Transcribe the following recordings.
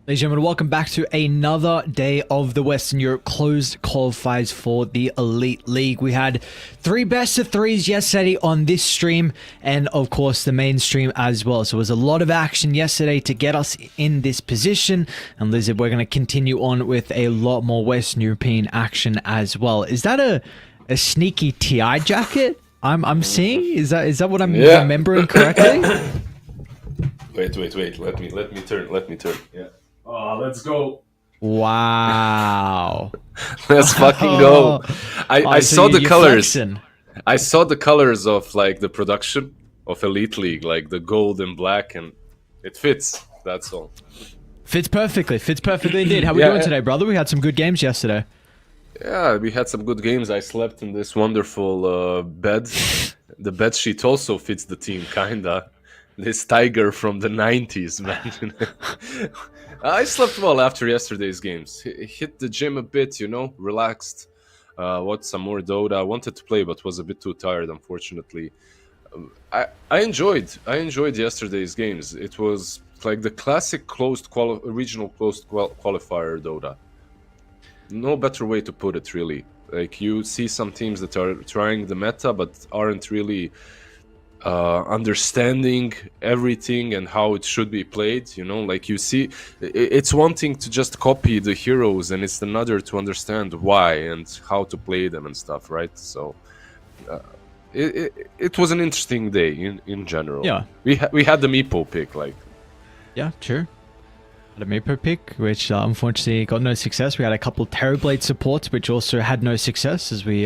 Ladies and gentlemen, welcome back to another day of the Western Europe closed qualifiers for the Elite League. We had 3 best of 3s yesterday on this stream and of course the main stream as well. So it was a lot of action yesterday to get us in this position. And Lizard, we're going to continue on with a lot more Western European action as well. Is that a sneaky TI jacket I'm seeing? Is that what I'm remembering correctly? Wait. Let me turn. Yeah. Oh, let's go. Wow. Let's fucking go. I saw the colors. Flexing. I saw the colors of like the production of Elite League, like the gold and black, and it fits. That's all. Fits perfectly indeed. How we doing today, brother? We had some good games yesterday. Yeah, we had some good games. I slept in this wonderful bed. The bed sheet also fits the team, kinda. This tiger from the 90s, man. I slept well after yesterday's games. Hit the gym a bit, relaxed. Watched some more Dota. I wanted to play, but was a bit too tired, unfortunately. I enjoyed yesterday's games. It was like the classic regional closed qualifier Dota. No better way to put it, really. Like, you see some teams that are trying the meta, but aren't really understanding everything and how it should be played. Like, you see, it's one thing to just copy the heroes, and it's another to understand why and how to play them and stuff, right? So it was an interesting day in general. Yeah, we had the Meepo pick, like. Yeah, sure. The Meepo pick, which unfortunately got no success. We had a couple Terrorblade supports, which also had no success, as we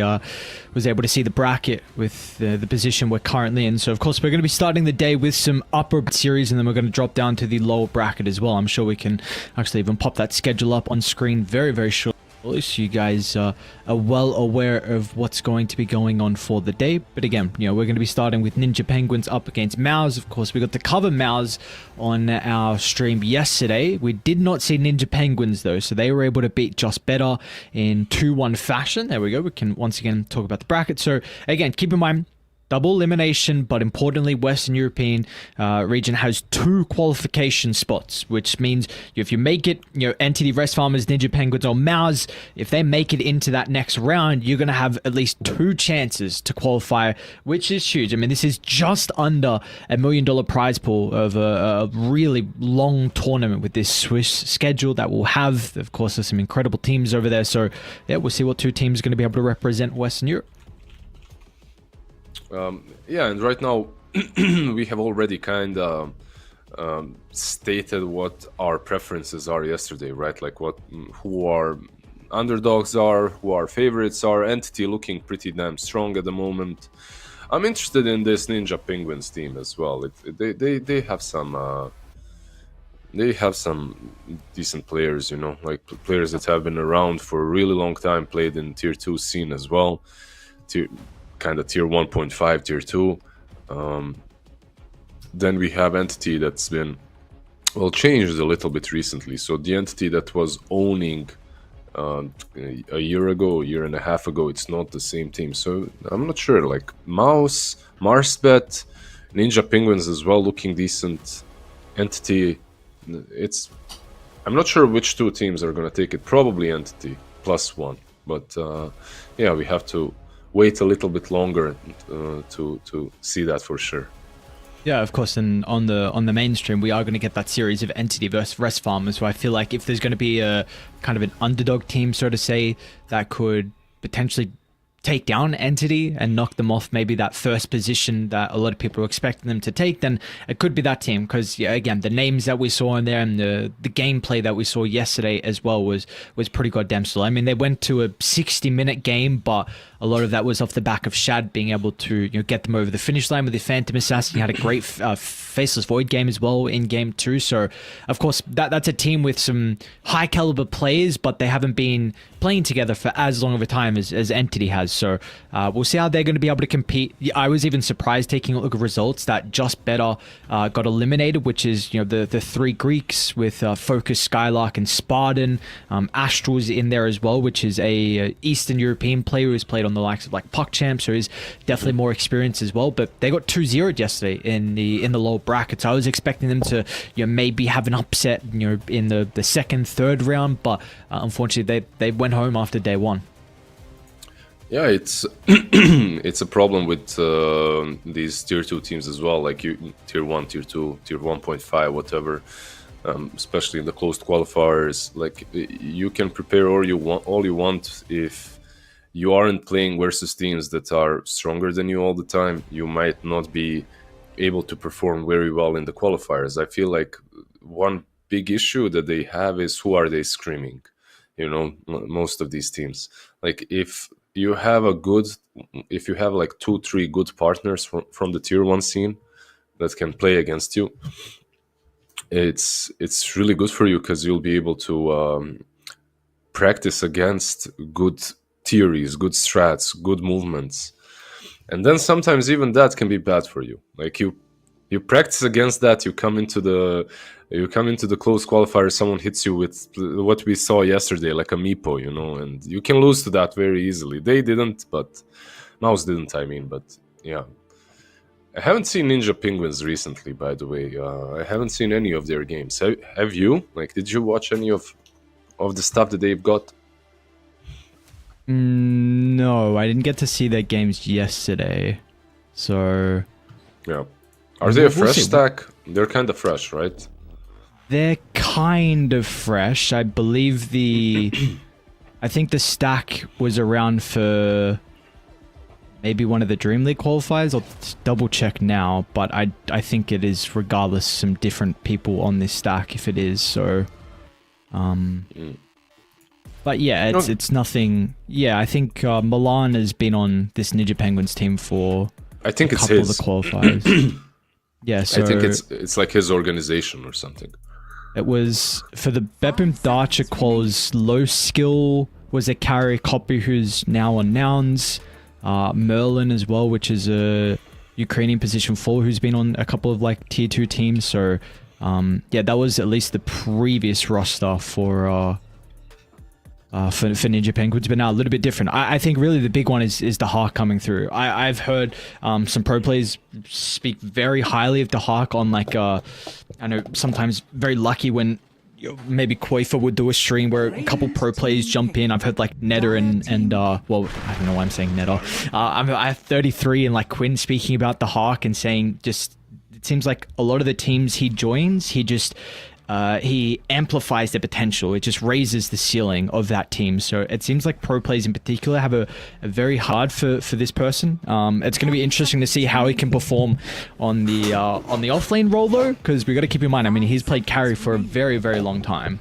was able to see the bracket with the position we're currently in. So, of course, we're going to be starting the day with some upper series, and then we're going to drop down to the lower bracket as well. I'm sure we can actually even pop that schedule up on screen very, very shortly, so you guys are well aware of what's going to be going on for the day. But again, we're going to be starting with Ninja Penguins up against MOUZ. Of course, we got to cover MOUZ on our stream yesterday. We did not see Ninja Penguins though, so they were able to beat Just Better in 2-1 fashion. There we go. We can once again talk about the bracket. So again, keep in mind, double elimination, but importantly, Western European region has 2 qualification spots, which means if you make it, Entity, Rest Farmers, Ninja Penguins, or MOUZ, if they make it into that next round, you're going to have at least 2 chances to qualify, which is huge. I mean, this is just under $1 million prize pool of a really long tournament with this Swiss schedule that we'll have. Of course, there's some incredible teams over there. So, yeah, we'll see what 2 teams are going to be able to represent Western Europe. Yeah, and right now we have already kind of stated what our preferences are yesterday, right? Like who our underdogs are, who our favorites are. Entity looking pretty damn strong at the moment. I'm interested in this Ninja Penguins team as well. They have some decent players, like players that have been around for a really long time, played in tier 2 scene as well. Kind of tier 1.5, tier 2. Then we have Entity that's been, changed a little bit recently. So the Entity that was owning a year and a half ago, it's not the same team. So I'm not sure. Like MOUZ, Marsbet, Ninja Penguins as well, looking decent. Entity, I'm not sure which 2 teams are going to take it. Probably Entity +1. But yeah, we have to wait a little bit longer to see that for sure. Yeah, of course, and on the mainstream, we are going to get that series of Entity versus Rest Farmers. So I feel like if there's going to be a kind of an underdog team, so to say, that could potentially take down Entity and knock them off maybe that first position that a lot of people are expecting them to take, then it could be that team. Because again, the names that we saw in there and the gameplay that we saw yesterday as well was pretty goddamn slow. I mean, they went to a 60-minute game, but a lot of that was off the back of Shad being able to get them over the finish line with the Phantom Assassin. He had a great Faceless Void game as well in game 2. So of course that's a team with some high caliber players, but they haven't been playing together for as long of a time as Entity has. So we'll see how they're going to be able to compete. I was even surprised taking a look at results that Just Better got eliminated, which is the 3 Greeks with Focus, Skylark, and Spartan. Astral's in there as well, which is a Eastern European player who's played on the likes of like Puck Champs, who is definitely more experienced as well. But they got 2-0'd yesterday in the lower brackets. I was expecting them to, you know, maybe have an upset, you know, in the second, third round, but unfortunately they went home after day one. Yeah, it's it's a problem with these tier 2 teams as well, like tier 1, tier 2, tier 1.5, whatever. Especially in the closed qualifiers, like you can prepare all you want if you aren't playing versus teams that are stronger than you all the time. You might not be able to perform very well in the qualifiers. I feel like one big issue that they have is who are they screaming? You know, most of these teams, like if you have like 2-3 good partners from the tier 1 scene that can play against you, it's really good for you, because you'll be able to practice against good theories, good strats, good movements. And then sometimes even that can be bad for you. Like you practice against that, you come into the close qualifier, someone hits you with what we saw yesterday, like a Meepo, you know, and you can lose to that very easily. They didn't, but MOUZ didn't, I mean, but yeah. I haven't seen Ninja Penguins recently, by the way. I haven't seen any of their games. Have you? Like, did you watch any of the stuff that they've got? No, I didn't get to see their games yesterday. So yeah, are they a fresh stack? They're kind of fresh, right? They're kind of fresh. I believe I think the stack was around for maybe one of the Dream League qualifiers. I'll double check now, but I think it is regardless some different people on this stack if it is. So, but yeah, it's nothing. Yeah, I think Milan has been on this Ninja Penguins team for I think a couple of the qualifiers. Yeah, so I think it's like his organization or something. It was for the Bepim Darcher quals. Low Skill was a carry copy who's now on Nouns. Merlin as well, which is a Ukrainian position 4 who's been on a couple of like tier 2 teams. So yeah, that was at least the previous roster for Ninja Penguins, but now a little bit different. I think really the big one is the Hawk coming through. I've heard some pro players speak very highly of the Hawk on like I know sometimes very lucky when maybe Qualifier would do a stream where a couple pro players jump in. I've heard like Netta and well, I don't know why I'm saying Netta. I have 33 and like Quinn speaking about the Hawk and saying just it seems like a lot of the teams he joins, he amplifies the potential. It just raises the ceiling of that team. So it seems like pro players in particular have a very hard for this person. It's going to be interesting to see how he can perform on the offlane role though, because we got to keep in mind, I mean, he's played carry for a very, very long time.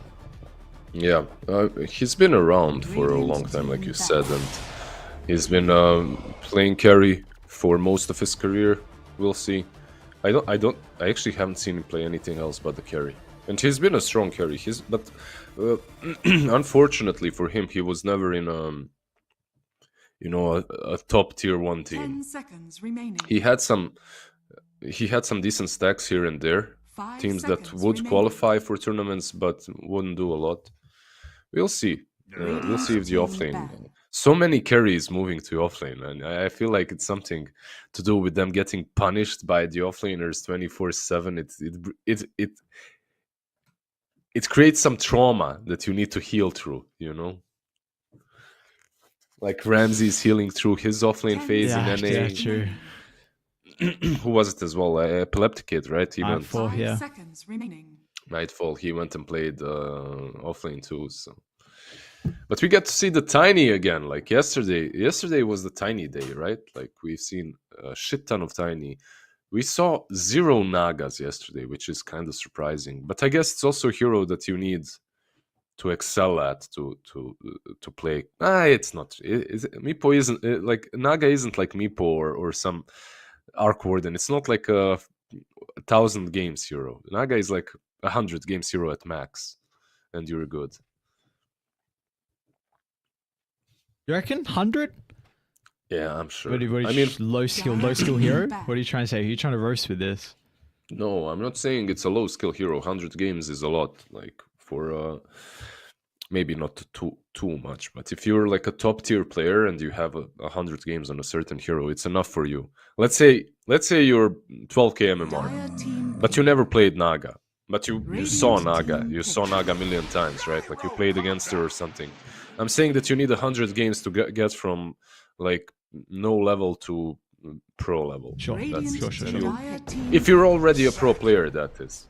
Yeah, he's been around for a long time, like you said, and he's been playing carry for most of his career. We'll see. I actually haven't seen him play anything else but the carry. And he's been a strong carry. But unfortunately for him, he was never in a top tier 1 team. 10 seconds remaining. He had some decent stacks here and there. Teams that would qualify for tournaments but wouldn't do a lot. We'll see. We'll see if the offlane. So many carries moving to offlane, and I feel like it's something to do with them getting punished by the offlaners 24/7. It creates some trauma that you need to heal through, you know? Like Ramsey's healing through his offlane phase in NA. Yeah, true. Who was it as well? Epileptic Kid, right? He went 5 seconds remaining. Nightfall. He went and played offlane too. So, but we get to see the Tiny again. Like yesterday. Yesterday was the Tiny day, right? Like we've seen a shit ton of Tiny. We saw 0 Nagas yesterday, which is kind of surprising. But I guess it's also a hero that you need to excel at to play. It's not. Meepo isn't like Naga isn't like Meepo or some Arc Warden. It's not like a 1,000 games hero. Naga is like 100 games hero at max, and you're good. You reckon 100? Yeah, I'm sure. I mean, low skill hero. What are you trying to say? Are you trying to roast with this? No, I'm not saying it's a low skill hero. 100 games is a lot. Like for maybe not too much, but if you're like a top tier player and you have 100 games on a certain hero, it's enough for you. Let's say you're 12k MMR, Dire team but you never played Naga, but you Radiant saw Naga, team you saw picture. Naga a million times, right? Like you played against her or something. I'm saying that you need 100 games to get from like no level to pro level. Sure. Radiant Sure. to Dire team If you're already a pro player, that is.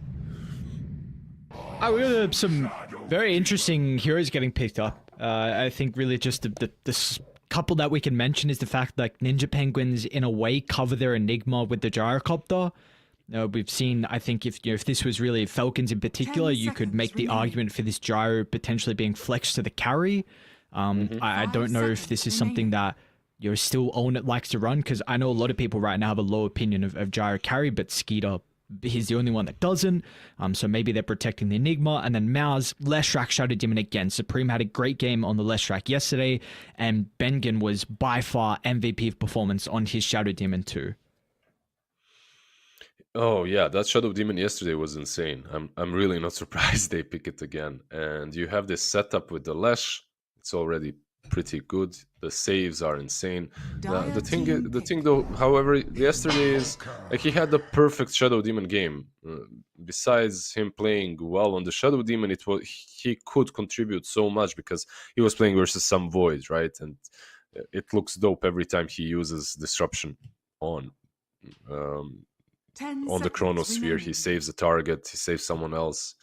We have some very interesting heroes getting picked up. I think really just the couple that we can mention is the fact that Ninja Penguins, in a way, cover their Enigma with the Gyrocopter. We've seen, I think, if this was really Falcons in particular, 10 you could seconds make the remaining. argument for this Gyro potentially being flexed to the carry. I don't know if this is something that you're still own it likes to run, because I know a lot of people right now have a low opinion of Gyro carry, but Skeeter, he's the only one that doesn't. So maybe they're protecting the Enigma. And then MOUZ, Leshrac Shadow Demon again. Supreme had a great game on the Leshrac yesterday, and Bengen was by far MVP of performance on his Shadow Demon too. Oh yeah, that Shadow Demon yesterday was insane. I'm really not surprised they pick it again. And you have this setup with the Lesh. It's already pretty good. The saves are insane. The thing though, however, yesterday is like he had the perfect Shadow Demon game. Besides him playing well on the Shadow Demon, he could contribute so much because he was playing versus some Void, right? And it looks dope every time he uses Disruption on. On the Chronosphere, he saves a target, he saves someone else.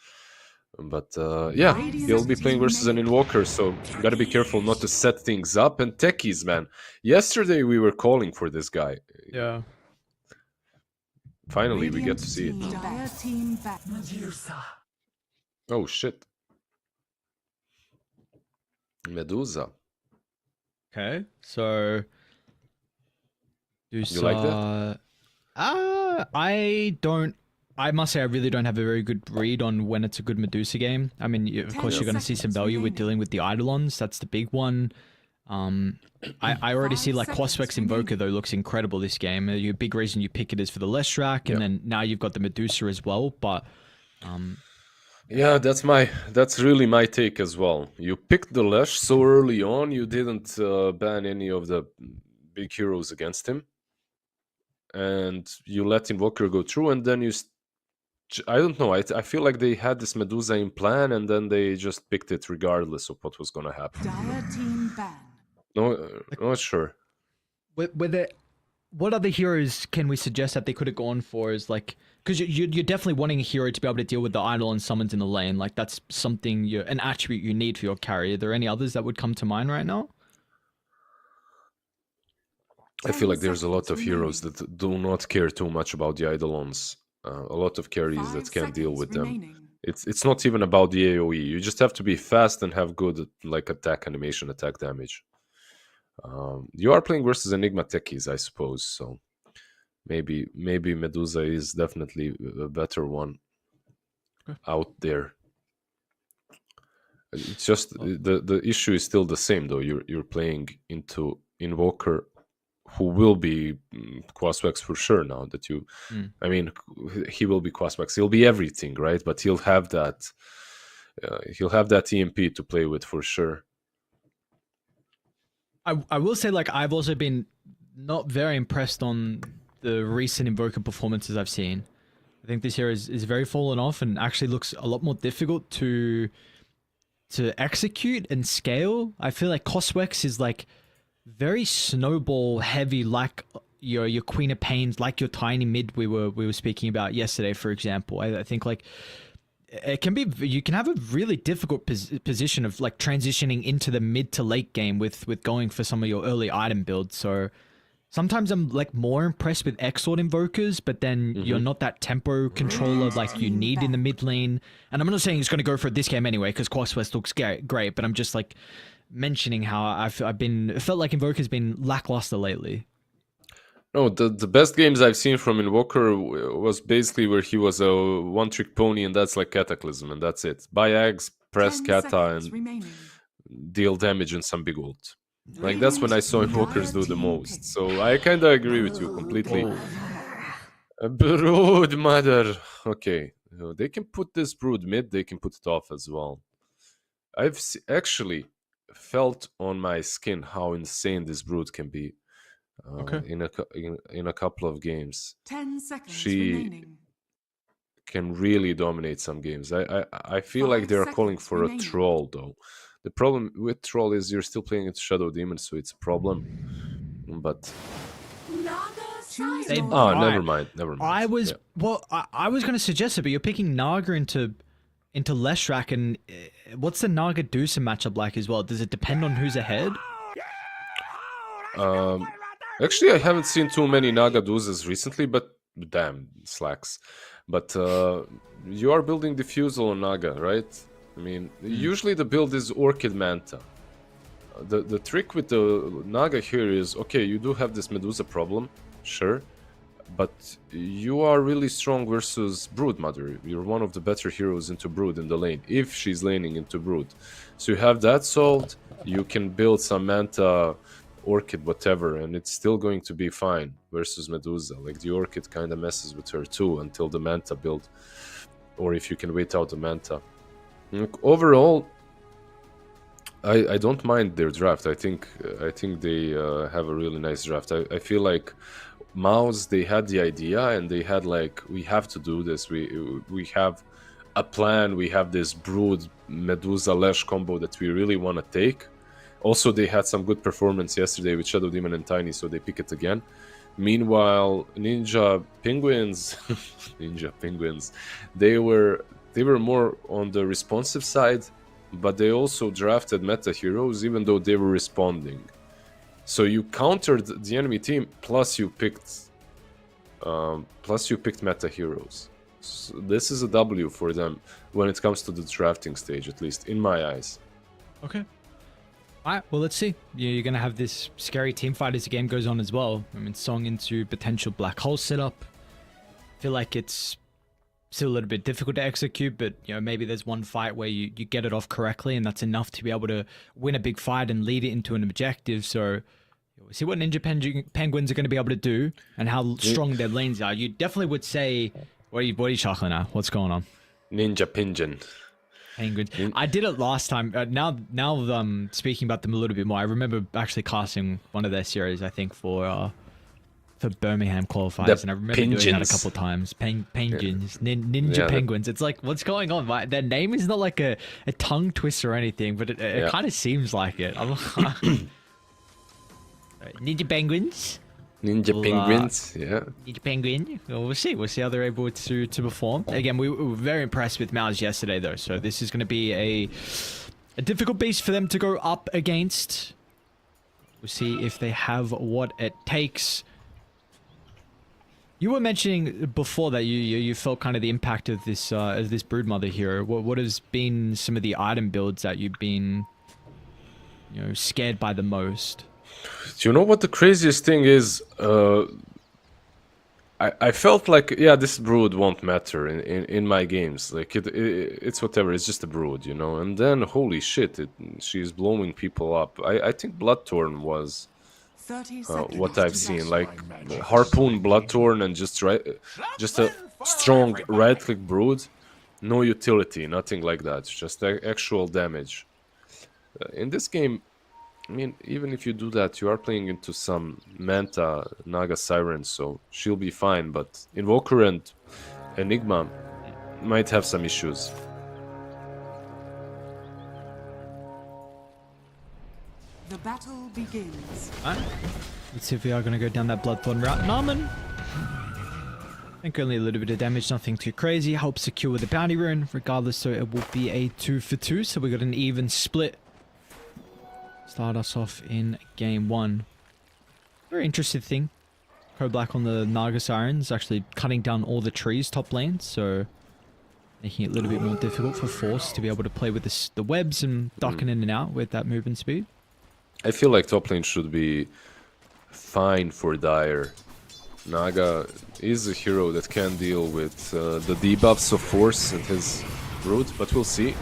But yeah, he'll be playing versus an Invoker, so you gotta be careful not to set things up. And techies, man. Yesterday we were calling for this guy. Yeah. Finally, we get to see it. Dire team back. Oh, shit. Medusa. Okay, so... You like that? I must say I really don't have a very good read on when it's a good Medusa game. I mean, of course you're going to see some value with dealing with the Eidolons. That's the big one. I already see like Qualifier Invoker though looks incredible this game. A big reason you pick it is for the Leshrac, and then now you've got the Medusa as well. But yeah, that's really my take as well. You picked the Lesh so early on, you didn't ban any of the big heroes against him, and you let Invoker go through, and then I don't know. I feel like they had this Medusa in plan, and then they just picked it regardless of what was gonna happen. Dire team ban. No, not sure. what other heroes can we suggest that they could have gone for? Is like, because you're definitely wanting a hero to be able to deal with the Eidolon summons in the lane. Like that's something an attribute you need for your carry. Are there any others that would come to mind right now? I feel like there's a lot of heroes that do not care too much about the Eidolons. A lot of carries that can't deal with them. It's not even about the AoE. You just have to be fast and have good like attack animation, attack damage. You are playing versus Enigma techies, I suppose. So maybe Medusa is definitely a better one out there. It's just the issue is still the same though. You're playing into Invoker, who will be Quaswex for sure now that you... I mean, he will be Quaswex. He'll be everything, right? But he'll have that EMP to play with for sure. I will say, like, I've also been not very impressed on the recent Invoker performances I've seen. I think this year is very fallen off and actually looks a lot more difficult to execute and scale. I feel like Quaswex is like very snowball heavy, like your Queen of Pains, like your tiny mid we were speaking about yesterday, for example. I think like it can be, you can have a really difficult position of like transitioning into the mid to late game with going for some of your early item builds. So sometimes I'm like more impressed with Exort Invokers, but then you're not that tempo controller like you need in the mid lane. And I'm not saying he's going to go for it this game anyway, because Quaswest looks great, but I'm just like mentioning how it felt like Invoker's been lackluster lately. No, the best games I've seen from Invoker was basically where he was a one-trick pony, and that's like Cataclysm, and that's it. Buy eggs, press Kata, and deal damage and some big ult. Like, that's when I saw Invokers do the most. So I kind of agree with you completely. Brood mother. Okay. They can put this Brood mid, they can put it off as well. Actually felt on my skin how insane this brood can be Okay. in a couple of games. 10 seconds She remaining. can really dominate some games. I feel like 5 they are calling seconds for remaining. a troll though. The problem with troll is you're still playing it Shadow Demon, so it's a problem. But Choose They- your oh, Alright. never mind. I was Yeah. well. I was going to suggest it, but you're picking Naga into Leshrac, and what's the Naga Dusa matchup like as well? Does it depend on who's ahead? Actually, I haven't seen too many Naga Duzas recently, but damn, slacks. But you are building Diffusal on Naga, right? I mean, usually the build is Orchid Manta. The trick with the Naga here is, okay, you do have this Medusa problem, sure, but you are really strong versus Brood Mother. You're one of the better heroes into Brood in the lane, if she's laning into Brood. So you have that solved, you can build some Manta, Orchid, whatever, and it's still going to be fine versus Medusa. Like, the Orchid kind of messes with her too until the Manta build, or if you can wait out the Manta. Look, overall, I don't mind their draft. I think they have a really nice draft. I feel like MOUZ, they had the idea and they had like, we have to do this. We have a plan. We have this Brood Medusa Lesh combo that we really want to take. Also, they had some good performance yesterday with Shadow Demon and Tiny, so they pick it again. Meanwhile, Ninja Penguins, they were more on the responsive side, but they also drafted meta heroes even though they were responding. So you countered the enemy team, plus you picked meta heroes. So this is a W for them when it comes to the drafting stage, at least in my eyes. Okay. All right. Well, let's see. You're going to have this scary team fight as the game goes on as well. I mean, Song into potential black hole setup. I feel like it's still a little bit difficult to execute, but maybe there's one fight where you get it off correctly, and that's enough to be able to win a big fight and lead it into an objective. So we'll see what Ninja Penguins are going to be able to do and how strong their lanes are. You definitely would say, what are you chuckling at? What's going on? Ninja Pigeon. Penguins. I did it last time. Now, speaking about them a little bit more, I remember actually casting one of their series, I think, for Birmingham qualifiers, and I remember doing that a couple times. Penguins, Ninja Penguins. It's like, what's going on? Their name is not like a tongue twister or anything, but it kind of seems like it. Ninja Penguins. Penguins, yeah. Ninja Penguin. Well, we'll see. We'll see how they're able to perform. Again, we were very impressed with MOUZ yesterday, though. So this is going to be a difficult beast for them to go up against. We'll see if they have what it takes. You were mentioning before that you felt kind of the impact of this Broodmother hero. What has been some of the item builds that you've been scared by the most? Do you know what the craziest thing is? I felt like, yeah, this Brood won't matter in my games. Like it's whatever. It's just a Brood, And then holy shit, she's blowing people up. I think Bloodthorn was 30 seconds what I've to seen, dash. like Harpoon, Bloodthorn, and just a strong right-click Brood. No utility, nothing like that. Just actual damage. In this game, I mean, even if you do that, you are playing into some Manta Naga Siren, so she'll be fine. But Invoker and Enigma might have some issues. The battle begins. Alright. Let's see if we are going to go down that Bloodthorn route. Narman. I think only a little bit of damage, nothing too crazy. Help secure the bounty rune. Regardless, so it will be a 2-for-2. So we got an even split. Start us off in game 1. Very interesting thing. Pro Black on the Naga Sirens actually cutting down all the trees top lane. So making it a little bit more difficult for Force to be able to play with the webs and ducking in and out with that movement speed. I feel like top lane should be fine for Dire. Naga is a hero that can deal with the debuffs of Force and his root, but we'll see.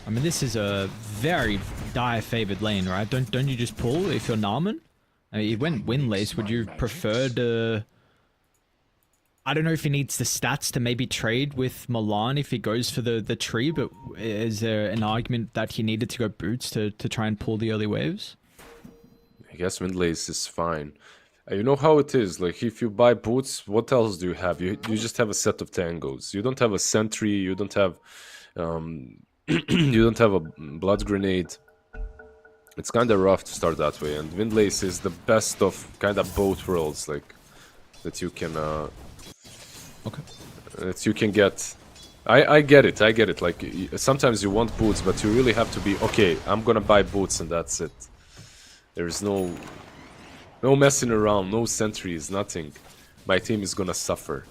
I mean, this is a very Dire favored lane, right? Don't you just pull if you're Narman? I mean, you went Windlace. Would you prefer to I don't know if he needs the stats to maybe trade with Milan if he goes for the tree, but is there an argument that he needed to go boots to try and pull the early waves? I guess Windlace is fine. You know how it is, like if you buy boots, what else do you have? You just have a set of tangos. You don't have a sentry, you don't have you don't have a blood grenade. It's kind of rough to start that way, and Windlace is the best of kind of both worlds, like that you can Okay. that you can get. I get it. Like sometimes you want boots, but you really have to be okay. I'm gonna buy boots, and that's it. There's no messing around, no sentries, nothing. My team is gonna suffer.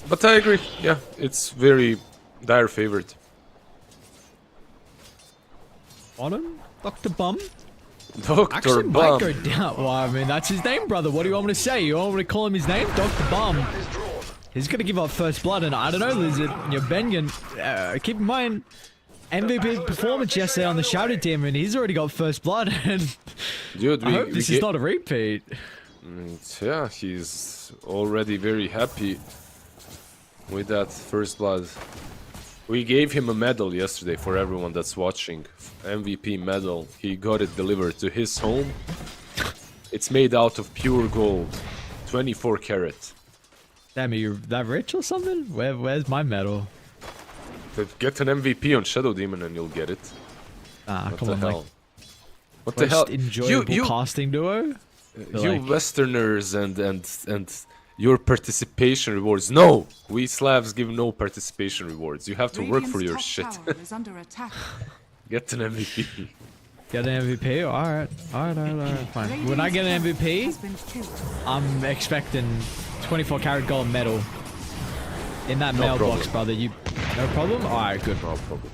But I agree. Yeah, it's very dire favorite. Bottom? Dr. Bum? Dr. Actually, Bum. might go down. Well, I mean, that's his name, brother. What do you want me to say? You want me to call him his name? Dr. Bum. He's going to give up first blood, and I don't know, Lizard. You're Bengen. Keep in mind, MVP performance yesterday on the Shouted Team, and he's already got first blood, and Dude, I hope this is not a repeat. Yeah, he's already very happy with that first blood. We gave him a medal yesterday for everyone that's watching. MVP medal. He got it delivered to his home. It's made out of pure gold. 24 karat. Damn, are you that rich or something? Where's my medal? Get an MVP on Shadow Demon and you'll get it. Ah, What come the on, hell? like, What the hell? most enjoyable casting duo? You Like- Westerners and your participation rewards. No! We Slavs give no participation rewards. You have to work for your Radiant's shit. top tower is under attack. Get an MVP. Get an MVP? Alright, fine. When I get an Radiant's turret MVP, has been killed. I'm expecting 24 karat gold medal. In that No mailbox, problem. brother. You no problem? Alright, good. No problem.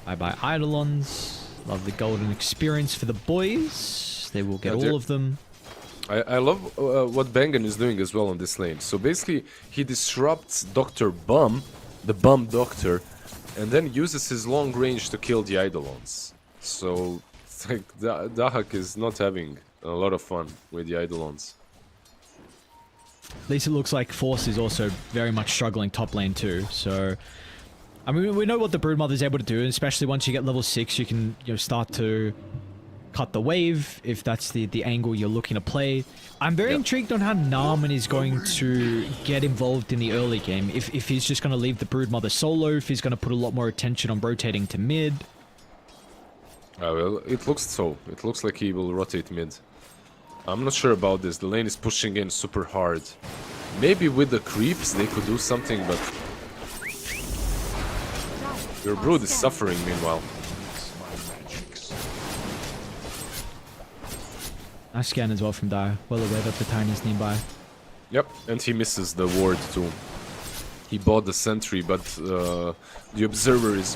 I buy Eidolons. Love the golden experience for the boys. They will get Yeah, all of them. I love what Bengen is doing as well on this lane. So basically, he disrupts Dr. Bum, the Bum Doctor, and then uses his long range to kill the Eidolons. So, it's like, Dahak is not having a lot of fun with the Eidolons. At least it looks like Force is also very much struggling top lane too. So, I mean, we know what the Broodmother is able to do, and especially once you get level 6, you can start to cut the wave if that's the angle you're looking to play. I'm very intrigued on how Narman is going to get involved in the early game. If he's just going to leave the Broodmother solo, if he's going to put a lot more attention on rotating to mid. Well, it looks so. It looks like he will rotate mid. I'm not sure about this. The lane is pushing in super hard. Maybe with the creeps they could do something, but your brood is suffering meanwhile. Nice scan as well from Dire. Well aware that the Tiny's nearby. Yep, and he misses the ward too. He bought the sentry, but the observer is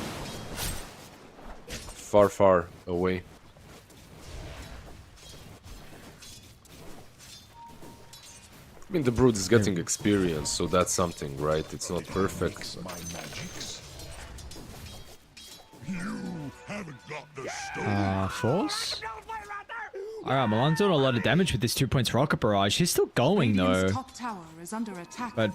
far away. I mean, the brood is getting experience, so that's something, right? It's not perfect. Force? Alright, Milan's doing a lot of damage with this 2 points rocket barrage. He's still going though. Radiant's top tower is under attack. But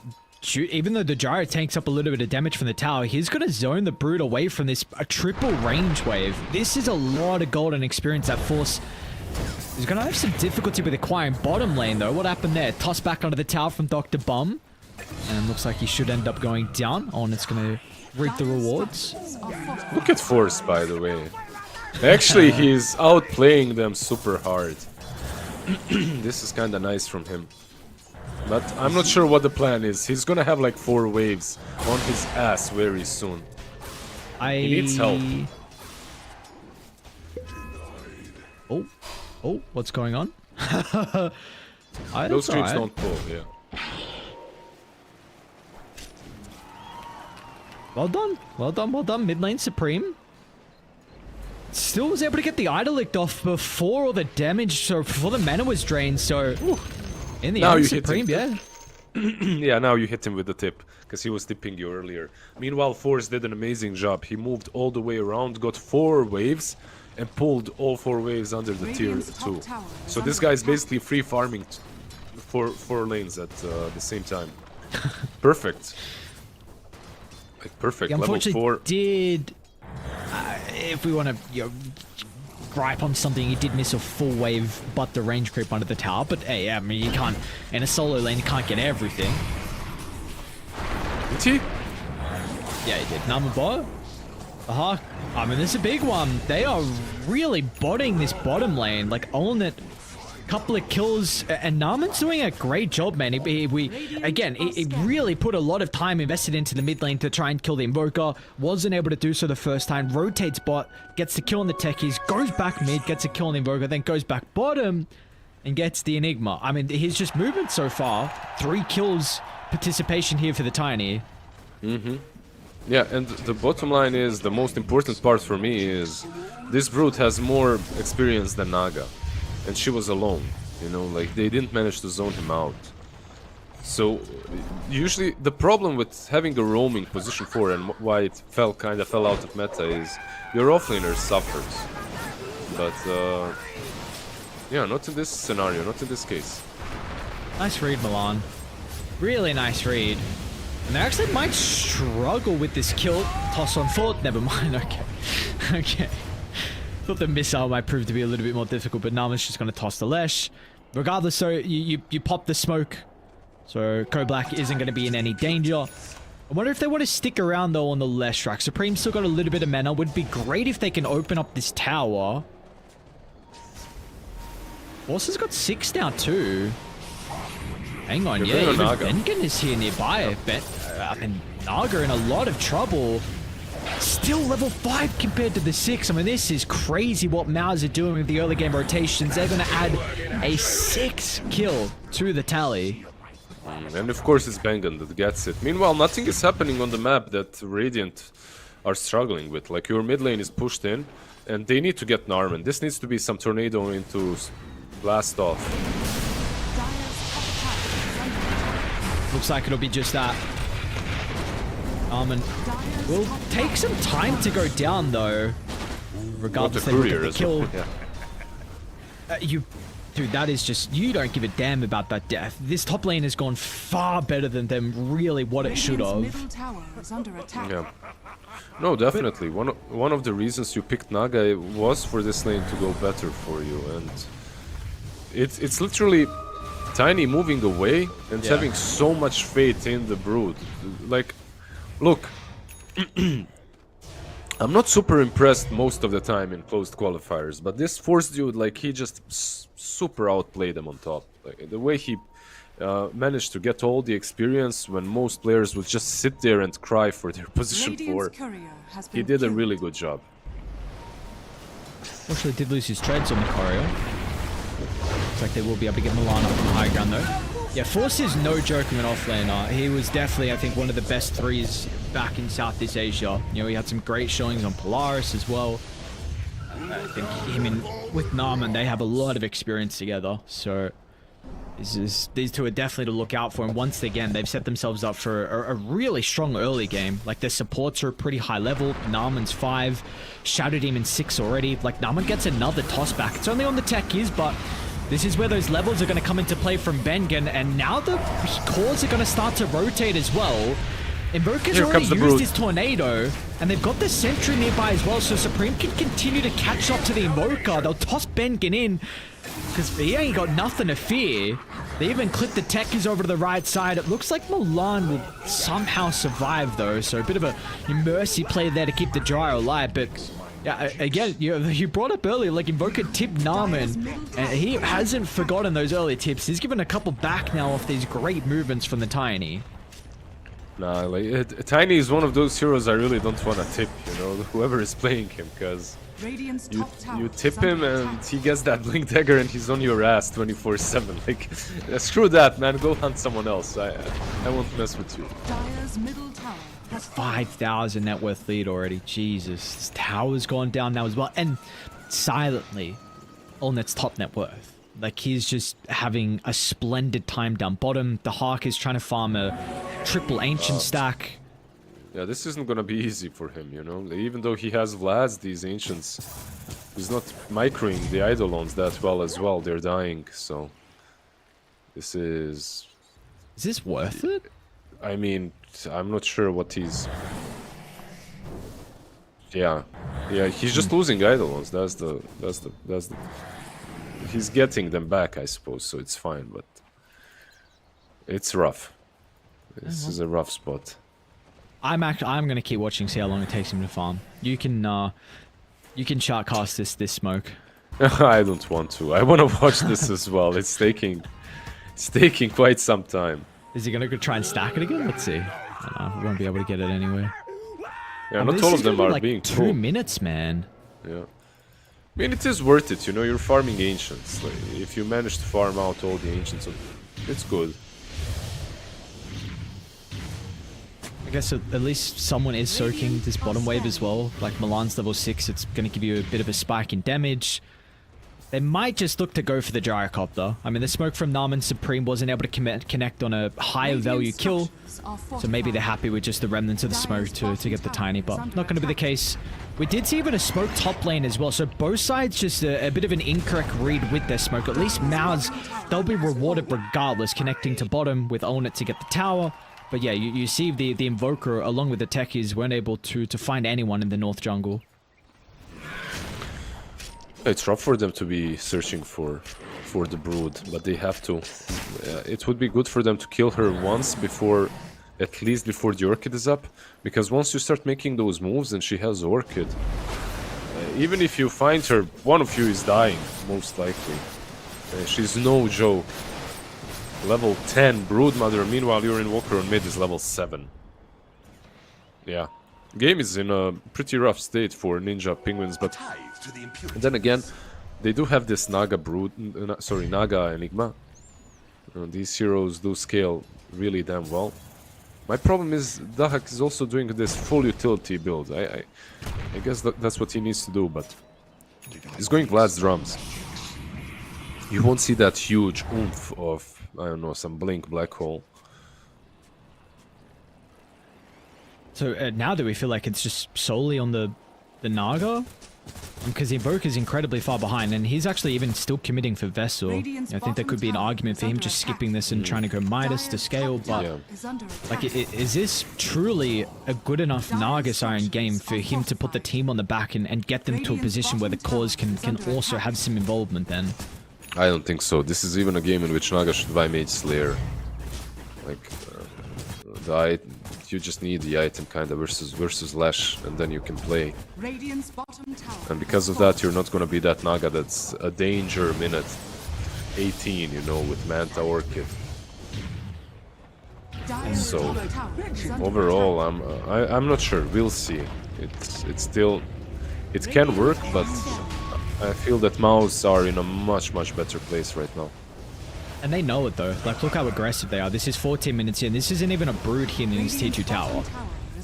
even though the Gyro takes up a little bit of damage from the tower, he's going to zone the Brood away from this triple range wave. This is a lot of golden experience that Force is going to have some difficulty with acquiring bottom lane though. What happened there? Toss back onto the tower from Dr. Bum. And looks like he should end up going down. Oh, and it's going to reap the rewards. Look at Force, by the way. Actually, he's outplaying them super hard. This is kind of nice from him. But I'm not sure what the plan is. He's gonna have like 4 waves on his ass very soon. He needs help. Oh, what's going on? Those creeps don't pull, yeah. Well done. Mid lane supreme. Still was able to get the Idolict off before all the damage, so before the mana was drained, so in the Now end, you hit supreme, him. yeah. Yeah, now you hit him with the tip, because he was tipping you earlier. Meanwhile, Force did an amazing job. He moved all the way around, got 4 waves, and pulled all 4 waves under the tier Radiant's top 2. tower is So this under guy is attack. basically free farming four lanes at the same time. Perfect. Like perfect. He Level unfortunately 4. did, if we want to, gripe on something, he did miss a full wave, but the range creep under the tower. But hey, I mean, you can't, in a solo lane, you can't get everything. Did he? Yeah, he did. Namabo? I mean, this is a big one. They are really botting this bottom lane. Like, Olnet, couple of kills, and Naman's doing a great job, man. He really put a lot of time invested into the mid lane to try and kill the Invoker. Wasn't able to do so the first time. Rotates bot, gets the kill on the techies, goes back mid, gets a kill on the Invoker, then goes back bottom and gets the Enigma. I mean, his just movement so far, 3 kills participation here for the Tiny. Yeah, and the bottom line is, the most important part for me is, this brute has more experience than Naga. And she was alone, you know, like, they didn't manage to zone him out. So, usually, the problem with having a roaming position 4 and why it kind of fell out of meta is, your offlaner suffers. But, yeah, not in this scenario, not in this case. Nice read, Milan. Really nice read. And they actually might struggle with this kill. Toss on foot. Never mind. Okay. Okay. Thought the missile might prove to be a little bit more difficult, but Nama's just going to toss the Lesh. Regardless, so you pop the smoke. So Black isn't going to be in any danger. I wonder if they want to stick around, though, on the Lesh track. Supreme's still got a little bit of mana. Would be great if they can open up this tower. Force has got 6 now, too. Hang on, yeah, even Bengen is here nearby. I mean, Naga in a lot of trouble. Still level 5 compared to the 6. I mean, this is crazy what MOUZ are doing with the early game rotations. They're going to add a 6 kill to the tally. And of course it's Bengen that gets it. Meanwhile, nothing is happening on the map that Radiant are struggling with. Like, your mid lane is pushed in, and they need to get Narman. This needs to be some tornado into blast off. Looks like it'll be just that. Armin will take some time to go down, though. Regardless, they will get the kill. Well. Yeah. Dude, that is just, you don't give a damn about that death. This top lane has gone far better than them, really what it should have. Middle tower is under attack. Yeah. No, definitely. One of the reasons you picked Naga was for this lane to go better for you, and it's literally Tiny moving away and having so much faith in the Brood. Like, look, I'm not super impressed most of the time in closed qualifiers, but this Force dude, like, he just super outplayed them on top. Like, the way he managed to get all the experience when most players would just sit there and cry for their position 4. He did a really good job. Actually did lose his treads on the courier. Looks like they will be able to get Milan up on the high ground, though. Yeah, Force is no joke of an offlaner. He was definitely, I think, one of the best 3s back in Southeast Asia. You know, he had some great showings on Polaris as well. I think him and with Narman, they have a lot of experience together. So these two are definitely to look out for. And once again, they've set themselves up for a really strong early game. Like, their supports are pretty high level. Narman's 5, Shadow Demon 6 already. Like, Narman gets another toss back. It's only on the techies, but this is where those levels are going to come into play from Bengen, and now the cores are going to start to rotate as well. Invoker's already used his Tornado, and they've got the Sentry nearby as well, so Supreme can continue to catch up to the Invoker. They'll toss Bengen in, because he ain't got nothing to fear. They even clip the techies over to the right side. It looks like Milan will somehow survive, though, so a bit of a mercy play there to keep the Gyro alive, but yeah, again, you brought up earlier, like, Invoker tipped Narman, and he hasn't forgotten those early tips. He's given a couple back now off these great movements from the Tiny. Nah, like, Tiny is one of those heroes I really don't want to tip, you know, whoever is playing him, because you tip him and he gets that Blink Dagger and he's on your ass 24/7. Like, screw that, man, go hunt someone else. I won't mess with you. Dire's middle tower has 5,000 net worth lead already. Jesus, this tower's gone down now as well. And silently, Olnet's top net worth. Like, he's just having a splendid time down bottom. The Hawk is trying to farm a triple Ancient stack. Yeah, this isn't gonna be easy for him, you know? Even though he has Vlads, these Ancients He's not microing the Eidolons that well as well. They're dying, so this is. Is this worth it? I mean, I'm not sure what he's. Yeah, he's just losing Eidolons. That's the. He's getting them back, I suppose, so it's fine, but it's rough. This is a rough spot. I'm gonna keep watching, see how long it takes him to farm. You can chart cast this smoke. I don't want to. I want to watch this as well. It's taking quite some time. Is he gonna go try and stack it again? Let's see. I don't know, we won't be able to get it anyway. Yeah, This not all is of them gonna be are like being 2 full. minutes, man. Yeah. I mean, it is worth it, you know, you're farming ancients. Like, if you manage to farm out all the ancients, it's good. I guess at least someone is soaking this bottom wave as well. Like Milan's level 6, it's going to give you a bit of a spike in damage. They might just look to go for the Gyrocopter. I mean, the smoke from Narman Supreme wasn't able to connect on a higher value kill. So maybe they're happy with just the remnants of the smoke to get the tiny, but not going to be the case. We did see even a smoke top lane as well, so both sides just a bit of an incorrect read with their smoke. At least MOUZ, they'll be rewarded regardless, connecting to bottom with Olnit to get the tower. But yeah, you see the Invoker along with the techies weren't able to find anyone in the North Jungle. It's rough for them to be searching for the Brood, but they have to. It would be good for them to kill her once before, at least before the Orchid is up, because once you start making those moves and she has Orchid, even if you find her, one of you is dying, most likely. She's no joke. Level 10 Broodmother, meanwhile your Invoker on mid is level 7. Yeah. Game is in a pretty rough state for Ninja Penguins, but then again, they do have this Naga Naga Enigma. These heroes do scale really damn well. My problem is Dahak is also doing this full utility build. I guess that's what he needs to do, but he's going Vlad's drums. You won't see that huge oomph of, I don't know, some Blink Black Hole. So now do we feel like it's just solely on the Naga? Because the Invoker is incredibly far behind, and he's actually even still committing for Vessel. I think there could be an argument for him just skipping this and trying to go Midas to scale, but like, is this truly a good enough Naga Siren game for him to put the team on the back and get them to a position where the cause can also have some involvement then? I don't think so. This is even a game in which Naga should buy Mage Slayer. Like, you just need the item kind of versus Lash, and then you can play. And because of that, you're not gonna be that Naga that's a danger minute 18, you know, with Manta Orchid. So overall, I'm not sure. We'll see. It's still, it can work, but I feel that MOUZ are in a much better place right now. And they know it though. Like, look how aggressive they are. This is 14 minutes in. This isn't even a Brood here in his T2 tower.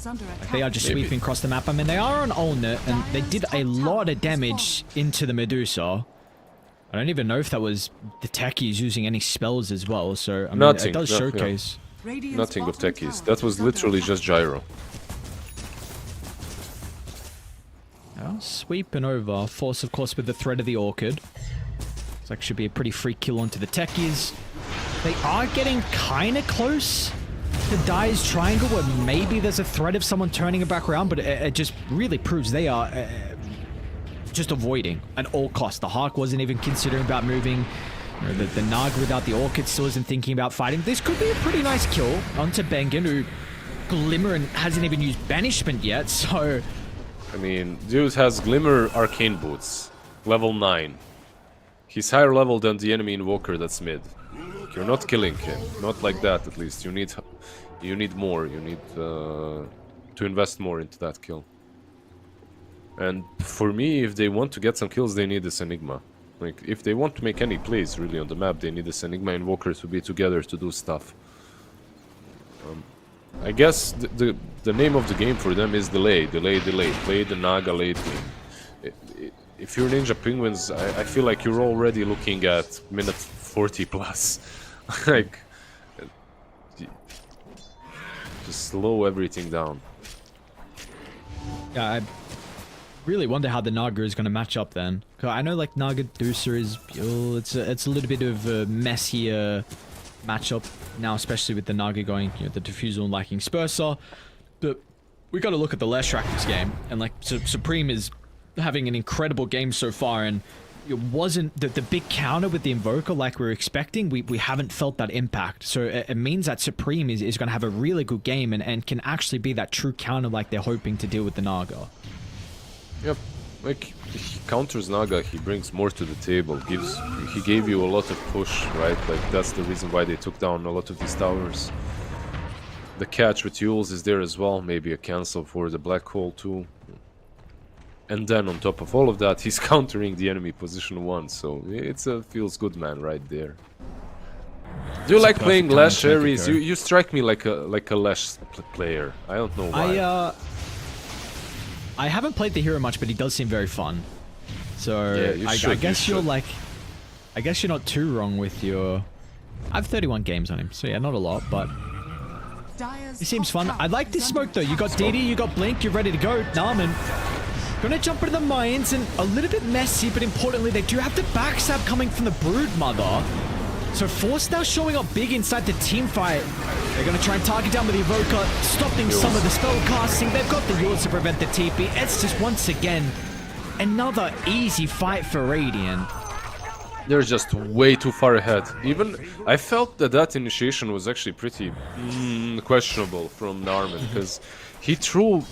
Like, they are just sweeping across the map. I mean, they are on Olnit, and they did a lot of damage into the Medusa. I don't even know if that was the techies using any spells as well. So I mean, it does showcase. Yeah. Nothing of techies. That was literally just gyro. Sweeping over. Force, of course, with the threat of the Orchid. Like, should be a pretty free kill onto the techies. They are getting kind of close to Dai's triangle, where maybe there's a threat of someone turning it back around, but it just really proves they are just avoiding at all costs. The Hawk wasn't even considering about moving. You know, the Naga without the Orchid still isn't thinking about fighting. This could be a pretty nice kill onto Bengen, who Glimmer and hasn't even used Banishment yet, so... I mean, dude has Glimmer Arcane Boots, level 9. He's higher level than the enemy Invoker that's mid. You're not killing him. Not like that, at least. You need more. You need to invest more into that kill. And for me, if they want to get some kills, they need this Enigma. Like, if they want to make any plays, really, on the map, they need this Enigma Invoker to be together to do stuff. I guess the name of the game for them is delay. Play the Naga late game. If you're Ninja Penguins, I feel like you're already looking at minute 40 plus. Like, just slow everything down. Yeah, really wonder how the Naga is going to match up then. 'Cause I know like Naga Dusa is it's a little bit of a messier matchup now, especially with the Naga going, you know, the Diffusal and lacking Spursa. But we got to look at the Leshrac this game, and like Supreme is having an incredible game so far, and it wasn't the big counter with the Invoker like we were expecting. We haven't felt that impact, so it means that Supreme is going to have a really good game and can actually be that true counter like they're hoping to deal with the Naga. Yep, like he counters Naga, he brings more to the table. He gave you a lot of push, right? Like that's the reason why they took down a lot of these towers. The catch with Yules is there as well, maybe a cancel for the black hole too. And then on top of all of that, he's countering the enemy position 1, so it's a feels good man right there. Do you like playing Lash, Ares? You strike me like a Lash player. I don't know why. I haven't played the hero much, but he does seem very fun. So yeah, I guess you're like, I guess you're not too wrong with your. I have 31 games on him, so yeah, not a lot, but he seems fun. I like this smoke though. You got DD, you got Blink, you're ready to go. Narman gonna jump into the mines, and a little bit messy, but importantly, they do have the backstab coming from the Brood Mother. So Force now showing up big inside the team fight. They're going to try and target down with the Evoker, stopping some of the spell casting. They've got the Yules to prevent the TP. It's just once again another easy fight for Radiant. They're just way too far ahead. Even I felt that initiation was actually pretty questionable from Narman, because he threw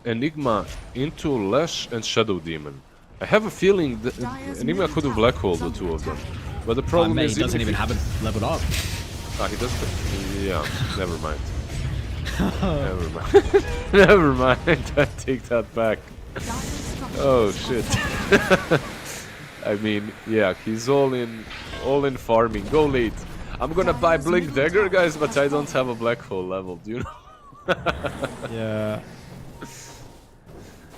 Enigma into Lash and Shadow Demon. I have a feeling that Enigma could have black holed the two of them. But the problem is he doesn't even have it leveled up. Ah, he doesn't. Yeah, never mind. Never mind. Never mind. I take that back. Oh shit. I mean, yeah, he's all in farming. Go late. I'm gonna buy Blink Dagger, guys, but I don't have a black hole level. Do you know? Yeah.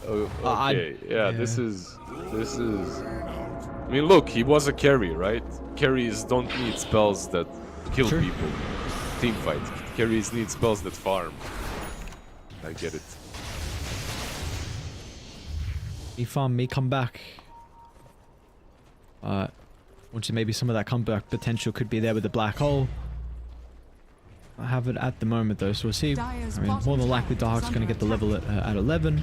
Oh, okay. Yeah, this is. I mean, look, he was a carry, right? Carries don't need spells that kill people. Team fight. Carries need spells that farm. I get it. Me farm, me come back. Once maybe some of that comeback potential could be there with the black hole. I have it at the moment though, so we'll see. I mean, more than likely Dark's going to get the level at 11.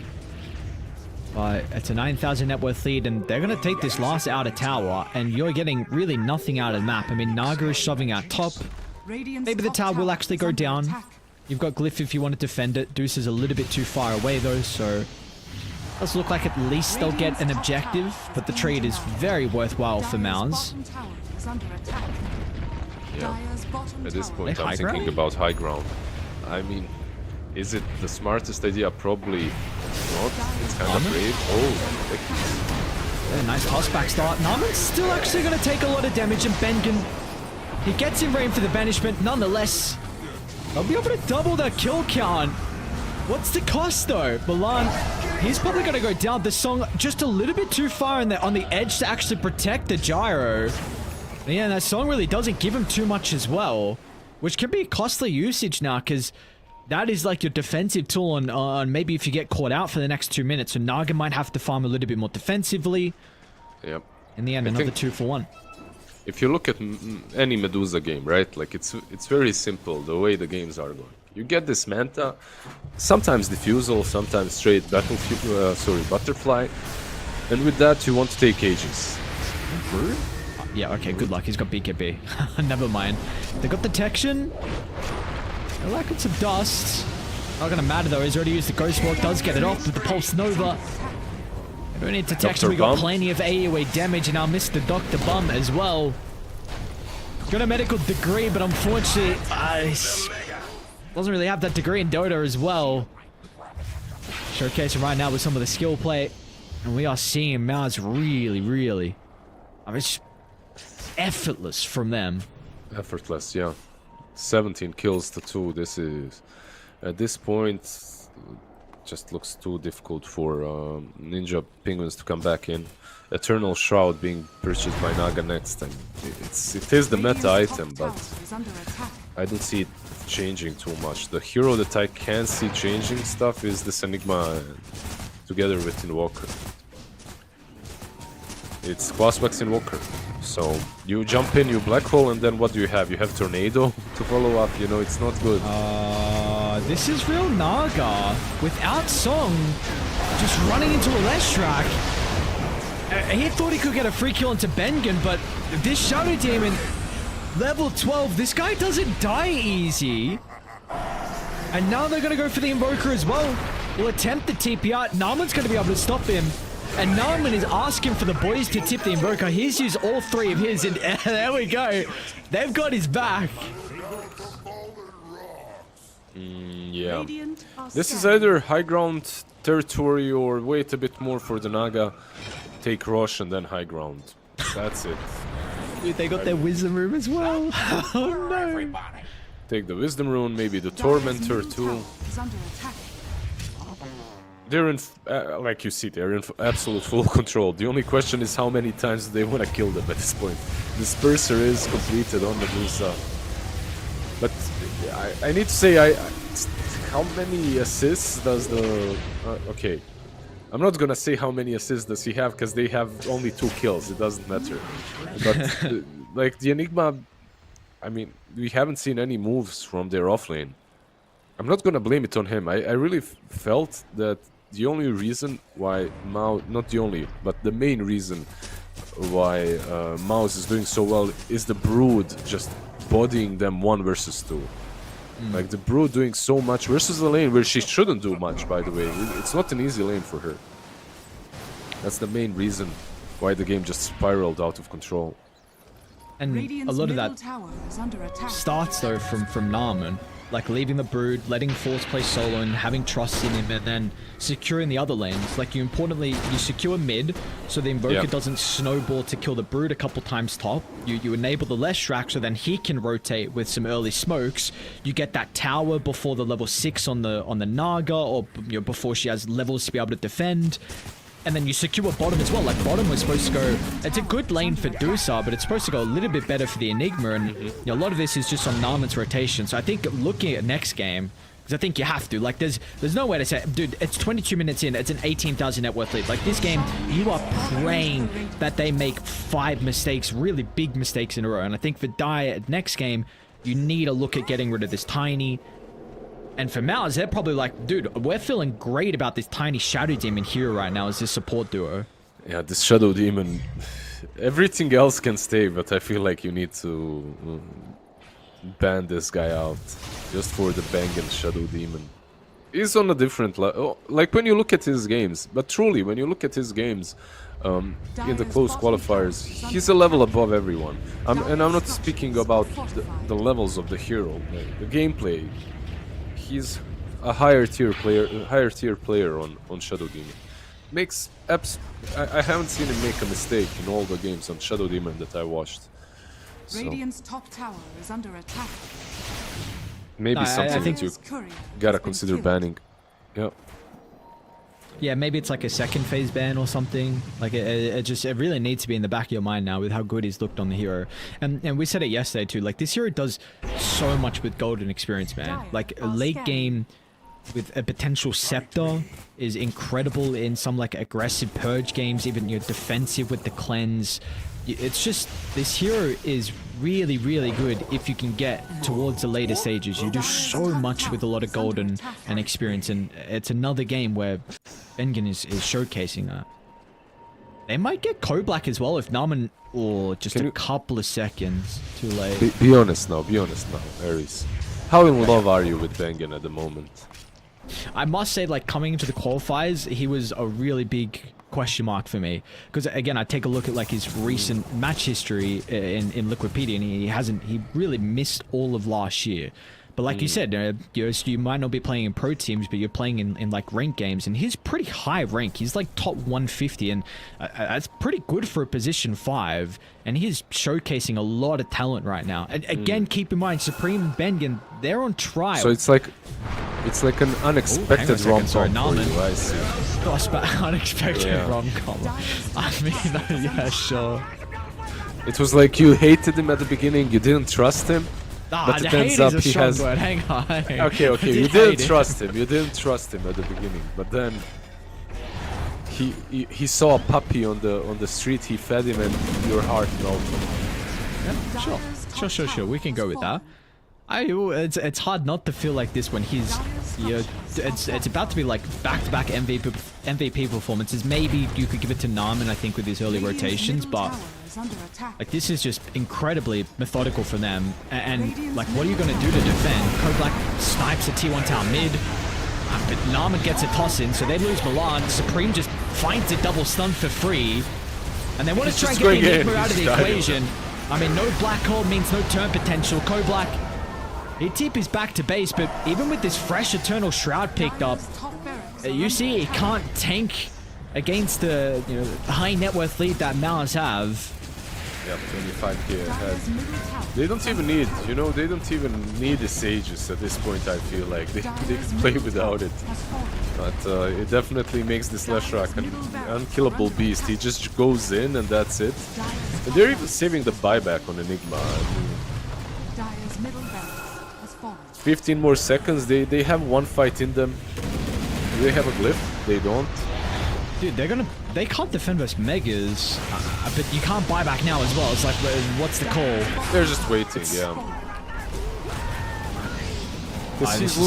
But it's a 9,000 net worth lead, and they're going to take this last outer tower, and you're getting really nothing out of the map. I mean, Naga is shoving out top. Maybe the tower will actually go down. You've got Glyph if you want to defend it. Deuce is a little bit too far away, though, so does look like at least they'll get an objective, but the trade is very worthwhile for MOUZ. Yeah, at this point I'm thinking about high ground. I mean, is it the smartest idea? Probably not. It's kind of brave. Oh, yeah, nice toss back start. Narman's still actually going to take a lot of damage, and Bengen, he gets in range for the banishment. Nonetheless, they'll be able to double their kill count. What's the cost though? Milan, he's probably going to go down. The Song just a little bit too far on the edge to actually protect the gyro. And yeah, that Song really doesn't give him too much as well, which can be costly usage now, because that is like your defensive tool on maybe if you get caught out for the next 2 minutes. So Naga might have to farm a little bit more defensively. Yep. In the end, another 2 for 1. If you look at any Medusa game, right? Like it's very simple the way the games are going. You get this Manta, sometimes Diffusal, sometimes straight Butterfly, and with that you want to take Aegis. Yeah, okay, good luck. He's got BKB. Never mind. They got detection. They're lacking some dust. Not gonna matter though. He's already used the Ghost Walk. Does get it off with the Pulse Nova. They don't need detection. We got plenty of AoE damage, and I'll miss the Dr. Bum as well. Got a medical degree, but unfortunately, doesn't really have that degree in Dota as well. Showcasing right now with some of the skill play, and we are seeing MOUZ really, I mean, it's effortless from them. Effortless, yeah. 17 kills to 2. This is, at this point, just looks too difficult for Ninja Penguins to come back in. Eternal Shroud being purchased by Naga next, and it is the meta item, but I don't see it changing too much. The hero that I can see changing stuff is this Enigma together with Invoker. It's Quasmax Invoker. So you jump in, you black hole, and then what do you have? You have Tornado to follow up. You know, it's not good. This is real Naga without Song, just running into a Leshrac. He thought he could get a free kill into Bengen, but this Shadow Demon, level 12, this guy doesn't die easy. And now they're gonna go for the Invoker as well. Will attempt the TP out. Narman's gonna be able to stop him. And Narman is asking for the boys to tip the Invoker. He's used all 3 of his, and there we go. They've got his back. Yeah. This is either high ground territory or wait a bit more for the Naga. Take Rosh and then high ground. That's it. Dude, they got their Wisdom Room as well. Oh no. Take the Wisdom Rune, maybe the Tormentor too. Is under attack. They're in, like you see, they're in absolute full control. The only question is how many times do they want to kill them at this point. The Disperser is completed on Medusa. But I need to say, how many assists does the... okay. I'm not gonna say how many assists does he have, because they have only 2 kills, it doesn't matter. But, like, the Enigma... I mean, we haven't seen any moves from their offlane. I'm not gonna blame it on him. I really felt that the only reason why MOUZ, not the only, but the main reason why MOUZ is doing so well is the Brood just bodying them 1 versus 2. Like the Brood doing so much versus the lane where she shouldn't do much, by the way. It's not an easy lane for her. That's the main reason why the game just spiraled out of control. And Radiant's a lot of middle that tower is under attack. starts though from Narman. Like leaving the Brood, letting Force play solo and having trust in him, and then securing the other lanes. Like you secure mid, so the Invoker doesn't snowball to kill the Brood a couple times top. You enable the Leshrac so then he can rotate with some early smokes. You get that tower before the level 6 on the Naga, or before she has levels to be able to defend. And then you secure bottom as well. Like bottom was supposed to go... It's a good lane for Dusa, but it's supposed to go a little bit better for the Enigma. And a lot of this is just on Narman's rotation. So I think looking at next game, because I think you have to. Like there's no way to say, dude, it's 22 minutes in. It's an 18,000 net worth lead. Like this game, you are praying that they make 5 mistakes, really big mistakes in a row. And I think for Dire next game, you need to look at getting rid of this Tiny. And for MOUZ, they're probably like, dude, we're feeling great about this tiny Shadow Demon hero right now as this support duo. Yeah, this Shadow Demon, everything else can stay, but I feel like you need to ban this guy out just for the Bengen Shadow Demon. He's on a different level, like when you look at his games, but truly, when you look at his games in the close qualifiers, he's a level above everyone. And I'm not speaking about the levels of the hero, the gameplay. He's a higher tier player on Shadow Demon. I haven't seen him make a mistake in all the games on Shadow Demon that I watched. So Radiant's top tower is under attack. maybe something that you gotta consider banning. Yeah. Yeah, maybe it's like a second phase ban or something. Like it really needs to be in the back of your mind now with how good he's looked on the hero. And we said it yesterday too. Like this hero does so much with golden experience, man. Like a late game with a potential scepter is incredible in some like aggressive purge games. Even defensive with the cleanse. It's just this hero is really good if you can get towards the later stages. You do so much with a lot of golden and experience, and it's another game where Bengen is showcasing that. They might get Ko-Black as well if Narman, or just a couple of seconds too late. Be honest now, Ares. How in love are you with Bengen at the moment? I must say, like, coming into the qualifiers, he was a really big question mark for me, because again, I take a look at like his recent match history in Liquipedia, and he really missed all of last year. But like you said, you might not be playing in pro teams, but you're playing in like rank games, and he's pretty high rank. He's like top 150, and that's pretty good for a position 5. And he's showcasing a lot of talent right now. And again, keep in mind, Supreme and Bengen, they're on trial. So it's like an unexpected rom-com for you, I see. Unexpected rom-com. I mean, yeah, sure. It was like you hated him at the beginning, you didn't trust him. But it ends up he has. Word. Hang on. Okay. You didn't trust him. You didn't trust him at the beginning, but then he saw a puppy on the street. He fed him, and your heart melted. Yeah, sure. We can go with that. It's hard not to feel like this when he's, you know, it's about to be like back-to-back MVP performances. Maybe you could give it to Narman, I think, with his early rotations, but like this is just incredibly methodical for them. And like, what are you going to do to defend? Black snipes a T1 tower mid, but Narman gets a toss in, so they lose Milan. Supreme just finds a double stun for free, and they want to try and get the Enigma out of the equation. I mean, no black hole means no turn potential. Black, he TP's back to base, but even with this fresh Eternal Shroud picked up, you see he can't tank against the high net worth lead that MOUZ have. Yeah, 25k ahead. They don't even need, they don't even need the Sages at this point, I feel like. They can play without it. But it definitely makes this Leshrac an unkillable beast. He just goes in and that's it. And they're even saving the buyback on Enigma. I mean, 15 more seconds, they have one fight in them. Do they have a glyph? They don't. Dude, they can't defend versus Megas, but you can't buy back now as well. It's like, what's the call? They're just waiting, yeah. Because he's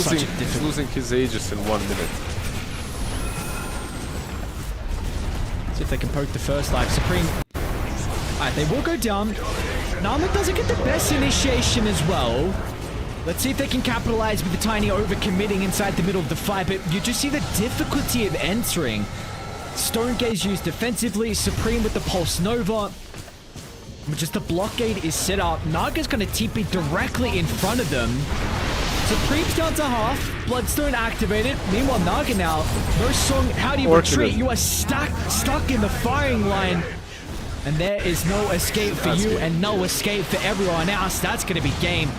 losing his Aegis in 1 minute. See if they can poke the first life. Supreme. Alright, they will go down. Narman doesn't get the best initiation as well. Let's see if they can capitalize with the Tiny overcommitting inside the middle of the fight, but you just see the difficulty of entering. Stone Gaze used defensively, Supreme with the Pulse Nova. Just the blockade is set up. Naga's going to TP directly in front of them. Supreme's down to half. Bloodstone activated. Meanwhile, Naga now, no song. How do you retreat? You are stuck in the firing line. And there is no escape for you and no escape for everyone else. That's going to be game.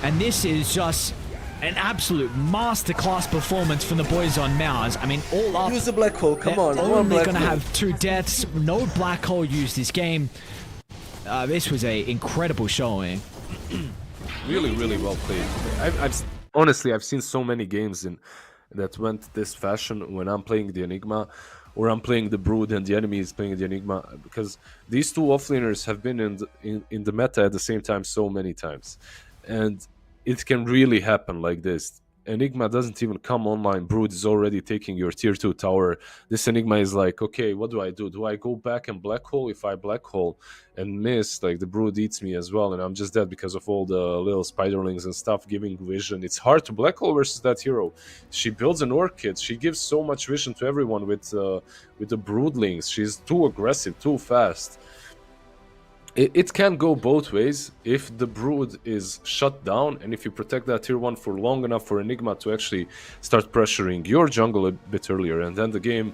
And this is just an absolute masterclass performance from the boys on MOUZ. I mean, all up. Use the black hole, come on. Only going to have 2 deaths. No black hole used this game. This was a incredible showing. Really, really well played. Honestly, I've seen so many games that went this fashion when I'm playing the Enigma, or I'm playing the Brood and the enemy is playing the Enigma, because these two offlaners have been in the meta at the same time so many times. And it can really happen like this. Enigma doesn't even come online. Brood is already taking your tier 2 tower. This Enigma is like, okay, what do I do? Do I go back and black hole? If I black hole and miss, like the Brood eats me as well, and I'm just dead because of all the little spiderlings and stuff giving vision. It's hard to black hole versus that hero. She builds an orchid. She gives so much vision to everyone with the Broodlings. She's too aggressive, too fast. It can go both ways. If the Brood is shut down and if you protect that tier 1 for long enough for Enigma to actually start pressuring your jungle a bit earlier, and then the game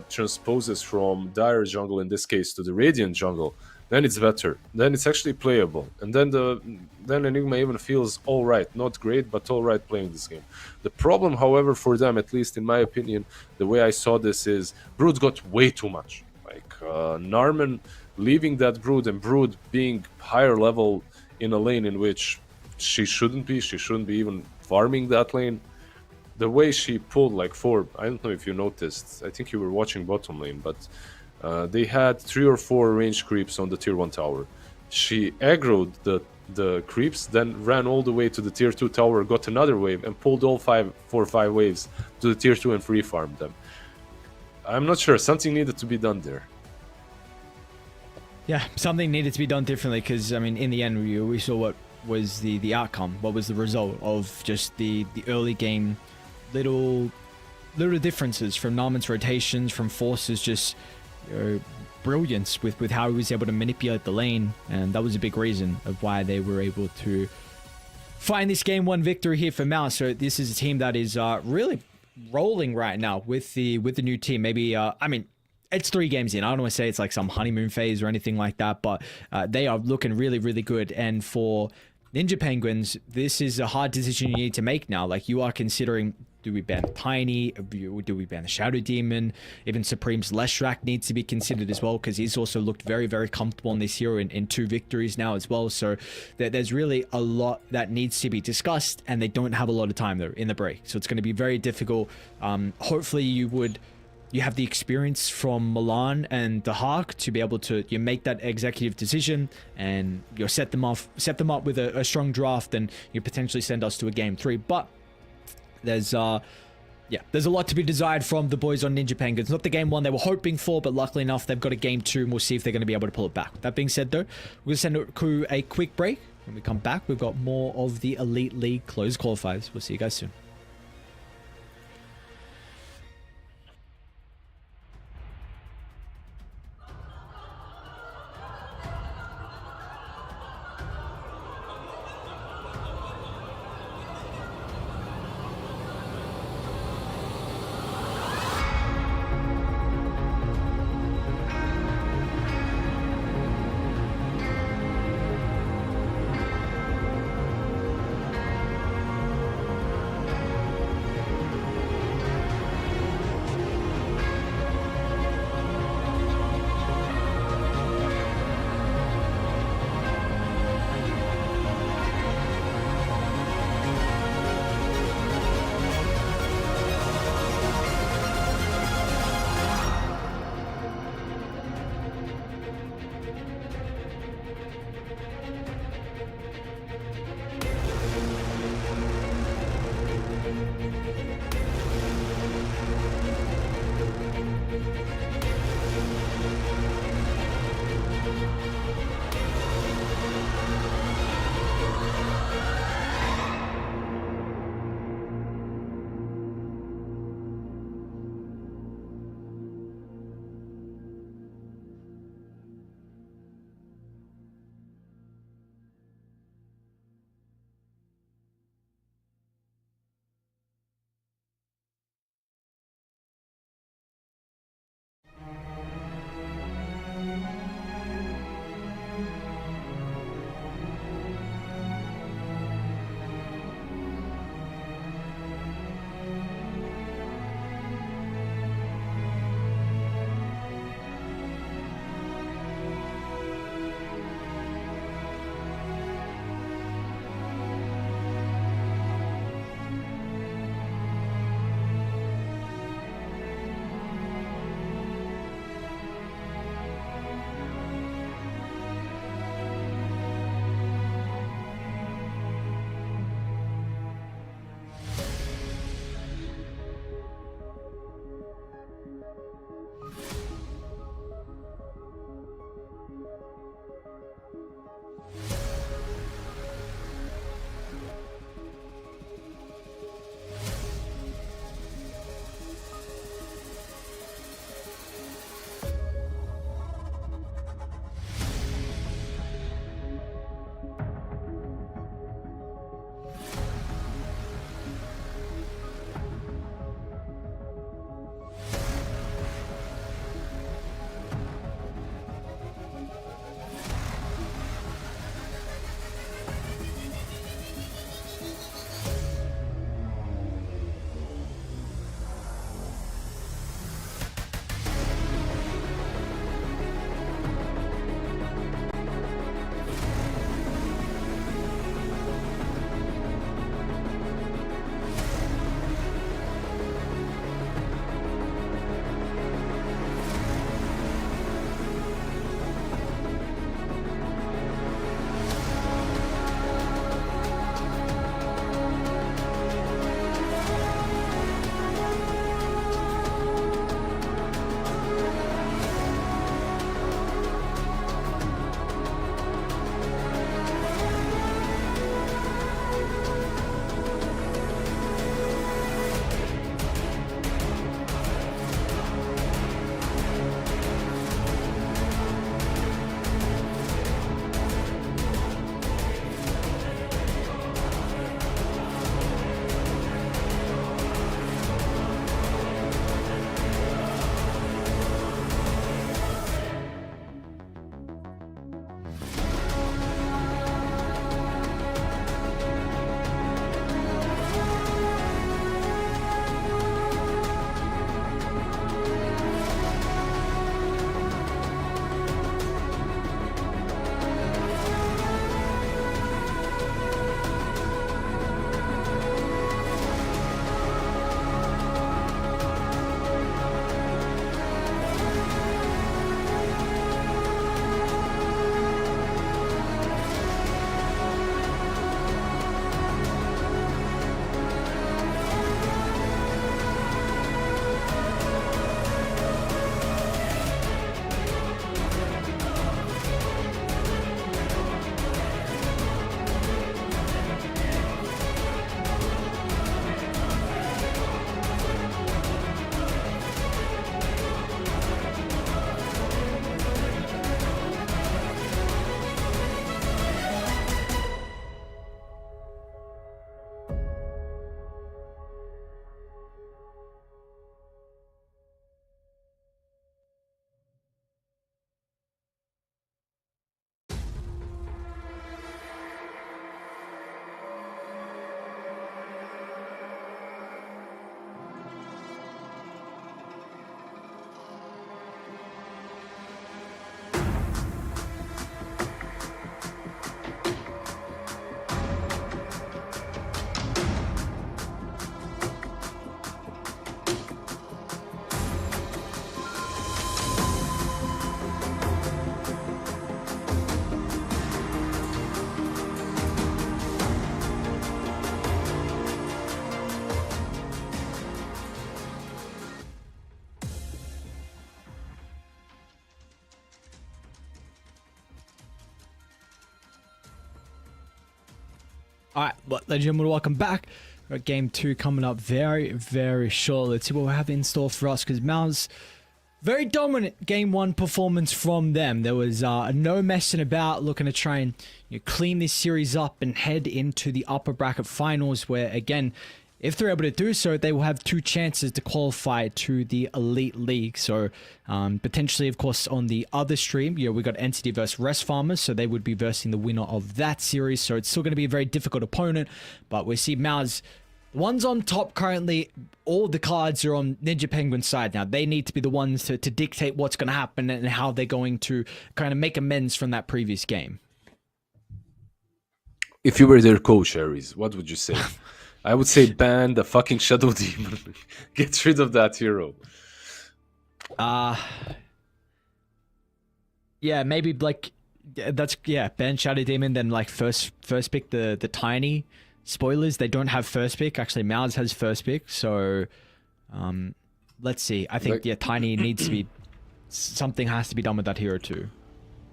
transposes from dire jungle in this case to the Radiant jungle, then it's better. Then it's actually playable. And then Enigma even feels alright. Not great, but alright playing this game. The problem, however, for them, at least in my opinion, the way I saw this is Brood got way too much. Like Narman leaving that Brood and Brood being higher level in a lane in which she shouldn't be even farming that lane. The way she pulled like 4, I don't know if you noticed, I think you were watching bottom lane, but they had 3 or 4 range creeps on the tier 1 tower. She aggroed the creeps, then ran all the way to the tier 2 tower, got another wave, and pulled all 4 or 5 waves to the tier 2 and free farmed them. I'm not sure, something needed to be done there. Yeah, something needed to be done differently because, I mean, in the end, we saw what was the outcome, what was the result of just the early game little differences from Narman's rotations, from Force's just brilliance with how he was able to manipulate the lane, and that was a big reason of why they were able to find this game 1 victory here for MOUZ. So this is a team that is really rolling right now with the new team. Maybe I mean, it's 3 games in. I don't want to say it's like some honeymoon phase or anything like that, but they are looking really, really good. And for Ninja Penguins, this is a hard decision you need to make now. Like, you are considering, do we ban Tiny? Do we ban the Shadow Demon? Even Supreme's Leshrac needs to be considered as well, because he's also looked very, very comfortable in this hero in 2 victories now as well. So there's really a lot that needs to be discussed, and they don't have a lot of time though in the break. So it's going to be very difficult. Hopefully you would you have the experience from Milan and the Haag to be able to make that executive decision, and you set them up with a strong draft, and you potentially send us to a game 3. But there's a lot to be desired from the boys on Ninja Penguins. Not the game 1 they were hoping for, but luckily enough they've got a game 2, and we'll see if they're going to be able to pull it back. That being said though, we're going to send it to a quick break. When we come back, we've got more of the Elite League closed qualifiers. We'll see you guys soon. All right, well, ladies and gentlemen, welcome back. We've got game 2 coming up very short. Let's see what we have in store for us, because MOUZ, very dominant game 1 performance from them. There was no messing about, looking to try and clean this series up and head into the upper bracket finals, where, again, if they're able to do so, they will have 2 chances to qualify to the Elite League. So, potentially, of course, on the other stream, we got Entity versus Rest Farmers, so they would be versing the winner of that series. So it's still going to be a very difficult opponent, but we see MOUZ, one's on top currently. All the cards are on Ninja Penguin's side now. They need to be the ones to dictate what's going to happen and how they're going to kind of make amends from that previous game. If you were their coach, Aries, what would you say? I would say ban the fucking Shadow Demon. Get rid of that hero. Yeah, maybe like ban Shadow Demon, then like first pick the Tiny. Spoilers, they don't have first pick. Actually, MOUZ has first pick, so let's see. I think Tiny needs to be, something has to be done with that hero too.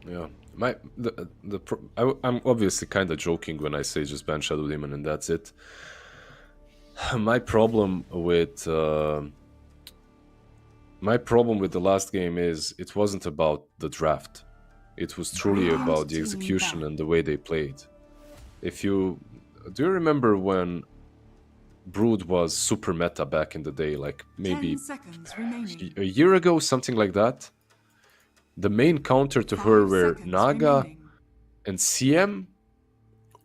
Yeah. I'm obviously kind of joking when I say just ban Shadow Demon and that's it. My problem with the last game is it wasn't about the draft. It was truly about the execution and the way they played. Do you remember when Brood was super meta back in the day, like maybe a year ago, something like that? The main counter to her were Naga and CM,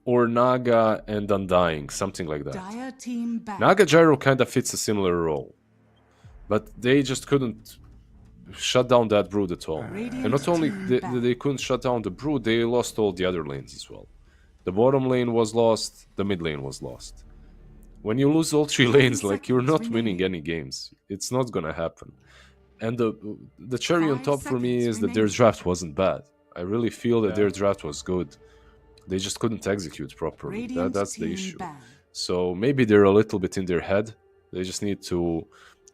or Naga and Undying, something like that. Naga Gyro kind of fits a similar role, but they just couldn't shut down that Brood at all. And not only they couldn't shut down the Brood, they lost all the other lanes as well. The bottom lane was lost, the mid lane was lost. When you lose all 3 lanes, like, you're not winning any games. It's not gonna happen. And the cherry on top for me is that their draft wasn't bad. I really feel that their draft was good. They just couldn't execute properly. That's the issue. So maybe they're a little bit in their head. They just need to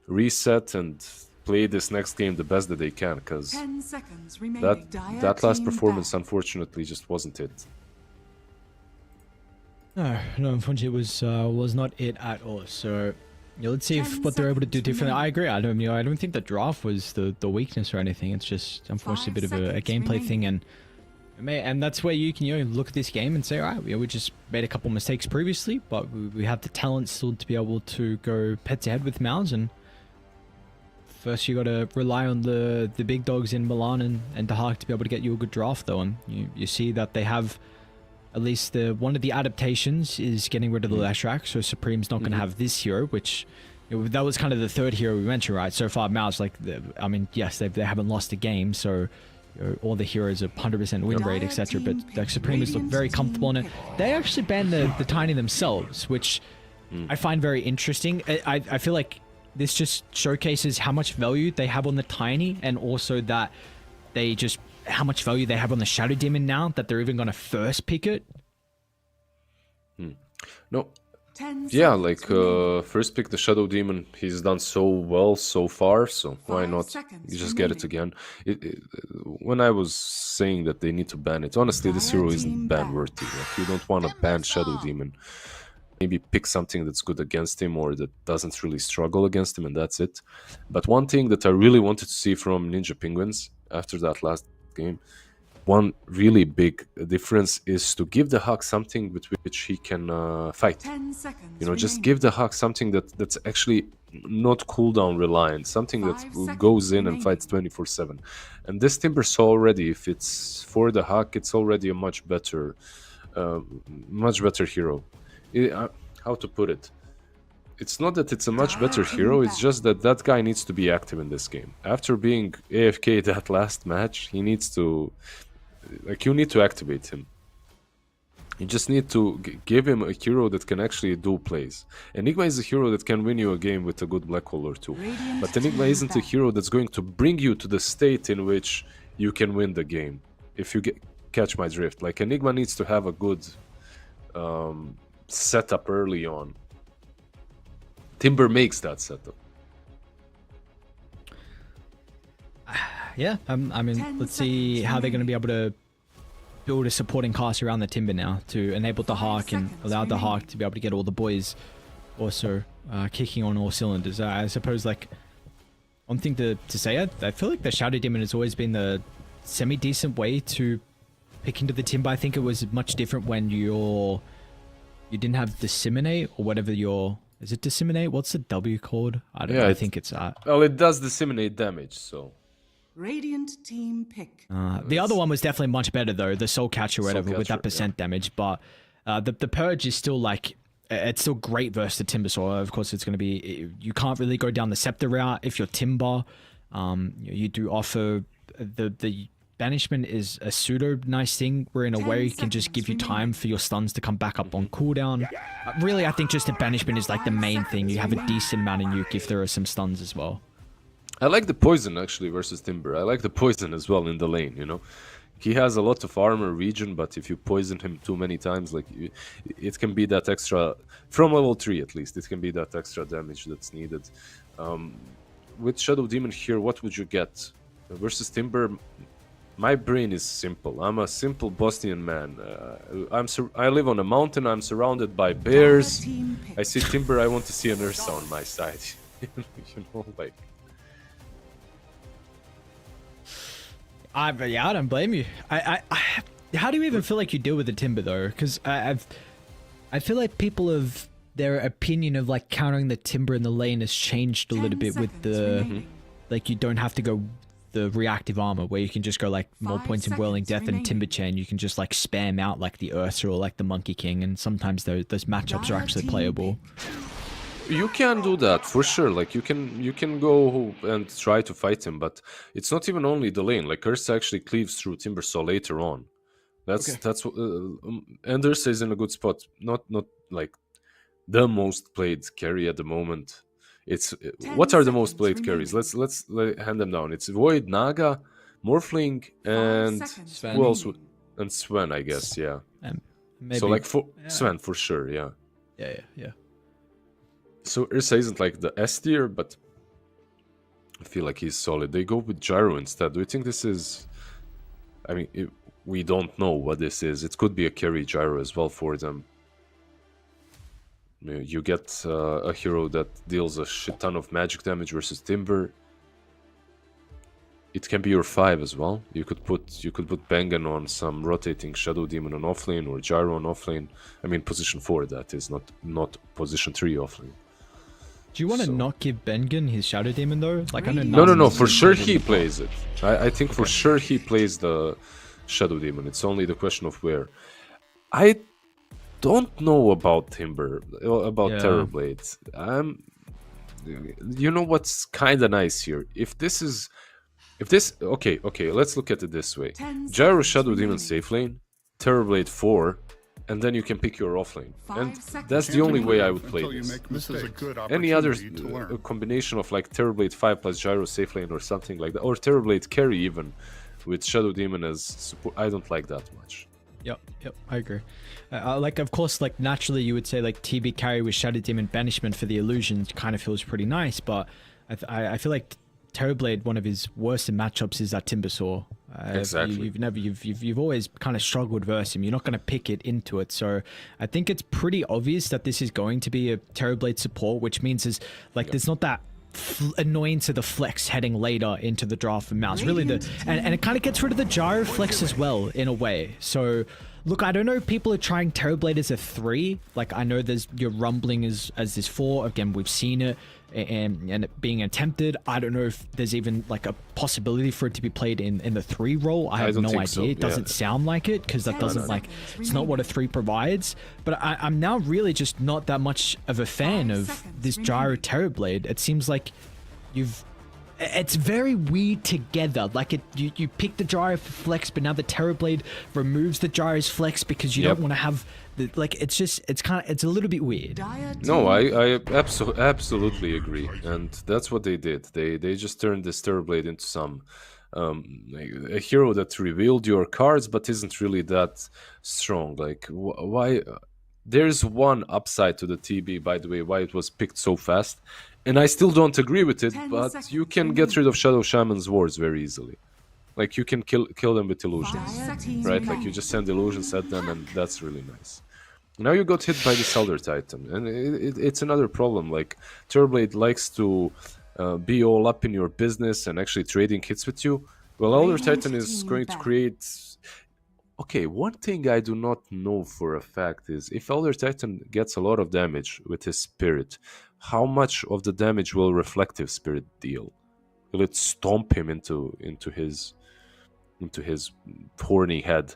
reset and play this next game the best that they can, because that last performance, unfortunately, just wasn't it. No, unfortunately, it was not it at all. So let's see what they're able to do differently. I agree. I don't think the draft was the weakness or anything. It's just unfortunately a bit of a gameplay thing, and that's where you can look at this game and say, all right, we just made a couple mistakes previously, but we have the talent still to be able to go head to head with MOUZ. And first, you got to rely on the big dogs in Milan and The Hague to be able to get you a good draft, though. And you see that they have at least one of the adaptations is getting rid of the Leshrac, so Supreme's not going to have this hero, which that was kind of the third hero we mentioned, right? So far, MOUZ, yes, they haven't lost a game, so all the heroes are 100% win rate, etc. But like Supremes look very comfortable in it. They actually banned the Tiny themselves, which I find very interesting. I feel like this just showcases how much value they have on the Tiny, and also that how much value they have on the Shadow Demon now, that they're even going to first pick it. No. Yeah, first pick the Shadow Demon. He's done so well so far, so why not? You just get it again. When I was saying that they need to ban it, honestly, this hero isn't ban worthy. Like, you don't want to ban Shadow Demon. Maybe pick something that's good against him or that doesn't really struggle against him, and that's it. But one thing that I really wanted to see from Ninja Penguins after that last game, one really big difference is to give the Hawk something with which he can fight. 10 seconds Just give the Hawk something that's actually not cooldown reliant, something that goes in and fights 24/7. And this Timber Saw already, if it's for the Hawk, it's already a much better hero. How to put it? It's not that it's a much better hero, it's just that guy needs to be active in this game. After being AFK that last match, he needs to... you need to activate him. You just need to give him a hero that can actually do plays. Enigma is a hero that can win you a game with a good black hole or two. But Enigma isn't a hero that's going to bring you to the state in which you can win the game. If you catch my drift. Like, Enigma needs to have a good setup early on. Timber makes that setup. Yeah, I mean, let's see how they're going to be able to build a supporting class around the Timber now to enable the 5 Hawk and seconds allow the Hawk remaining. to be able to get all the boys also kicking on all cylinders. I suppose like one thing to say, I feel like the Shadow Demon has always been the semi-decent way to pick into the Timber. I think it was much different when you didn't have Disseminate or whatever your... Is it Disseminate? What's the W called? I don't know. I think it's that. Well, it does disseminate damage, so... Radiant team pick. The other one was definitely much better though, the Soul Catcher or whatever, with Catcher, that percent damage, but the Purge is still like, it's still great versus the Timber, so of course it's going to be, you can't really go down the Scepter route if you're Timber. You do offer, the Banishment is a pseudo nice thing, where in a 10 way it can just give you seconds time remaining. for your stuns to come back up on cooldown. Really, I think just the Banishment is like the main thing. You have a decent amount of nuke if there are some stuns as well. I like the poison actually versus Timber. I like the poison as well in the lane, you know. He has a lot of armor regen, but if you poison him too many times, like it can be that extra, from level 3 at least, it can be that extra damage that's needed. With Shadow Demon here, what would you get? Versus Timber, my brain is simple. I'm a simple Bosnian man. I live on a mountain, I'm surrounded by bears. Team pick. I see Timber, I want to see an Ursa on my side. You know, like... I don't blame you. How do you even feel like you deal with the Timber though? Because I feel like people have their opinion of like countering the Timber in the lane has changed a 10 little bit with seconds the remaining. like you don't have to go the reactive armor where you can just go like more 5 points in Whirling seconds Death and Timber remaining. Chain. You can just like spam out like the Ursa or like the Monkey King, and sometimes those matchups are Dire actually team playable. You can do that for sure. Like you can go and try to fight him, but it's not even only the lane. Like Ursa actually cleaves through Timbersaw later on. That's what, and Ursa is in a good spot. Not like the most played carry at the moment. It's 10 what are the most seconds played carries? remaining. Let's hand them down. It's Void, Naga, Morphling, 5 and seconds Sven. who else? remaining. And Sven, I guess. Yeah. Maybe, So like for yeah. Sven for sure. Yeah. yeah. So Ursa isn't like the S tier, but I feel like he's solid. They go with Gyro instead. Do you think this is... I mean, we don't know what this is. It could be a carry Gyro as well for them. You get a hero that deals a shit ton of magic damage versus Timber. It can be your 5 as well. You could put Bengen on some rotating Shadow Demon on offlane or Gyro on offlane. I mean position 4, that is, not position 3 offlane. Do you want to So- not give Bengen his Shadow Demon though? Like I know No, No, Naz for is sure Shadow he Demon. plays it. I think for sure he plays the Shadow Demon. It's only the question of where. I don't know about Timber, about Yeah. Terrorblade. You know what's kind of nice here? If this... Okay, let's look at it this way. 10 Gyro seconds Shadow Demon remaining. safe lane, Terrorblade 4, and then you can pick your offlane. 5 And seconds that's the only way I would Until play you this. make This is a mistakes. good Any other opportunity to learn. combination of like Terrorblade 5 plus Gyro safe lane or something like that, or Terrorblade carry even, with Shadow Demon as support, I don't like that much. Yep, I agree. Like, of course, like naturally you would say like TB carry with Shadow Demon Banishment for the illusion kind of feels pretty nice, but I feel like Terrorblade, one of his worst in matchups is that Timbersaw. Exactly. You've always kind of struggled versus him. You're not going to pick it into it, so I think it's pretty obvious that this is going to be a Terrorblade support, which means is like there's not that annoyance of the flex heading later into the draft for MOUZ. Really, and it kind of gets rid of the gyro flex as well in a way. So look, I don't know if people are trying Terrorblade as a 3. Like I know there's your rumbling as this 4. Again, we've seen it and it being attempted. I don't know if there's even like a possibility for it to be played in the 3 role. I have don't no think idea. so, It doesn't sound like it because that doesn't like it's not what a 3 provides. But I'm now really just not that much of a fan 5 of seconds this gyro remaining. Terrorblade. It seems like it's very weird together. Like you pick the gyro for flex, but now the Terrorblade removes the gyro's flex because you Yep. don't want to have the like. It's a little bit weird. Dire No, team I absolutely agree, and that's what they did. They just turned this Terrorblade into some a hero that revealed your cards, but isn't really that strong. Like why? There's one upside to the TB, by the way, why it was picked so fast, and I still don't agree with it. 10 But you seconds can get remaining. rid of Shadow Shaman's wards very easily. like you can kill them with illusions, Dire team right? Like you remaining. just send illusions at them, and that's really nice. Now you got hit by this Elder Titan, and it's another problem. Like Terrorblade likes to be all up in your business and actually trading hits with you. Well, Elder Radiant Titan is team going to back. create. Okay, one thing I do not know for a fact is if Elder Titan gets a lot of damage with his spirit, how much of the damage will Reflective Spirit deal? Will it stomp him into his horny head?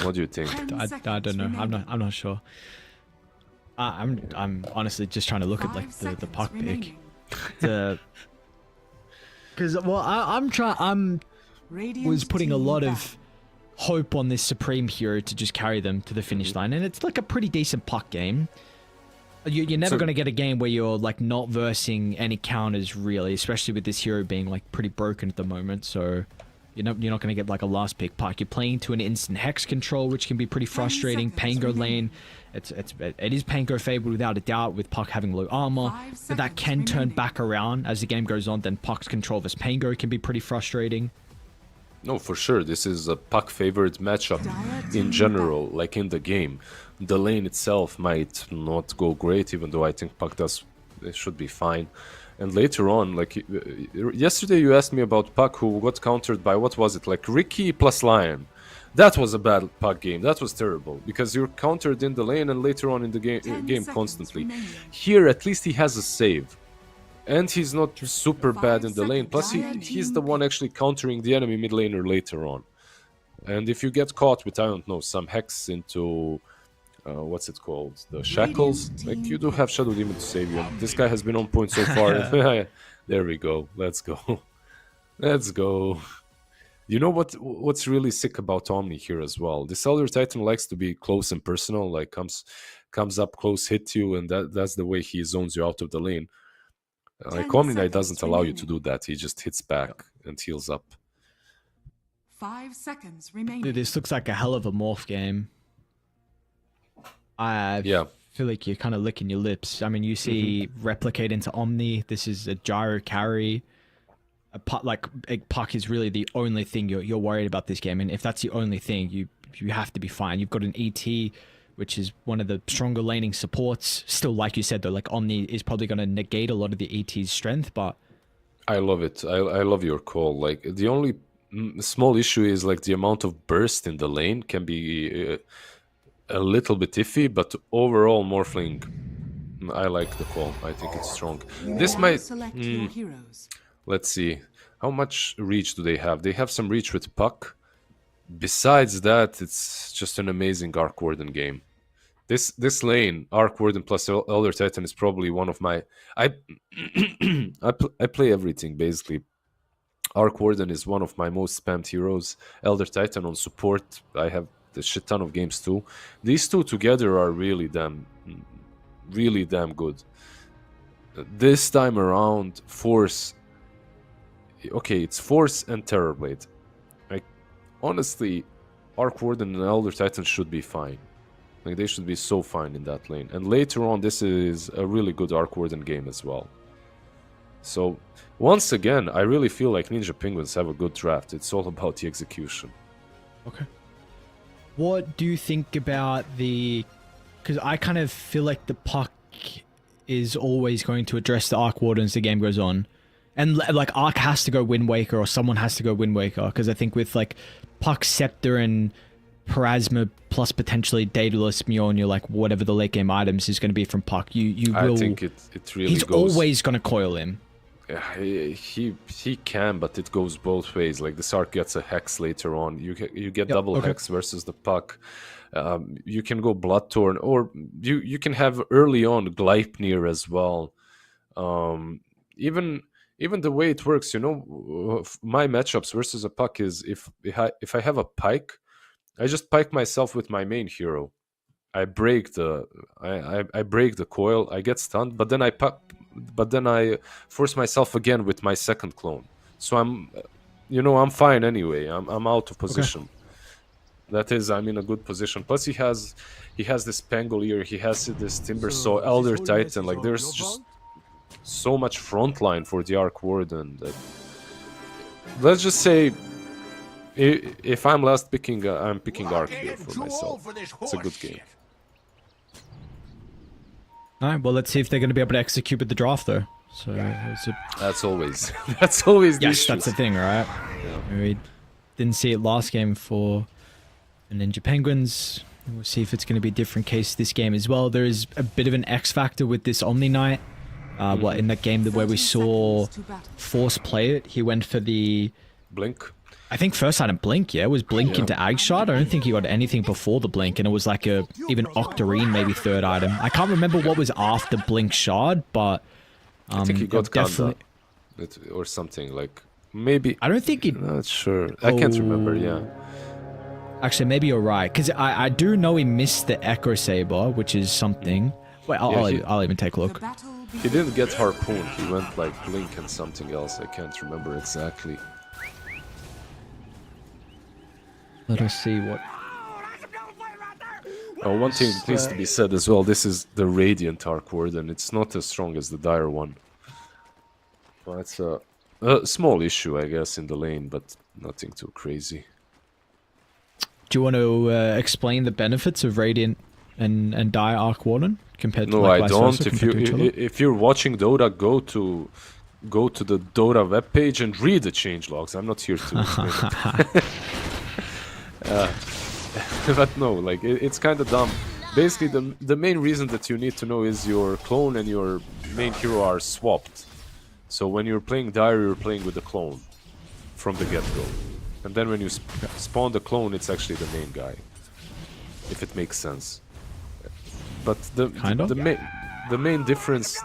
What do you think? 10 I seconds don't know. remaining. I'm not sure. I'm honestly just trying to look at 5 like the seconds puck pick. remaining. Because well, I'm Radiant was putting a team lot back. of hope on this Supreme hero to just carry them to the finish line, and it's like a pretty decent puck game. You're never So- going to get a game where you're like not versing any counters really, especially with this hero being like pretty broken at the moment. So you're not going to get like a last pick puck. You're playing to an instant hex control, which can be pretty frustrating. seconds Pango remaining. lane, it is Pango favored without a doubt with puck having low armor, 5 but that seconds can turn remaining. back around as the game goes on. Then puck's control versus Pango can be pretty frustrating. No, for sure. This is a puck favored matchup Dire in team general, like in the game. The lane itself might not go great, even though I think puck it should be fine. And later on, like yesterday, you asked me about puck who got countered by what was it, like Ricky plus Lion. That was a bad puck game. That was terrible because you're countered in the lane and later on in the 10 game seconds constantly. remaining. Here, at least he has a save. And he's not super 5 bad in the lane. seconds. Plus, Dire he's team the one pick. actually countering the enemy mid laner later on. And if you get caught with, I don't know, some hex into, what's it called? The shackles. Like, team you do have Shadow Demon to save you. And this guy has been on point so far. There we go. Let's go. Let's go. You know what's really sick about Omni here as well? This Elder Titan likes to be close and personal. Like, comes up close, hit you, and that's the way he zones you out of the lane. Like 10 Omni Knight seconds doesn't allow you to remaining. do that. He just hits back and heals up. 5 seconds remaining. This looks like a hell of a morph game. I Yeah. feel like you're kind of licking your lips. I mean, you see replicate into Omni. This is a gyro carry. A puck is really the only thing you're worried about this game, and if that's the only thing, you have to be fine. You've got an ET, which is one of the stronger laning supports. Still, like you said though, like Omni is probably going to negate a lot of the ET's strength, but I love it. I love your call. Like the only small issue is like the amount of burst in the lane can be a little bit iffy, but overall Morphling, I like the call. I think it's strong. This Now might. select your heroes. Let's see. How much reach do they have? They have some reach with puck. Besides that, it's just an amazing Arc Warden game. This lane, Arc Warden plus Elder Titan, is probably one of my. I I play everything basically. Arc Warden is one of my most spammed heroes. Elder Titan on support, I have a shit ton of games too. These two together are really damn good. This time around, Force. Okay, it's Force and Terrorblade. Like, honestly, Arc Warden and Elder Titan should be fine. Like, they should be so fine in that lane. And later on, this is a really good Arc Warden game as well. So, once again, I really feel like Ninja Penguins have a good draft. It's all about the execution. okay. What do you think about the? Because I kind of feel like the puck is always going to address the Arc Warden as the game goes on. And like Arc has to go Wind Waker or someone has to go Wind Waker because I think with like Puck, Scepter, and Parasma plus potentially Daedalus, Mjolnir, like whatever the late game items is going to be from Puck, you will. I think it really he's goes. always going to coil him. He can, but it goes both ways. Like this arc gets a hex later on. You get double okay. hex versus the puck. You can go Bloodthorn, or you can have early on Gleipnir as well. Even the way it works, my matchups versus a puck is if I have a pike, I just pike myself with my main hero. I break the I break the coil. I get stunned, but then I force myself again with my second clone. So I'm fine anyway. I'm out of position. That is, I'm in a good position. Plus, he has this Pangolier. He has this Timber Saw, Elder Titan. Like there's just so much frontline for the Arc Warden that, let's just say, If I'm last picking, I'm picking Arc here for myself. It's a good game. Alright, well, let's see if they're going to be able to execute with the draft, though. So, That's always that's always the yes, issue. that's the thing, right? We didn't see it last game for the Ninja Penguins. We'll see if it's going to be a different case this game as well. There is a bit of an X factor with this Omni Knight. In that game where we saw Force play it, he went for the Blink. I think first item Blink, yeah, was Blink into Ag Shot. I don't think he got anything before the Blink, and it was like a even Octarine maybe third item. I can't remember what was after Blink Shard, but I think he got definitely or something like maybe. I don't think he. Not sure. I can't remember. Yeah. Actually, maybe you're right, because I do know he missed the Echo Saber, which is something. Wait, I'll even take a look. He didn't get Harpoon. He went like Blink and something else. I can't remember exactly. Let us see what. Oh, one thing that needs to be said as well. This is the Radiant Arc Warden. It's not as strong as the Dire one. Well, it's a small issue, I guess, in the lane, but nothing too crazy. Do you want to explain the benefits of Radiant and Dire Arc Warden compared to? No, like, I don't. If you're watching Dota, go to the Dota webpage and read the changelogs. I'm not here to explain it. But no, like it's kind of dumb. Basically, the main reason that you need to know is your clone and your main hero are swapped. So when you're playing Dire, you're playing with the clone from the get-go, and then when you spawn the clone, it's actually the main guy. If it makes sense. But the main difference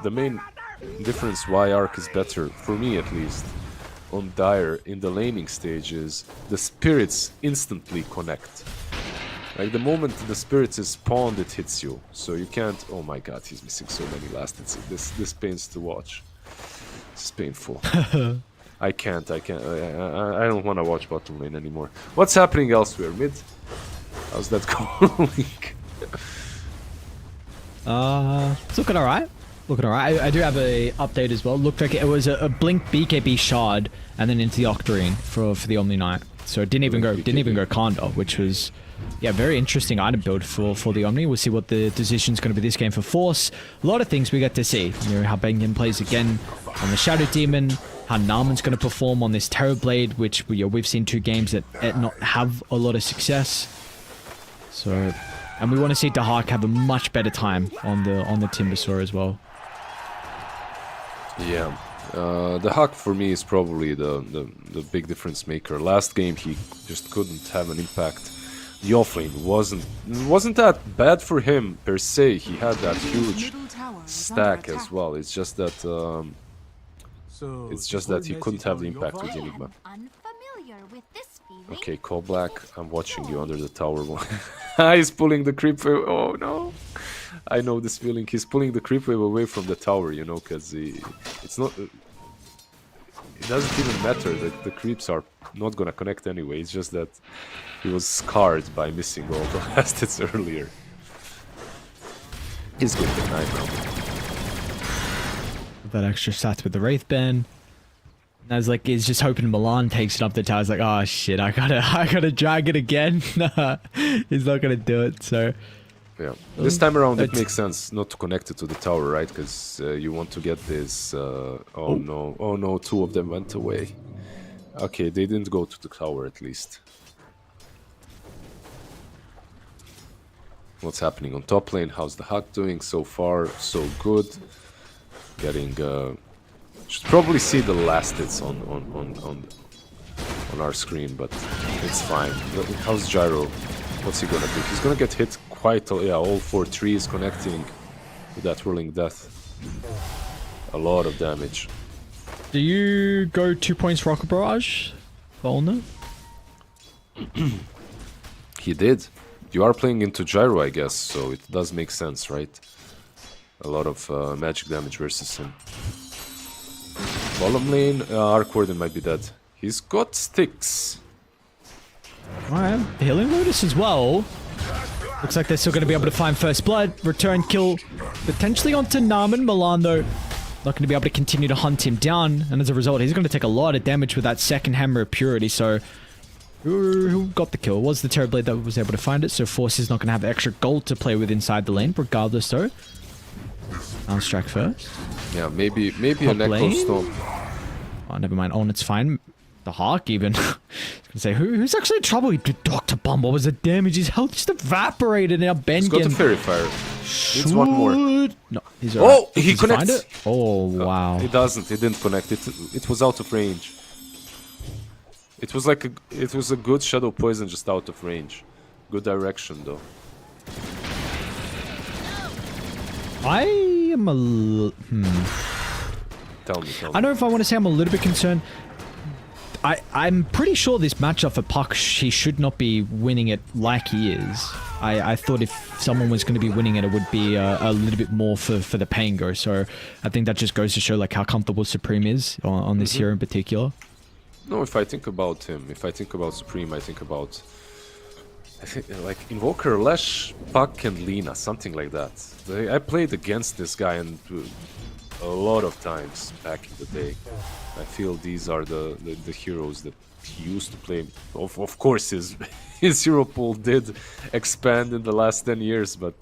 why Arc is better, for me at least, on Dire in the laning stage is the spirits instantly connect. Like the moment the spirits is spawned, it hits you. So you can't. Oh my god, he's missing so many last hits. This pains to watch. It's painful. I can't. I don't want to watch bottom lane anymore. What's happening elsewhere? Mid? How's that going? It's looking alright. I do have a update as well. Looked like it was a Blink BKB shard and then into the Octarine for the Omni Knight. So it didn't even go Kanda, which was very interesting item build for the Omni. We'll see what the decision's going to be this game for Force. A lot of things we get to see. You know, how Bengen plays again on the Shadow Demon, how Naaman's going to perform on this Terrorblade, which we've seen 2 games that not have a lot of success. So, and we want to see Dahak have a much better time on the Timbersaw as well. Yeah, the Hawk for me is probably the big difference maker. Last game he just couldn't have an impact. The offlane wasn't that bad for him per se. He had that huge stack as well. It's just that he couldn't have the impact with Enigma. Okay, Call Black, I'm watching you under the tower. He's pulling the creep wave. Oh no! I know this feeling. He's pulling the creep wave away from the tower, you know, because it's not. It doesn't even matter that the creeps are not gonna connect anyway. It's just that he was scarred by missing all the last hits earlier. He's getting the knife now. That extra stats with the Wraith Band. I was like, he's just hoping Milan takes it up the tower. I was like, oh shit, I gotta drag it again. He's not gonna do it. So yeah, this time around it makes sense not to connect it to the tower, right? Because you want to get this. Oh no, 2 of them went away. Okay, they didn't go to the tower at least. What's happening on top lane? How's the Hawk doing so far? So good. Getting. Should probably see the last hits on our screen, but it's fine. How's Gyro? What's he gonna do? He's gonna get hit quite all 4 trees connecting with that Whirling Death. A lot of damage. do you go 2 points Rocket Barrage, Volna? He did. You are playing into Gyro, I guess, so it does make sense, right? A lot of magic damage versus him. Bottom lane, Arc Warden might be dead. He's got sticks. Alright, Healing Lotus as well. Looks like they're still going to be able to find first blood. Return kill potentially onto Naaman. Milan, though, not going to be able to continue to hunt him down. And as a result, he's going to take a lot of damage with that second Hammer of Purity. So Who got the kill? It was the Terrorblade that was able to find it, so Force is not going to have extra gold to play with inside the lane, regardless though. I'll strike first. Yeah, maybe Top an Echo lane? Storm. Oh, never mind. Oh, and it's fine. The Hawk even. I was gonna say, who's actually in trouble? Dr. Bomb, what was the damage? His health just evaporated. Now Ben He's got a can... Fairy Fire. Needs one more. No, he's Oh, alright. he Does find connects. it? Oh, wow. It doesn't. It didn't connect. It was out of range. It was like it was a good Shadow Poison just out of range. Good direction though. I am a... Tell me. I don't know if I want to say I'm a little bit concerned. I'm pretty sure this matchup for Puck, he should not be winning it like he is. I thought if someone was going to be winning it, it would be a little bit more for the Pango. So I think that just goes to show like how comfortable Supreme is on this hero in particular. No, if I think about him, if I think about Supreme, I think like Invoker, Lash, Puck, and Lina, something like that. I played against this guy and a lot of times back in the day. I feel these are the heroes that he used to play. Of course, his hero pool did expand in the last 10 years, but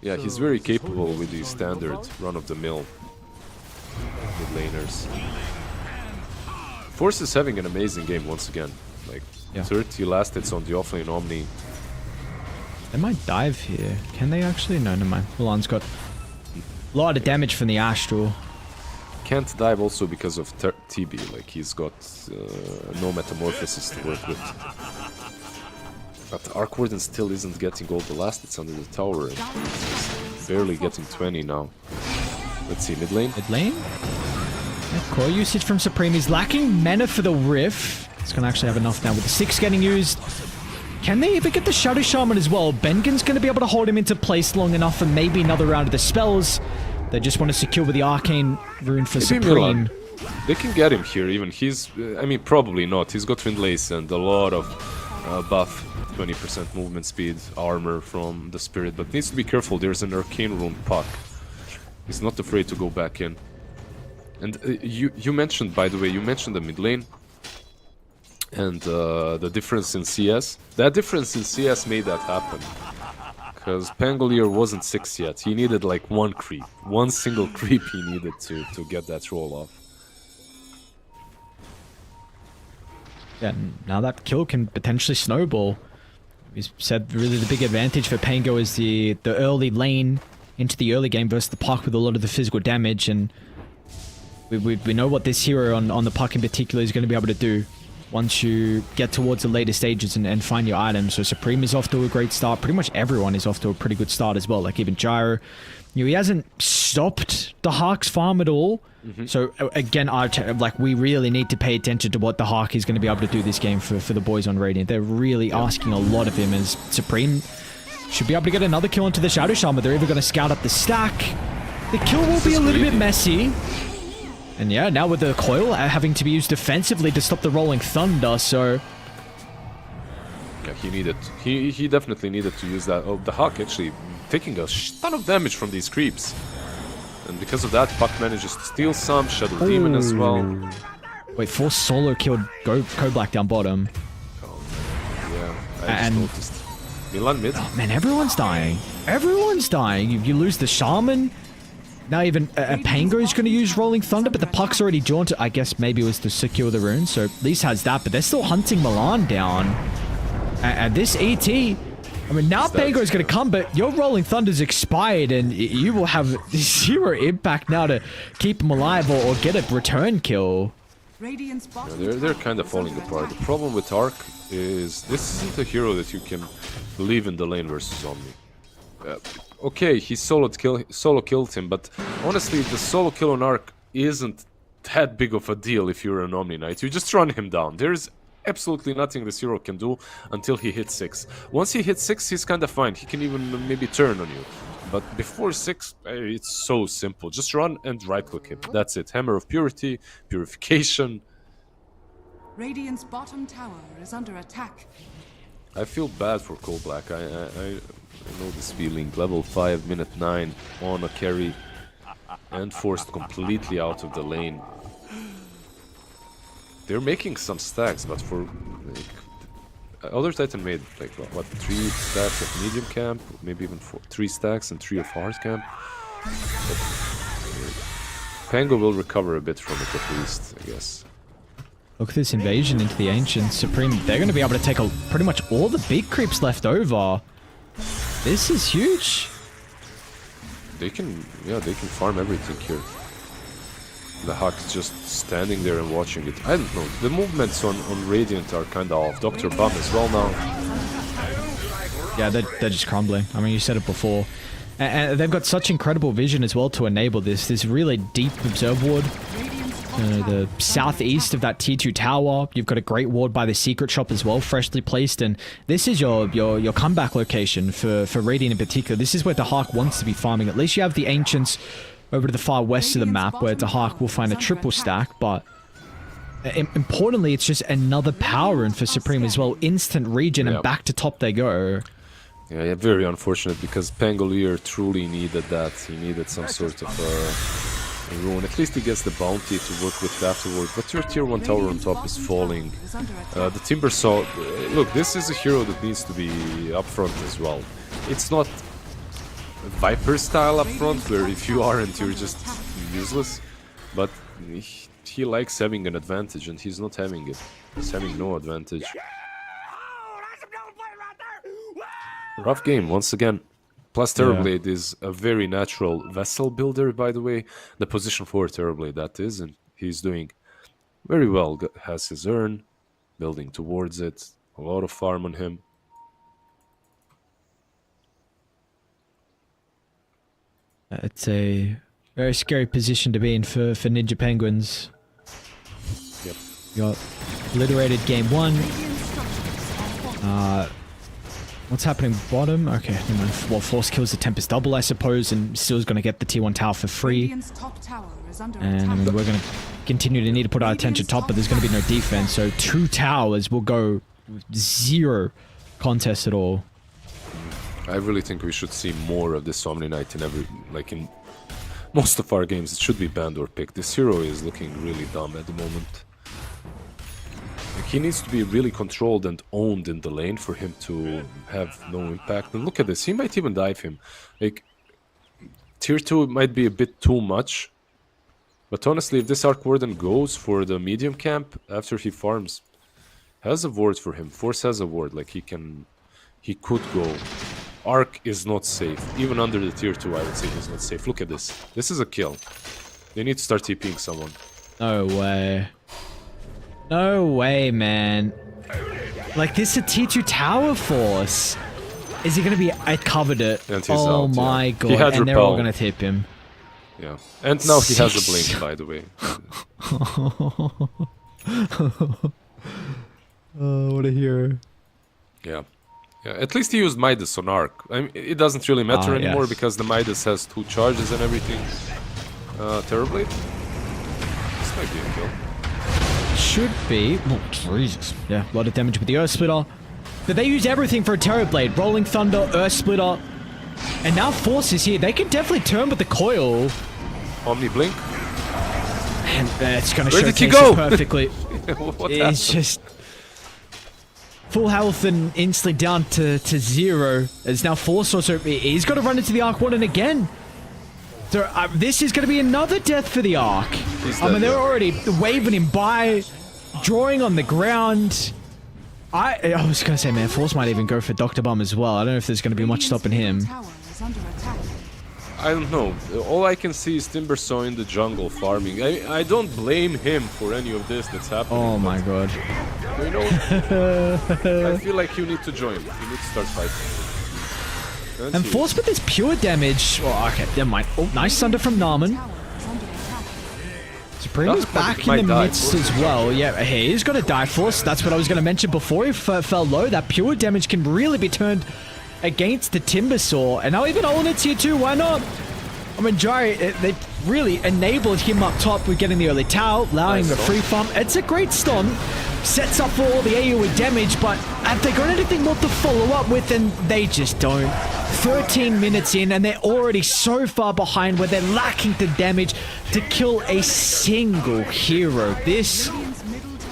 yeah, he's very capable with the standard run-of-the-mill mid laners. Force is having an amazing game once again. Like 30 last hits on the offlane Omni. They might dive here. Can they actually? No, never mind. Milan's got a lot of damage from the Astral. Can't dive also because of TB. Like he's got no metamorphosis to work with. But Arc Warden still isn't getting all the last hits under the tower. And he's barely getting 20 now. Let's see, mid lane. Mid lane? Core usage from Supreme. He's lacking mana for the Rift. He's going to actually have enough now with the 6 getting used. Can they even get the Shadow Shaman as well? Bengen's going to be able to hold him into place long enough for maybe another round of the spells. They just want to secure with the Arcane Rune for Supreme. They can get him here even. He's, I mean, probably not. He's got Windlace and a lot of buff. 20% movement speed, armor from the Spirit. But needs to be careful. There's an Arcane Rune Puck. He's not afraid to go back in. And you mentioned, by the way, you mentioned the mid lane. And the difference in CS. That difference in CS made that happen. Because Pangolier wasn't 6 yet. He needed like one creep. One single creep he needed to get that roll off. Yeah, now that kill can potentially snowball. We said really the big advantage for Pango is the early lane into the early game versus the Puck with a lot of the physical damage. And we know what this hero on the Puck in particular is going to be able to do once you get towards the later stages and find your items. So Supreme is off to a great start. Pretty much everyone is off to a pretty good start as well. Like even Gyro, you know, he hasn't stopped the Hawk's farm at all. So again, like we really need to pay attention to what the Hawk is going to be able to do this game for the boys on Radiant. They're really asking a lot of him, as Supreme should be able to get another kill into the Shadow Shaman. They're either going to scout up the stack. The kill will be a little bit messy. And yeah, now with the coil having to be used defensively to stop the Rolling Thunder, so... Yeah, he definitely needed to use that. Oh, the Hawk actually taking a ton of damage from these creeps. And because of that, Puck manages to steal some, Shadow Demon as well. Wait, Force solo killed Ko-Black down bottom. Yeah, I just noticed. Milan mid. Oh, man, everyone's dying. Everyone's dying. You lose the Shaman. Now even a Pango is going to use Rolling Thunder, but the Puck's already drawn to... I guess maybe it was to secure the rune, so at least has that. But they're still hunting Milan down. And this ET... I mean, now Pango is going to come, but your Rolling Thunder's expired, and you will have 0 impact now to keep him alive or get a return kill. Yeah, they're kind of falling apart. The problem with Arc is this isn't a hero that you can leave in the lane versus Omni. Okay, he solo killed him, but honestly, the solo kill on Arc isn't that big of a deal if you're an Omni Knight. You just run him down. There's absolutely nothing this hero can do until he hits 6. Once he hits 6, he's kind of fine. He can even maybe turn on you. But before 6, it's so simple. Just run and right-click him. That's it. Hammer of Purity, Purification. Radiant's bottom tower is under attack. I feel bad for Ko-Black. I know this feeling. Level 5, minute 9, on a carry, and forced completely out of the lane. they're making some stacks, but for like, other Titan made like what 3 stacks of medium camp, maybe even 3 stacks and 3 of hard camp. But Pango will recover a bit from it at least, I guess. Look at this invasion into the Ancient Supreme. They're going to be able to take pretty much all the big creeps left over. This is huge. They can farm everything here. The Hawk is just standing there and watching it. I don't know. The movements on Radiant are kind of off. Dr. Bum as well now. Yeah, they're just crumbling. I mean, you said it before. And they've got such incredible vision as well to enable this. This really deep observe ward. The southeast of that tier 2 tower. You've got a great ward by the secret shop as well, freshly placed. And this is your comeback location for Radiant in particular. This is where the Hawk wants to be farming. At least you have the Ancients over to the far west of the map where the Hawk will find a triple stack, but importantly, it's just another power rune for Supreme as well. Instant regen and back to top they go. Yeah, very unfortunate because Pangolier truly needed that. He needed some sort of rune. At least he gets the bounty to work with afterward. But your tier 1 tower on top is falling. The Timbersaw, look, this is a hero that needs to be up front as well. It's not Viper style up front, where if you aren't, you're just useless. But he likes having an advantage, and he's not having it. He's having no advantage. Rough game, once again. Plus, Terrorblade is a very natural vessel builder, by the way. The position for Terrorblade, that is, and he's doing very well. Has his urn, building towards it. A lot of farm on him. It's a very scary position to be in for Ninja Penguins. Yep. You got obliterated game 1. What's happening bottom? Okay, never mind. Well, Force kills the Tempest double, I suppose, and still is going to get the tier 1 tower for free. And I mean, we're going to continue to need to put our attention top, but there's going to be no defense, so 2 towers will go with 0 contest at all. I really think we should see more of this Omni Knight in in most of our games. It should be banned or picked. This hero is looking really dumb at the moment. Like, he needs to be really controlled and owned in the lane for him to have no impact. And look at this, he might even dive him. Like, tier 2 might be a bit too much. But honestly, if this Arc Warden goes for the medium camp after he farms, has a ward for him. Force has a ward, like he could go. Arc is not safe. Even under the tier 2, I would say he's not safe. Look at this. This is a kill. They need to start TPing someone. No way. No way, man. Like, this is a tier 2 tower Force. Is he going to be... I covered it. And he's oh out, my yeah. god. And they're all going to tip him. Yeah. And now he has a blink, by the way. Oh, what a hero. Yeah. Yeah, at least he used Midas on Arc. I mean, it doesn't really matter anymore because the Midas has 2 charges and everything. Terrorblade? This might be a kill. Should be. Oh, Jesus. Yeah, a lot of damage with the Earth Splitter. But they use everything for a Terrorblade. Rolling Thunder, Earth Splitter. And now Force is here. They can definitely turn with the coil. Omni Blink? And it's going to Where did he showcase go? it perfectly. What It's happened? just... full health and instantly down to 0. As now Force also... He's got to run into the Arc Warden again. So this is going to be another death for the Arc. I mean, they're already waving him by, drawing on the ground. I was going to say, man, Force might even go for Dr. Bum as well. I don't know if there's going to be much stopping him. I don't know. All I can see is Timbersaw in the jungle farming. I don't blame him for any of this that's happening. Oh my god. You know, I feel like you need to join. You need to start fighting. And Force with this pure damage. Oh, okay, never mind. Oh, nice thunder from Narman. Supreme is back in the midst as well. Yeah, he's going to die, Force. That's what I was going to mention before he fell low. That pure damage can really be turned against the Timbersaw. And now even on a tier 2, why not? I mean, Jari, they really enabled him up top with getting the early tower, allowing the free farm. It's a great stun. Sets up for all the AoE damage, but have they got anything more to follow up with? And they just don't. 13 minutes in, and they're already so far behind where they're lacking the damage to kill a single hero. This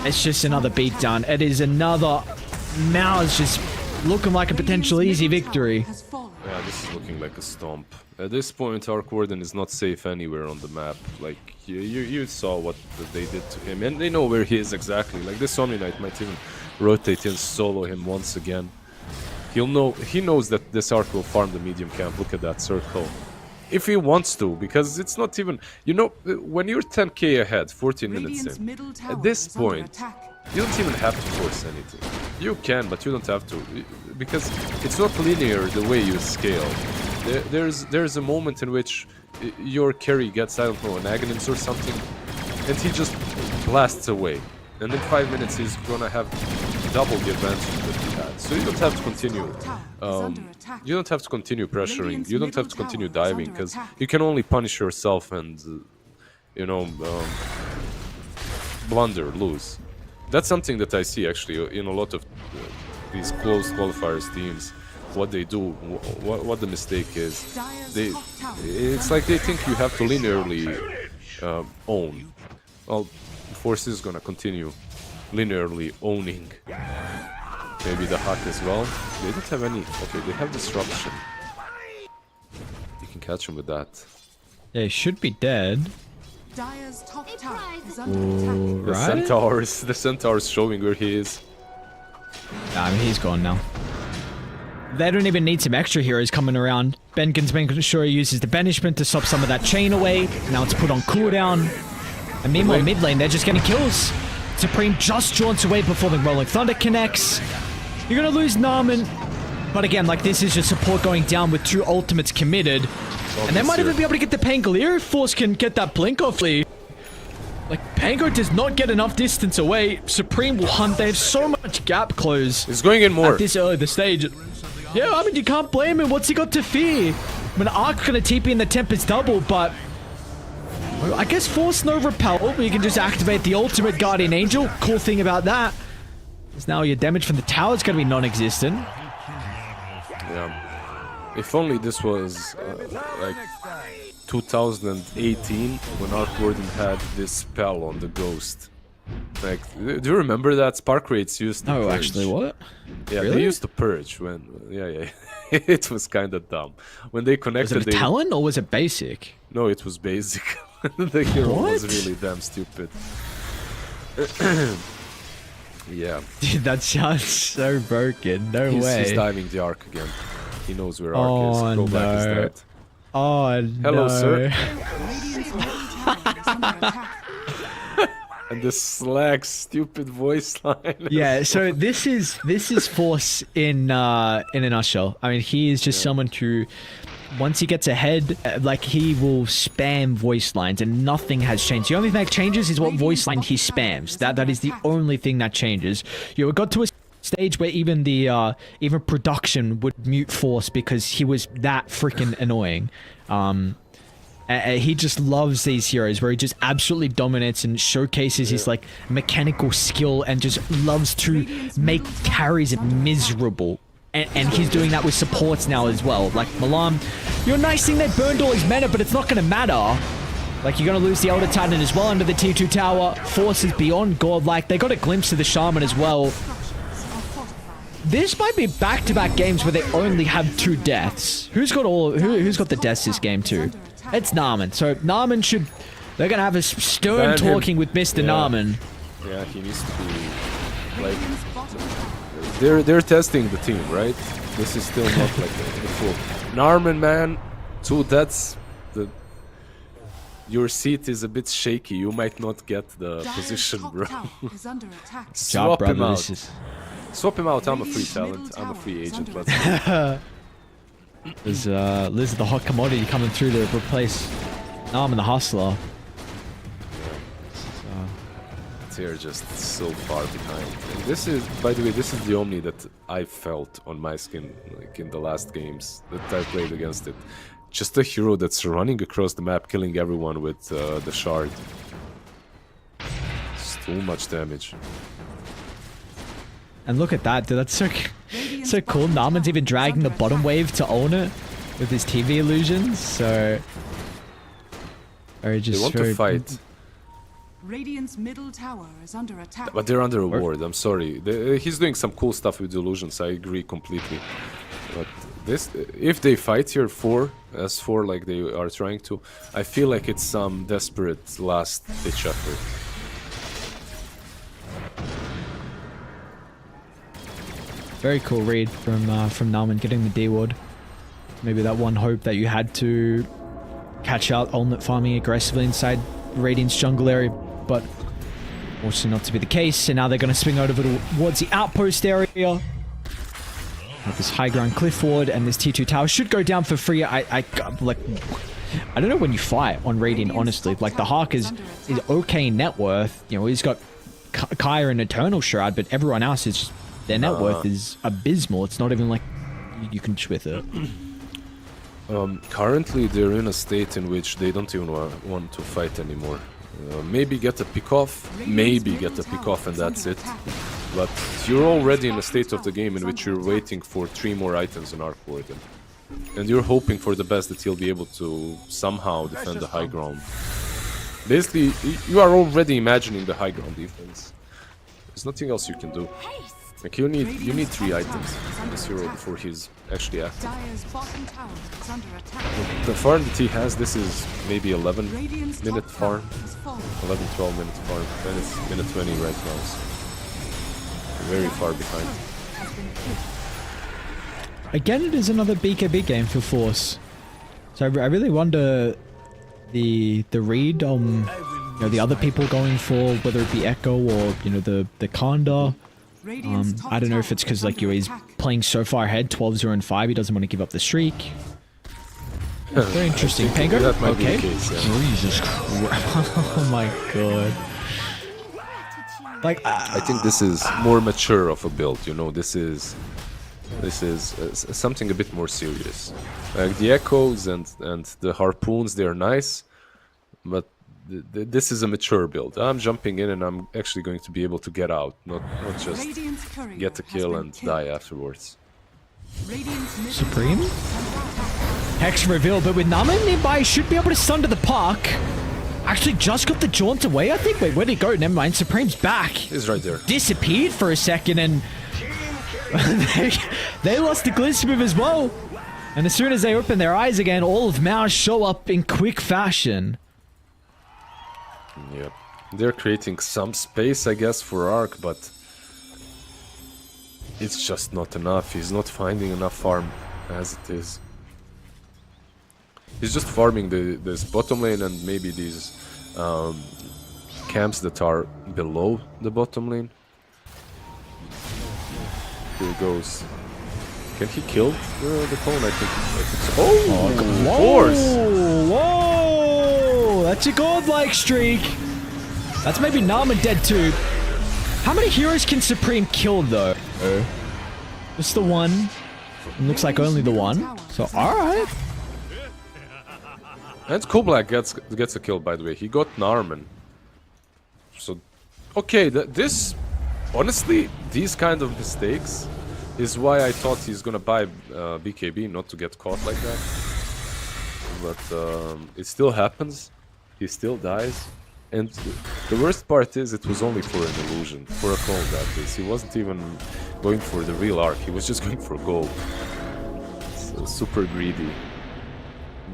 It's just another beatdown. It is another MOUZ just looking like a potential easy victory. Has fallen. Yeah, this is looking like a stomp. At this point, Arc Warden is not safe anywhere on the map. Like, you saw what they did to him, and they know where he is exactly. Like, this Omni Knight might even rotate and solo him once again. He knows that this Arc will farm the medium camp. Look at that circle. If he wants to, because it's not even... You know, when you're 10k ahead, 14 minutes Radiant's in, middle tower at this is under point, attack. you don't even have to force anything. You can, but you don't have to, because it's not linear the way you scale. There's a moment in which your carry gets, I don't know, an Aghanim's or something, and he just blasts away. And in 5 minutes he's gonna have double the advantage that he had. So you don't have to continue. You don't have to continue pressuring. You don't have to continue diving, because you can only punish yourself and, you know, blunder, lose. That's something that I see actually in a lot of these close qualifiers teams. What they do, what the mistake is. It's like they think you have to linearly own. Well, Force is gonna continue linearly owning. Maybe the hack as well. They don't have any. Okay, they have disruption. You can catch him with that. Yeah, he should be dead. Dire's top tower is under attack. The centaur's showing where he is. Nah, I mean, he's gone now. They don't even need some extra heroes coming around. Benkin's making sure he uses the banishment to stop some of that chain away. Now it's put on cooldown. And meanwhile, mid lane, they're just getting kills. Supreme just jaunts away before the Rolling Thunder connects. You're gonna lose Narman. But again, like, this is just support going down with 2 ultimates committed. And they might even be able to get the Pangolier if Force can get that blink off. Like, Pango does not get enough distance away. Supreme will hunt. They have so much gap close. He's going in more. At this early the stage. Yeah, I mean, you can't blame him. What's he got to fear? I mean, Arc's gonna TP in the Tempest double, but... well, I guess Force no repel, but you can just activate the ultimate Guardian Angel. Cool thing about that is now your damage from the tower is gonna be non-existent. Yeah. If only this was like 2018 when Arc Warden had this spell on the Ghost. Like, do you remember that Spark Rates used to Oh, purge? actually, what? Yeah, Really? they used to purge when... Yeah. It was kind of dumb. When they connected... Was it a talent or was it basic? No, it was basic. The hero was What? really damn stupid. Yeah. Dude, that sounds so broken. No He's way. diving the Arc again. He knows where Arc is. Go back is no. dead. Oh, Hello, no. sir. Radiant's middle tower is under attack. And the slag stupid voice line. Yeah, so this is Force in a nutshell. I mean, he is just someone who, once he gets ahead, like, he will spam voice lines, and nothing has changed. The only thing that changes is what voice line he spams. That is the only thing that changes. You got to a stage where even the even production would mute Force because he was that freaking annoying. He just loves these heroes where he just absolutely dominates and showcases his like mechanical skill and just loves to make carries miserable. And he's doing that with supports now as well. Like, Milan, you're nice thing they burned all his mana, but it's not going to matter. Like, you're going to lose the Elder Titan as well under the T2 tower. Force is beyond godlike. They got a glimpse of the Shaman as well. This might be back-to-back games where they only have 2 deaths. Who's got the deaths this game too? It's Narman. So Narman should... They're going to have a stern talking with Mr. Narman. Yeah, he needs to be... Like... They're testing the team, right? This is still not like the full... Narman, man, 2 deaths. Your seat is a bit shaky. You might not get the position, bro. Swap him out. Swap him out. I'm a free talent. I'm a free agent. Let's go. There's Liz, the hot commodity, coming through to replace Narman, the hustler. They're just so far behind. And this is, by the way, this is the Omni that I felt on my skin, like in the last games that I played against it. Just a hero that's running across the map, killing everyone with the shard. It's too much damage. And look at that, dude. That's so cool. Narman's even dragging the bottom wave to own it with his TV illusions. So, They want to fight. Radiant's middle tower is under attack. But they're under a ward, I'm sorry. He's doing some cool stuff with illusions, I agree completely. But this, if they fight here 4 as 4 like they are trying to, I feel like it's some desperate last ditch effort. Very cool read from Nauman getting the D ward. Maybe that one hope that you had to catch out Ultimate farming aggressively inside Radiant's jungle area, but fortunately not to be the case. And now they're going to swing over towards the outpost area. With this high ground cliff ward and this T2 tower should go down for free. I don't know when you fight on Radiant, honestly. Like, the Hawk is okay net worth. You know, he's got Kaya and Eternal Shroud, but everyone else is... Their net worth is abysmal. It's not even like you can with it. Currently, they're in a state in which they don't even want to fight anymore. Maybe get a pick off, and that's it. But you're already in a state of the game in which you're waiting for 3 more items on Arc Warden. And you're hoping for the best that he'll be able to somehow defend the high ground. Basically, you are already imagining the high ground defense. There's nothing else you can do. Like, you need 3 items in this hero before he's actually active. The farm that he has, this is maybe 11-minute farm. 11-12 minute farm. Then it's minute 20 right now. So very far behind. Again, it is another BKB game for Force. So I really wonder the read on, you know, the other people going for, whether it be Echo or, you know, the Kanda. I don't know if it's because, like, he's playing so far ahead, 12-0 and 5, he doesn't want to give up the streak. Very interesting. Pango? That might Okay. be the case, yeah. Jesus Christ. Oh my god. Like, I think this is more mature of a build, you know, this is something a bit more serious. Like, the Echoes and the Harpoons, they're nice, but this is a mature build. I'm jumping in and I'm actually going to be able to get out, not just get a kill and die afterwards. Supreme? Hex reveal, but with Nauman nearby, should be able to stun to the park. Actually just got the jaunt away, I think. Wait, where'd he go? Never mind, Supreme's back. He's right there. Disappeared for a second and they lost the glitch move as well. And as soon as they open their eyes again, all of MOUZ show up in quick fashion. Yeah, they're creating some space, I guess, for Arc, but it's just not enough. He's not finding enough farm as it is. He's just farming this bottom lane and maybe these camps that are below the bottom lane. Here he goes. Can he kill the clone? I think so. Oh, of course! Whoa! That's a godlike streak. That's maybe Nauman dead too. How many heroes can Supreme kill though? Just the one. It looks like only the one. So alright. And Kublak gets a kill, by the way. He got Narman. So, okay, this... Honestly, these kind of mistakes is why I thought he's gonna buy BKB, not to get caught like that. But it still happens. He still dies. And the worst part is it was only for an illusion, for a clone that is. He wasn't even going for the real arc, he was just going for gold. So super greedy.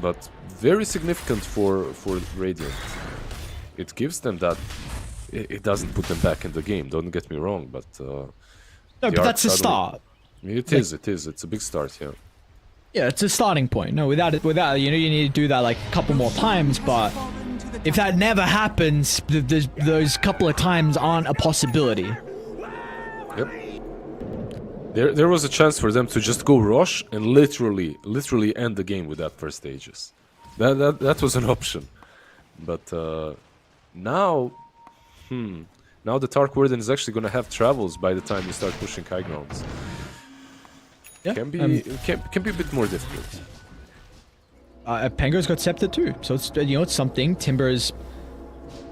But very significant for Radiant. It gives them that... It doesn't put them back in the game, don't get me wrong, but... no, but that's a start. It is. It's a big start, yeah. Yeah, it's a starting point. No, without you know, you need to do that like a couple more times, but if that never happens, those couple of times aren't a possibility. Yep. There was a chance for them to just go rush and literally end the game with that first stages. That was an option. But now... Now the Dark Warden is actually going to have travels by the time you start pushing high grounds. Yeah, can be a bit more difficult. Pango's got Scepter too, so it's, you know, it's something. Timber's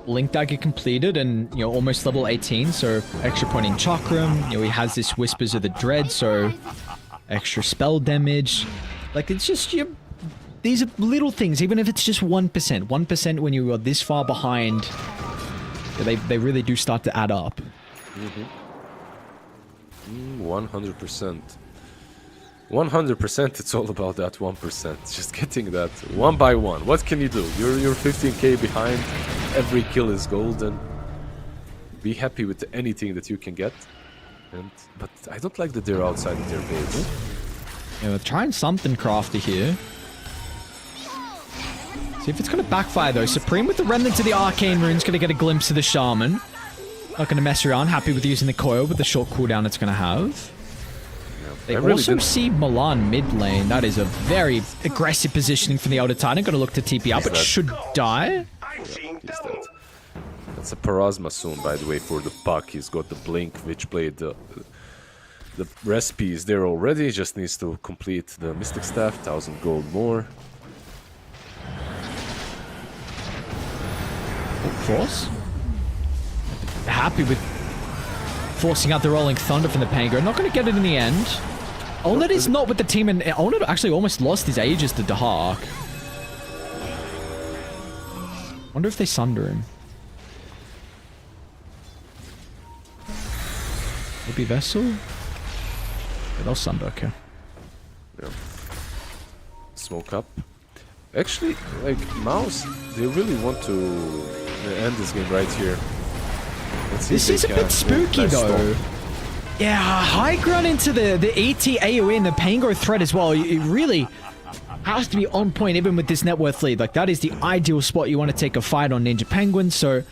Link Dagger completed and, you know, almost level 18, so extra point in Chakram. You know, he has this Whispers of the Dread, so extra spell damage. Like, it's just, these are little things, even if it's just 1%. 1% when you are this far behind They really do start to add up. 100%. 100%, it's all about that 1%. Just getting that one by one. What can you do? You're 15k behind. Every kill is golden. Be happy with anything that you can get. But I don't like that they're outside of their base. Yeah, we're trying something crafty here. See if it's going to backfire though. Supreme with the remnant of the Arcane Rune's going to get a glimpse of the Shaman. Not going to mess around. Happy with using the coil with the short cooldown it's going to have. They also see Milan mid lane. That is a very aggressive positioning from the Elder Titan. Going to look to TP out, but should die. That's a Parasma soon, by the way, for the puck. He's got the Blink, which played the recipe is there already. Just needs to complete the Mystic Staff. 1000 gold more. Force. Happy with forcing out the Rolling Thunder from the Pango. Not going to get it in the end. Olned is not with the team, and Olned actually almost lost his Aegis to Dahak. Wonder if they sunder him. Maybe Vessel? Yeah, they'll sunder, okay. Yeah. Smoke up. Actually, like, MOUZ, they really want to end this game right here. This is a bit spooky, though. Yeah, high ground into the ET AoE and the Pango threat as well. It really has to be on point, even with this net worth lead. Like, that is the ideal spot you want to take a fight on Ninja Penguin, so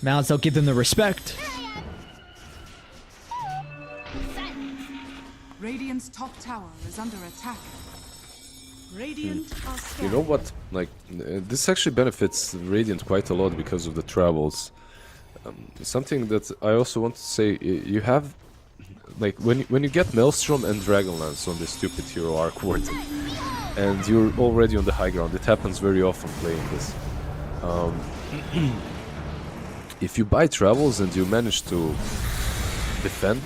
MOUZ, they'll give them the respect. Radiant's top tower is under attack. Radiant are You know what? Like, this actually benefits Radiant quite a lot because of the travels. Something that I also want to say, you have, like, when you get Maelstrom and Dragonlance on this stupid hero Arc Warden, and you're already on the high ground, it happens very often playing this. If you buy travels and you manage to defend,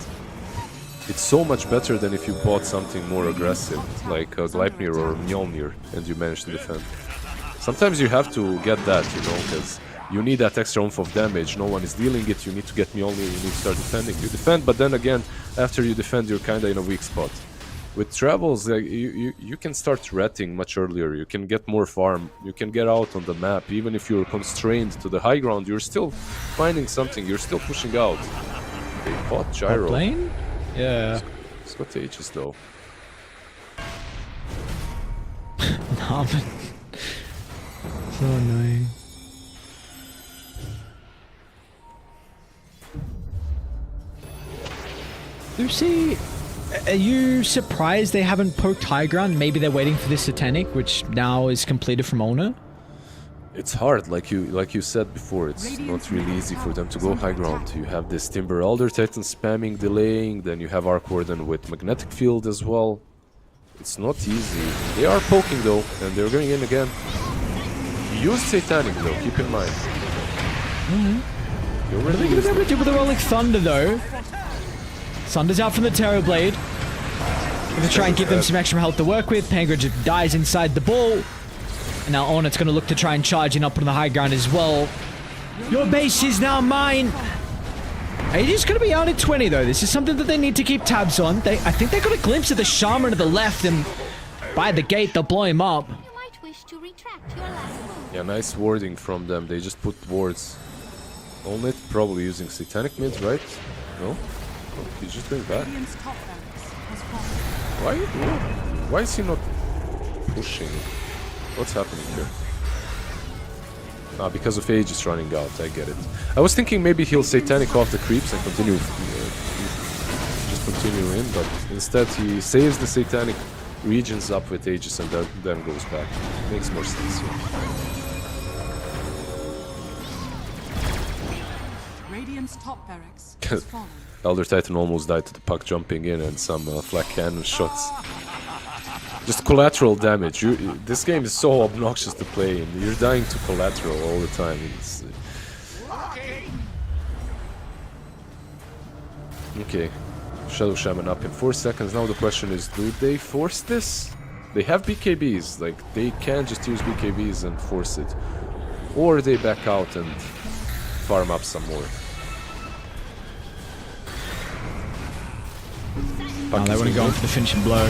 it's so much better than if you bought something more aggressive, like Gleipnir or Mjolnir, and you manage to defend. Sometimes you have to get that, you know, because you need that extra oomph of damage. No one is dealing it. You need to get Mjolnir. You need to start defending. You defend, but then again, after you defend, you're kind of in a weak spot. With travels, like, you can start threating much earlier. You can get more farm. You can get out on the map. Even if you're constrained to the high ground, you're still finding something. You're still pushing out. They fought Gyro. Lane? Yeah. It's got Aegis though. Nah, but... so annoying. Lucy, are you surprised they haven't poked high ground? Maybe they're waiting for this Satanic, which now is completed from Olna? It's hard, like you said before. It's not really easy for them to go high ground. You have this Timber Elder Titan spamming, delaying, then you have Arc Warden with Magnetic Field as well. It's not easy. They are poking though, and they're going in again. Use Satanic though, keep in mind. What are they going to be able to do with the Rolling Thunder though? Thunder's out from the Terror Blade. Gonna try and give them some extra health to work with. Pango just dies inside the ball. And now Ornet's gonna look to try and charge in up on the high ground as well. Your base is now mine! Aegis gonna be out at 20 though. This is something that they need to keep tabs on. I think they got a glimpse of the Shaman to the left, and by the gate they'll blow him up. You might wish to retract your last move. Yeah, nice warding from them. They just put wards. Olnet probably using Satanic mid, right? No? Oh, he's just going back. Radiant's top barracks has fallen. Why is he not pushing? What's happening here? Ah, because of Aegis running out, I get it. I was thinking maybe he'll Satanic off the creeps and continue, just continue in, but instead he saves the Satanic regions up with Aegis and then goes back. Makes more sense here. Radiant's top barracks has fallen. Elder Titan almost died to the puck jumping in and some flak cannon shots. Just collateral damage. This game is so obnoxious to play in. You're dying to collateral all the time. It's, okay. Shadow Shaman up in 4 seconds. Now the question is, do they force this? They have BKBs. Like, they can just use BKBs and force it. Or they back out and farm up some more. They want to go in for the finishing blow.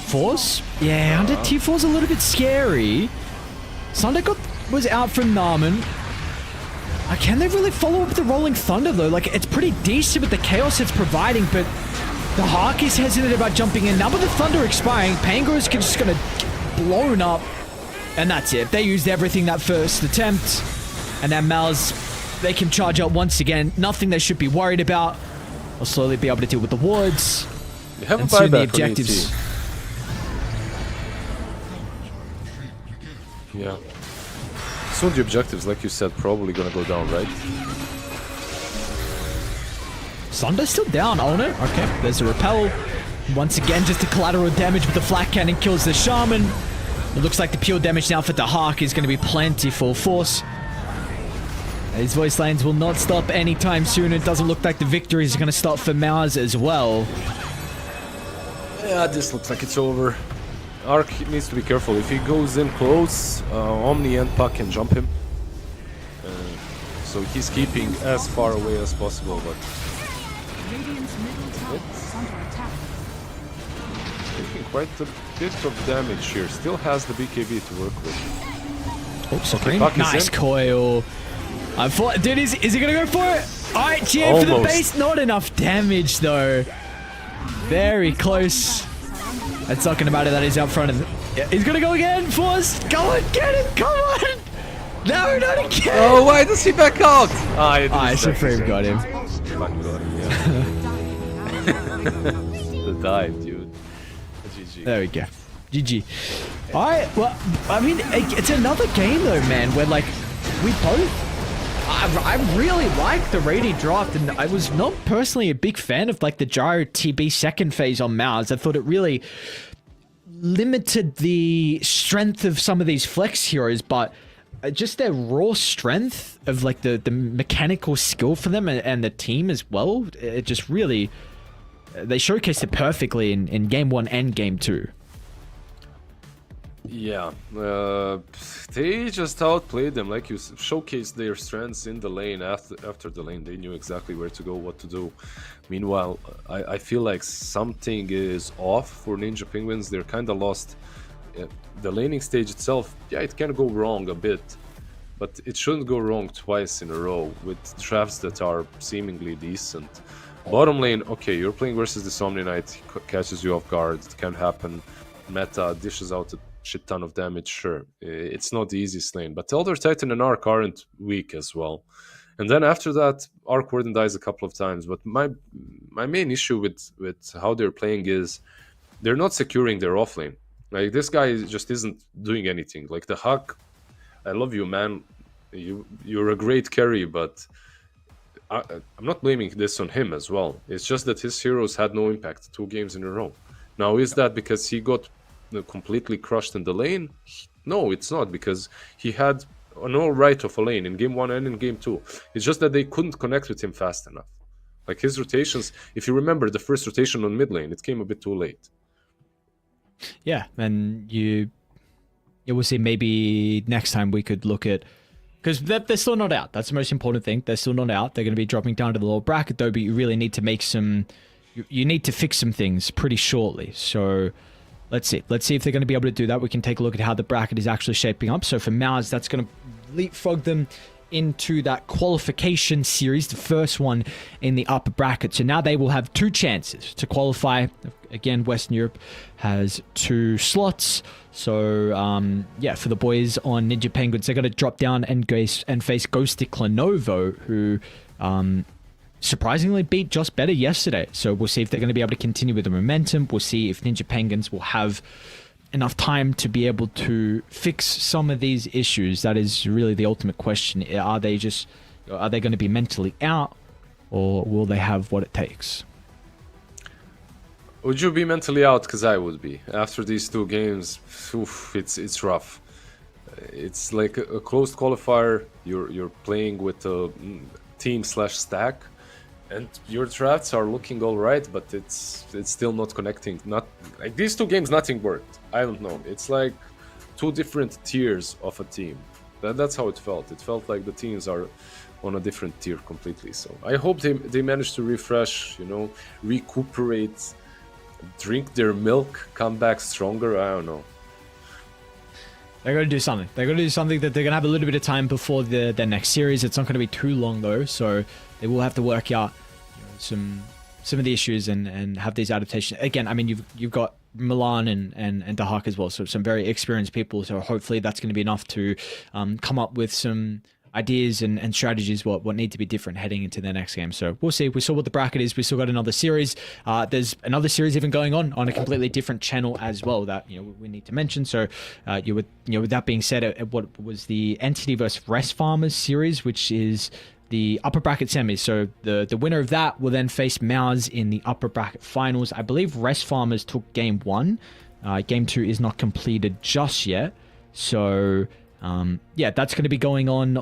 Force? Yeah, under T4's a little bit scary. Sunder was out from Narman. Can they really follow up the Rolling Thunder though? Like, it's pretty decent with the chaos it's providing, but the Hawk is hesitant about jumping in. Now with the Thunder expiring, Pango's just gonna get blown up. And that's it. They used everything that first attempt. And now MOUZ, they can charge up once again. Nothing they should be worried about. They'll slowly be able to deal with the wards. You have And a soon the buyback on objectives. ET. Yeah. Soon the objectives, like you said, probably gonna go down, right? Sunder's still down on it. Okay, there's a repel. Once again, just a collateral damage with the flak cannon kills the shaman. It looks like the pure damage now for the Hawk is going to be plenty full force. These voice lanes will not stop anytime soon. It doesn't look like the victories are going to stop for MOUZ as well. Yeah, this looks like it's over. Ark needs to be careful. If he goes in close, Omni and Puck can jump him. So he's keeping as far away as possible, but Radiant's middle tower is under attack. taking quite a bit of damage here. Still has the BKB to work with. Oh, so Okay, Puck is nice in. coil. I thought, dude, is he going to go for it? Alright, GM for the Almost. base. Not enough damage, though. Very close. That's talking about it. That is out front of. Yeah, he's going to go again. Force. Go on, get him. Come on. No, not again. Oh, why does he back out? Supreme got him. Fuck got him, yeah. The dive, dude. GG. There we go. GG. Alright, well, I mean, it's another game though, man, where like, we both... I really like the Radiant draft, and I was not personally a big fan of like the Gyro TB second phase on MOUZ. I thought it really limited the strength of some of these flex heroes, but just their raw strength of like the mechanical skill for them and the team as well, it just really... They showcased it perfectly in Game 1 and Game 2. Yeah, they just outplayed them. Like you showcased their strengths in the lane. After the lane, they knew exactly where to go, what to do. Meanwhile, I feel like something is off for Ninja Penguins. They're kind of lost. The laning stage itself, yeah, it can go wrong a bit, but it shouldn't go wrong twice in a row with drafts that are seemingly decent. Bottom lane, okay, you're playing versus the Omni Knight, catches you off guard, it can happen. Meta dishes out a shit ton of damage, sure. It's not the easiest lane, but Elder Titan and Arc aren't weak as well. And then after that, Arc Warden dies a couple of times, but my main issue with how they're playing is they're not securing their offlane. Like, this guy just isn't doing anything. Like, the Huck, I love you, man. You're a great carry, but I'm not blaming this on him as well. It's just that his heroes had no impact 2 games in a row. Now, is that because he got completely crushed in the lane? No, it's not, because he had an all right of a lane in Game 1 and in Game 2. It's just that they couldn't connect with him fast enough. Like, his rotations, if you remember the first rotation on mid lane, it came a bit too late. Yeah, and you will see maybe next time we could look at... Because they're still not out. That's the most important thing. They're still not out. They're going to be dropping down to the lower bracket, though, but you really need to make some... You need to fix some things pretty shortly. So let's see. Let's see if they're going to be able to do that. We can take a look at how the bracket is actually shaping up. So for MOUZ, that's going to leapfrog them into that qualification series, the first one in the upper bracket. So now they will have 2 chances to qualify. Again, Western Europe has 2 slots. So, yeah, for the boys on Ninja Penguins, they're going to drop down and face GHOSTIKLENOVO, who surprisingly beat just better yesterday. So we'll see if they're going to be able to continue with the momentum. We'll see if Ninja Penguins will have enough time to be able to fix some of these issues. That is really the ultimate question. Are they going to be mentally out, or will they have what it takes? Would you be mentally out? Because I would be. After these 2 games, oof, it's rough. It's like a closed qualifier. You're playing with a team/stack, and your drafts are looking all right, but it's still not connecting. Not like these 2 games, nothing worked. I don't know. It's like 2 different tiers of a team. That's how it felt. It felt like the teams are on a different tier completely. So I hope they manage to refresh, you know, recuperate, drink their milk, come back stronger. I don't know. They're going to do something. They're going to do something that they're going to have a little bit of time before their next series. It's not going to be too long though, so they will have to work out, you know, some of the issues and have these adaptations. Again, I mean, you've got Milan and Dahak as well, so some very experienced people. So hopefully that's going to be enough to come up with some ideas and strategies what need to be different heading into their next game. So we'll see. We saw what the bracket is. We still got another series. There's another series even going on a completely different channel as well that, you know, we need to mention. So with that being said, what was the Entity versus Rest Farmers series, which is the upper bracket semis. So the winner of that will then face MOUZ in the upper bracket finals. I believe Rest Farmers took game 1. Game 2 is not completed just yet. So yeah, that's going to be going on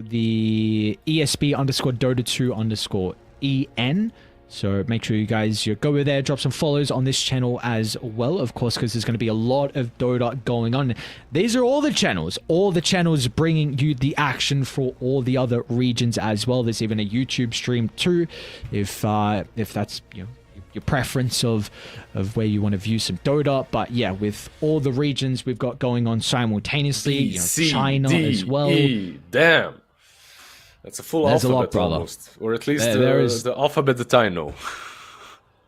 the ESB_Dota2_EN. So make sure you guys go over there, drop some follows on this channel as well, of course, because there's going to be a lot of Dota going on. These are all the channels bringing you the action for all the other regions as well. There's even a YouTube stream too, if that's, you know, your preference of where you want to view some Dota. But yeah, with all the regions we've got going on simultaneously, you know, China as well. Damn, that's a full There's alphabet a lot, brother. almost, or at least There is the alphabet that I know.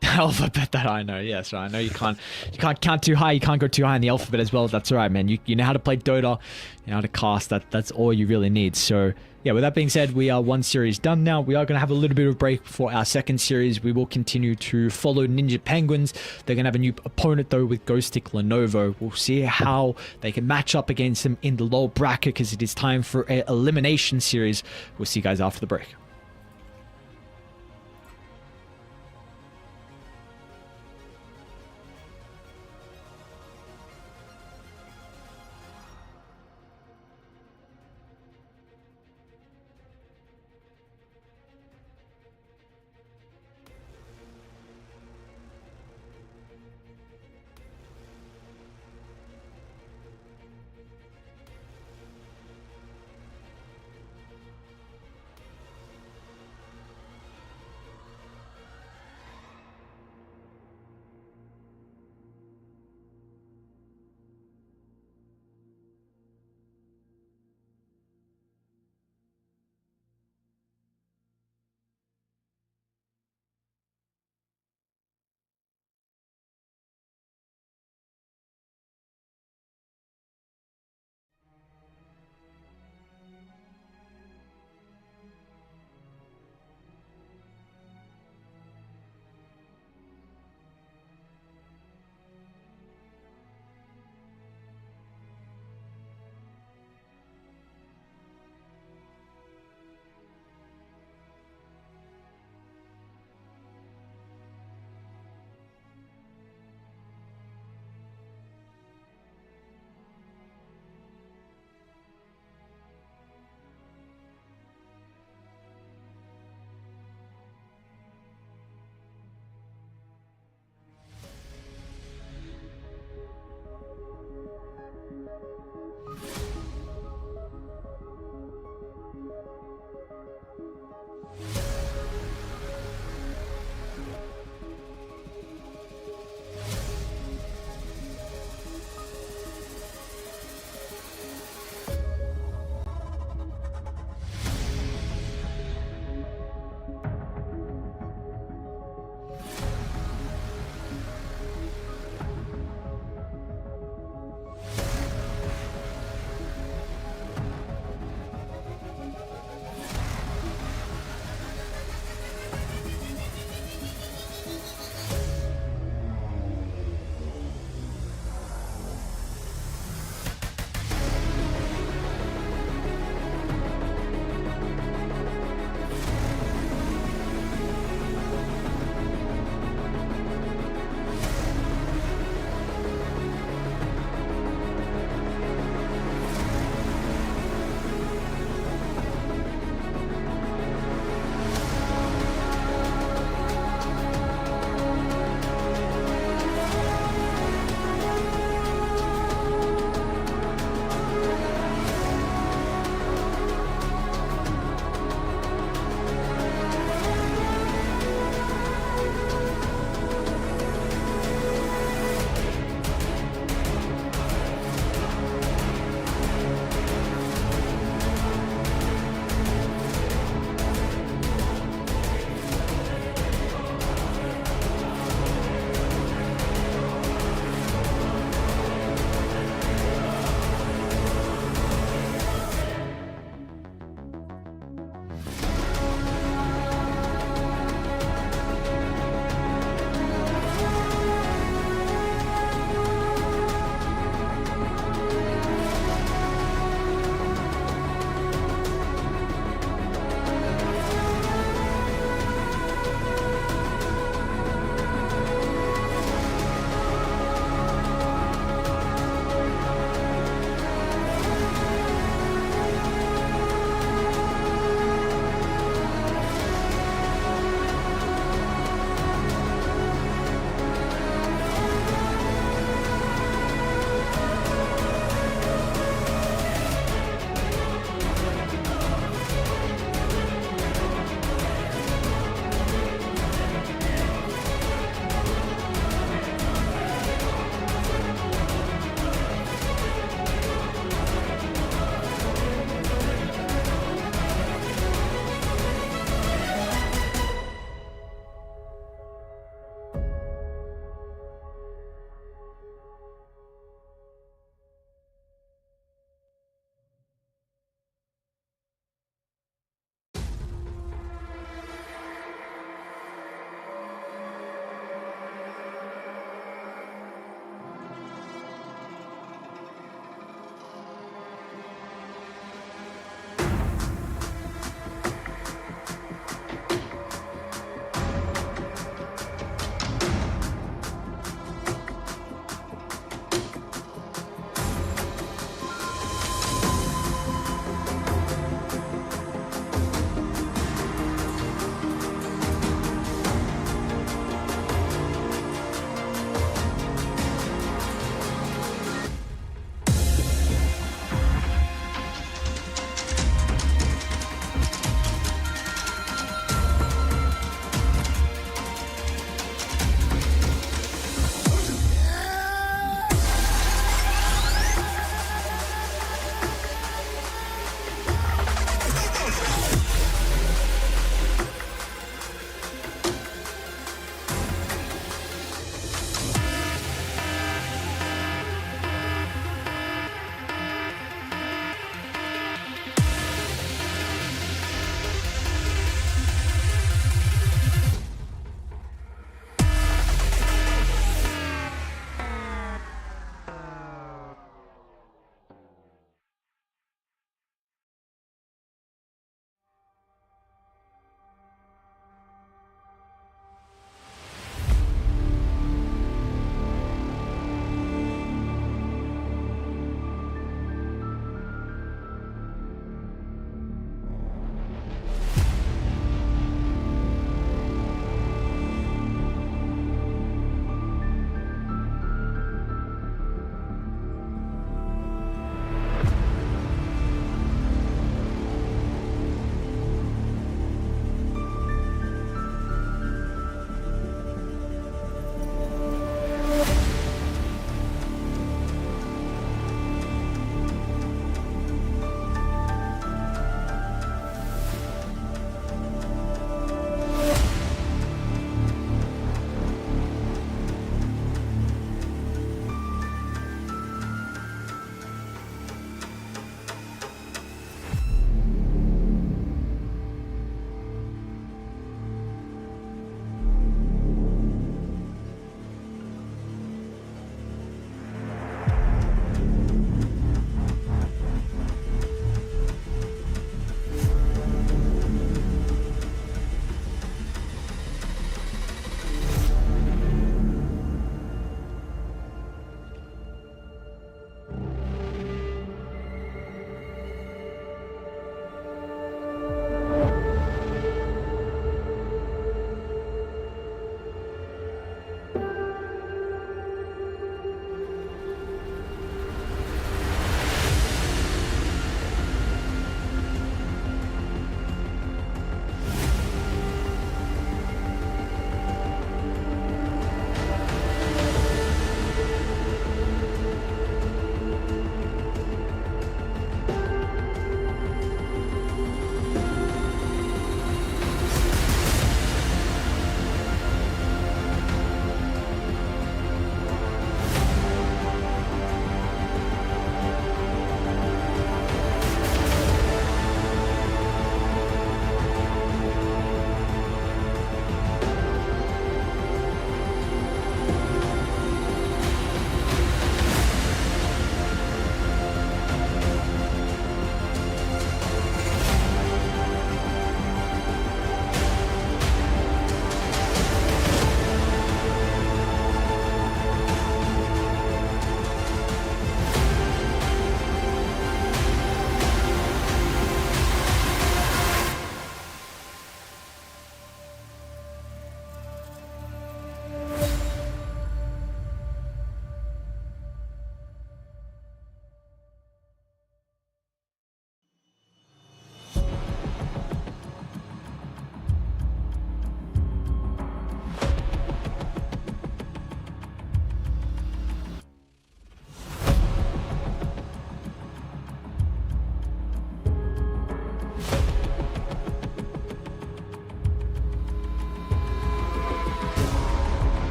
The alphabet that I know, yes. I know you can't count too high. You can't go too high in the alphabet as well. That's all right, man. You know how to play Dota, you know how to cast. That's all you really need. So yeah, with that being said, we are one series done now. We are going to have a little bit of a break for our second series. We will continue to follow Ninja Penguins. They're going to have a new opponent though with GHOSTIKLENOVO. We'll see how they can match up against them in the low bracket, because it is time for an elimination series. We'll see you guys after the break.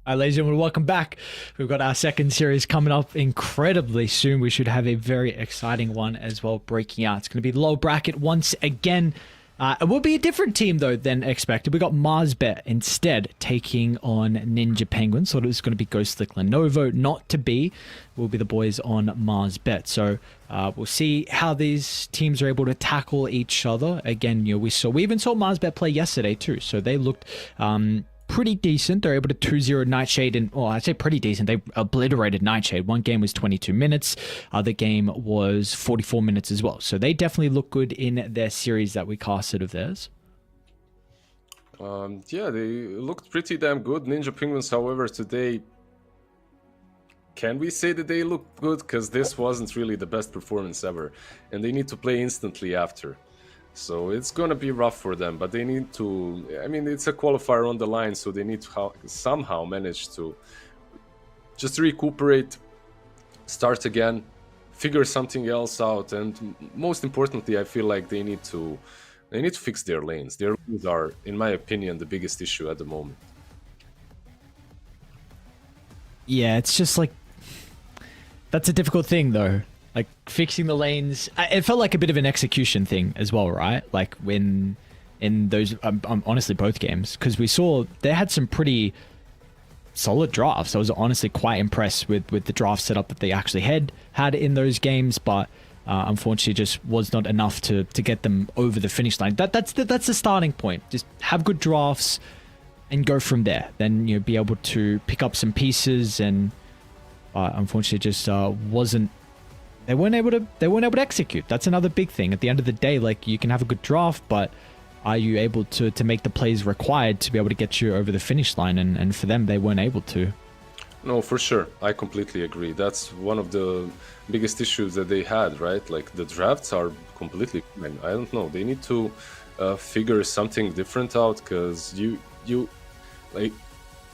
Hi, ladies and gentlemen, welcome back. We've got our second series coming up incredibly soon. We should have a very exciting one as well breaking out. It's going to be low bracket once again. It will be a different team, though, than expected. We got MOUZ instead taking on Ninja Penguins. Thought it was going to be GHOSTIKLENOVO. Not to be. Will be the boys on MOUZ. So we'll see how these teams are able to tackle each other. Again, we even saw MOUZ play yesterday too. So they looked pretty decent. They're able to 2-0 Nightshade, and well, I'd say pretty decent. They obliterated Nightshade. One game was 22 minutes. Other game was 44 minutes as well. So they definitely look good in their series that we casted of theirs. Yeah, they looked pretty damn good. Ninja Penguins, however, today, can we say that they looked good? Because this wasn't really the best performance ever, and they need to play instantly after. So it's gonna be rough for them, but they need to, I mean, it's a qualifier on the line, so they need to somehow manage to just recuperate, start again, figure something else out, and most importantly, I feel like they need to fix their lanes. Their lanes are, in my opinion, the biggest issue at the moment. Yeah, it's just like, that's a difficult thing though. Like fixing the lanes, it felt like a bit of an execution thing as well, right? Like when in those, honestly, both games, because we saw they had some pretty solid drafts. I was honestly quite impressed with the draft setup that they actually had in those games, but unfortunately, just was not enough to get them over the finish line. That's the starting point. Just have good drafts and go from there. Then be able to pick up some pieces, and unfortunately, just wasn't. They weren't able to execute. That's another big thing. At the end of the day, like, you can have a good draft, but are you able to make the plays required to be able to get you over the finish line? And for them, they weren't able to. No, for sure. I completely agree. That's one of the biggest issues that they had, right? Like, the drafts are completely, I don't know. They need to figure something different out, because you like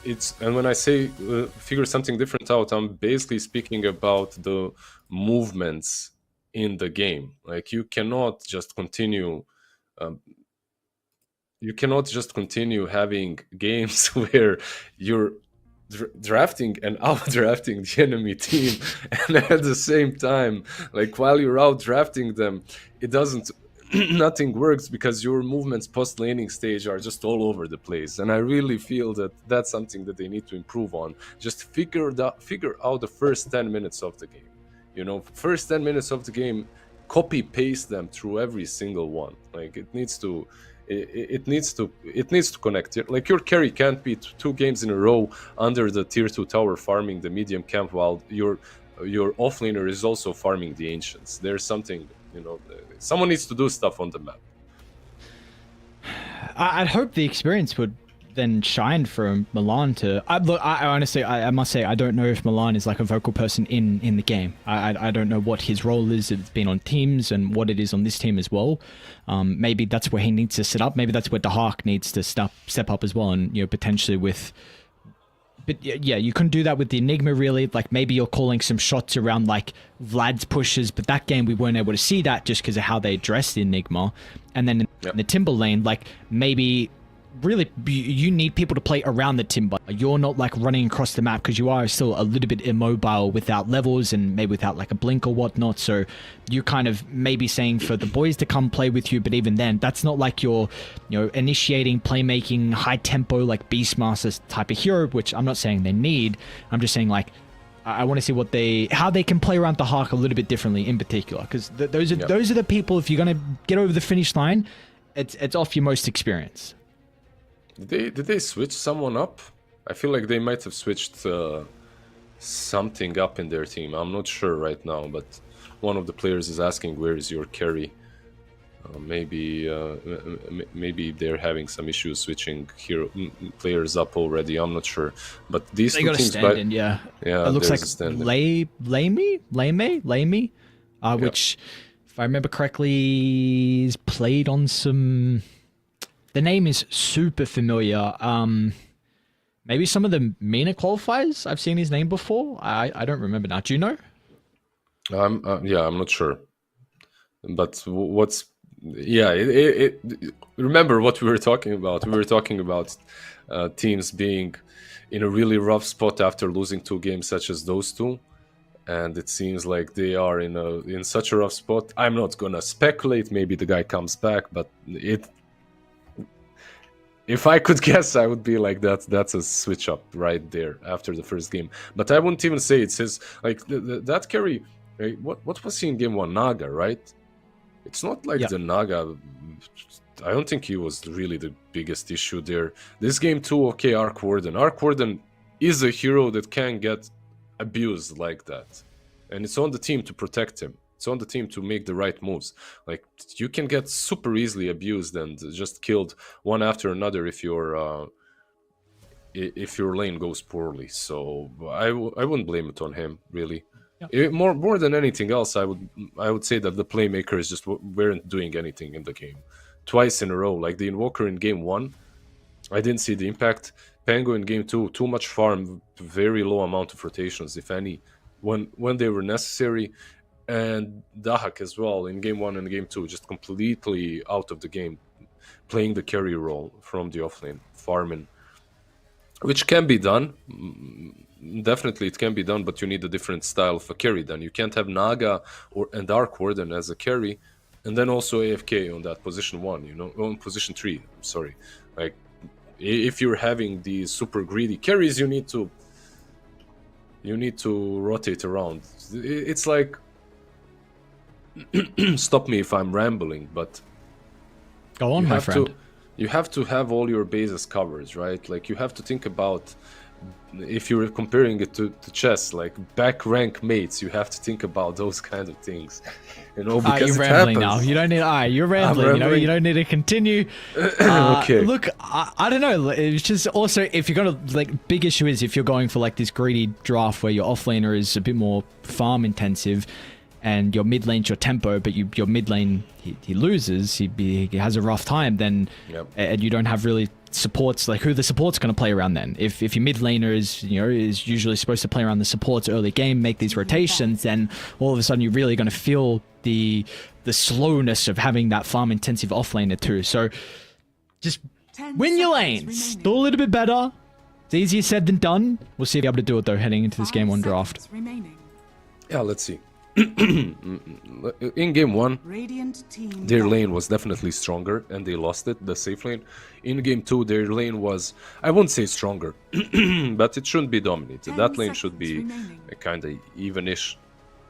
it's, and when I say figure something different out, I'm basically speaking about the movements in the game. Like you cannot just continue having games where you're drafting and out drafting the enemy team, and at the same time, like while you're out drafting them, it doesn't nothing works, because your movements post laning stage are just all over the place. And I really feel that that's something that they need to improve on. Just figure out the first 10 minutes of the game, you know, first 10 minutes of the game, copy paste them through every single one. Like it needs to connect. Like your carry can't be 2 games in a row under the tier 2 tower farming the medium camp while your offlaner is also farming the ancients. There's something, you know, someone needs to do stuff on the map. I'd hope the experience would then shine for Milan to... I honestly, I must say, I don't know if Milan is like a vocal person in the game. I don't know what his role is. It's been on teams and what it is on this team as well. Maybe that's where he needs to sit up. Maybe that's where Dahak needs to step up as well, and, you know, potentially with... But yeah, you couldn't do that with the Enigma, really. Like, maybe you're calling some shots around, like, Vlad's pushes, but that game we weren't able to see that just because of how they addressed the Enigma. And then in the Timber lane, like, maybe... Really, you need people to play around the Timber. You're not like running across the map, because you are still a little bit immobile without levels and maybe without like a blink or whatnot. So you kind of maybe saying for the boys to come play with you, but even then, that's not like you're, you know, initiating playmaking, high tempo, like Beastmasters type of hero, which I'm not saying they need. I'm just saying like, I want to see how they can play around the Hawk a little bit differently in particular, because those are the people, if you're going to get over the finish line, it's off your most experience. Did they switch someone up? I feel like they might have switched something up in their team. I'm not sure right now, but one of the players is asking, where is your carry? Maybe they're having some issues switching players up already. I'm not sure, but these they two got teams, a stand-in, yeah. Yeah, it looks like Lamey, which, if I remember correctly, is played on some... The name is super familiar. Maybe some of the MENA qualifiers, I've seen his name before. I don't remember now. Do you know? I'm not sure. But remember what we were talking about. We were talking about teams being in a really rough spot after losing 2 games such as those two. And it seems like they are in such a rough spot. I'm not gonna speculate. Maybe the guy comes back, but if I could guess, I would be like, that's a switch up right there after the first game. But I wouldn't even say it's his, like, that carry, right? What was he in game 1? Naga, right? It's not like the Naga, I don't think he was really the biggest issue there. This game 2, okay, Arc Warden. Arc Warden is a hero that can get abused like that. And it's on the team to protect him. It's on the team to make the right moves. Like, you can get super easily abused and just killed one after another if your lane goes poorly. So I wouldn't blame it on him, really. More than anything else, I would say that the playmakers just weren't doing anything in the game. Twice in a row, like the Invoker in game 1, I didn't see the impact. Pango in game 2, too much farm, very low amount of rotations, if any, when they were necessary. And Dahak as well in game 1 and game 2, just completely out of the game, playing the carry role from the offlane, farming, which can be done. Definitely it can be done, but you need a different style of a carry then. You can't have Naga and Arc Warden as a carry, and then also AFK on that position 1, you know, on position 3, I'm sorry. Like, if you're having these super greedy carries, you need to rotate around. It's like, stop me if I'm rambling, but go on, my friend. You have to have all your bases covered, right? Like, you have to think about, if you're comparing it to chess, like back rank mates, you have to think about those kind of things, you know, because you're rambling now. You don't need. You're rambling. You know, you don't need to continue. Okay. Look, I don't know. It's just also, if you're gonna, like, big issue is if you're going for like this greedy draft where your offlaner is a bit more farm intensive. and your mid lane's your tempo, but your mid lane he loses, he has a rough time, then and you don't have really supports, like who the support's going to play around then. If your mid laner is is usually supposed to play around the supports early game, make these rotations, then all of a sudden you're really going to feel the slowness of having that farm intensive offlaner too. So just win your lanes, do a little bit better. It's easier said than done. We'll see if you're able to do it though heading into this game 1 draft. Yeah, let's see. In game 1, their lane was definitely stronger and they lost it, the safe lane. In game 2, their lane was, I won't say stronger, but it shouldn't be dominated. That lane should be kind of even-ish.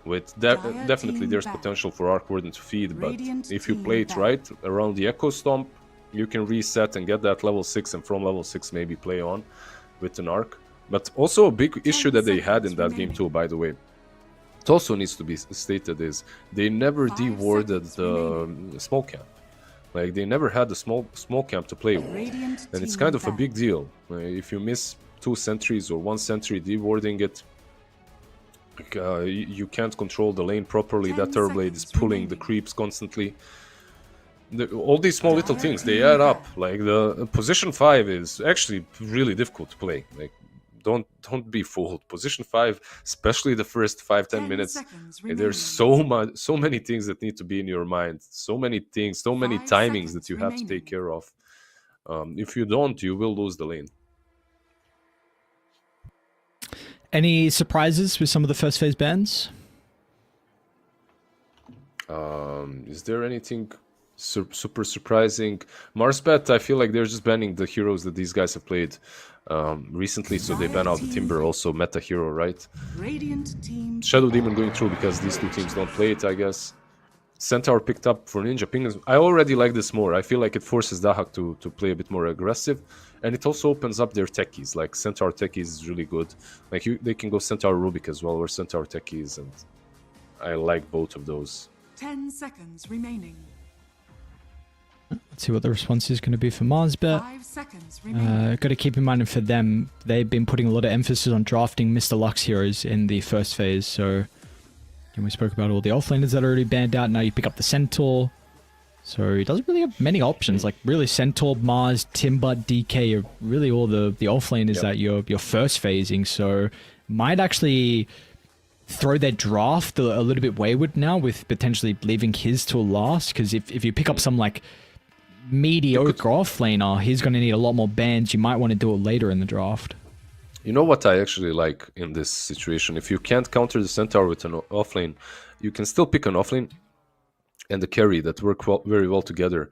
With definitely there's potential for Arc Warden to feed, but if you play it right around the Echo Stomp, you can reset and get that level 6, and from level 6 maybe play on with an Arc. But also a big issue that they had in that game too, by the way, it also needs to be stated, is they never dewarded the small camp. Like, they never had a small camp to play with, and it's kind of a big deal. If you miss 2 sentries or 1 sentry dewarding it, you can't control the lane properly. That Terrorblade is pulling the creeps constantly. All these small little things, they add up. Like, the position 5 is actually really difficult to play. Like, don't be fooled. Position 5, especially the first 5-10 minutes, there's so many things that need to be in your mind. So many things, so many timings that you have to take care of. If you don't, you will lose the lane. Any surprises with some of the first phase bans? Is there anything super surprising? Marsbat, I feel like they're just banning the heroes that these guys have played recently, so they ban out the Timber, also meta hero, right? Shadow Demon going through because these 2 teams don't play it, I guess. Centaur picked up for Ninja Penguins. I already like this more. I feel like it forces Dahak to play a bit more aggressive, and it also opens up their techies. Like, Centaur techies is really good. Like, they can go Centaur Rubik as well, or Centaur techies, and I like both of those. 10 seconds remaining. Let's see what the response is going to be for Marsbet. 5 seconds remaining. Got to keep in mind for them, they've been putting a lot of emphasis on drafting Mr. Lux heroes in the first phase. So, and we spoke about all the offlaners that are already banned out. Now you pick up the Centaur. So he doesn't really have many options. Like, really, Centaur, Mars, Timber, DK are really all the offlaners that you're first phasing. So might actually throw their draft a little bit wayward now, with potentially leaving his till last. Because if you pick up some like mediocre offlaner, he's going to need a lot more bans. You might want to do it later in the draft. You know what I actually like in this situation? If you can't counter the Centaur with an offlane, you can still pick an offlane and the carry that work very well together,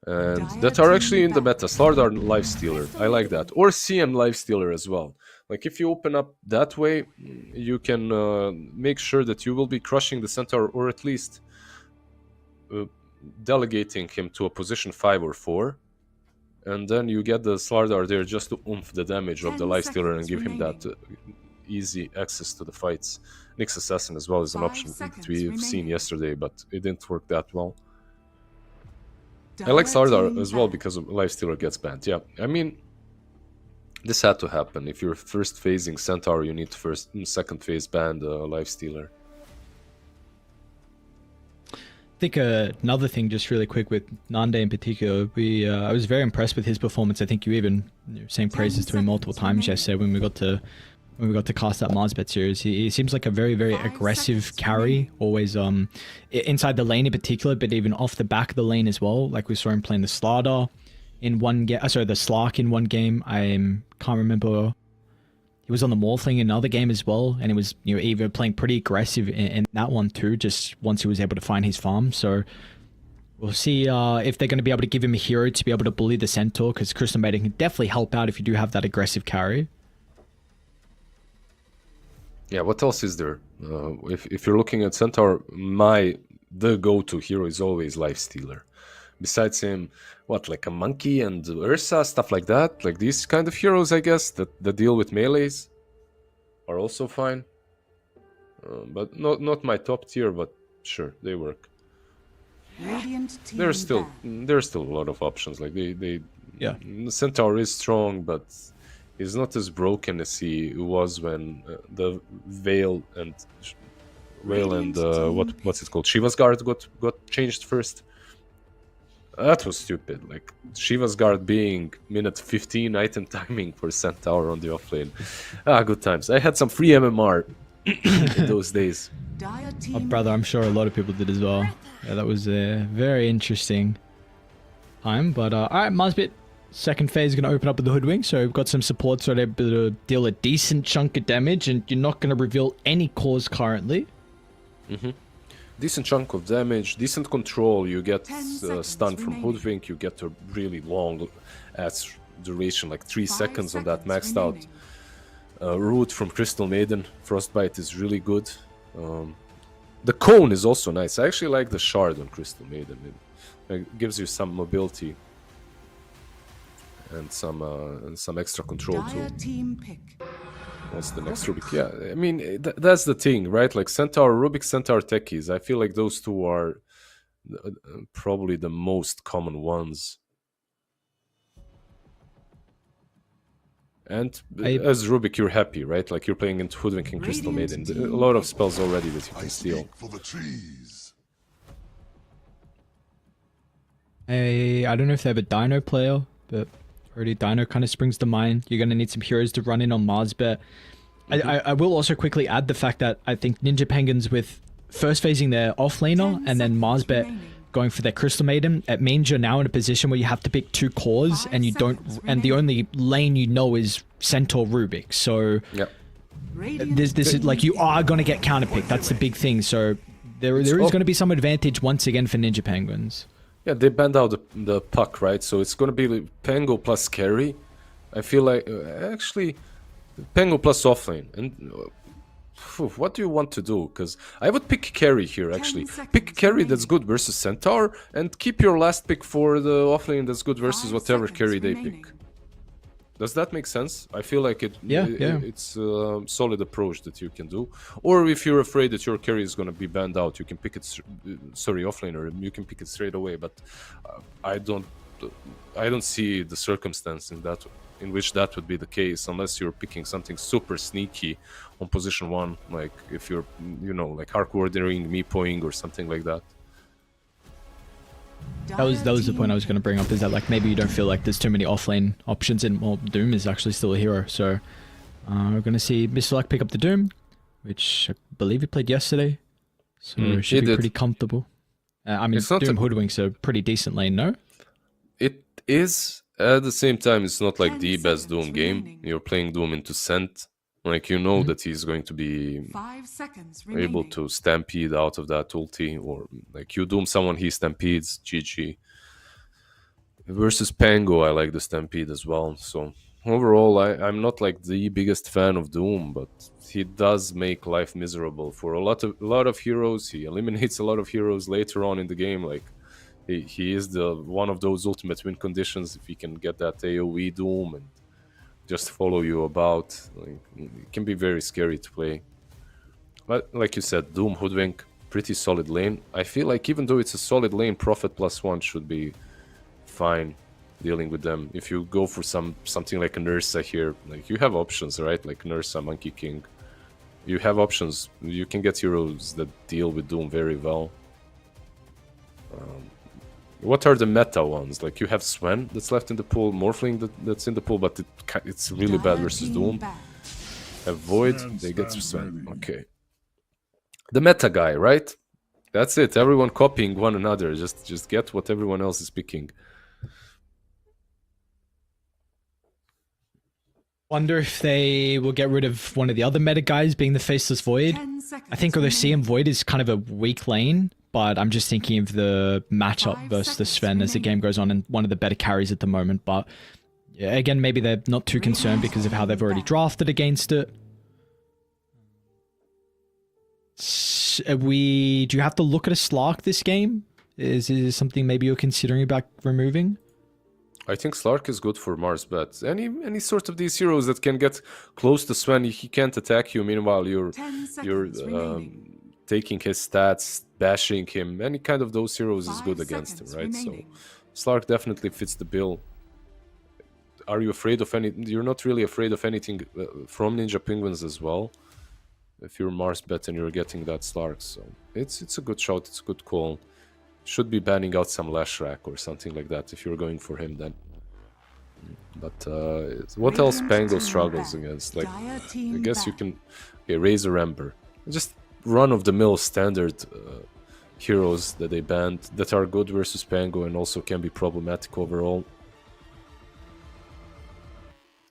and that are actually in the meta. Slardar Lifestealer, I like that, or CM Lifestealer as well. Like, if you open up that way, you can make sure that you will be crushing the Centaur, or at least delegating him to a position 5 or 4, and then you get the Slardar there just to oomph the damage of the Lifestealer and give him that easy access to the fights. Nyx Assassin as well is an option that we've seen yesterday, but it didn't work that well. I like Slardar as well because Lifestealer gets banned. Yeah, I mean, this had to happen. If you're first phasing Centaur, you need to second phase ban the Lifestealer. I think another thing, just really quick, with Nande in particular, I was very impressed with his performance. I think you even saying praises to him multiple times yesterday when we got to cast that Marsbet series. He seems like a very, very aggressive carry, always inside the lane in particular, but even off the back of the lane as well. Like, we saw him playing the Slardar in one game, sorry, the Slark in one game. I can't remember. He was on the Morphling in another game as well, and it was, either playing pretty aggressive in that one too, just once he was able to find his farm. So we'll see if they're going to be able to give him a hero to be able to bully the Centaur, because Crystal Maiden can definitely help out if you do have that aggressive carry. Yeah, what else is there? If you're looking at Centaur, the go-to hero is always Lifestealer. Besides him, like a Monkey and Ursa, stuff like that? Like, these kind of heroes, I guess, that deal with melees are also fine. But not my top tier, but sure, they work. There's still a lot of options. Like, yeah, Centaur is strong, but he's not as broken as he was when the Veil and Whale and what's it called? Shiva's Guard got changed first. That was stupid. Like Shiva's Guard being minute 15 item timing for Centaur on the offlane. Good times. I had some free MMR in those days. Dire Oh, team brother, I'm sure a lot of people did as well. Yeah, that was a very interesting time. But alright, Marsbit, second phase is going to open up with the Hoodwink. So we've got some supports that are able to deal a decent chunk of damage, and you're not going to reveal any cause currently. Decent chunk of damage, decent control. You get 10 seconds stun from remaining. Hoodwink. You get a really long ass duration, like 3 5 seconds on that maxed out. remaining. Root from Crystal Maiden, Frostbite is really good. The cone is also nice. I actually like the shard on Crystal Maiden. It gives you some mobility and some extra control too. Dire team pick. What's the next Rubik? Yeah, I mean that's the thing, right? Like Centaur, Rubik, Centaur techies. I feel like those two are probably the most common ones. And as Rubik, you're happy, right? Like you're playing into Hoodwink and Crystal Maiden. A lot of spells already that you can steal. For the trees. I don't know if they have a Dino player, but already Dino kind of springs to mind. You're going to need some heroes to run in on Marsbet. I will also quickly add the fact that I think Ninja Penguins with first phasing their offlaner 10 and then seconds Marsbet remaining. going for their Crystal Maiden, it means you're now in a position where you have to pick 2 cores 5 and you don't, seconds and the remaining. only lane you know is Centaur Rubik. So Yeah. Radiant this is like you are going to get counterpicked. That's the big thing. So there is all- going to be some advantage once again for Ninja Penguins. Yeah, they banned out the puck, right? So it's gonna be like Pango plus carry. I feel like actually Pango plus offlane. And what do you want to do? Because I would pick carry here. Actually, 10 pick seconds carry that's remaining. good versus Centaur, and keep your last pick for the offlane that's good versus 5 whatever seconds carry they remaining. pick. Does that make sense? I feel like Yeah. it's a solid approach that you can do. Or if you're afraid that your carry is going to be banned out, you can pick it. Sorry, offlaner, you can pick it straight away. But I don't see the circumstance in which that would be the case, unless you're picking something super sneaky on position 1, like if you're like arc ordering, meepoing, or something like that. That was the point I was going to bring up, is that like maybe you don't feel like there's too many offlane options, and well, Doom is actually still a hero. So we're going to see Mr. Luck pick up the Doom, which I believe he played yesterday. So it he should be did. pretty comfortable. I mean, It's not Doom a- Hoodwink's a pretty decent lane, no? It is. At the same time, it's not like 10 the best seconds Doom game. remaining. You're playing Doom into Scent. Like, you know that he's going to be 5 seconds remaining. able to stampede out of that ulti, or like you Doom someone, he stampedes, GG. Versus Pango, I like the stampede as well. So overall, I'm not like the biggest fan of Doom, but he does make life miserable for a lot of heroes. He eliminates a lot of heroes later on in the game. Like he is the one of those ultimate win conditions. If he can get that AoE Doom and just follow you about, like, it can be very scary to play. But like you said, Doom, Hoodwink, pretty solid lane. I feel like even though it's a solid lane, Prophet +1 should be fine dealing with them. If you go for something like a Nursa here, like you have options, right? Like Nursa, Monkey King. You have options. You can get heroes that deal with Doom very well. What are the meta ones? Like you have Sven that's left in the pool, Morphling that's in the pool, but it's really bad Dire versus team Doom. back. Have Void, Sven they get stands Sven. ready. Okay. The meta guy, right? That's it. Everyone copying one another. Just get what everyone else is picking. Wonder if they will get rid of one of the other meta guys being the Faceless Void. 10 seconds I think although CM remaining. Void is kind of a weak lane, but I'm just thinking of the matchup 5 versus the seconds Sven as the game remaining. goes on, and one of the better carries at the moment. But yeah, again, maybe they're not too concerned because of how they've already drafted against it. Do you have to look at a Slark this game? Is it something maybe you're considering about removing? I think Slark is good for Mars bet. Any sort of these heroes that can get close to Sven, he can't attack you. Meanwhile, 10 you're seconds remaining. taking his stats, bashing him. Any kind of those heroes is 5 good against him, seconds right? remaining. So Slark definitely fits the bill. Are you afraid of any? You're not really afraid of anything from Ninja Penguins as well. if you're Mars bet and you're getting that Slark. So it's a good shot, it's a good call. Should be banning out some Lashrak or something like that if you're going for him then. But what else Pango struggles against? Like, I guess you can Razor Ember. Just run-of-the-mill standard heroes that they banned that are good versus Pango and also can be problematic overall.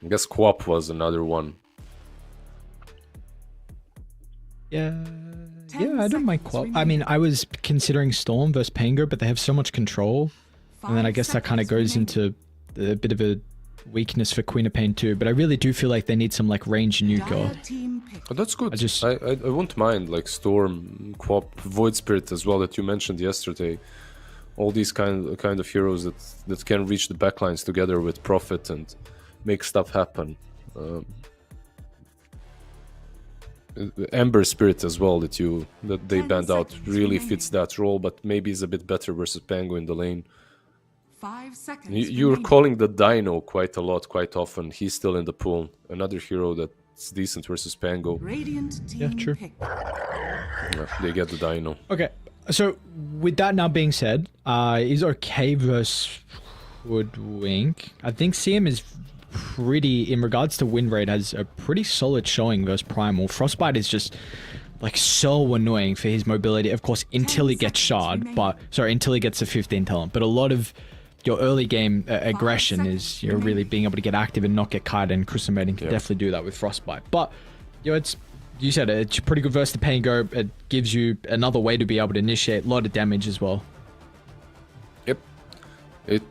I guess Quap was another one. Yeah, I don't mind Quap. I mean, I was considering Storm versus Pango, but they have so much control. And then I guess that kind of goes into a bit of a weakness for Queen of Pain too. But I really do feel like they need some like range nuker. Oh, that's good. I won't mind like Storm, Quap, Void Spirit as well that you mentioned yesterday. All these kind of heroes that can reach the backlines together with Prophet and make stuff happen. Ember Spirit as well that they banned out really fits that role, but maybe is a bit better versus Pango in the lane. 5 seconds. You're calling the Dino quite a lot, quite often. He's still in the pool. Another hero that's decent versus Pango. Radiant team Yeah, true. Yeah, they get the Dino. Okay, so with that now being said, is okay versus Hoodwink. I think CM is pretty, in regards to win rate, has a pretty solid showing versus Primal. Frostbite is just like so annoying for his mobility, of course, until he gets shard, until he gets a 15 talent. But a lot of your early game aggression is you're really being able to get active and not get kited, and Crystal Maiden can definitely do that with Frostbite. But you said it's pretty good versus the Pango. It gives you another way to be able to initiate a lot of damage as well. Yep, it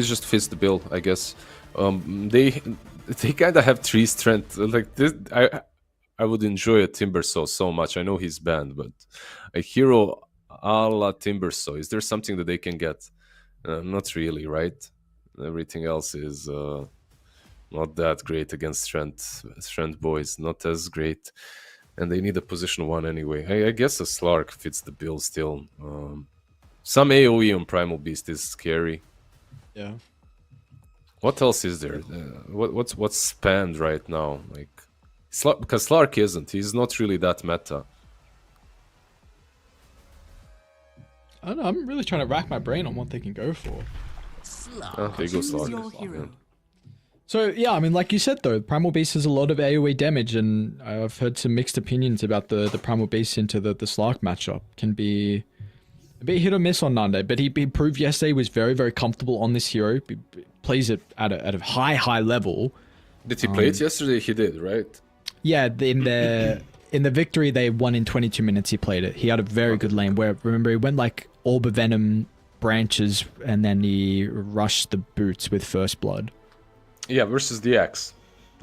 just fits the build, I guess. They kind of have 3 strength. Like this, I would enjoy a Timbersaw so much. I know he's banned, but a hero a la Timbersaw, is there something that they can get? Not really, right? Everything else is not that great against strength boys. Not as great, and they need a position 1 anyway. I guess a Slark fits the bill still. Some AoE on Primal Beast is scary. Yeah. What else is there? What's spammed right now? Like, because Slark isn't. He's not really that meta. I don't know. I'm really trying to rack my brain on what they can go for. Oh, there you go, Choose your Slark. hero. So yeah, I mean, like you said though, Primal Beast has a lot of AoE damage, and I've heard some mixed opinions about the Primal Beast into the Slark matchup. Can be a bit hit or miss on Nande, but he proved yesterday was very, very comfortable on this hero. He plays it at a high level. Did he play it yesterday? He did, right? Yeah, in the victory they won in 22 minutes. He played it. He had a very good lane where, remember, he went like Orb of Venom branches and then he rushed the boots with First Blood. Yeah, versus the Axe.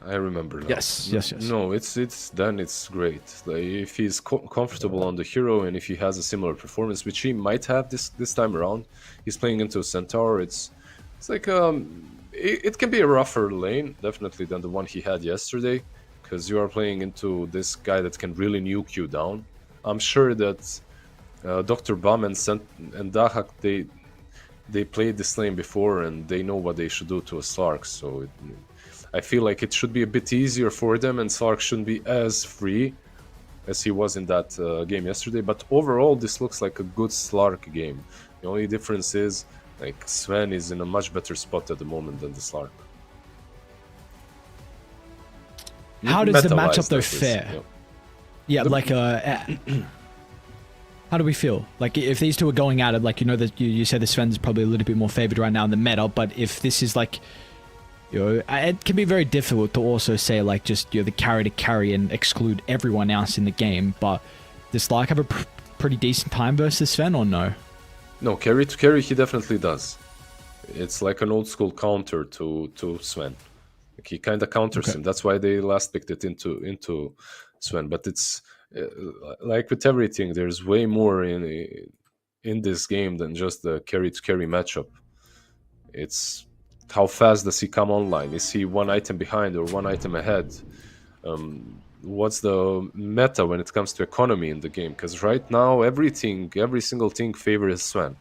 I remember now. Yes. No, it's great. Like, if he's comfortable on the hero and if he has a similar performance, which he might have this time around, he's playing into a Centaur. It's like it can be a rougher lane definitely than the one he had yesterday, because you are playing into this guy that can really nuke you down. I'm sure that Dr. Bum and Dahak, they played this lane before and they know what they should do to a Slark, so I feel like it should be a bit easier for them, and Slark shouldn't be as free as he was in that game yesterday. But overall, this looks like a good Slark game. The only difference is, like, Sven is in a much better spot at the moment than the Slark. How does the Meta-wise, matchup though that is, fare? Yeah, like how do we feel? Like if these two are going at it, like, you know, that you said the Sven's probably a little bit more favored right now in the meta, but if this is like, you know, it can be very difficult to also say like just, you know, the carry to carry and exclude everyone else in the game. But does Slark have a pretty decent time versus Sven or no? No, carry to carry he definitely does. It's like an old school counter to Sven. Like, he kind of counters him. That's why they last picked it into Sven. But it's like with everything, there's way more in this game than just the carry to carry matchup. It's how fast does he come online? Is he 1 item behind or 1 item ahead? What's the meta when it comes to economy in the game? Because right now, every single thing favors Sven.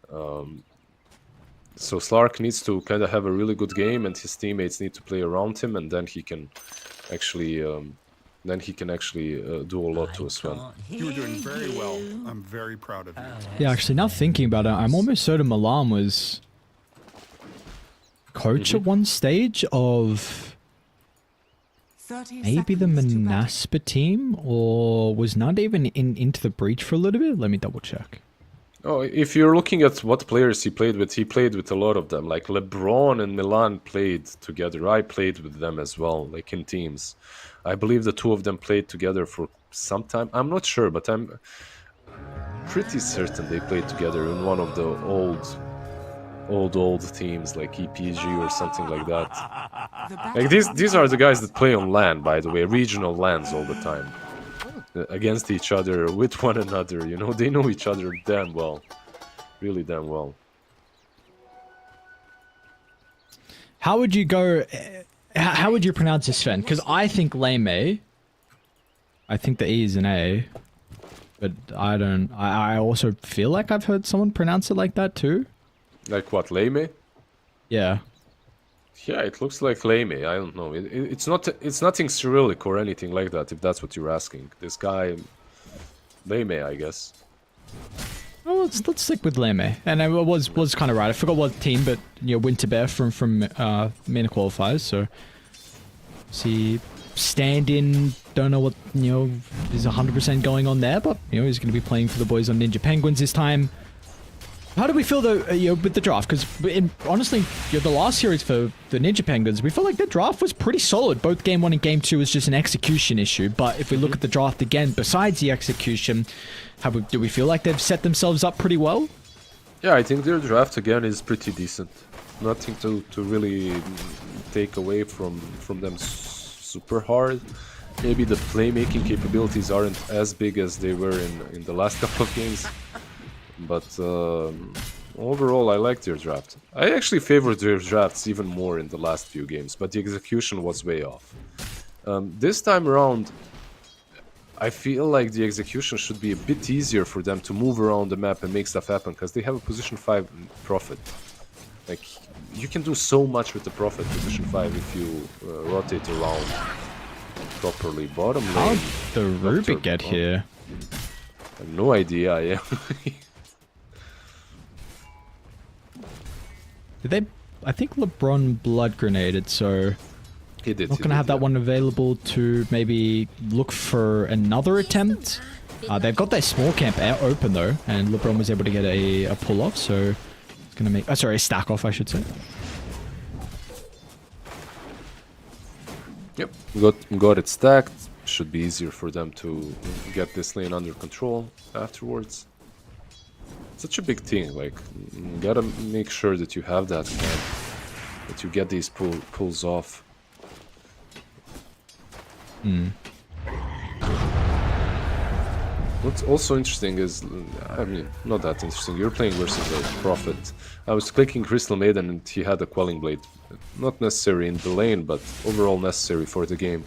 So Slark needs to kind of have a really good game, and his teammates need to play around him, and then he can actually Then he can actually do a lot to us. You were doing very well. I'm very proud of you. Yeah, actually, now thinking about it, I'm almost certain Milan was coach at one stage of 30 maybe the seconds to battle. Manaspa team, or was not even into the breach for a little bit. Let me double check. Oh, if you're looking at what players he played with a lot of them. Like LeBron and Milan played together. I played with them as well, like in teams. I believe the two of them played together for some time. I'm not sure, but I'm pretty certain they played together in one of the old teams, like EPG or something like that. The Like battle these are the guys that play on LAN, by the way, regional LANs all the time. Against each other, with one another, you know, they know each other damn well. Really damn well. How would you go? How would you pronounce this, Sven? Because I think Lame. I think the E is an A. But I don't. I also feel like I've heard someone pronounce it like that too. Like what, Lame? Yeah. Yeah, it looks like Lame. I don't know. It's nothing Cyrillic or anything like that, if that's what you're asking. This guy, Lame, I guess. Well, let's stick with Leme. And I was kind of right. I forgot what team, but you know, Winter Bear from MENA qualifiers. So see, stand in. Don't know what is 100% going on there, but he's going to be playing for the boys on Ninja Penguins this time. How do we feel though, with the draft? Because honestly, the last series for the Ninja Penguins, we felt like the draft was pretty solid. Both game 1 and game 2 was just an execution issue. But if we look at the draft again, besides the execution, do we feel like they've set themselves up pretty well? Yeah, I think their draft again is pretty decent. Nothing to really take away from them super hard. Maybe the playmaking capabilities aren't as big as they were in the last couple of games. But overall, I like their draft. I actually favored their drafts even more in the last few games, but the execution was way off. This time around, I feel like the execution should be a bit easier for them to move around the map and make stuff happen, because they have a position 5 Prophet. Like, you can do so much with the Prophet position 5 if you rotate around properly. Bottom lane. How'd the Rubik get here? I have no idea, yeah. Did they? I think LeBron blood grenaded, so He did. not gonna have that one available to maybe look for another attempt. They've got their small camp open though, and LeBron was able to get a pull off, so it's gonna make. Sorry, a stack off, I should say. Yep, got it stacked. Should be easier for them to get this lane under control afterwards. Such a big thing, like, gotta make sure that you have that camp, that you get these pulls off. What's also interesting is, I mean, not that interesting, you're playing versus a Prophet. I was clicking Crystal Maiden and he had a Quelling Blade. Not necessary in the lane, but overall necessary for the game.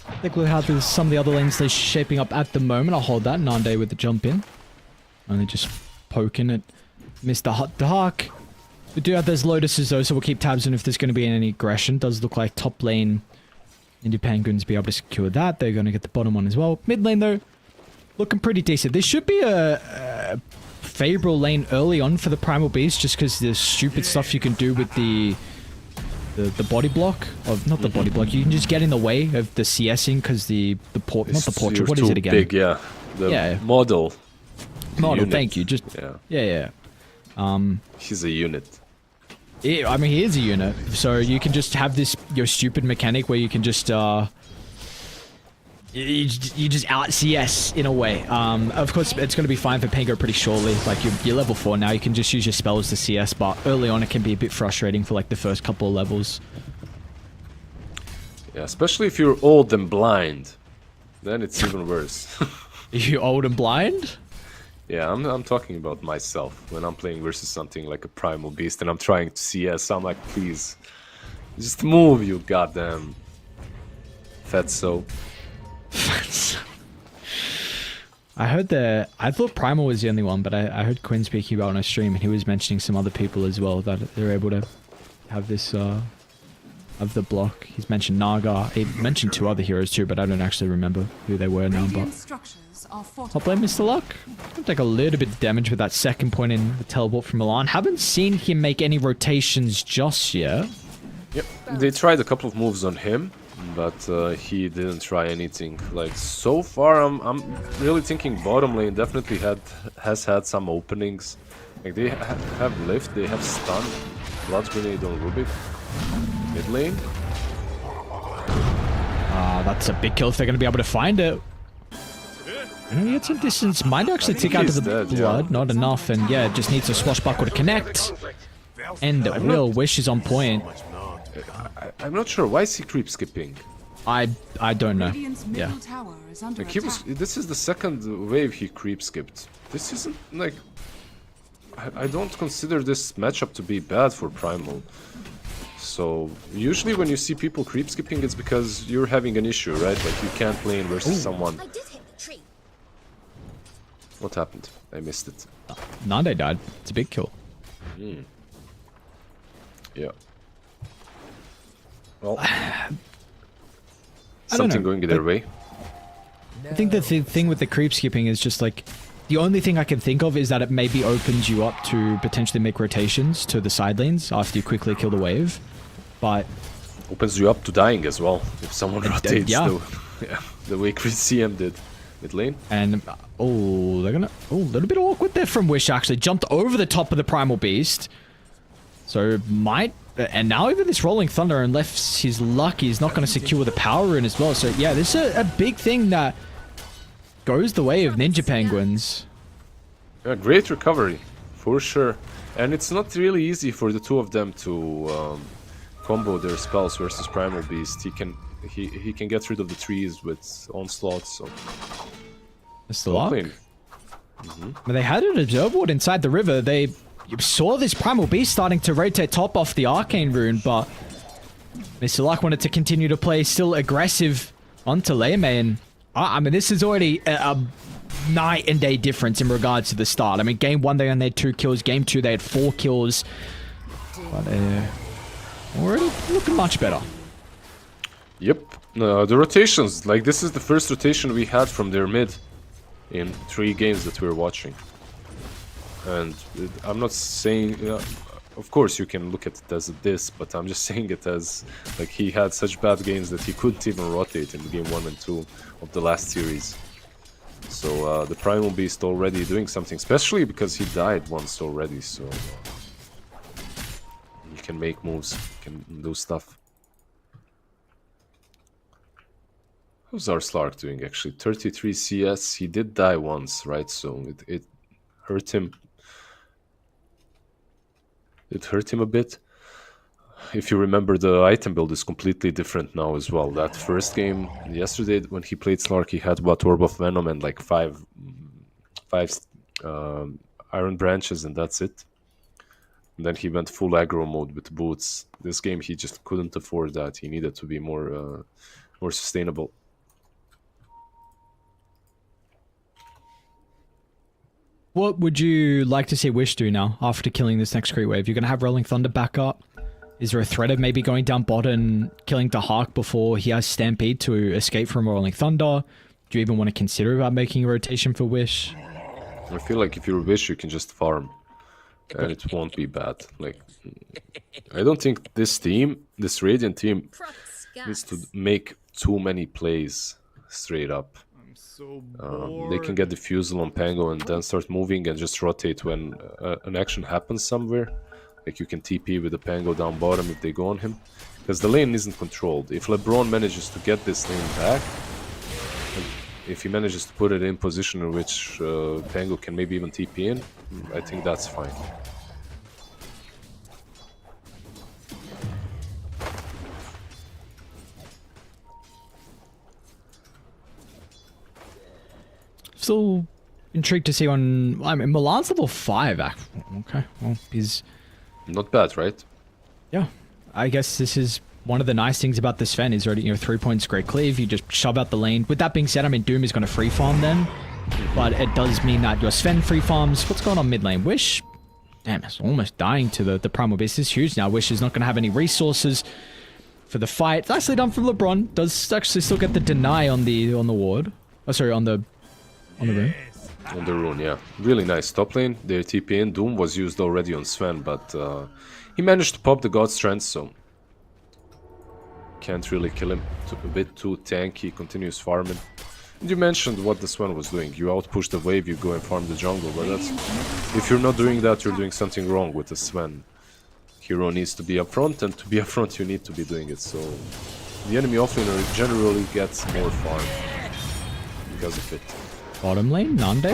I think we'll have some of the other lanes they're shaping up at the moment. I'll hold that. Nande with the jump in. Only just poking at Mr. Hot Dark. We do have those Lotuses though, so we'll keep tabs on if there's going to be any aggression. Does look like top lane Indy Penguins be able to secure that. They're going to get the bottom one as well. Mid lane though, looking pretty decent. This should be a favorable lane early on for the Primal Beast, just because the stupid stuff you can do with the body block of not the body block. You can just get in the way of the CSing because the port, not the portrait. What is it again? Big, yeah. The model. Model. Thank you. Just yeah. He's a unit. Yeah, I mean, he is a unit, so you can just have this your stupid mechanic where you can just you just out CS in a way. Of course, it's going to be fine for Pango pretty shortly. Like you're level 4 now, you can just use your spells to CS, but early on it can be a bit frustrating for like the first couple of levels. Yeah, especially if you're old and blind, then it's even worse. Are you old and blind? Yeah, I'm talking about myself when I'm playing versus something like a Primal Beast and I'm trying to CS. I'm like, please, just move, you goddamn fatso. I thought Primal was the only one, but I heard Quinn speaking about it on a stream, and he was mentioning some other people as well that they're able to have this of the block. He's mentioned Naga. He mentioned 2 other heroes too, but I don't actually remember who they were now. But Radiant structures are I'll blame Mr. Luck. I'll take a little bit of damage with that second point in the teleport from Milan. Haven't seen him make any rotations just yet. Yep, they tried a couple of moves on him, but he didn't try anything. Like, so far, I'm really thinking bottom lane definitely has had some openings. Like, they have lift, they have stun, blood grenade on Rubik. Mid lane. That's a big kill if they're going to be able to find it. And he had some distance. Might actually tick out to the dead, blood. yeah. Not enough. And yeah, just needs a swashbuckle to connect. And Wish is on point. I'm not sure, why is he creep skipping? I don't know. Radiant's middle Yeah. tower is under Like, he was, attack. this is the second wave he creep skipped. This isn't, like... I don't consider this matchup to be bad for Primal. So, usually when you see people creep skipping, it's because you're having an issue, right? Like, you can't lane versus someone. I did hit the tree. What happened? I missed it. Nande died. It's a big kill. Yeah. Well... don't something know, going their way. I think the thing with the creep skipping is just like... The only thing I can think of is that it maybe opens you up to potentially make rotations to the side lanes after you quickly kill the wave. But... Opens you up to dying as well, if someone rotates yeah. the way Chris CM did. Mid lane. And... Oh, they're gonna... Oh, a little bit awkward there from Wish, actually. Jumped over the top of the Primal Beast. So, might... And now even this Rolling Thunder, unless he's lucky, he's not going to secure the Power Rune as well. So, yeah, this is a big thing that goes the way of Ninja Penguins. Yeah, great recovery, for sure. And it's not really easy for the two of them to combo their spells versus Primal Beast. He can get rid of the trees with onslaughts. So That's the luck. clean. But they had an Observer Ward inside the river. They saw this Primal Beast starting to rotate top off the Arcane Rune, but Mr. Luck wanted to continue to play still aggressive onto Leme, and I mean, this is already a night and day difference in regards to the start. I mean, game 1 they only had 2 kills, game 2 they had 4 kills, but already looking much better. Yep. The rotations, like this is the first rotation we had from their mid in 3 games that we're watching. And I'm not saying, of course you can look at it as this, but I'm just saying it as like he had such bad games that he couldn't even rotate in game 1 and 2 of the last series. So the Primal Beast already doing something, especially because he died once already, so he can make moves, can do stuff. How's our Slark doing actually? 33 CS, he did die once, right? So it hurt him. It hurt him a bit. If you remember, the item build is completely different now as well. That first game yesterday when he played Slark, he had what, Orb of Venom and like five Iron Branches, and that's it. And then he went full aggro mode with boots. This game he just couldn't afford that. He needed to be more sustainable. What would you like to see Wish do now after killing this next creep wave? You're going to have Rolling Thunder back up. Is there a threat of maybe going down bot and killing Dahak before he has Stampede to escape from Rolling Thunder? Do you even want to consider about making a rotation for Wish? I feel like if you're Wish, you can just farm. And it won't be bad. Like, I don't think this team, this Radiant team, needs to make too many plays straight up. They can get Diffusal on Pango and then start moving and just rotate when an action happens somewhere. Like you can TP with the Pango down bottom if they go on him. Because the lane isn't controlled. If LeBron manages to get this lane back, if he manages to put it in position in which Pango can maybe even TP in, I think that's fine. Still intrigued to see on... I mean, Milan's level 5. Okay, well, he's... Not bad, right? Yeah, I guess this is one of the nice things about this Sven is already, 3 points great cleave, you just shove out the lane. With that being said, I mean, Doom is going to free farm then, but it does mean that your Sven free farms. What's going on mid lane? Wish, damn, it's almost dying to the Primal Beast. This is huge now. Wish is not going to have any resources for the fight. Nicely done from LeBron. Does actually still get the deny on the ward. Oh, sorry, on the rune. On the rune, yeah. Really nice top lane. Their TP in. Doom was used already on Sven, but he managed to pop the God Strength, so can't really kill him. A bit too tanky, continues farming. And you mentioned what the Sven was doing. You outpush the wave, you go and farm the jungle, but that's... If you're not doing that, you're doing something wrong with the Sven. Hero needs to be upfront, and to be upfront, you need to be doing it, so... The enemy offlaner generally gets more farm because of it. Bottom lane, Nande?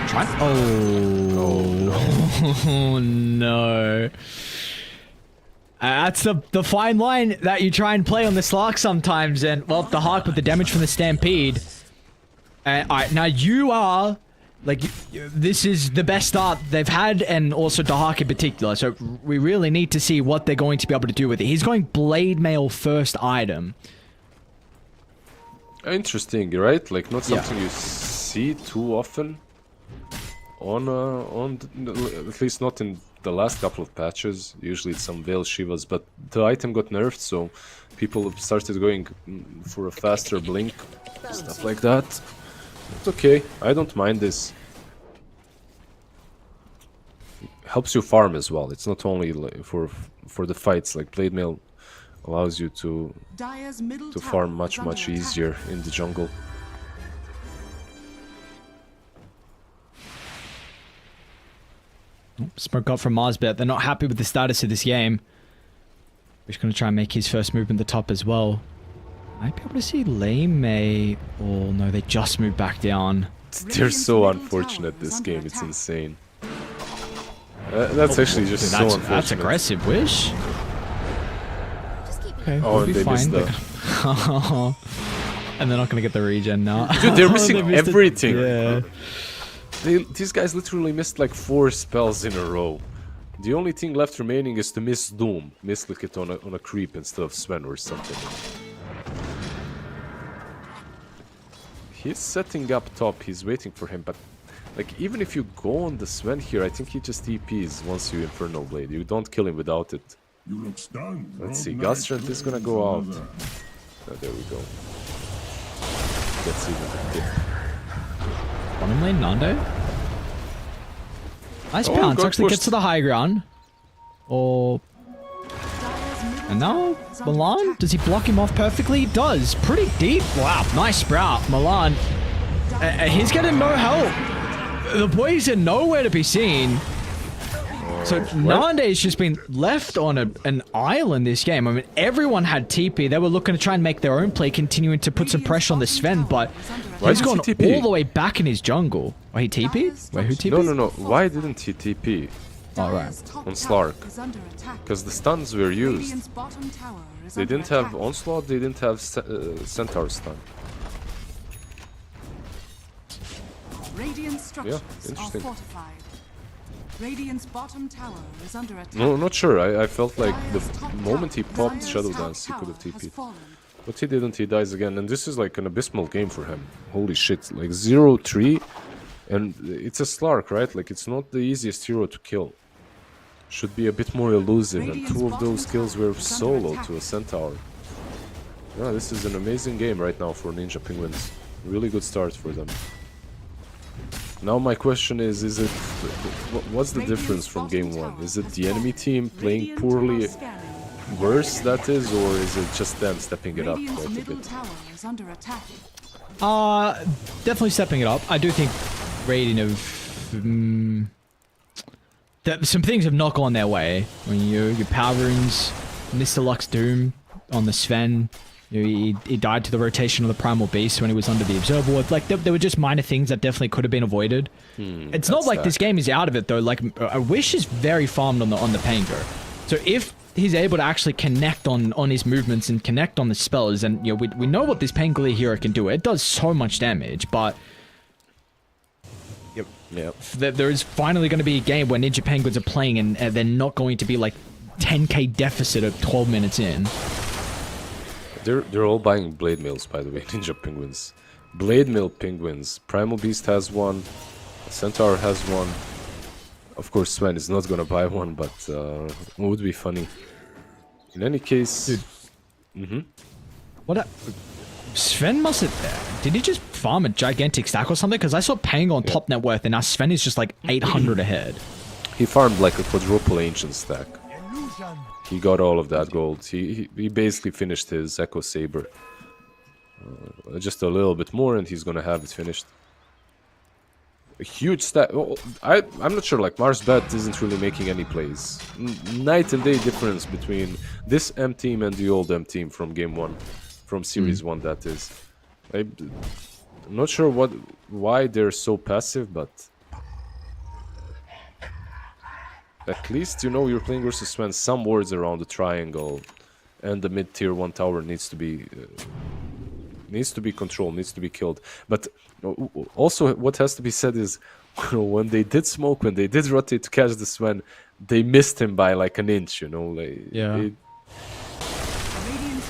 Try. Oh no. That's the fine line that you try and play on the Slark sometimes, and well, the Hawk with the damage from the Stampede. Alright, now you are like, this is the best start they've had, and also Dahak in particular. So we really need to see what they're going to be able to do with it. He's going Blade Mail first item. Interesting, right? Like not something you see too often on at least not in the last couple of patches. Usually it's some Veil Shivas, but the item got nerfed, so people started going for a faster blink, stuff like that. It's okay, I don't mind this. Helps you farm as well. It's not only like for the fights. Like Blade Mail allows you to farm much easier in the jungle. Smoke up from MOUZ. They're not happy with the status of this game. He's going to try and make his first move in the top as well. Might be able to see Lame. Oh no, they just moved back down. They're so unfortunate this game. It's insane. That's actually just so unfortunate. That's aggressive, Wish. Okay, oh, we'll and be they fine. missed the... And they're not going to get the regen now. Dude, they're missing They everything. Yeah. These guys literally missed like 4 spells in a row. The only thing left remaining is to miss Doom. Misclick it on a creep instead of Sven or something. He's setting up top, he's waiting for him, but like even if you go on the Sven here, I think he just TPs once you Infernal Blade. You don't kill him without it. You look stunned. Let's see, God Strength is gonna go out. Oh, there we go. That's even a tip. Bottom lane, Nando. Nice Oh, bounce, got actually pushed. gets to the high ground. Or... And now, Milan, does he block him off perfectly? He does. Pretty deep. Wow, nice sprout. Milan, he's getting no help. The boys are nowhere to be seen. So Nande's just been left on an island this game. I mean, everyone had TP. They were looking to try and make their own play, continuing to put some pressure on the Sven, but he's gone all the way back in his jungle. Oh, he TP'd? Wait, who TP'd? No. Why didn't he TP? All right. On Slark. Because the stuns were used. They didn't have Onslaught, they didn't have Centaur stun. Yeah, interesting. Radiant's bottom tower is under attack. No, not sure. I felt like the moment he popped Shadow Dance, he could have TP'd. But he didn't, he dies again. And this is like an abysmal game for him. Holy shit. Like 0-3. And it's a Slark, right? Like it's not the easiest hero to kill. Should be a bit more elusive. And 2 of those kills were solo to a Centaur. Yeah, this is an amazing game right now for Ninja Penguins. Really good start for them. Now my question is it what's the difference from game 1? Is it the enemy team playing poorly worse, that is, or is it just them stepping it up quite a bit? Definitely stepping it up. I do think Radiant have some things have not gone their way. When your power runes, Mr. Lux Doom on the Sven. You know, he died to the rotation of the Primal Beast when he was under the Observer Ward. Like, there were just minor things that definitely could have been avoided. It's not like this game is out of it, though. Like, Wish is very farmed on the Pango. So if he's able to actually connect on his movements and connect on the spells, and, you know, we know what this Pangolier hero can do. It does so much damage, but... Yep. There is finally going to be a game where Ninja Penguins are playing, and they're not going to be, like, 10k deficit of 12 minutes in. They're all buying Blade Mails, by the way, Ninja Penguins. Blade Mail Penguins. Primal Beast has one. Centaur has one. Of course, Sven is not gonna buy one, but it would be funny. In any case... Dude, What a... Sven must have... Did he just farm a gigantic stack or something? Because I saw Pang on top net worth, and now Sven is just like 800 ahead. He farmed like a quadruple ancient stack. He got all of that gold. He basically finished his Echo Saber. Just a little bit more and he's gonna have it finished. A huge stack. Well, I'm not sure, like Mars Bet isn't really making any plays. Night and day difference between this M team and the old M team from game 1. From series 1, that is. I'm not sure why they're so passive, but at least you know you're playing versus Sven. Some words around the triangle and the mid tier 1 tower needs to be controlled, needs to be killed. But also what has to be said is when they did smoke, when they did rotate to catch the Sven, they missed him by like an inch, you know. Like, yeah.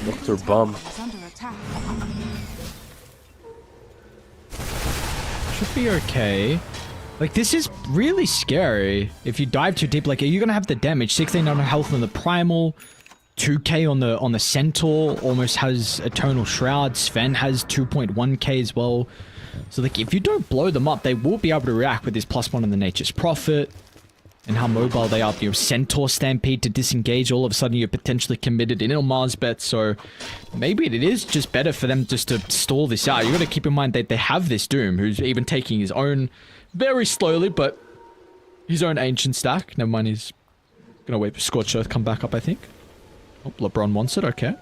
Dr. Bomb. Should be okay. Like, this is really scary. If you dive too deep, like, are you gonna have the damage? 1600 health on the Primal, 2k on the Centaur, almost has Eternal Shroud. Sven has 2.1k as well. So, like, if you don't blow them up, they will be able to react with this +1 on the Nature's Prophet. And how mobile they are. You know, Centaur Stampede to disengage, all of a sudden you're potentially committed in Mars Bet, so maybe it is just better for them just to stall this out. You gotta keep in mind that they have this Doom, who's even taking his own, very slowly, but his own ancient stack. Never mind, he's gonna wait for Scorched Earth come back up, I think. Oh, LeBron wants it, okay.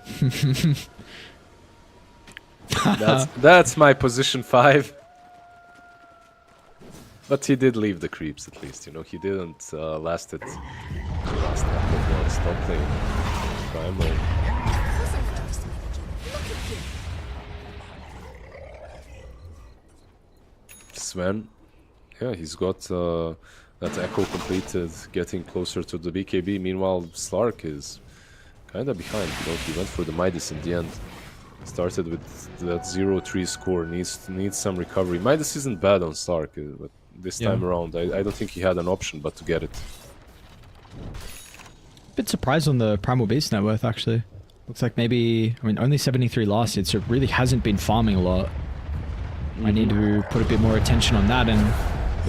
that's my position 5. But he did leave the creeps at least, you know. He didn't last it. Last couple of months. Don't play Primal. Sven, yeah, he's got that Echo completed, getting closer to the BKB. Meanwhile, Slark is kind of behind. You know, he went for the Midas in the end. Started with that 0-3 score. Needs some recovery. Midas isn't bad on Slark, but this time around, I don't think he had an option but to get it. Bit surprised on the Primal Beast net worth, actually. Looks like maybe, I mean, only 73 last year, so it really hasn't been farming a lot. I need to put a bit more attention on that, and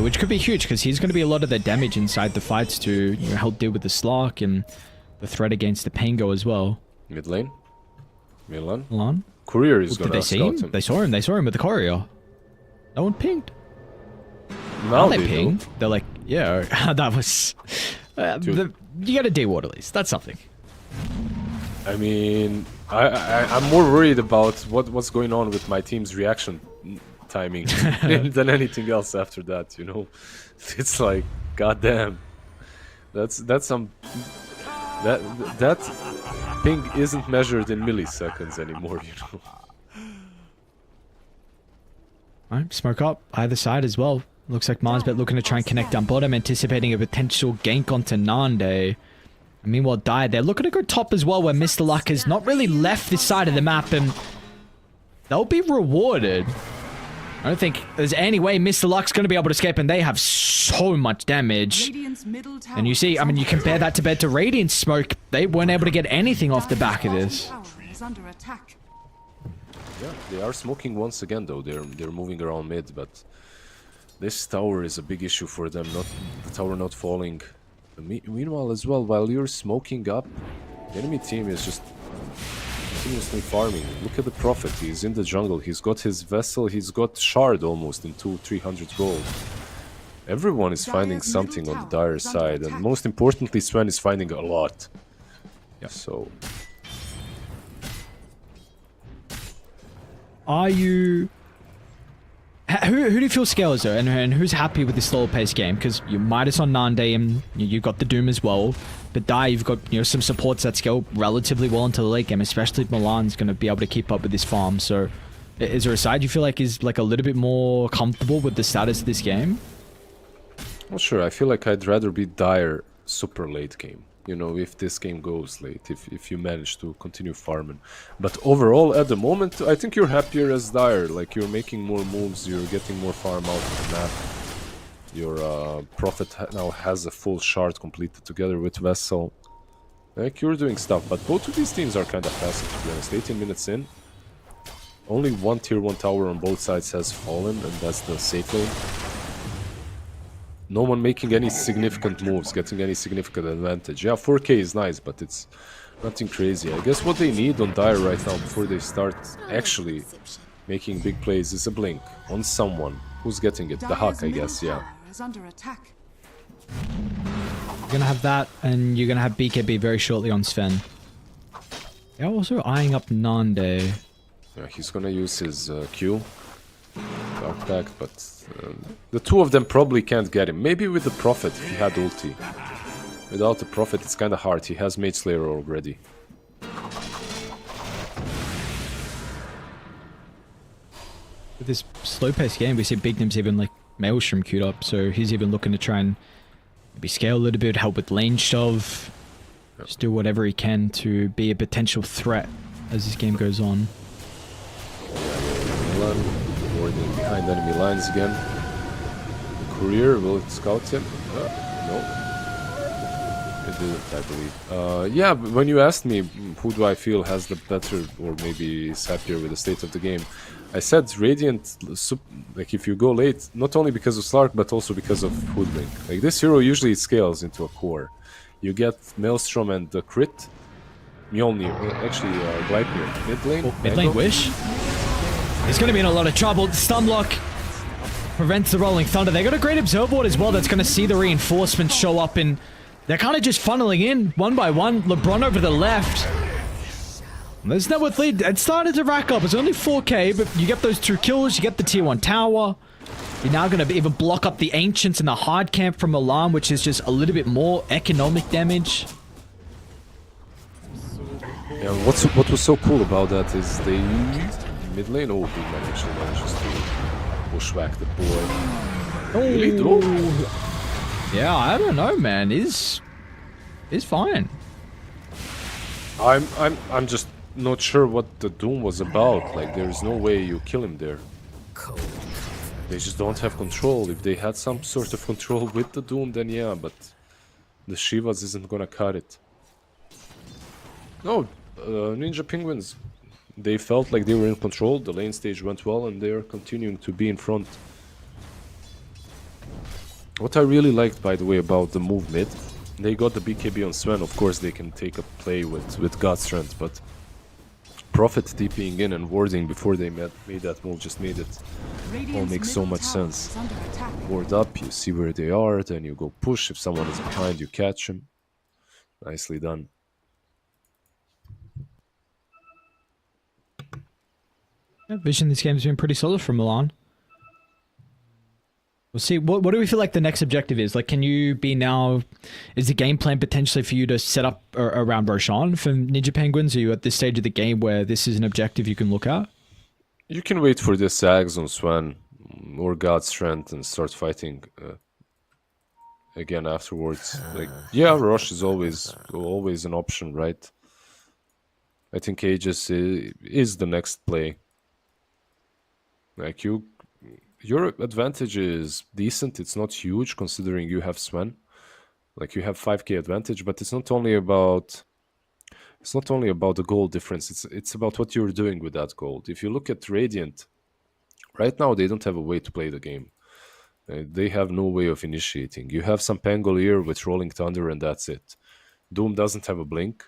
which could be huge, because he's going to be a lot of the damage inside the fights to, you know, help deal with the Slark and the threat against the Pango as well. Mid lane? Milan? Milan? Courier is going to see him? They saw him with the Courier. No one pinged. Now they ping. They're like, yeah, that was... you got a day ward at least. That's something. I mean, I'm more worried about what's going on with my team's reaction timing than anything else after that, you know? It's like, goddamn. That's some... That ping isn't measured in milliseconds anymore, you know? Alright, smoke up either side as well. Looks like Marsbet looking to try and connect down bottom, anticipating a potential gank onto Nande. Meanwhile, Dire, they're looking to go top as well, where Mr. Luck has not really left this side of the map, and they'll be rewarded. I don't think there's any way Mr. Luck's going to be able to escape, and they have so much damage. And you see, I mean, you compare that to bed to Radiant Smoke, they weren't able to get anything off the back of this. Yeah, they are smoking once again, though. They're moving around mid, but this tower is a big issue for them. Not the tower not falling. Meanwhile, as well, while you're smoking up, the enemy team is just continuously farming. Look at the Prophet. He's in the jungle. He's got his vessel. He's got Shard almost in 200-300 gold. Everyone is finding something on the Dire side, and most importantly, Sven is finding a lot. Yeah. So. Are you... Who do you feel scales though, and who's happy with this slower paced game? Because you Midas on Nande, and you've got the Doom as well. But Dai, you've got, you know, some supports that scale relatively well into the late game, especially if Milan's going to be able to keep up with this farm. So, is there a side you feel like is like a little bit more comfortable with the status of this game? Not sure. I feel like I'd rather be Dire super late game. You know, if this game goes late, if you manage to continue farming. But overall, at the moment, I think you're happier as Dire. Like, you're making more moves, you're getting more farm out of the map. Your Prophet now has a full shard completed together with Vessel. Like, you're doing stuff, but both of these teams are kind of passive, to be honest. 18 minutes in. Only one tier 1 tower on both sides has fallen, and that's the safe lane. No one making any significant moves, getting any significant advantage. Yeah, 4k is nice, but it's nothing crazy. I guess what they need on Dire right now before they start actually making big plays is a blink on someone. Who's getting it? The Huck, I guess, yeah. Is under attack. You're gonna have that, and you're gonna have BKB very shortly on Sven. They're also eyeing up Nande. Yeah, he's gonna use his Q. Backpack, but the two of them probably can't get him. Maybe with the Prophet, if he had ulti. Without the Prophet, it's kind of hard. He has Mage Slayer already. With this slow-paced game, we see Big Nim's even like Maelstrom queued up, so he's even looking to try and maybe scale a little bit, help with lane shove, just do whatever he can to be a potential threat as this game goes on. Warding behind enemy lines again. The courier, will it scout him? No. It didn't, I believe. Yeah, when you asked me who do I feel has the better or maybe is happier with the state of the game, I said Radiant, like if you go late, not only because of Slark, but also because of Hoodwink. Like this hero usually scales into a core. You get Maelstrom and the crit. Mjolnir, actually Gleipnir. Mid lane? Mid lane Wish? He's going to be in a lot of trouble. Stunlock prevents the Rolling Thunder. They got a great Observer Ward as well that's going to see the reinforcements show up, and they're kind of just funneling in one by one. LeBron over the left. There's no with lead. It started to rack up. It's only 4k, but you get those 2 kills. You get the tier 1 tower. You're now going to even block up the Ancients and the hard camp from Alarm, which is just a little bit more economic damage. Yeah, what was so cool about that is they mid lane. Oh, Big Man actually manages to bushwhack the boy. Really? Yeah, I don't know, man. He's fine. I'm just not sure what the Doom was about. Like, there's no way you kill him there. They just don't have control. If they had some sort of control with the Doom, then yeah, but the Shivas isn't gonna cut it. No, Ninja Penguins, they felt like they were in control. The lane stage went well, and they are continuing to be in front. What I really liked, by the way, about the move mid, they got the BKB on Sven. Of course, they can take a play with God Strength, but Prophet TPing in and warding before they made that move just made it all make so much sense. Ward up, you see where they are, then you go push. If someone is behind, you catch him. Nicely done. Yeah, vision this game has been pretty solid from Milan. We'll see. What do we feel like the next objective is? Like, can you be now... Is the game plan potentially for you to set up around Roshan for Ninja Penguins? Are you at this stage of the game where this is an objective you can look at? You can wait for this Ags on Swan or God Strength and start fighting again afterwards. Like, yeah, Rosh is always an option, right? I think Aegis is the next play. Like, your advantage is decent. It's not huge considering you have Sven. Like, you have 5k advantage, but it's not only about the gold difference. It's about what you're doing with that gold. If you look at Radiant, right now they don't have a way to play the game. They have no way of initiating. You have some Pangolier with Rolling Thunder, and that's it. Doom doesn't have a blink.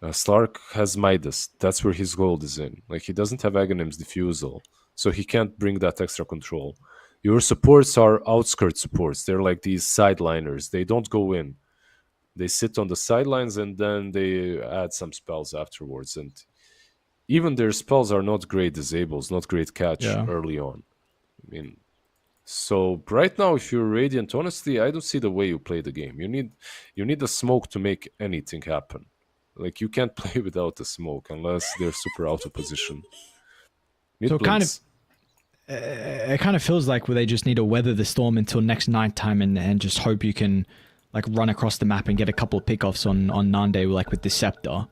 Slark has Midas. That's where his gold is in. Like, he doesn't have Aghanim's Diffusal, so he can't bring that extra control. Your supports are outskirt supports. They're like these sideliners. They don't go in. They sit on the sidelines, and then they add some spells afterwards. And even their spells are not great disables, not great catch early on. I mean, so right now, if you're Radiant, honestly, I don't see the way you play the game. You need a smoke to make anything happen. Like, you can't play without the smoke unless they're super out of position. So it kind of feels like where they just need to weather the storm until next nighttime and just hope you can like run across the map and get a couple of pickoffs on Nande, like with the Scepter.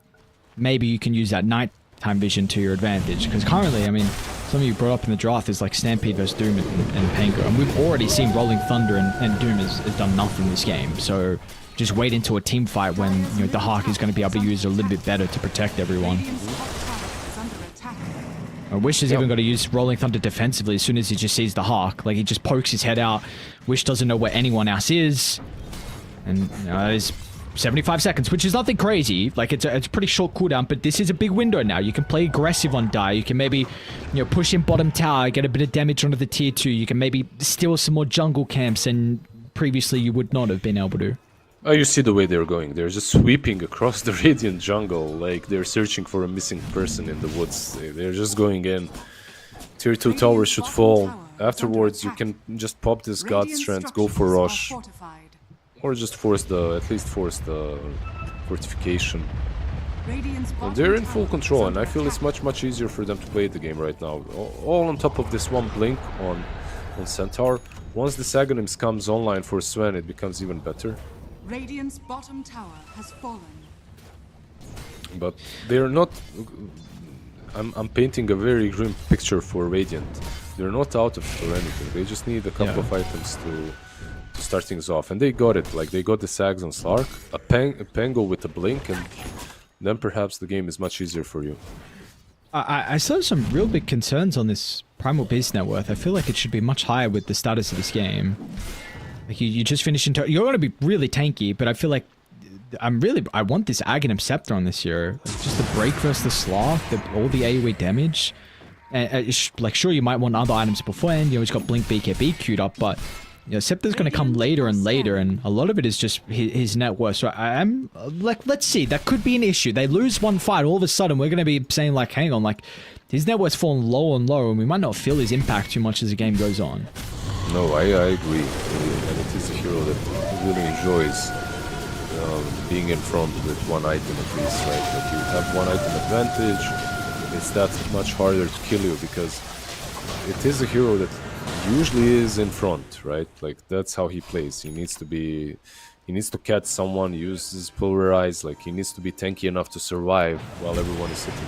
Maybe you can use that nighttime vision to your advantage, because currently, I mean, something you brought up in the draft is like Stampede versus Doom and Pango, and we've already seen Rolling Thunder and Doom has done nothing this game. So just wait into a team fight when the Hawk is going to be able to use it a little bit better to protect everyone. Radiant's top tower is under attack. Wish is even going to use Rolling Thunder defensively as soon as he just sees the Hawk. Like, he just pokes his head out. Wish doesn't know where anyone else is. And that is 75 seconds, which is nothing crazy. Like, it's a pretty short cooldown, but this is a big window now. You can play aggressive on Die. You can maybe, push in bottom tower, get a bit of damage onto the tier 2. You can maybe steal some more jungle camps, and previously you would not have been able to. Oh, you see the way they're going. They're just sweeping across the Radiant jungle, like they're searching for a missing person in the woods. They're just going in. Tier 2 towers should fall. Afterwards, you can just pop this God Strength, go for Rush, or just at least force the fortification. And they're in full control, and I feel it's much easier for them to play the game right now. All on top of this one blink on Centaur. Once the Aghanim's comes online for Sven, it becomes even better. Radiant's bottom tower has fallen. But they're not. I'm painting a very grim picture for Radiant. They're not out of it or anything. They just need a couple of items to start things off, and they got it. Like, they got the Sags on Slark, a Pango with a blink, and then perhaps the game is much easier for you. I saw some real big concerns on this Primal Beast net worth. I feel like it should be much higher with the status of this game. Like, you just finished you're going to be really tanky, but I feel like I want this Aghanim Scepter on this year. Like, just the break versus the Sloth, all the AoE damage. And like, sure, you might want other items beforehand. It's got Blink BKB queued up, but Scepter's going to come later and later, and a lot of it is just his net worth. So I'm like, let's see, that could be an issue. They lose one fight, all of a sudden we're going to be saying like, hang on, like, his net worth's falling lower and lower, and we might not feel his impact too much as the game goes on. No, I agree, and it is a hero that really enjoys being in front with one item at least, right? Like, you have one item advantage, it's that much harder to kill you because it is a hero that usually is in front, right? Like, that's how he plays. He needs to catch someone, use his Pulverize, like, he needs to be tanky enough to survive while everyone is sitting.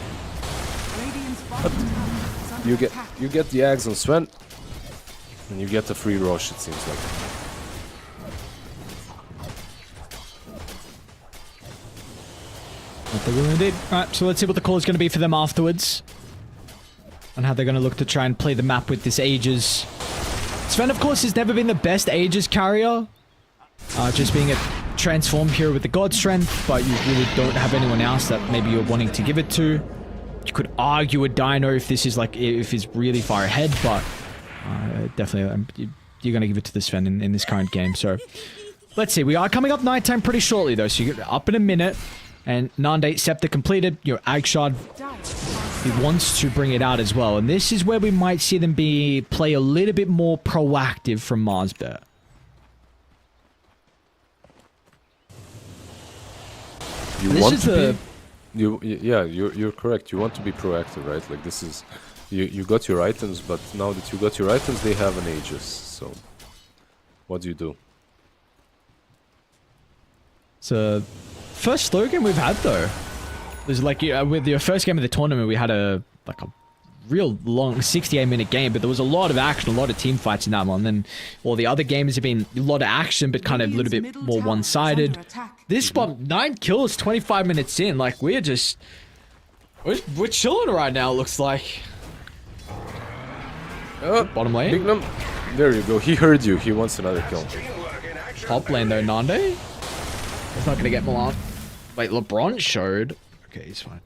But you get the Ags on Sven, and you get a free rush, it seems like. What they really did. Alright, so let's see what the call is going to be for them afterwards. And how they're going to look to try and play the map with this Aegis. Sven, of course, has never been the best Aegis carrier. Just being a transform hero with the God Strength, but you really don't have anyone else that maybe you're wanting to give it to. You could argue a Dino if this is like, if he's really far ahead, but definitely you're going to give it to the Sven in this current game. So let's see. We are coming up nighttime pretty shortly, though, so you get up in a minute. And Nande, Scepter completed. Agshard, he wants to bring it out as well. And this is where we might see them play a little bit more proactive from MOUZ. You're correct. You want to be proactive, right? Like, this is you got your items, but now that you got your items, they have an Aegis. So what do you do? So first slow game we've had, though. There's like, with your first game of the tournament, we had a real long 68-minute game, but there was a lot of action, a lot of team fights in that one. Then all the other games have been a lot of action, but kind of a little bit more one-sided. This one, 9 kills, 25 minutes in. Like, we're chilling right now, it looks like. Bottom lane. Bignum. There you go. He heard you. He wants another kill. Top lane, though, Nande. It's not going to get Milan. Wait, LeBron showed. Okay, he's fine.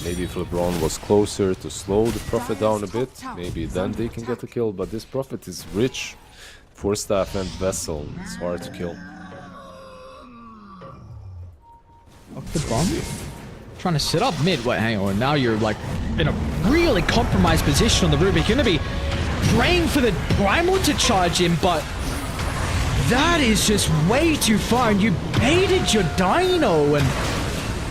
Maybe if LeBron was closer to slow the Prophet down a bit, maybe then they can get a kill. But this Prophet is rich. 4-staff and Vessel. It's hard to kill. Off the bomb. Trying to sit up mid. Wait, hang on. Now you're like in a really compromised position on the Rubik. You're going to be praying for the Primal to charge in, but that is just way too far. And you baited your Dino, and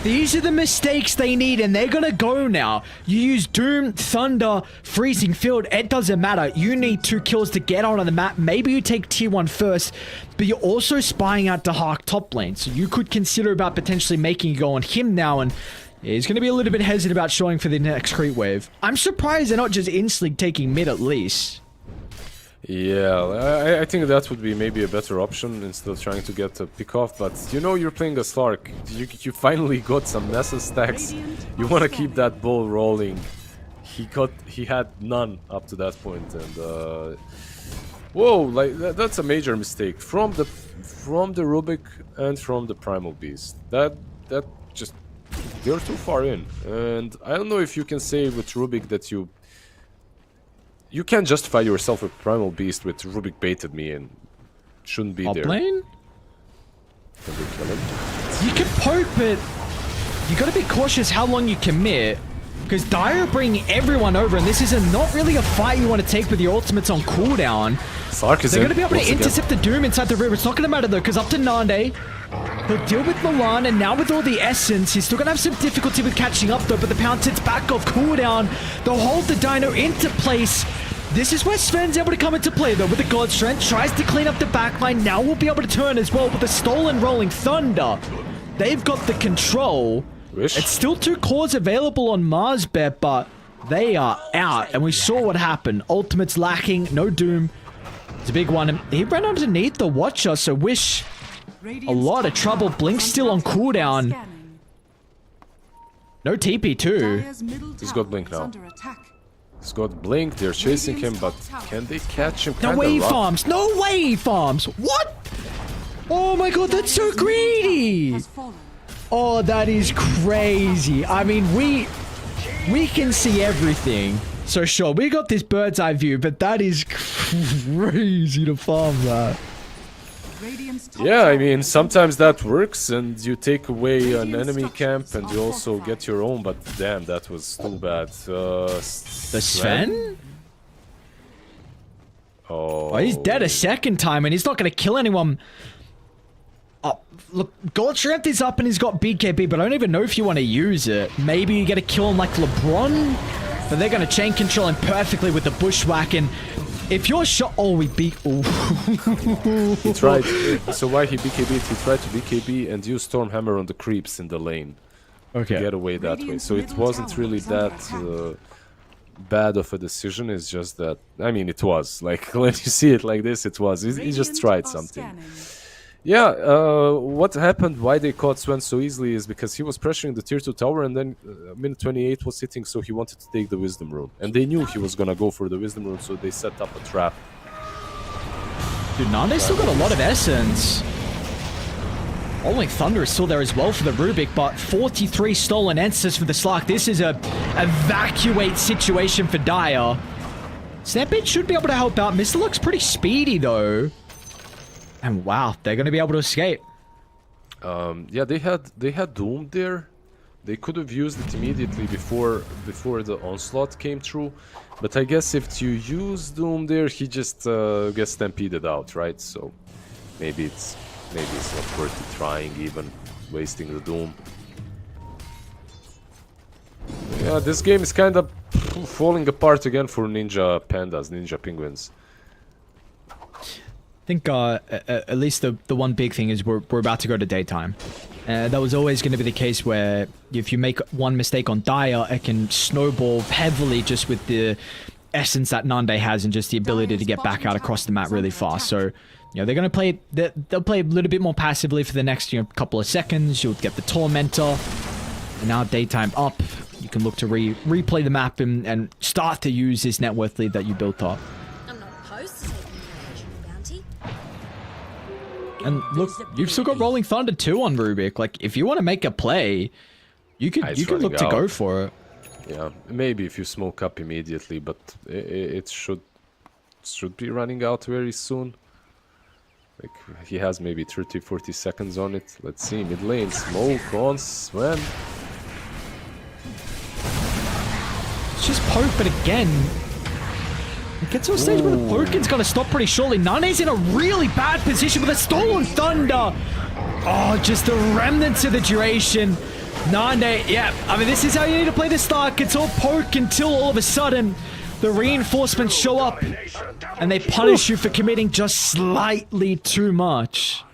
these are the mistakes they need, and they're gonna go now. You use Doom, Thunder, Freezing Field, it doesn't matter. You need 2 kills to get out on the map. Maybe you take tier 1 first, but you're also spying out the Hawk top lane. So you could consider about potentially making you go on him now, and Yeah, he's going to be a little bit hesitant about showing for the next creep wave. I'm surprised they're not just instantly taking mid at least. Yeah, I think that would be maybe a better option instead of trying to get a pick off. But you know, you're playing a Slark. You finally got some Nessus stacks. You want to keep that ball rolling. He had none up to that point, and whoa, like that's a major mistake from the Rubik and from the Primal Beast. That just they're too far in, and I don't know if you can say with Rubik that you can't justify yourself with Primal Beast with Rubik baited me and shouldn't be there. Lane? Can we kill him? You can poke, but you gotta be cautious how long you commit. Because Dire are bringing everyone over, and this is not really a fight you want to take with your ultimates on cooldown. Sark is They're going to be able to again. intercept the Doom inside the river. It's not going to matter though, because up to Nande, he'll deal with Milan, and now with all the Essence, he's still going to have some difficulty with catching up though, but the Pound sits back off cooldown. They'll hold the Dino into place. This is where Sven's able to come into play though, with the God Strength, tries to clean up the backline. Now we'll be able to turn as well with the stolen Rolling Thunder. They've got the control. Wish. It's still 2 cores available on Mars Bet, but they are out. And we saw what happened. Ultimates lacking, no Doom. It's a big one. And he ran underneath the Watcher, so Wish a lot of trouble. Blink still on cooldown. No TP too. He's got Blink now. He's got Blink, they're chasing him, but can they catch him? No wave farms! No wave farms! What? Oh my god, that's so greedy! Oh, that is crazy. I mean, we can see everything. So sure, we got this bird's eye view, but that is crazy to farm that. Yeah, I mean, sometimes that works and you take away an enemy camp and you also get your own, but damn, that was too bad. The Sven? Oh, He's dead a second time and he's not going to kill anyone. Oh, look, God Strength is up and he's got BKB, but I don't even know if you want to use it. Maybe you get a kill on like LeBron, but they're going to chain control him perfectly with the Bushwhack. And if you're shot, oh, we beat. he tried. So why he BKB'd? He tried to BKB and use Stormhammer on the creeps in the lane. Okay. To get away that way. So it wasn't really that bad of a decision. It's just that, I mean, it was. Like, when you see it like this, it was. He just tried something. Yeah, what happened, why they caught Sven so easily is because he was pressuring the tier 2 tower and then minute 28 was hitting, so he wanted to take the Wisdom Rune. And they knew he was gonna go for the Wisdom Rune, so they set up a trap. Dude, Nande still got a lot of Essence. Rolling Thunder is still there as well for the Rubik, but 43 stolen Answers for the Slark. This is a evacuate situation for Dire. Stampede should be able to help out. Mr. looks pretty speedy though. And wow, they're going to be able to escape. Yeah, they had Doom there. They could have used it immediately before the onslaught came through. But I guess if you use Doom there, he just gets stampeded out, right? So maybe it's not worth it trying, even wasting the Doom. Yeah, this game is kind of falling apart again for Ninja Pandas, Ninja Penguins. I think at least the one big thing is we're about to go to daytime. That was always going to be the case where if you make one mistake on Dire, it can snowball heavily just with the essence that Nande has and just the ability to get back out across the map really fast. So, you know, they're going to play, they'll play a little bit more passively for the next, you know, couple of seconds. You'll get the Tormentor. And now daytime up, you can look to replay the map and start to use this net worth lead that you built up. I'm not opposed to taking the occasional bounty. And look, you've still got Rolling Thunder too on Rubik. Like, if you want to make a play, you could look to go for it. Yeah, maybe if you smoke up immediately, but it should be running out very soon. Like, he has maybe 30-40 seconds on it. Let's see, mid lane, smoke on Sven. It's just poke, but again, it gets to a stage where the poke is going to stop pretty shortly. Nane's in a really bad position with a stolen thunder. Oh, just the remnants of the duration. Nane, yeah, I mean, this is how you need to play this Stark. It's all poke until all of a sudden the reinforcements show up and they punish you for committing just slightly too much.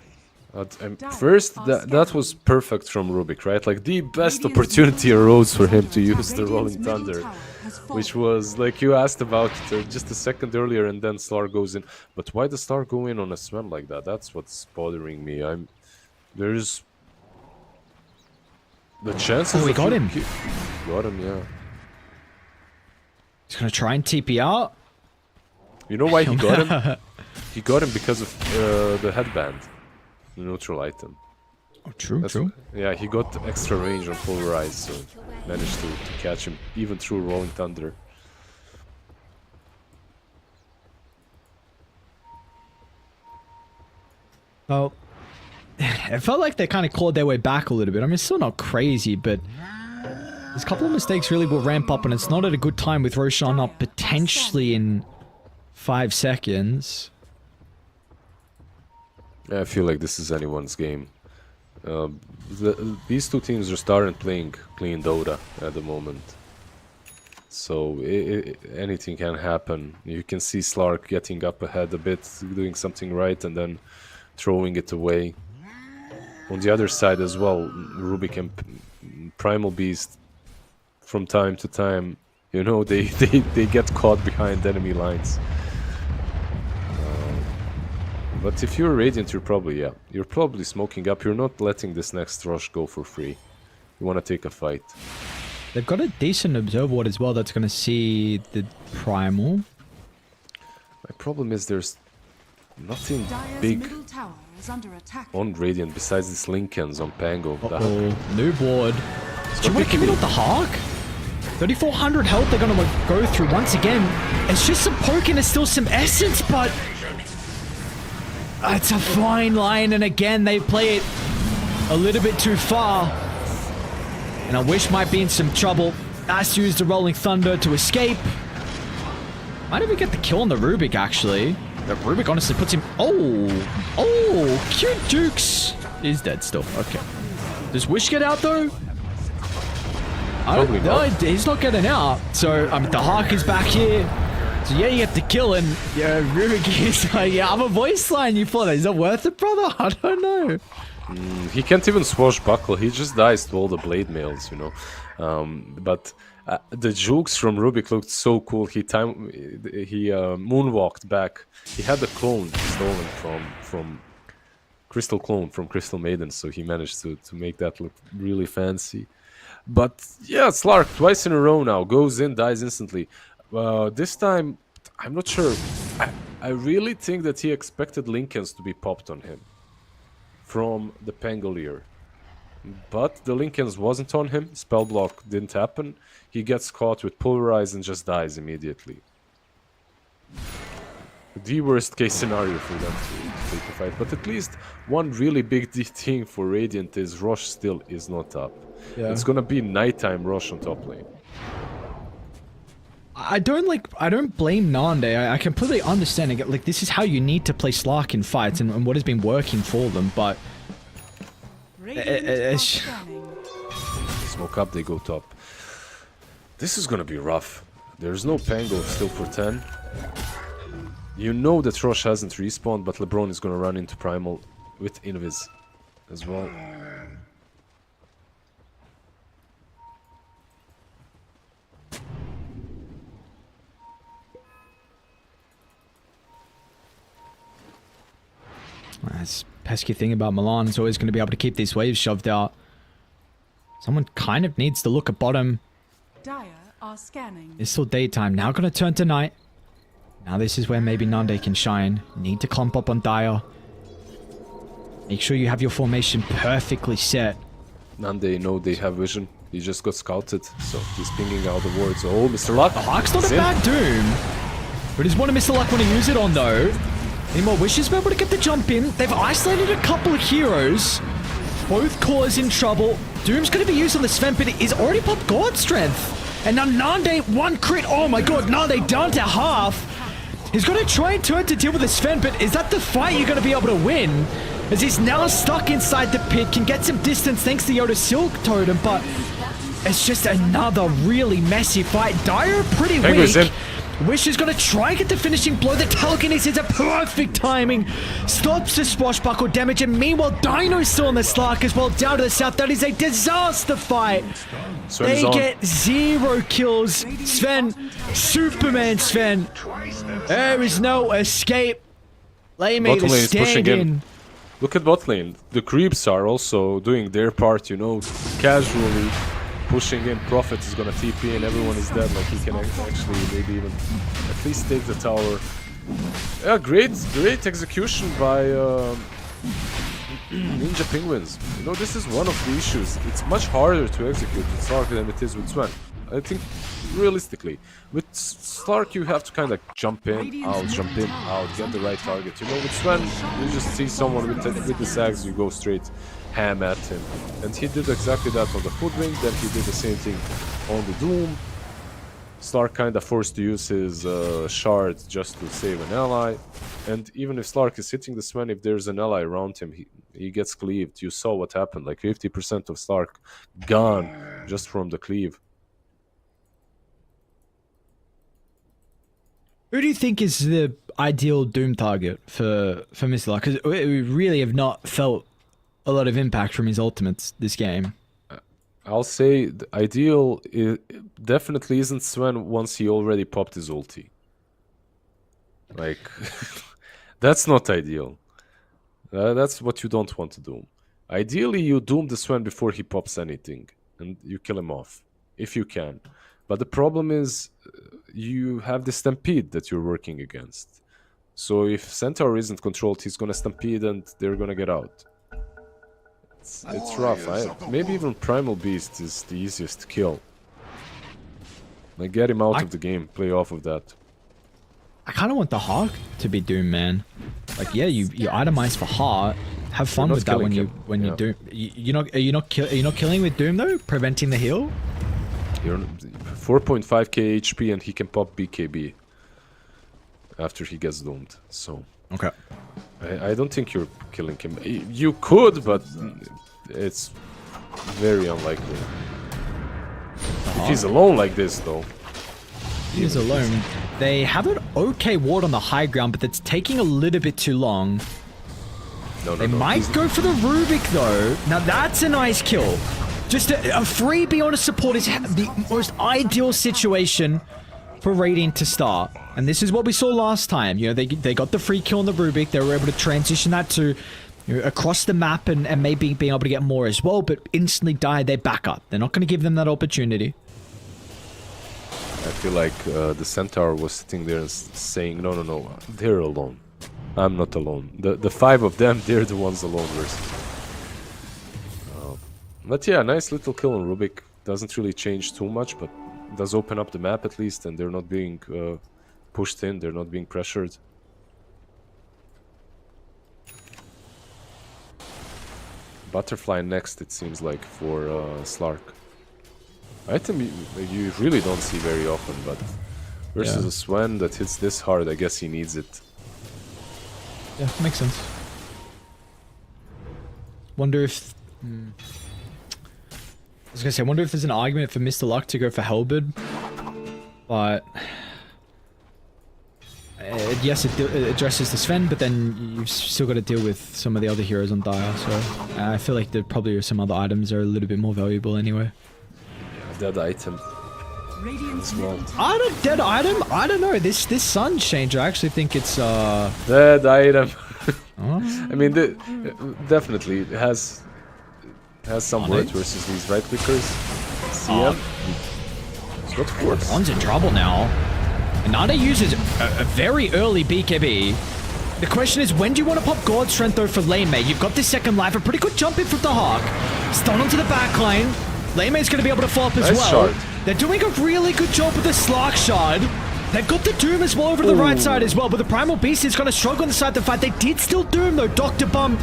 First, that was perfect from Rubik, right? Like, the best opportunity arose for him to use the Rolling Thunder, which was, like you asked about just a second earlier, and then Slar goes in. But why does Slar go in on a Sven like that? That's what's bothering me. There's... The chances... Oh, we got him. Got him, yeah. He's gonna try and TP out. You know why he got him? He got him because of the headband. The neutral item. Oh, true. Yeah, he got extra range on Pulverize, so managed to catch him even through Rolling Thunder. Well, it felt like they kind of clawed their way back a little bit. I mean, it's still not crazy, but there's a couple of mistakes really will ramp up, and it's not at a good time with Roshan up potentially in 5 seconds. I feel like this is anyone's game. These two teams are starting playing clean Dota at the moment. So anything can happen. You can see Slark getting up ahead a bit, doing something right, and then throwing it away. On the other side as well, Rubik and Primal Beast, from time to time, you know, they get caught behind enemy lines. But if you're Radiant, you're probably smoking up. You're not letting this next rush go for free. You want to take a fight. They've got a decent observer ward as well that's going to see the Primal. My problem is there's nothing big on Radiant besides these Lincolns on Pango. New board. Do you want to commit with the Hawk? 3,400 health they're going to go through once again. It's just some poke and there's still some essence, but... It's a fine line, and again, they play it a little bit too far. And I wish might be in some trouble. Has to use the Rolling Thunder to escape. Might even get the kill on the Rubik, actually. The Rubik honestly puts him... Oh, cute Dukes. He's dead still. Okay. Does Wish get out, though? Probably not. He's not getting out. So, I mean, the Hawk is back here. So yeah, you get the kill, and yeah, Rubik is like, yeah, I'm a voice line you for that. Is that worth it, brother? I don't know. He can't even swashbuckle. He just dies to all the blade mails, you know. But the jukes from Rubik looked so cool. He moonwalked back. He had the clone stolen from Crystal Clone from Crystal Maiden, so he managed to make that look really fancy. But yeah, Slark twice in a row now goes in, dies instantly. This time, I'm not sure. I really think that he expected Lincolns to be popped on him from the Pangolier. But the Lincolns wasn't on him. Spell block didn't happen. He gets caught with Pulverize and just dies immediately. The worst case scenario for them to take a fight. But at least one really big thing for Radiant is Rosh still is not up. Yeah. It's gonna be nighttime Rosh on top lane. I don't blame Nande. I completely understand it. Like, this is how you need to play Slark in fights and what has been working for them, but... Smoke up, they go top. This is gonna be rough. There's no Pango still for 10. You know that Rosh hasn't respawned, but LeBron is gonna run into Primal with Invis as well. That's pesky thing about Milan is always going to be able to keep these waves shoved out. Someone kind of needs to look at bottom. Dire are scanning. It's still daytime. Now going to turn to night. Now this is where maybe Nande can shine. Need to clump up on Dire. Make sure you have your formation perfectly set. Nande, no, they have vision. He just got scouted, so he's pinging out the wards. Oh, Mr. Luck. The Hawk's not a bad Doom. But is one of Mr. Luck want to use it on, though? Any more wishes? We're able to get the jump in. They've isolated a couple of heroes. Both cores in trouble. Doom's going to be used on the Sven, but he's already popped God Strength. And now Nande, one crit. Oh my god, Nande down to half. He's going to try and turn to deal with the Sven, but is that the fight you're going to be able to win? As he's now stuck inside the pit, can get some distance thanks to Yoda Silk Totem, but it's just another really messy fight. Dire pretty weak. Wish is going to try and get the finishing blow. The telekinesis is a perfect timing. Stops the swashbuckle damage. And meanwhile, Dino's still on the Slark as well. Down to the south. That is a disaster fight. They get 0 kills. Sven, Superman Sven. There is no escape. Layme is standing. Look at bot lane. The creeps are also doing their part, you know, casually pushing in. Prophet is gonna TP and everyone is dead. Like he can actually maybe even at least take the tower. Yeah, great execution by Ninja Penguins. You know, this is one of the issues. It's much harder to execute with Slark than it is with Sven. I think, realistically, with Slark you have to kind of jump in, out, get the right target. You know, with Sven, you just see someone with the sags, you go straight ham at him. And he did exactly that on the Hoodwink, then he did the same thing on the Doom. Slark kind of forced to use his shard just to save an ally. And even if Slark is hitting the Sven, if there's an ally around him, he gets cleaved. You saw what happened, like 50% of Slark gone just from the cleave. Who do you think is the ideal Doom target for Mr. Luck? Because we really have not felt a lot of impact from his ultimates this game. I'll say the ideal definitely isn't Sven once he already popped his ulti. Like, that's not ideal. That's what you don't want to do. Ideally, you doom the Sven before he pops anything, and you kill him off, if you can. But the problem is, you have the Stampede that you're working against. So if Centaur isn't controlled, he's gonna Stampede and they're gonna get out. It's rough. Maybe even Primal Beast is the easiest kill. Like, get him out of the game, play off of that. I kind of want the Hawk to be Doom, man. Like, yeah, you itemize for Heart. Have fun with that when you do. Are you not killing with Doom though? Preventing the heal. You're 4.5k HP and he can pop BKB after he gets doomed. So okay. I don't think you're killing him. You could, but it's very unlikely. If he's alone like this, though. He's alone. They have an okay ward on the high ground, but it's taking a little bit too long. They might go for the Rubik, though. Now, that's a nice kill. Just a freebie on a support is the most ideal situation for Radiant to start. And this is what we saw last time. You know, they got the free kill on the Rubik. They were able to transition that to across the map and maybe being able to get more as well, but instantly die their backup. They're not going to give them that opportunity. I feel like the Centaur was sitting there and saying, no, they're alone. I'm not alone. The 5 of them, they're the ones alone versus. But yeah, nice little kill on Rubik. Doesn't really change too much, but does open up the map at least, and they're not being pushed in, they're not being pressured. Butterfly next, it seems like, for Slark. Item you really don't see very often, but versus a Sven that hits this hard, I guess he needs it. Yeah, makes sense. Wonder if... I was gonna say, I wonder if there's an argument for Mr. Luck to go for Halberd, but yes, it addresses the Sven, but then you've still got to deal with some of the other heroes on Dire, so I feel like there probably are some other items that are a little bit more valuable anyway. Dead item. Dead item? I don't know. This Sun Changer, I actually think it's dead item. I mean, definitely it has some worth versus these right clickers. CM. He's got force. On's in trouble now. Nada uses a very early BKB. The question is, when do you want to pop God Strength though for Lame? You've got this second life, a pretty good jump in from the Hawk. Stun onto the backline. Lame's going to be able to follow up as well. Shard. They're doing a really good job with the Slark Shard. They've got the Doom as well over to the right side as well, but the Primal Beast is going to struggle on the side of the fight. They did still Doom though. Dr. Bum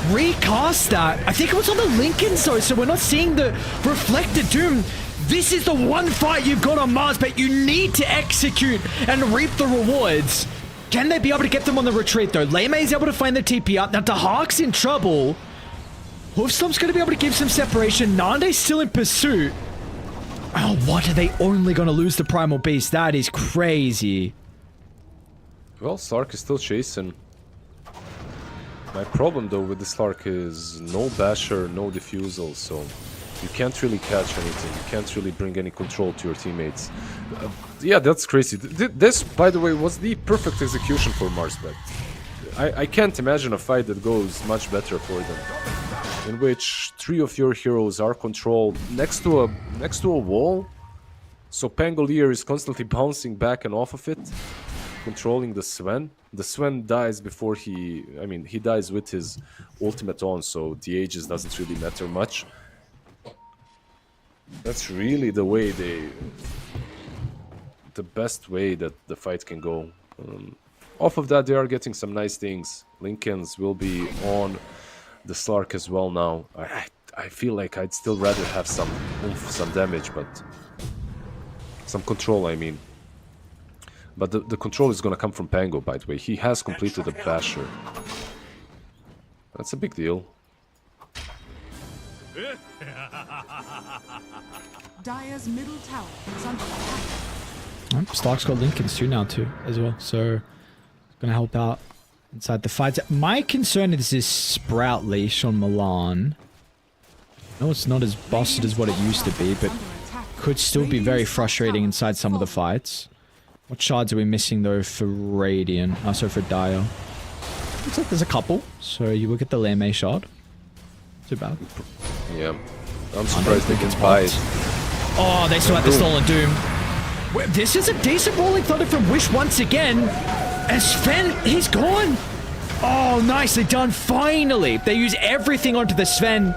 recast that. I think it was on the Lincolns though, so we're not seeing the reflected Doom. This is the one fight you've got on MOUZ, but you need to execute and reap the rewards. Can they be able to get them on the retreat though? Lame is able to find the TP up. Now the Hawk's in trouble. Hoofstomp's going to be able to give some separation. Nande's still in pursuit. Oh, what? Are they only gonna lose the Primal Beast? That is crazy. Well, Slark is still chasing. My problem though with the Slark is no Basher, no Diffusal, so you can't really catch anything. You can't really bring any control to your teammates. Yeah, that's crazy. This, by the way, was the perfect execution for Marsbet. I can't imagine a fight that goes much better for them, in which 3 of your heroes are controlled next to a wall. So Pangolier is constantly bouncing back and off of it, controlling the Sven. The Sven dies before he dies with his ultimate on, so the Aegis doesn't really matter much. That's really the best way that the fight can go. Off of that, they are getting some nice things. Lincolns will be on the Slark as well now. I feel like I'd still rather have some oomph, some damage, but some control, I mean. But the control is going to come from Pango, by the way. He has completed a Basher. That's a big deal. Dire's middle tower is under attack. Stark's got Lincolns too now as well, so gonna help out inside the fights. My concern is this Sprout leash on Milan. No, it's not as busted as what it used to be, but could still be very frustrating inside some of the fights. What shards are we missing though for Radiant? Oh, so for Dire. Looks like there's a couple, so you will get the Lame shard. Too bad. Yeah, I'm surprised they can buy it. Oh, they still have the Stolen Doom. Well, this is a decent rolling thunder from Wish once again. And Sven, he's gone. Oh, nicely done. Finally. They use everything onto the Sven.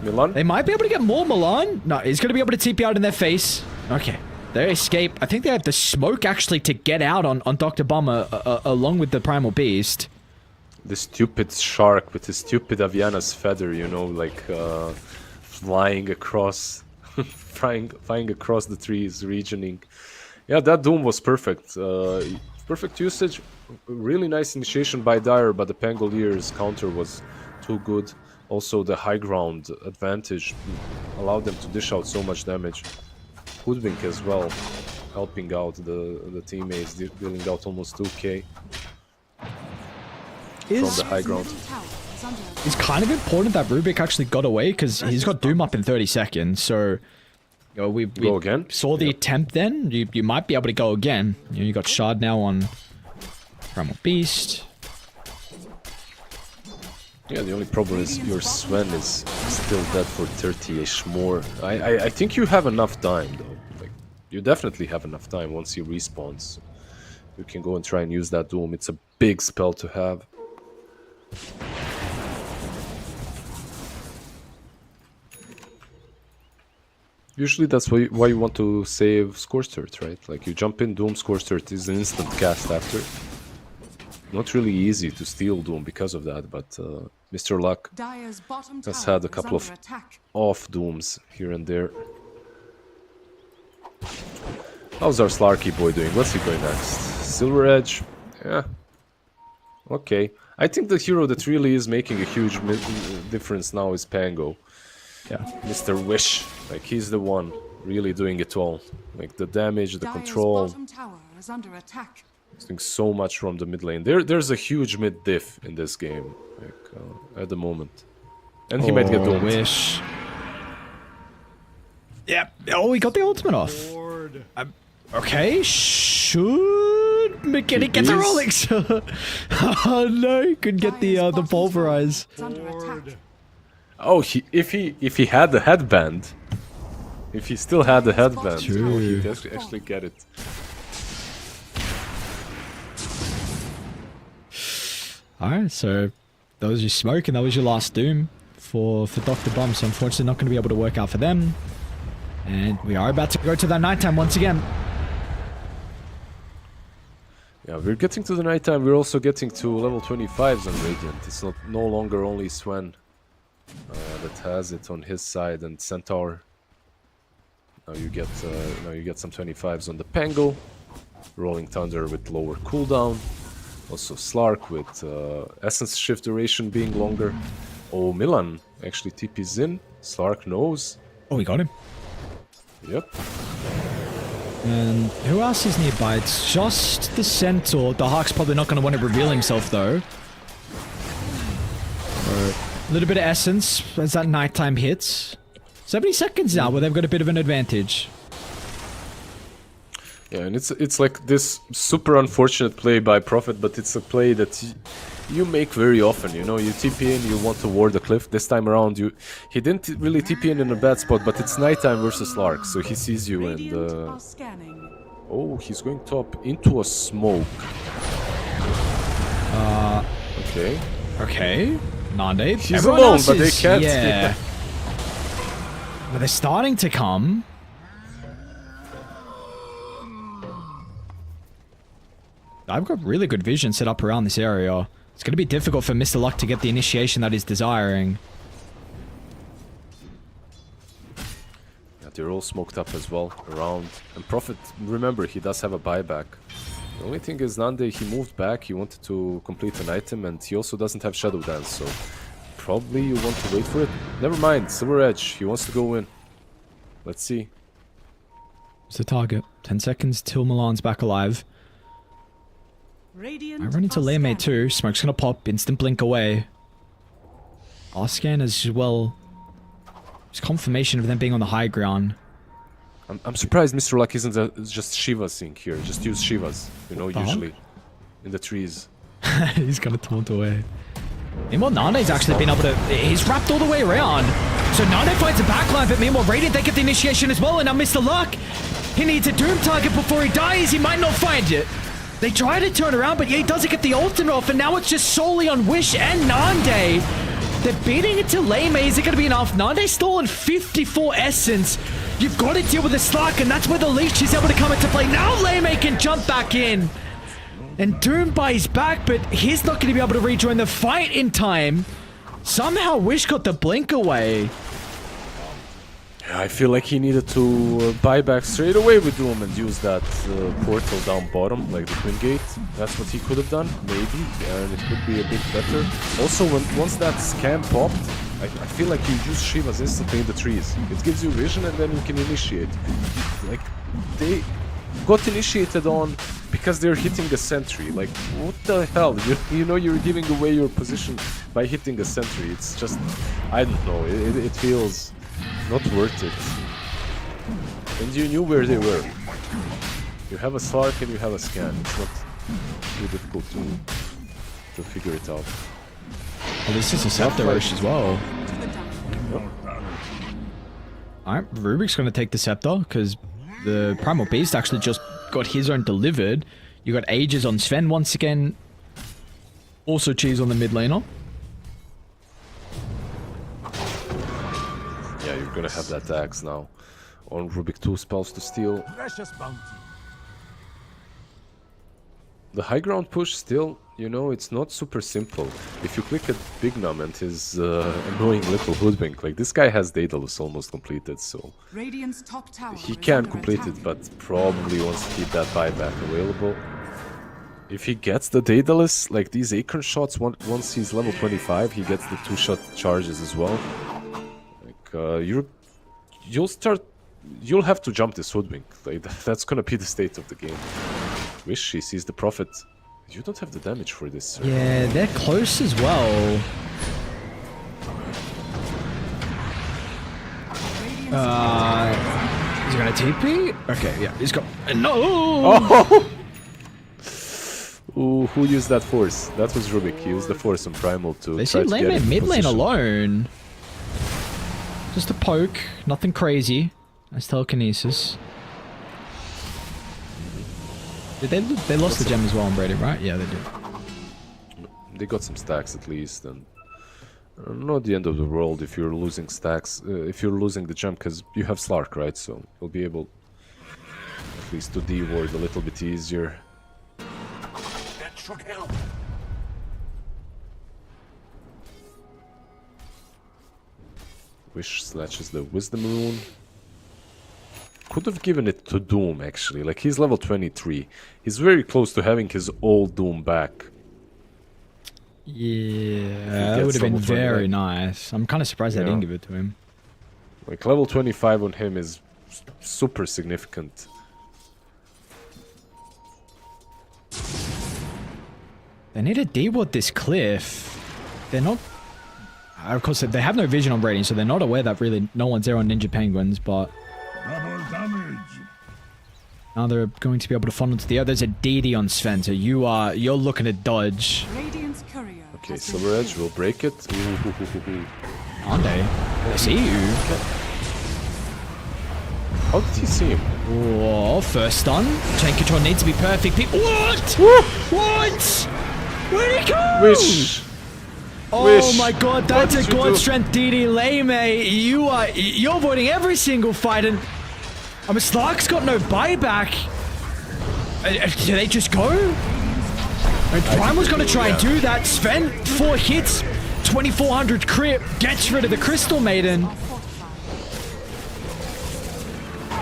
Milan? They might be able to get more Milan. No, he's going to be able to TP out in their face. Okay. They escape. I think they have the smoke actually to get out on Dr. Bomber along with the Primal Beast. The stupid shark with his stupid Aviana's feather, you know, like flying across, flying across the trees, regioning. Yeah, that Doom was perfect. Perfect usage, really nice initiation by Dire, but the Pangolier's counter was too good. Also, the high ground advantage allowed them to dish out so much damage. Hoodwink as well, helping out the teammates, dealing out almost 2k from the high ground. It's kind of important that Rubik actually got away, because he's got Doom up in 30 seconds, so... You know, we go again? Saw the attempt then. You might be able to go again. You got Shard now on Primal Beast. Yeah, the only problem is your Sven is still dead for 30-ish more. I think you have enough time though. Like, you definitely have enough time once he respawns. You can go and try and use that Doom. It's a big spell to have. Usually that's why you want to save Scorched Earth, right? Like you jump in, Doom, Scorched Earth is an instant cast after. Not really easy to steal Doom because of that, but Mr. Luck has had a couple of off Dooms here and there. How's our Slarky boy doing? What's he going next? Silver Edge? Yeah. Okay. I think the hero that really is making a huge difference now is Pango. Yeah, Mr. Wish, like he's the one really doing it all. Like the damage, the control. He's doing so much from the mid lane. There's a huge mid diff in this game, like at the moment. And he might get doomed. Wish. Yeah. Oh, he got the ultimate off. Okay, should McKinney get the Rolex? Oh no, he couldn't get the pulverize. Oh, if he had the headband, if he still had the headband, oh, he'd actually get it. Alright, so that was your smoke, and that was your last Doom for Dr. Bomb, so unfortunately not going to be able to work out for them. And we are about to go to that nighttime once again. Yeah, we're getting to the nighttime, we're also getting to level 25s on Radiant. It's no longer only Sven that has it on his side, and Centaur. Now you get some 25s on the Pango, Rolling Thunder with lower cooldown, also Slark with Essence Shift duration being longer. Oh, Milan actually TP's in, Slark knows. Oh, we got him. Yep. And who else is nearby? It's just the Centaur. The Hawk's probably not going to want to reveal himself, though. A little bit of essence as that nighttime hits. 70 seconds now where they've got a bit of an advantage. Yeah, and it's like this super unfortunate play by Prophet, but it's a play that you make very often. You know, you TP in, you want to ward the cliff. This time around, he didn't really TP in a bad spot, but it's nighttime versus Lark, so he sees you and... oh, he's going top into a smoke. Okay. Okay. Nande. He's Everyone alone, else but they is- can't. Yeah. But they're starting to come. I've got really good vision set up around this area. It's going to be difficult for Mr. Luck to get the initiation that he's desiring. Yeah, they're all smoked up as well around. And Prophet, remember, he does have a buyback. The only thing is Nande, he moved back, he wanted to complete an item, and he also doesn't have Shadow Dance, so probably you want to wait for it. Never mind, Silver Edge, he wants to go in. Let's see. It's the target. 10 seconds till Milan's back alive. I run into Lame too. Smoke's gonna pop. Instant blink away. R-scan as well. It's confirmation of them being on the high ground. I'm surprised Mr. Luck isn't just Shiva sync here. Just use Shivas, you know, usually. In the trees. He's gonna taunt away. Meanwhile, Nane's actually been able to... He's wrapped all the way around. So Nane finds a backline, but meanwhile, Radiant, they get the initiation as well. And now Mr. Luck, he needs a Doom target before he dies. He might not find it. They try to turn around, but yeah, he doesn't get the ultimate off. And now it's just solely on Wish and Nande. They're beating it to Lame. Is it going to be enough? Nande's still on 54 essence. You've got to deal with the Slark, and that's where the leech is able to come into play. Now Lame can jump back in. And Doom buys back, but he's not going to be able to rejoin the fight in time. Somehow Wish got the blink away. Yeah, I feel like he needed to buy back straight away with Doom and use that portal down bottom, like the Twin Gate. That's what he could have done, maybe, and it could be a bit better. Also, once that scam popped, I feel like you use Shivas instantly in the trees. It gives you vision and then you can initiate. Like, they got initiated on because they're hitting a sentry. Like, what the hell? You know you're giving away your position by hitting a sentry. It's just, I don't know, it feels not worth it. And you knew where they were. You have a Slark and you have a scan. It's not too difficult to figure it out. Oh, this is a Scepter Rosh as well. Alright, Rubik's going to take the Scepter, because the Primal Beast actually just got his own delivered. You got Ages on Sven once again. Also Cheese on the mid laner. Yeah, you're gonna have that axe now. On Rubik 2 spells to steal. The high ground push still, you know, it's not super simple. If you click at Big Num and his annoying little hoodwink, like this guy has Daedalus almost completed, so Radiant's top tower he is can under complete attack. it, but probably wants to keep that buyback available. If he gets the Daedalus, like these Acorn shots, once he's level 25, he gets the 2-shot charges as well. Like, you'll have to jump this hoodwink. Like, that's gonna be the state of the game. Wish he sees the Prophet. You don't have the damage for this, sir. Yeah, they're close as well. Is he gonna TP? Okay, yeah, he's got... No! Oh! Ooh, who used that force? That was Rubik. He used the force on Primal to They try see to Lame get in in mid lane position. alone. Just a poke, nothing crazy. Nice telekinesis. They lost the gem as well on Brady, right? Yeah, they did. They got some stacks at least, and not the end of the world if you're losing stacks. If you're losing the gem, because you have Slark, right? So you'll be able at least to D-ward a little bit easier. That should help. Wish snatches the Wisdom Rune. Could have given it to Doom, actually. Like, he's level 23. He's very close to having his old Doom back. Yeah, that would gets have been level 20, very like- nice. I'm kind of surprised they Yeah. didn't give it to him. Like, level 25 on him is super significant. They need to deward this cliff. They're not... Of course, they have no vision on rating, so they're not aware that really no one's there on Ninja Penguins, but... Double damage. Now they're going to be able to funnel to the other. There's a DD on Sven, so you're looking to dodge. Radiant's courier. Okay, has been Silver Edge killed. will break it. Aren't they? I see you. How did he see him? Oh, first stun. Chain control needs to be perfect. What? What? Where'd he go? Wish. Oh Wish. my god, What that's a did you god do? strength DD Lame. You're avoiding every single fight, and I mean Slark's got no buyback. Do they just go? And Prime was gonna try and do that. Sven, 4 hits, 2400 crit, gets rid of the Crystal Maiden. Are fortified.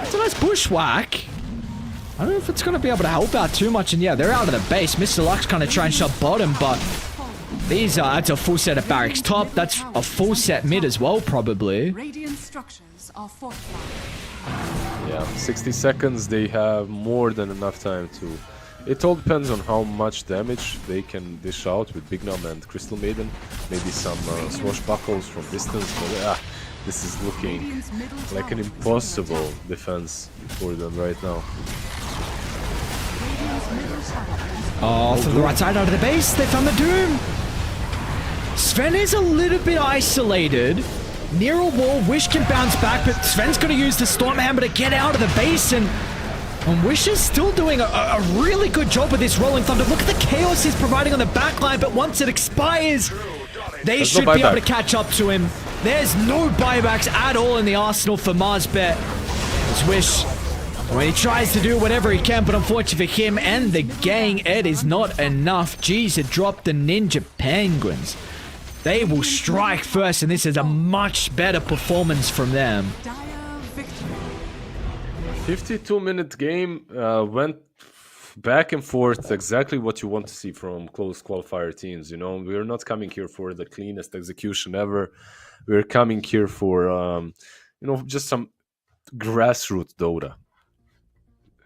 It's a nice bushwhack. I don't know if it's gonna be able to help out too much, and yeah, they're out of the base. Mr. Lux kind of try and shove bottom, but these are, that's a full set of barracks top. That's a full set mid as well, probably. Radiant structures are fortified. Yeah, 60 seconds, they have more than enough time to... It all depends on how much damage they can dish out with Big Nom and Crystal Maiden. Maybe some swashbuckles from distance, but this is looking Radiant's middle like an tower is under impossible attack. defense for them right now. Radiant's middle tower is Oh, from the right side out of the base, they found the Doom. Sven is a little bit isolated. Near a wall, Wish can bounce back, but Sven's going to use the Storm Hammer to get out of the base, and Wish is still doing a really good job with this Rolling Thunder. Look at the chaos he's providing on the backline, but once it expires, they There's no should be able to buyback. catch up to him. There's no buybacks at all in the arsenal for Marzbet. It's Wish, when he tries to do whatever he can, but unfortunately for him and the gang, it is not enough. Jeez, it dropped the Ninja Penguins. They will strike first, and this is a much better performance from them. dire victory. 52-minute game went back and forth, exactly what you want to see from close qualifier teams. You know, we're not coming here for the cleanest execution ever. We're coming here for, you know, just some grassroots Dota.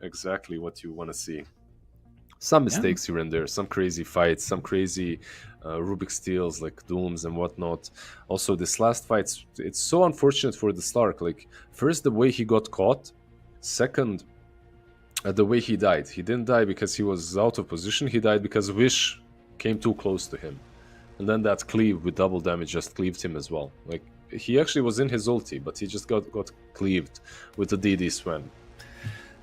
Exactly what you want to see. Some mistakes here and there, some crazy fights, some crazy Rubik steals like Dooms and whatnot. Also, this last fight, it's so unfortunate for the Stark. Like, first, the way he got caught. Second, the way he died. He didn't die because he was out of position. He died because Wish came too close to him. And then that cleave with double damage just cleaved him as well. Like, he actually was in his ulti, but he just got cleaved with the DD Sven.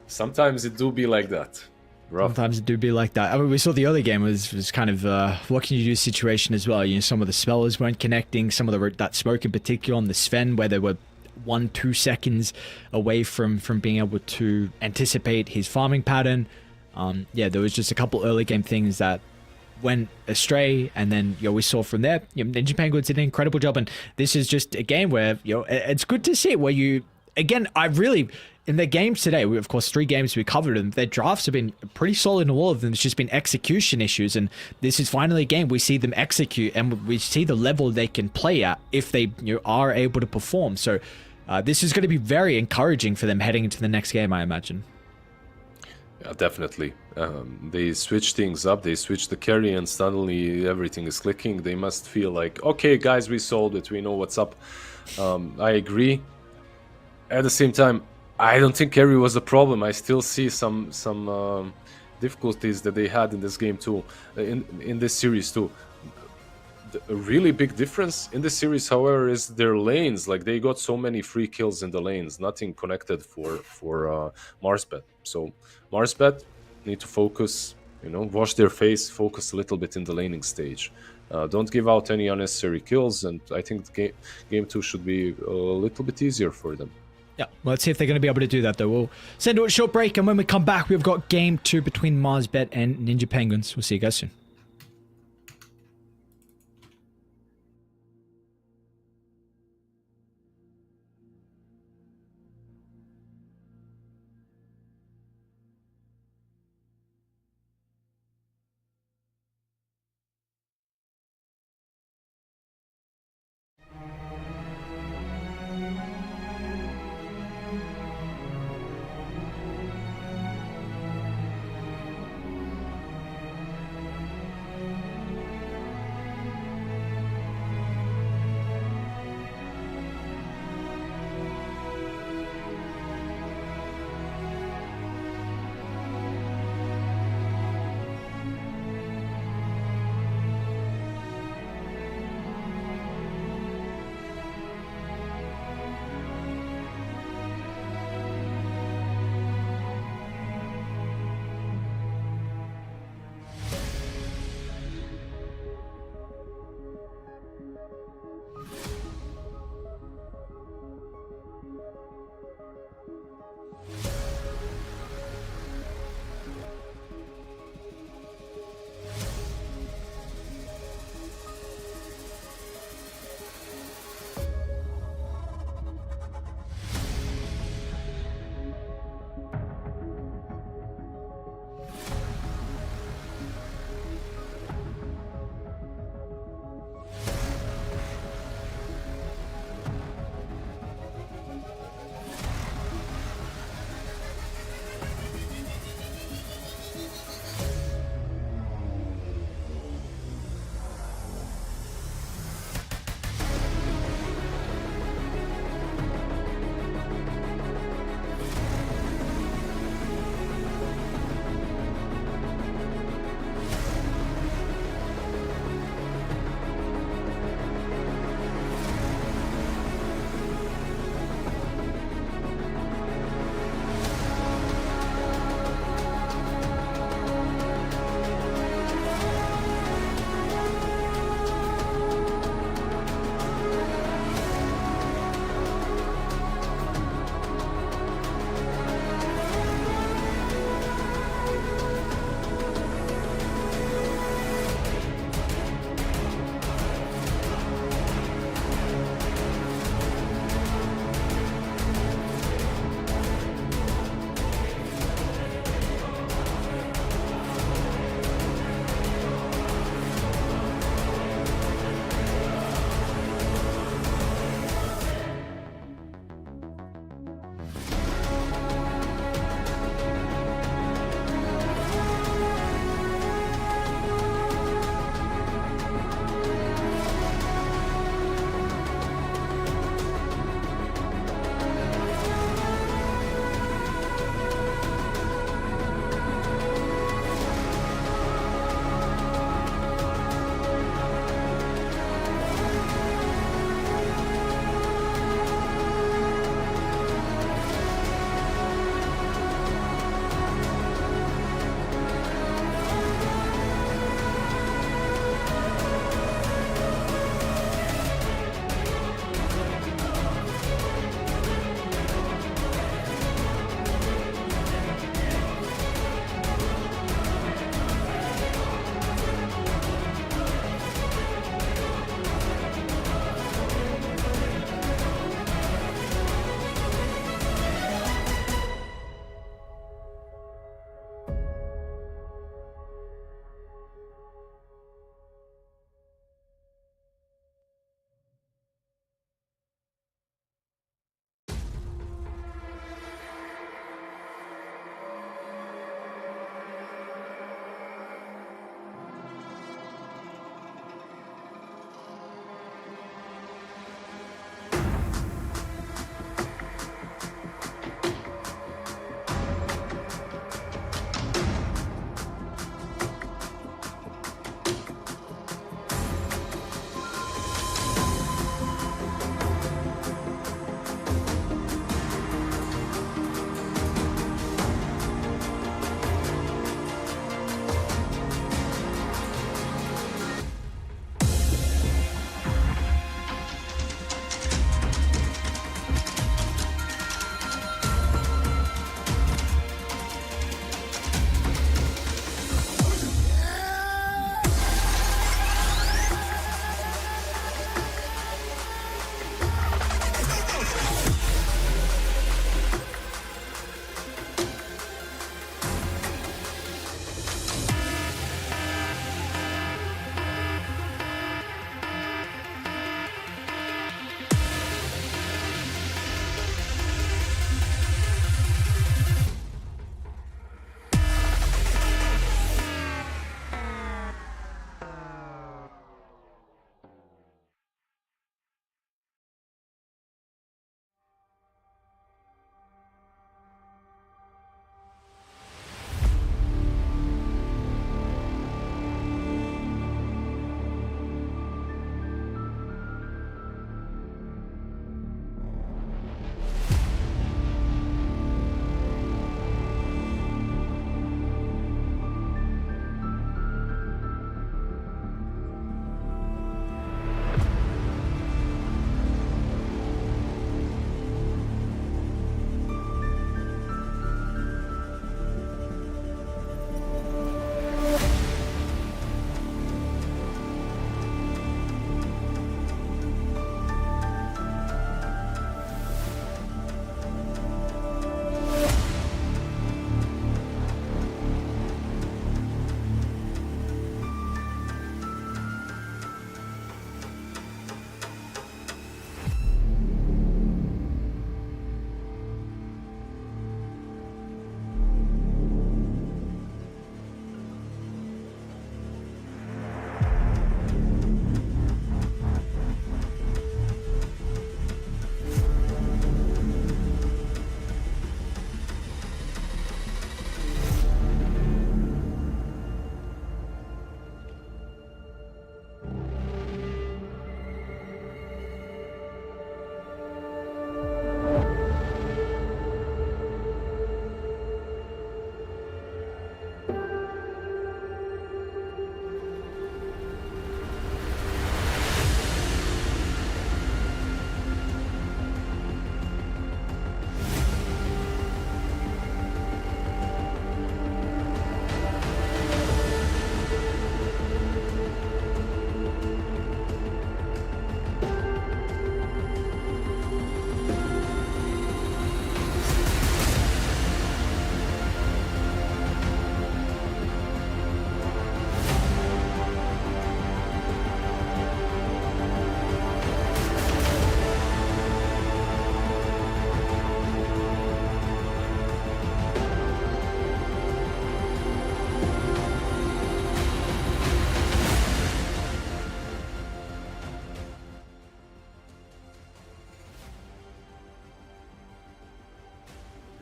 Sometimes it do be like that. Rough. Sometimes it do be like that. I mean, we saw the early game was kind of what can you do situation as well. You know, some of the spellers weren't connecting. Some of that smoke in particular on the Sven, where they were 1-2 seconds away from being able to anticipate his farming pattern. Yeah, there was just a couple early game things that went astray, and then we saw from there. Ninja Penguins did an incredible job, and this is just a game where it's good to see where you again. I really. In their games today, of course, 3 games we covered, and their drafts have been pretty solid in all of them. It's just been execution issues, and this is finally a game we see them execute, and we see the level they can play at if they are able to perform. So this is going to be very encouraging for them heading into the next game, I imagine. Yeah, definitely. They switch things up, they switch the carry, and suddenly everything is clicking. They must feel like, okay, guys, we solved it, we know what's up. I agree. At the same time, I don't think carry was a problem. I still see some difficulties that they had in this game too, in this series too. A really big difference in this series, however, is their lanes. Like, they got so many free kills in the lanes, nothing connected for Marzbet. So Marzbet need to focus, wash their face, focus a little bit in the laning stage. Don't give out any unnecessary kills, and I think game 2 should be a little bit easier for them. Yeah, well, let's see if they're going to be able to do that, though. We'll send to a short break, and when we come back, we've got game 2 between Marzbet and Ninja Penguins. We'll see you guys soon.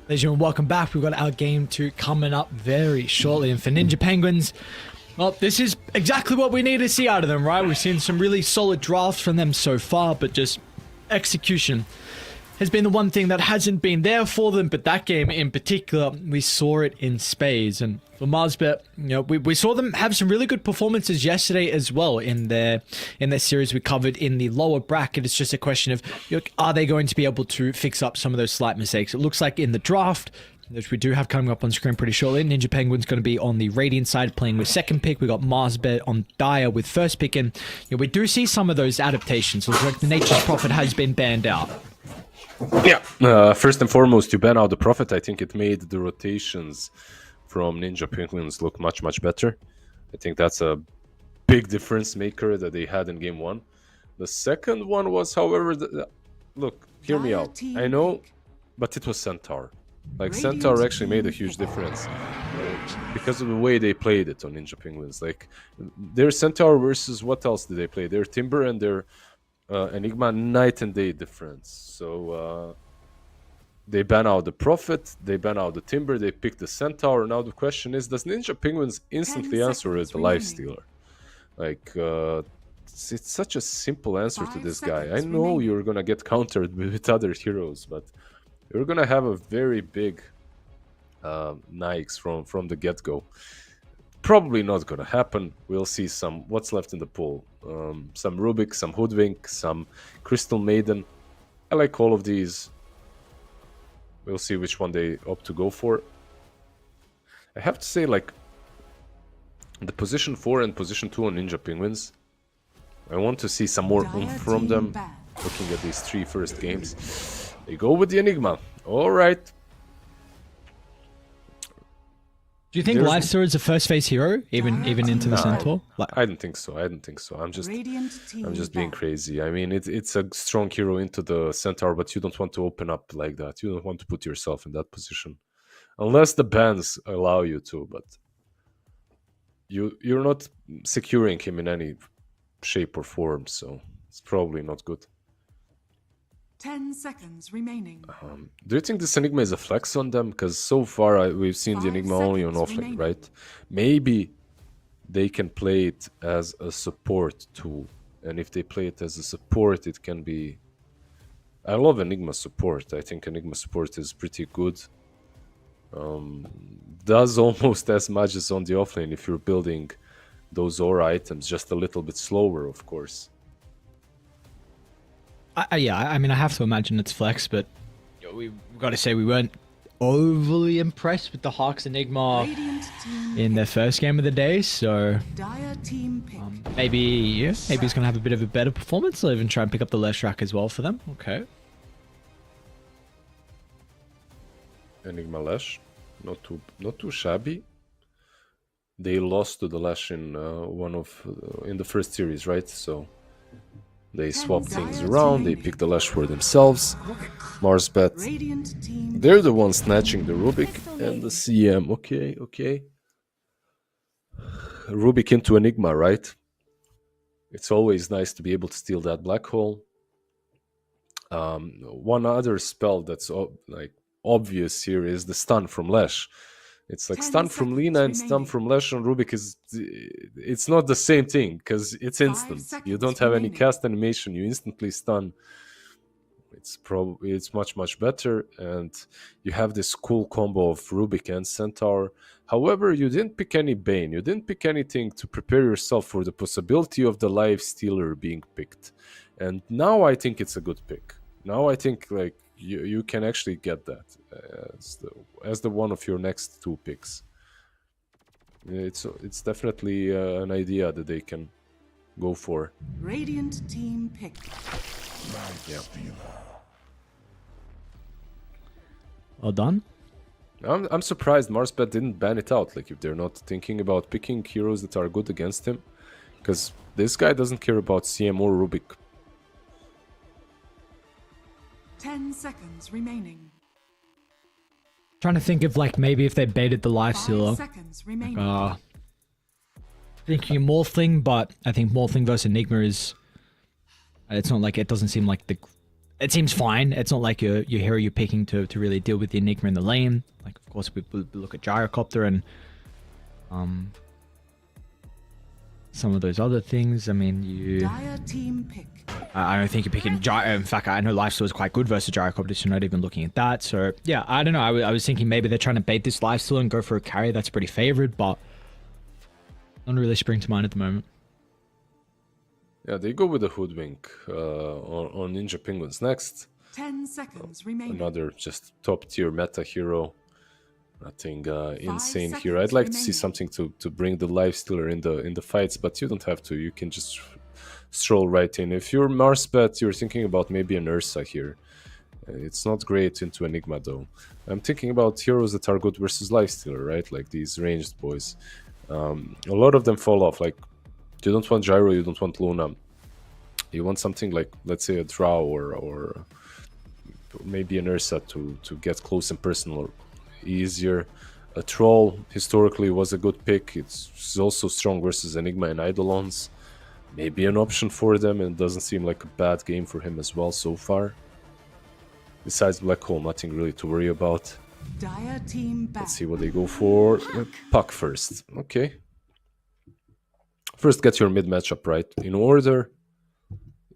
Ladies and gentlemen, welcome back. We've got our game 2 coming up very shortly. And for Ninja Penguins, well, this is exactly what we need to see out of them, right? We've seen some really solid drafts from them so far, but just execution has been the one thing that hasn't been there for them. But that game in particular, we saw it in spades. And for MOUZ, you know, we saw them have some really good performances yesterday as well in their series we covered in the lower bracket. It's just a question of, you know, are they going to be able to fix up some of those slight mistakes? It looks like in the draft, which we do have coming up on screen pretty shortly, Ninja Penguin's going to be on the Radiant side playing with second pick. We got MOUZ on Dire with first pick, and you know, we do see some of those adaptations. Looks like the Nature's Prophet has been banned out. Yeah, first and foremost, you ban out the Prophet. I think it made the rotations from Ninja Penguins look much, much better. I think that's a big difference maker that they had in game 1. The second one was, however, look, hear me out. I know, but it was Centaur. Like, Centaur actually made a huge difference because of the way they played it on Ninja Penguins. Like, their Centaur versus what else did they play? Their Timber and their Enigma, night and day difference. So they ban out the Prophet, they ban out the Timber, they pick the Centaur. Now the question is, does Ninja Penguins instantly answer with the Lifestealer? Like, it's such a simple answer to this guy. I know you're gonna get countered with other heroes, but you're gonna have a very big Nikes from the get-go. Probably not gonna happen. We'll see some what's left in the pool. Some Rubik, some Hoodwink, some Crystal Maiden. I like all of these. We'll see which one they opt to go for. I have to say, like, the position 4 and position 2 on Ninja Penguins, I want to see some more oomph from them. Looking at these 3 first games, they go with the Enigma. All right. Do you think Lifestealer is the first phase hero, even into the Centaur? I don't think so. I don't think so. I'm just being crazy. I mean, it's a strong hero into the Centaur, but you don't want to open up like that. You don't want to put yourself in that position, unless the bans allow you to. But you're not securing him in any shape or form, so it's probably not good. 10 seconds remaining. Do you think this Enigma is a flex on them? Because so far we've seen the Enigma only on offlane, right? Maybe they can play it as a support tool. And if they play it as a support, it can be... I love Enigma support. I think Enigma support is pretty good. Does almost as much as on the offlane if you're building those aura items, just a little bit slower, of course. Yeah, I mean, I have to imagine it's flex, but you know, we've got to say we weren't overly impressed with the Hawks Enigma in their first game of the day, so maybe he's going to have a bit of a better performance. I'll even try and pick up the Lesh rack as well for them. Okay. Enigma Lash, not too shabby. They lost to the Lash in in the first series, right? So they swap things around, they pick the Lash for themselves. MOUZ, they're the ones snatching the Rubik and the CM. Okay. Rubik into Enigma, right? It's always nice to be able to steal that black hole. One other spell that's like obvious here is the stun from Lash. It's like stun from Lina and stun from Lash on Rubik it's not the same thing because it's instant. You don't have any cast animation, you instantly stun. It's much better, and you have this cool combo of Rubik and Centaur. However, you didn't pick any Bane, you didn't pick anything to prepare yourself for the possibility of the Lifestealer being picked. And now I think it's a good pick. Now I think like you can actually get that as the one of your next 2 picks. It's definitely an idea that they can go for. Radiant team pick. Yeah. Well done. I'm surprised MOUZ didn't ban it out. Like, if they're not thinking about picking heroes that are good against him, because this guy doesn't care about CM or Rubik. 10 seconds remaining. Trying to think of like maybe if they baited the 5 Lifestealer. seconds remaining. Thinking Morphling, but I think Morphling versus Enigma is... It's not like, it doesn't seem like the it seems fine. It's not like your hero you're picking to really deal with the Enigma in the lane. Like, of course, we look at Gyrocopter and some of those other things. I mean, Dire team pick. I don't think you're picking Gyro. In fact, I know Lifesteal is quite good versus Gyrocopter, so you're not even looking at that. So, yeah, I don't know. I was thinking maybe they're trying to bait this Lifesteal and go for a carry that's pretty favored, but not really spring to mind at the moment. Yeah, they go with the Hoodwink on Ninja Penguins next. 10 seconds remaining. Another just top tier meta hero. Nothing insane here. seconds I'd like to see remaining. something to bring the Lifestealer in the fights, but you don't have to. You can just stroll right in. If you're Marspet, you're thinking about maybe an Ursa here. It's not great into Enigma though. I'm thinking about heroes that are good versus Lifestealer, right? Like these ranged boys. A lot of them fall off. Like, you don't want Gyro, you don't want Luna. You want something like, let's say, a Drow or maybe an Ursa to get close and personal easier. A Troll historically was a good pick. It's also strong versus Enigma and Eidolons. Maybe an option for them, and it doesn't seem like a bad game for him as well so far. Besides Black Hole, nothing really to worry about. Dire team back. Let's see what they go for. Puck first. Okay. First, get your mid matchup right in order.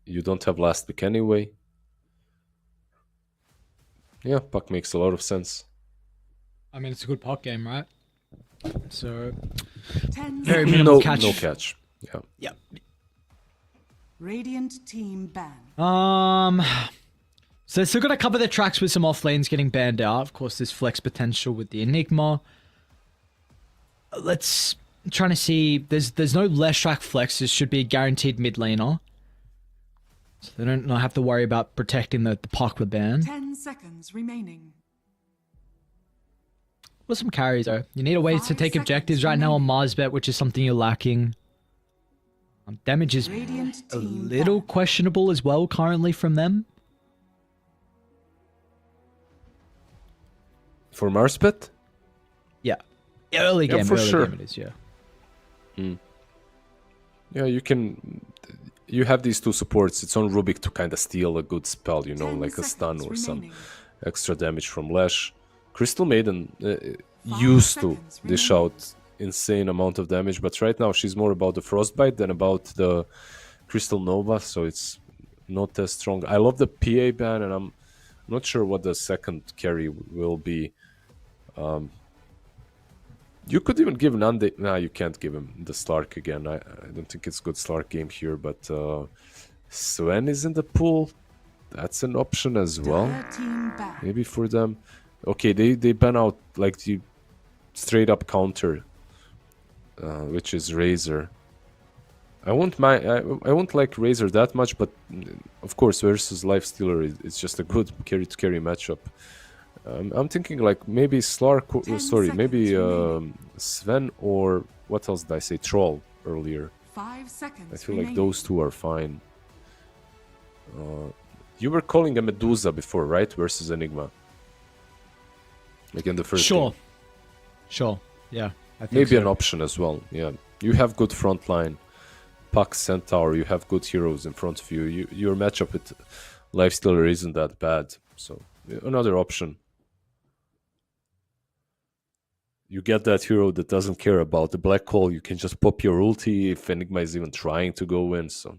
You don't have last pick anyway. Yeah, Puck makes a lot of sense. I mean, it's a good Puck game, right? So, 10 very seconds. minimal No catch. no catch. Yeah. Yep. Radiant team ban. So they're still going to cover their tracks with some off lanes getting banned out. Of course, there's flex potential with the Enigma. Let's trying to see. There's no less track flex. This should be a guaranteed mid laner. So they don't not have to worry about protecting the Puck with ban. 10 seconds remaining. With some carries though. You need a way to 5 take objectives seconds right now on remaining. Mars bet, which is something you're lacking. Damage is Radiant a team little ban. questionable as well currently from them. For Marspet? Yeah. Early Yeah, game, for early sure. game it is, yeah. Yeah, you have these two supports. It's on Rubik to kind of steal a good spell, you know, 10 like a stun seconds or some remaining. extra damage from Lash. Crystal Maiden used to seconds dish remaining. out insane amount of damage, but right now she's more about the Frostbite than about the Crystal Nova, so it's not as strong. I love the PA ban, and I'm not sure what the second carry will be. You could even give Nande. Nah, you can't give him the Slark again. I don't think it's good Slark game here, but Sven is in the pool. That's an option as well. Dire team ban. Maybe for them. Okay, they ban out like the straight up counter, which is Razor. I won't like Razor that much, but of course versus Lifestealer, it's just a good carry to carry matchup. I'm thinking like maybe Slark. 10 Sorry, maybe seconds remaining. Sven or what else did I say? Troll earlier. 5 seconds I feel like remaining. those two are fine. You were calling a Medusa before, right? Versus Enigma. Like in the first Sure. game. Sure. Yeah. I think Maybe so. an option as well. Yeah. You have good front line. Puck, Centaur, you have good heroes in front of you. Your matchup with Lifestealer isn't that bad. So another option. You get that hero that doesn't care about the black hole. You can just pop your ulti if Enigma is even trying to go in. So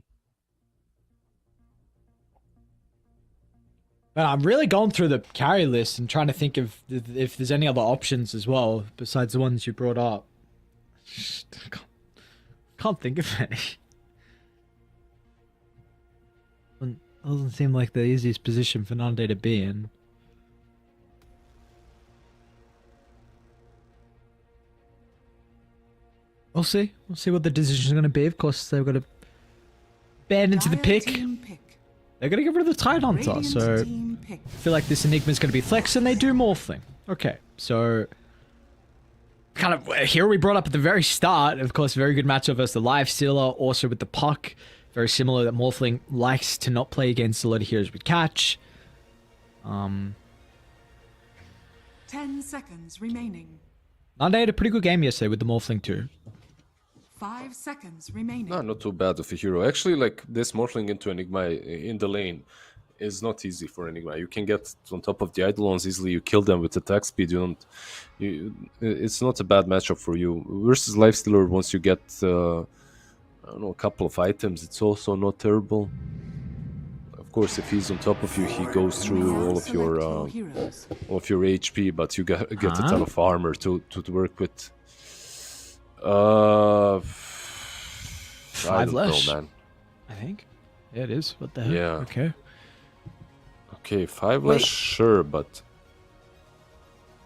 But I'm really going through the carry list and trying to think of if there's any other options as well besides the ones you brought up. Can't think of any. Doesn't seem like the easiest position for Nande to be in. We'll see. We'll see what the decision is going to be. Of course, they've got to ban into the Dire pick. team pick. They're going to get rid of the Tide Hunter, Radiant so team pick. I feel like this Enigma is going to be flex, and they do Morphling. Okay, so kind of here we brought up at the very start, of course, very good matchup versus the Lifestealer, also with the Puck. Very similar that Morphling likes to not play against a lot of heroes with catch. 10 seconds remaining. Nande had a pretty good game yesterday with the Morphling too. 5 seconds remaining. not too bad of a hero. Actually, like this Morphling into Enigma in the lane is not easy for Enigma. You can get on top of the Eidolons easily. You kill them with attack speed. It's not a bad matchup for you. Versus Lifestealer, once you get I don't know, a couple of items, it's also not terrible. Of course, if he's on top of you, he goes through all of your HP, but you get a ton of armor to work with. I don't know, man. I think. Yeah, it is. What the hell? Yeah. Okay. Okay, 5 less, sure, but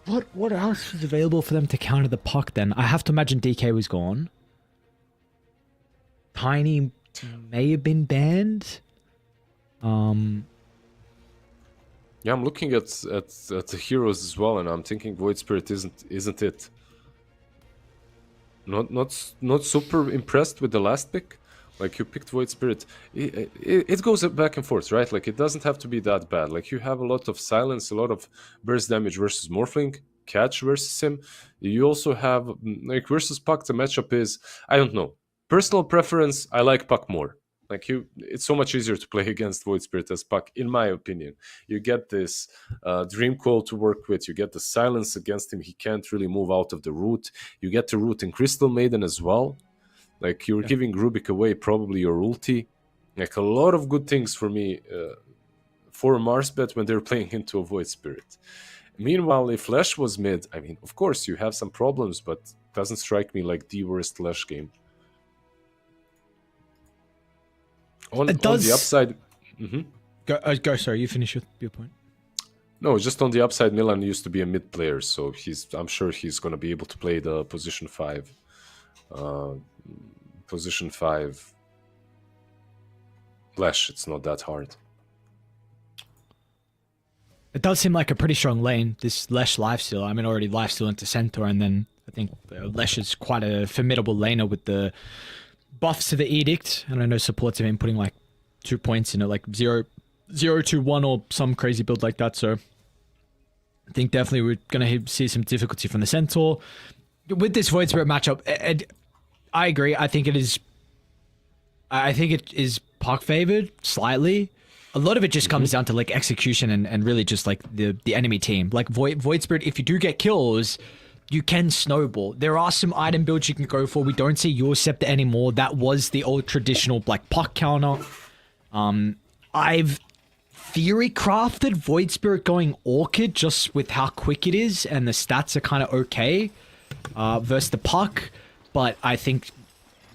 What else was available for them to counter the puck then? I have to imagine DK was gone. Tiny may have been banned. yeah, I'm looking at the heroes as well, and I'm thinking Void Spirit isn't it. Not super impressed with the last pick. Like, you picked Void Spirit. It goes back and forth, right? Like, it doesn't have to be that bad. Like, you have a lot of silence, a lot of burst damage versus Morphling, catch versus him. You also have, like, versus Puck, the matchup is, I don't know. Personal preference, I like Puck more. Like, it's so much easier to play against Void Spirit as Puck, in my opinion. You get this Dream Coil to work with. You get the silence against him. He can't really move out of the root. You get the root in Crystal Maiden as well. Like, you're giving Rubik away, probably your ulti. Like, a lot of good things for me for Marsbet when they're playing into a Void Spirit. Meanwhile, if Lash was mid, I mean, of course, you have some problems, but it doesn't strike me like the worst Lash game. On the upside... Go, sorry, you finish your point. No, just on the upside, Milan used to be a mid player, so I'm sure he's going to be able to play the position 5. Position 5 Lash, it's not that hard. It does seem like a pretty strong lane, this Lash lifesteal. I mean, already lifesteal into centaur, and then I think Lash is quite a formidable laner with the buffs to the edict, and I know supports have been putting like 2 points in it, like 0, 2, 1 or some crazy build like that, so I think definitely we're going to see some difficulty from the centaur. With this Void Spirit matchup, I agree. I think it is Puck favored slightly. A lot of it just comes down to like execution and really just like the enemy team. Like Void Spirit, if you do get kills, you can snowball. There are some item builds you can go for. We don't see your Scepter anymore. That was the old traditional like Puck counter. I've theory crafted Void Spirit going Orchid just with how quick it is, and the stats are kind of okay versus the Puck. But I think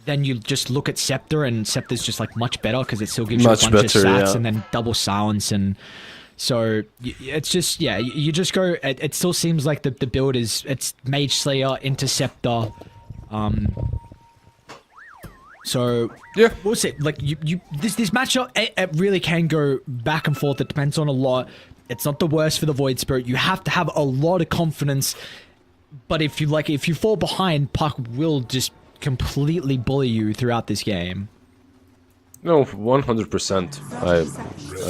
then you just look at Scepter, and Scepter's just like much better because it still gives you a bunch of stats and then double silence, and so it's just, yeah, you just go. It still seems like the build is, it's Mage Slayer, Interceptor. So yeah, we'll see. Like this matchup, it really can go back and forth. It depends on a lot. It's not the worst for the Void Spirit. You have to have a lot of confidence. But if you fall behind, Puck will just completely bully you throughout this game. No, 100%. I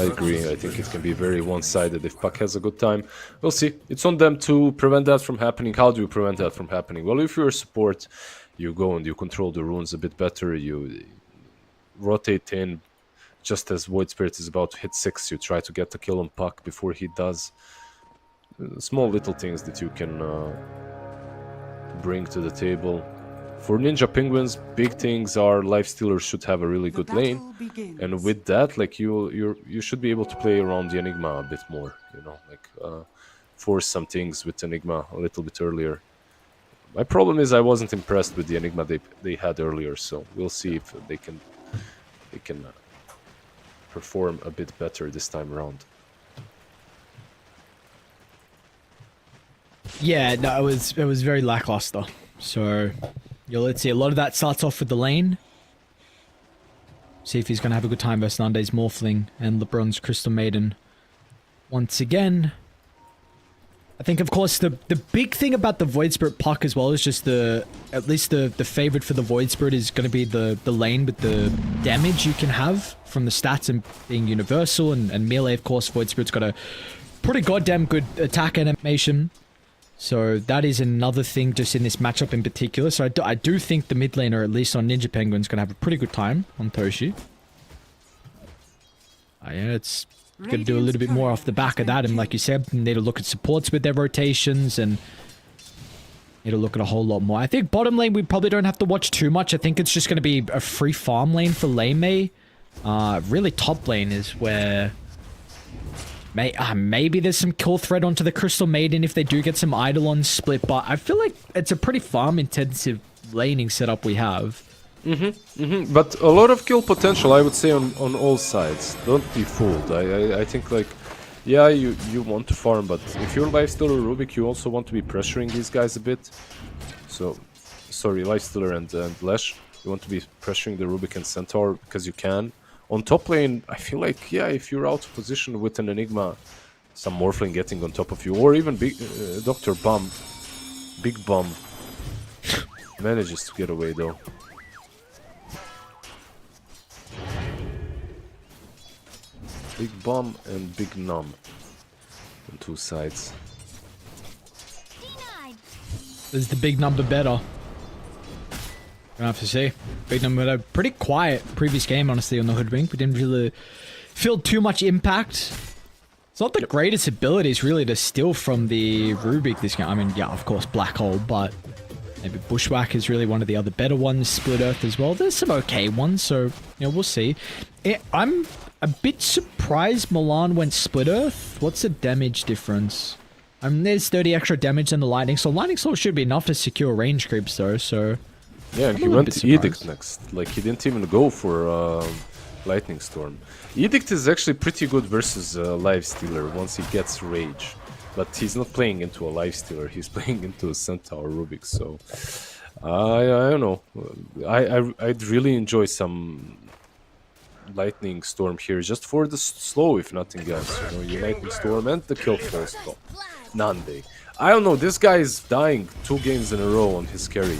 agree. I think it can be very one-sided if Puck has a good time. We'll see. It's on them to prevent that from happening. How do you prevent that from happening? Well, if you're a support, you go and you control the runes a bit better. You rotate in. Just as Void Spirit is about to hit 6, you try to get the kill on Puck before he does. Small little things that you can bring to the table. For Ninja Penguins, big things are Lifestealers should have a really good lane, and with that, like you should be able to play around the Enigma a bit more. You know, like force some things with Enigma a little bit earlier. My problem is I wasn't impressed with the Enigma they had earlier, so we'll see if they can perform a bit better this time around. Yeah, no, it was very lackluster. So, let's see. A lot of that starts off with the lane. See if he's going to have a good time versus Nande's Morphling and LeBron's Crystal Maiden. Once again, I think, of course, the big thing about the Void Spirit Puck as well is just at least the favorite for the Void Spirit is going to be the lane with the damage you can have from the stats and being universal and melee. Of course, Void Spirit's got a pretty goddamn good attack animation. So that is another thing just in this matchup in particular. So I do think the mid laner, at least on Ninja Penguin, is going to have a pretty good time on Toshi. Yeah, it's Got to do a little bit more off the back of that, and like you said, need to look at supports with their rotations, and need to look at a whole lot more. I think bottom lane we probably don't have to watch too much. I think it's just going to be a free farm lane for Lei Mei. Really top lane is where maybe there's some kill threat onto the Crystal Maiden if they do get some Eidolon split, but I feel like it's a pretty farm intensive laning setup we have. But a lot of kill potential, I would say, on all sides. Don't be fooled. I think, like, yeah, you want to farm, but if you're Lifestealer Rubik, you also want to be pressuring these guys a bit. So, sorry, Lifestealer and Lesh, you want to be pressuring the Rubik and Centaur because you can. On top lane, I feel like, yeah, if you're out of position with an Enigma, some Morphling getting on top of you, or even big Dr. Bum, Big Bum, manages to get away though. Big Bum and Big Num on two sides. Is the big number better? Gonna have to see. Big number had a pretty quiet previous game, honestly, on the Hoodwink. We didn't really feel too much impact. It's not the greatest abilities, really, to steal from the Rubik this game. I mean, yeah, of course, Black Hole, but maybe Bushwhack is really one of the other better ones. Split Earth as well. There's some okay ones, so, you know, we'll see. I'm a bit surprised Milan went Split Earth. What's the damage difference? There's 30 extra damage than the Lightning Soul. Lightning Soul should be enough to secure range creeps, though, so... Yeah, and he went to Edict next. Like, he didn't even go for Lightning Storm. Edict is actually pretty good versus Lifestealer once he gets Rage. But he's not playing into a Lifestealer, he's playing into a Centaur Rubik, so... I don't know. I'd really enjoy some Lightning Storm here, just for the slow, if nothing else. You know, you Lightning Storm and the kill full stop. Nande. I don't know, this guy is dying 2 games in a row on his carry.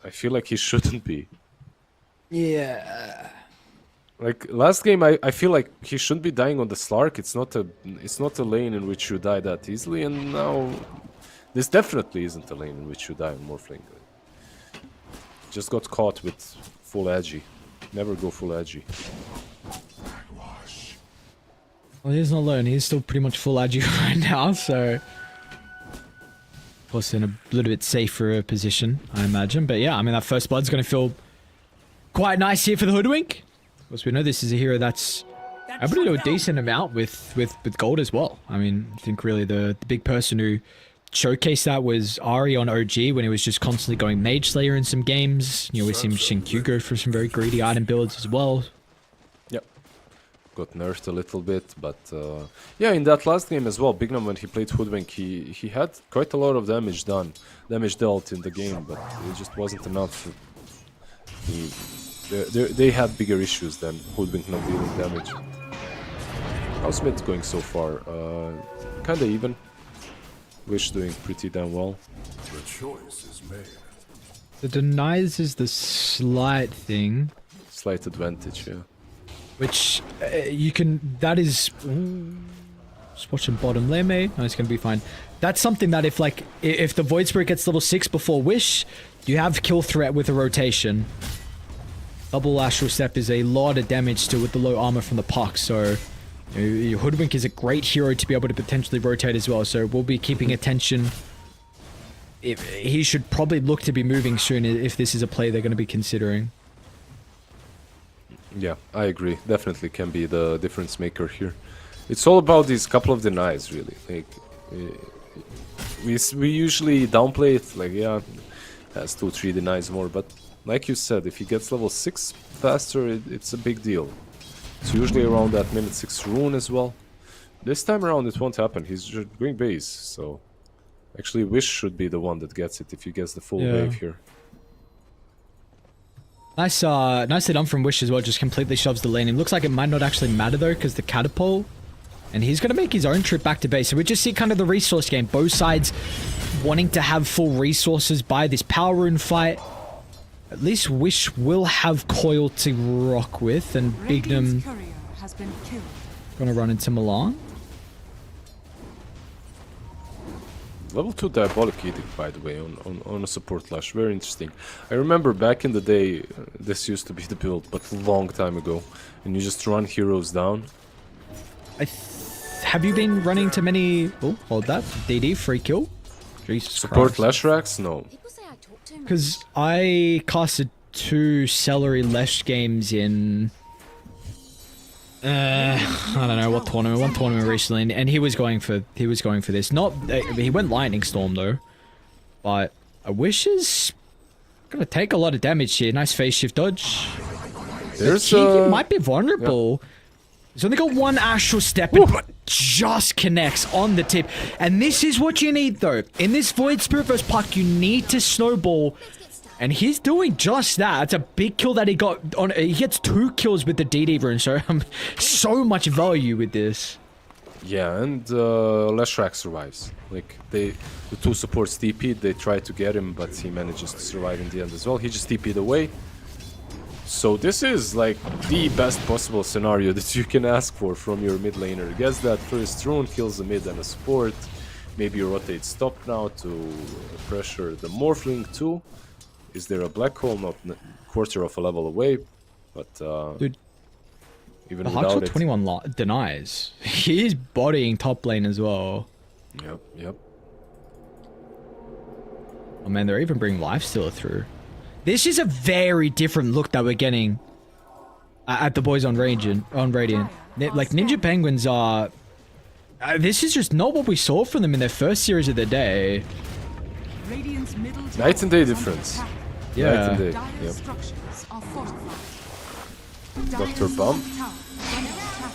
I feel like he shouldn't be. Yeah. Like last game, I feel like he shouldn't be dying on the Slark. It's not a lane in which you die that easily, and now this definitely isn't a lane in which you die on Morphling. Just got caught with full Agi. Never go full Agi. Well, he's not alone. He's still pretty much full Agi right now, so... Of course, in a little bit safer position, I imagine. But yeah, I mean, that first blood's going to feel quite nice here for the Hoodwink. Of course, we know this is a hero that's able to do a decent amount with gold as well. I mean, I think really the big person who showcased that was Ari on OG when he was just constantly going Mage Slayer in some games. You know, we've seen Shinkyu go for some very greedy item builds as well. Got nerfed a little bit, but yeah, in that last game as well, Bignum, when he played Hoodwink, he had quite a lot of damage dealt in the game, but it just wasn't enough. They had bigger issues than Hoodwink not dealing damage. How's mid going so far? Kinda even. Wish doing pretty damn well. The choice is made. The denies is the slight thing. Slight advantage, yeah. Which you can, that is, just watching bottom lane, no, it's going to be fine. That's something that if the Void Spirit gets level 6 before Wish, you have kill threat with a rotation. Double Astral Step is a lot of damage still with the low armor from the puck, so your Hoodwink is a great hero to be able to potentially rotate as well, so we'll be keeping attention. He should probably look to be moving soon if this is a play they're going to be considering. Yeah, I agree. Definitely can be the difference maker here. It's all about these couple of denies, really. Like, we usually downplay it. Like, yeah, has 2-3 denies more. But like you said, if he gets level 6 faster, it's a big deal. It's usually around that minute 6 rune as well. This time around, it won't happen. He's just going base. So, actually, Wish should be the one that gets it if he gets the full wave here. Nicely done from Wish as well, just completely shoves the lane. It looks like it might not actually matter though, because the catapult. And he's going to make his own trip back to base. So we just see kind of the resource game. Both sides wanting to have full resources by this power rune fight. At least Wish will have Coil to rock with. And Bignum going to run into Milan. Level 2 Diabolic Edict, by the way, on a support lash. Very interesting. I remember back in the day, this used to be the build, but a long time ago. And you just run heroes down. Have you been running to many... Oh, hold that. DD, free kill. Jesus Support Christ. Leshrax? No. People say I talk too much. Because I casted 2 celery Lesh games in... I don't know what tournament. One tournament recently, and he was going for this. Not he went Lightning Storm though, but a wish is gonna take a lot of damage here. Nice phase shift dodge. There's He might be vulnerable. He's only got 1 astral step, but just connects on the tip. And this is what you need though. In this Void Spirit vs Puck, you need to snowball. And he's doing just that. It's a big kill that he got on. He gets 2 kills with the DD rune, so so much value with this. Yeah, and Leshrax survives. Like the 2 supports TP'd, they try to get him, but he manages to survive in the end as well. He just TP'd away. So this is like the best possible scenario that you can ask for from your mid laner. Gets that first rune, kills the mid and a support. Maybe you rotate stop now to pressure the Morphling too. Is there a black hole? Not quarter of a level away, but Dude, even the without Huxel it, 21 denies. He's bodying top lane as well. Yep. Oh man, they're even bringing Lifestealer through. This is a very different look that we're getting at the boys on Radiant. Like Ninja Penguins are. This is just not what we saw from them in their first series of the day. Radiant's middle tower Night and day is under difference. attack. Yeah. Night and day. Dire's Yep. structures are fortified. Dr. Dire's Bump. top tower is under attack.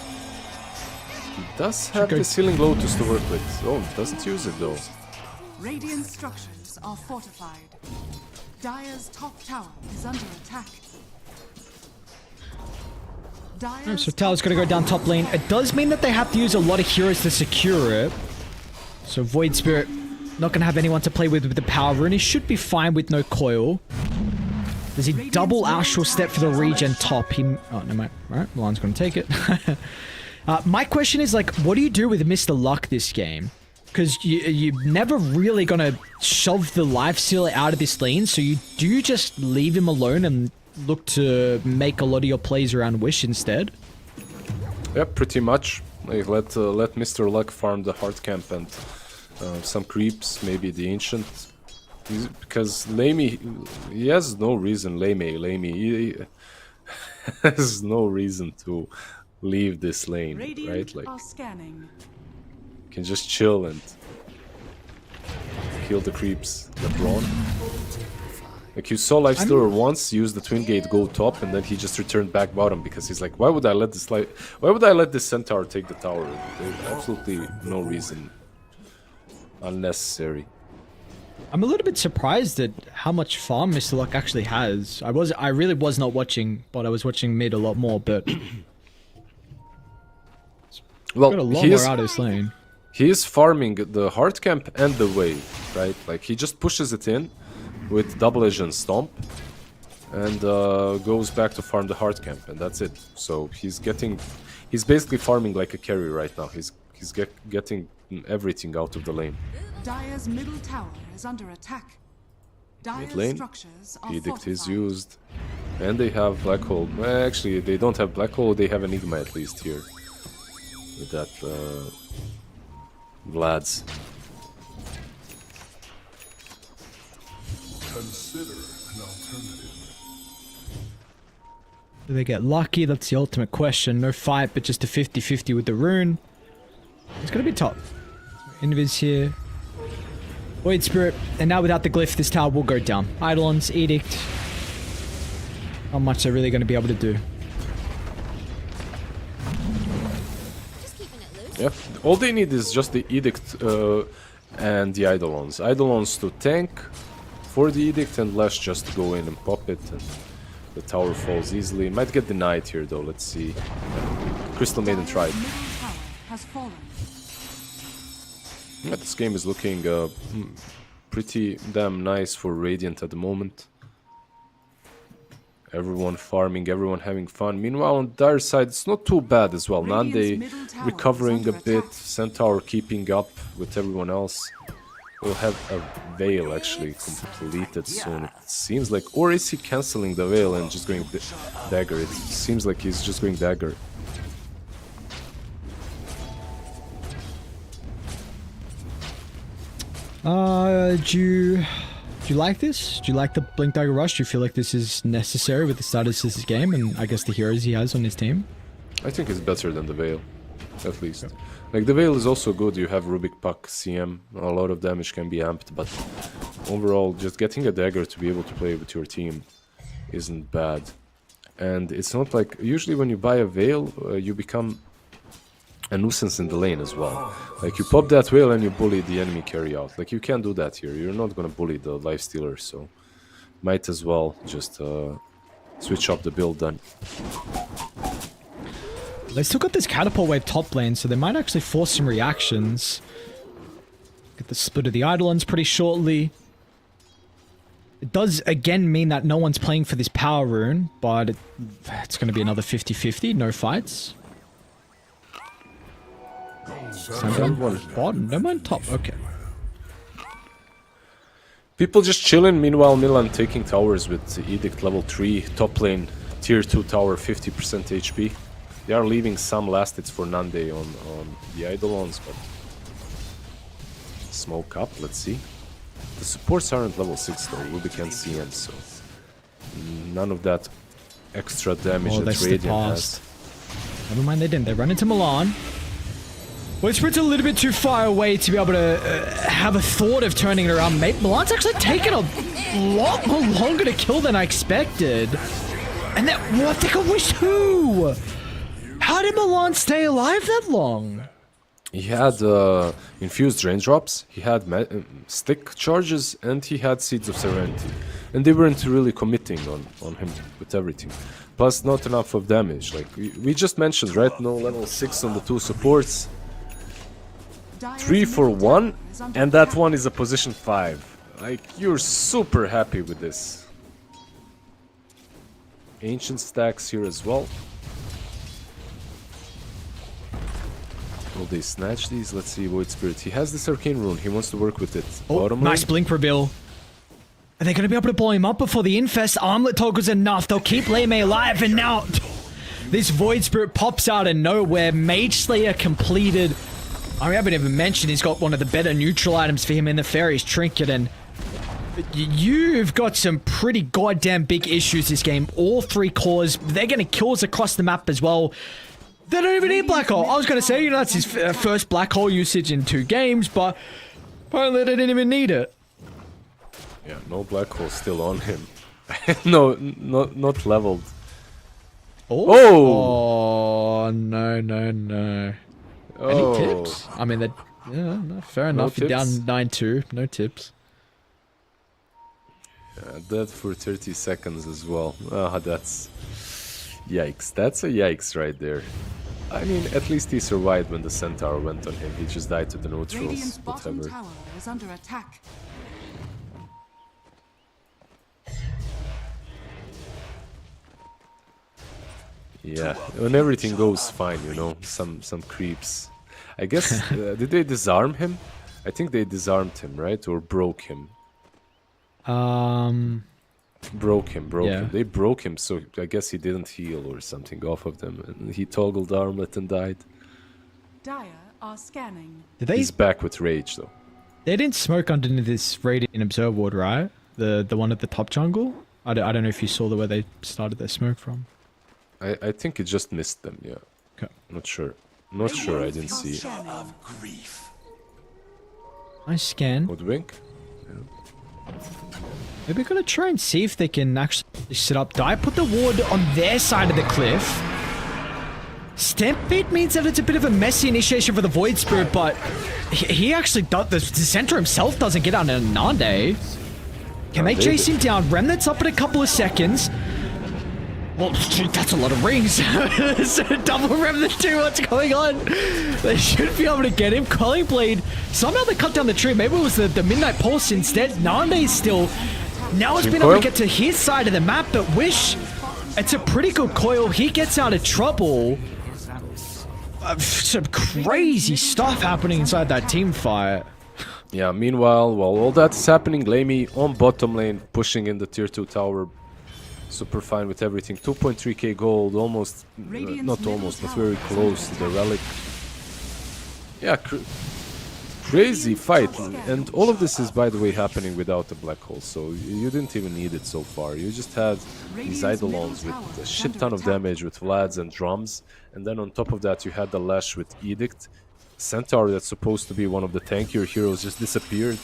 He does have the Healing Lotus to work with. Oh, doesn't use it though. Radiant structures are fortified. Dire's top tower is under attack. Dire's So Tal's gonna go down top lane. It does mean that they have to use a lot of heroes to secure it. So Void Spirit not gonna have anyone to play with the power rune. He should be fine with no coil. Does he double astral step for the regen top? He oh no, right? Milan's gonna take it. My question is like, what do you do with Mr. Luck this game? Because you're never really gonna shove the Lifestealer out of this lane. So you just leave him alone and look to make a lot of your plays around Wish instead. Yep, pretty much. Like let Mr. Luck farm the hard camp and some creeps, maybe the ancient. Because Lamey, he has no reason. Lamey, he has no reason to leave this lane, Radiant right? Like are scanning. can just chill and kill the creeps. LeBron. Like you saw Lifestealer once use the twin gate go top and then he just returned back bottom because he's like, why would I let this centaur take the tower? There's absolutely no reason. Unnecessary. I'm a little bit surprised at how much farm Mr. Luck actually has. I really was not watching, but I was watching mid a lot more, but Well, got a lot he more is, out of this lane. he is farming the hard camp and the wave, right? Like he just pushes it in with double edge and stomp and goes back to farm the hard camp and that's it. So he's basically farming like a carry right now. He's getting everything out of the lane. Dire's middle tower is under attack. Dire's lane, structures are Edict is fortified. used. And they have Black Hole. Well, actually, they don't have Black Hole, they have Enigma at least here. With that, Vlad's. Consider an alternative. Do they get lucky? That's the ultimate question. No fight, but just a 50-50 with the rune. It's gonna be top. Invis here. Void Spirit. And now without the glyph, this tower will go down. Eidolons, Edict. Not much they're really gonna be able to do. Just keeping it loose. Yep. All they need is just the Edict and the Eidolons. Eidolons to tank for the Edict and Lash just to go in and pop it. And the tower falls easily. Might get denied here though, let's see. Crystal Maiden Dire's tried. middle tower has fallen. Yeah, this game is looking pretty damn nice for Radiant at the moment. Everyone farming, everyone having fun. Meanwhile, on their side, it's not too bad as well. Radiant's Nande middle tower recovering is a under bit, attack. Centaur keeping up with everyone else. We'll have a Veil actually completed soon. It seems like, or is he cancelling the Veil and just going Dagger? It seems like he's just going Dagger. Do you like this? Do you like the Blink Dagger Rush? Do you feel like this is necessary with the status of this game and I guess the heroes he has on his team? I think it's better than the Veil, at least. Like, the Veil is also good. You have Rubik Puck, CM, a lot of damage can be amped, but overall, just getting a dagger to be able to play with your team isn't bad. And it's not like, usually when you buy a Veil, you become a nuisance in the lane as well. Like, you pop that Veil and you bully the enemy carry out. Like, you can't do that here. You're not gonna bully the lifestealer, so might as well just switch up the build then. They still got this catapult wave top lane, so they might actually force some reactions. Get the split of the Eidolons pretty shortly. It does again mean that no one's playing for this power rune, but it's going to be another 50-50, no fights. Bottom, no one top, okay. People just chilling, meanwhile Milan taking towers with Edict level 3, top lane, tier 2 tower, 50% HP. They are leaving some last hits for Nande on the Eidolons, but smoke up, let's see. The supports aren't level 6 though, Rubik and CM, so none of that extra damage that Radiant has. Never mind, they didn't. They run into Milan. Whisper's a little bit too far away to be able to have a thought of turning it around. Mate, Milan's actually taken a lot more longer to kill than I expected. And that, what, they got wished who? How did Milan stay alive that long? He had infused raindrops, he had stick charges, and he had Seeds of Serenity. And they weren't really committing on him with everything. Plus, not enough of damage. Like we just mentioned, right? No level 6 on the 2 supports. 3 for 1, and that one is a position 5. Like, you're super happy with this. Ancient stacks here as well. Will they snatch these? Let's see, Void Spirit. He has this Arcane Rune, he wants to work with it. Oh, nice blink reveal. Are they going to be able to blow him up before the Infest Armlet toggles enough? They'll keep Leme alive, and now this Void Spirit pops out of nowhere. Mage Slayer completed. I haven't even mentioned he's got one of the better neutral items for him in the Fairy's Trinket, and you've got some pretty goddamn big issues this game. All 3 cores, they're getting kills across the map as well. They don't even need Black Hole. I was going to say, you know, that's his first Black Hole usage in 2 games, but apparently they didn't even need it. Yeah, no Black Hole still on him. No, not leveled. Oh, no. Any tips? I mean, yeah, no, fair enough. You're down 9-2. No tips. Yeah, dead for 30 seconds as well. Ah, that's... Yikes. That's a yikes right there. I mean, at least he survived when the Centaur went on him. He just died to the neutrals, Radiant's bottom whatever. tower is under attack. Yeah, when everything goes fine, you know, some creeps. I guess, did they disarm him? I think they disarmed him, right? Or broke him? Broke him. Yeah. They broke him, so I guess he didn't heal or something off of them. And he toggled armlet and died. Dire are scanning. Did they? He's back with rage, though. They didn't smoke underneath this Radiant Observer Ward, right? The one at the top jungle? I don't know if you saw where they started their smoke from. I think it just missed them, yeah. Okay. Not sure. Not sure, I didn't see it. Nice scan. Woodwink? Maybe we're gonna try and see if they can actually set up. Die, put the ward on their side of the cliff. Stampede means that it's a bit of a messy initiation for the Void Spirit, but he actually does. The center himself doesn't get out in Nande. Can they chase him down? Remnant's up in a couple of seconds. Well, that's a lot of rings. So double Remnant 2, what's going on? They should be able to get him. Culling Blade, somehow they cut down the tree. Maybe it was the Midnight Pulse instead. Nande's still... Now has been able to get to his side of the map, but Wish, it's a pretty good coil. He gets out of trouble. Some crazy stuff happening inside that team fight. Yeah, meanwhile, while all that's happening, Lamy on bottom lane, pushing in the tier 2 tower. Super fine with everything. 2.3k gold, almost, not almost, but very close to the relic. Yeah, Crazy fight, and all of this is, by the way, happening without a black hole, so you didn't even need it so far. You just had these Eidolons with a shit ton of damage with Vlads and drums, and then on top of that you had the Lash with Edict. Centaur, that's supposed to be one of the tankier heroes, just disappeared.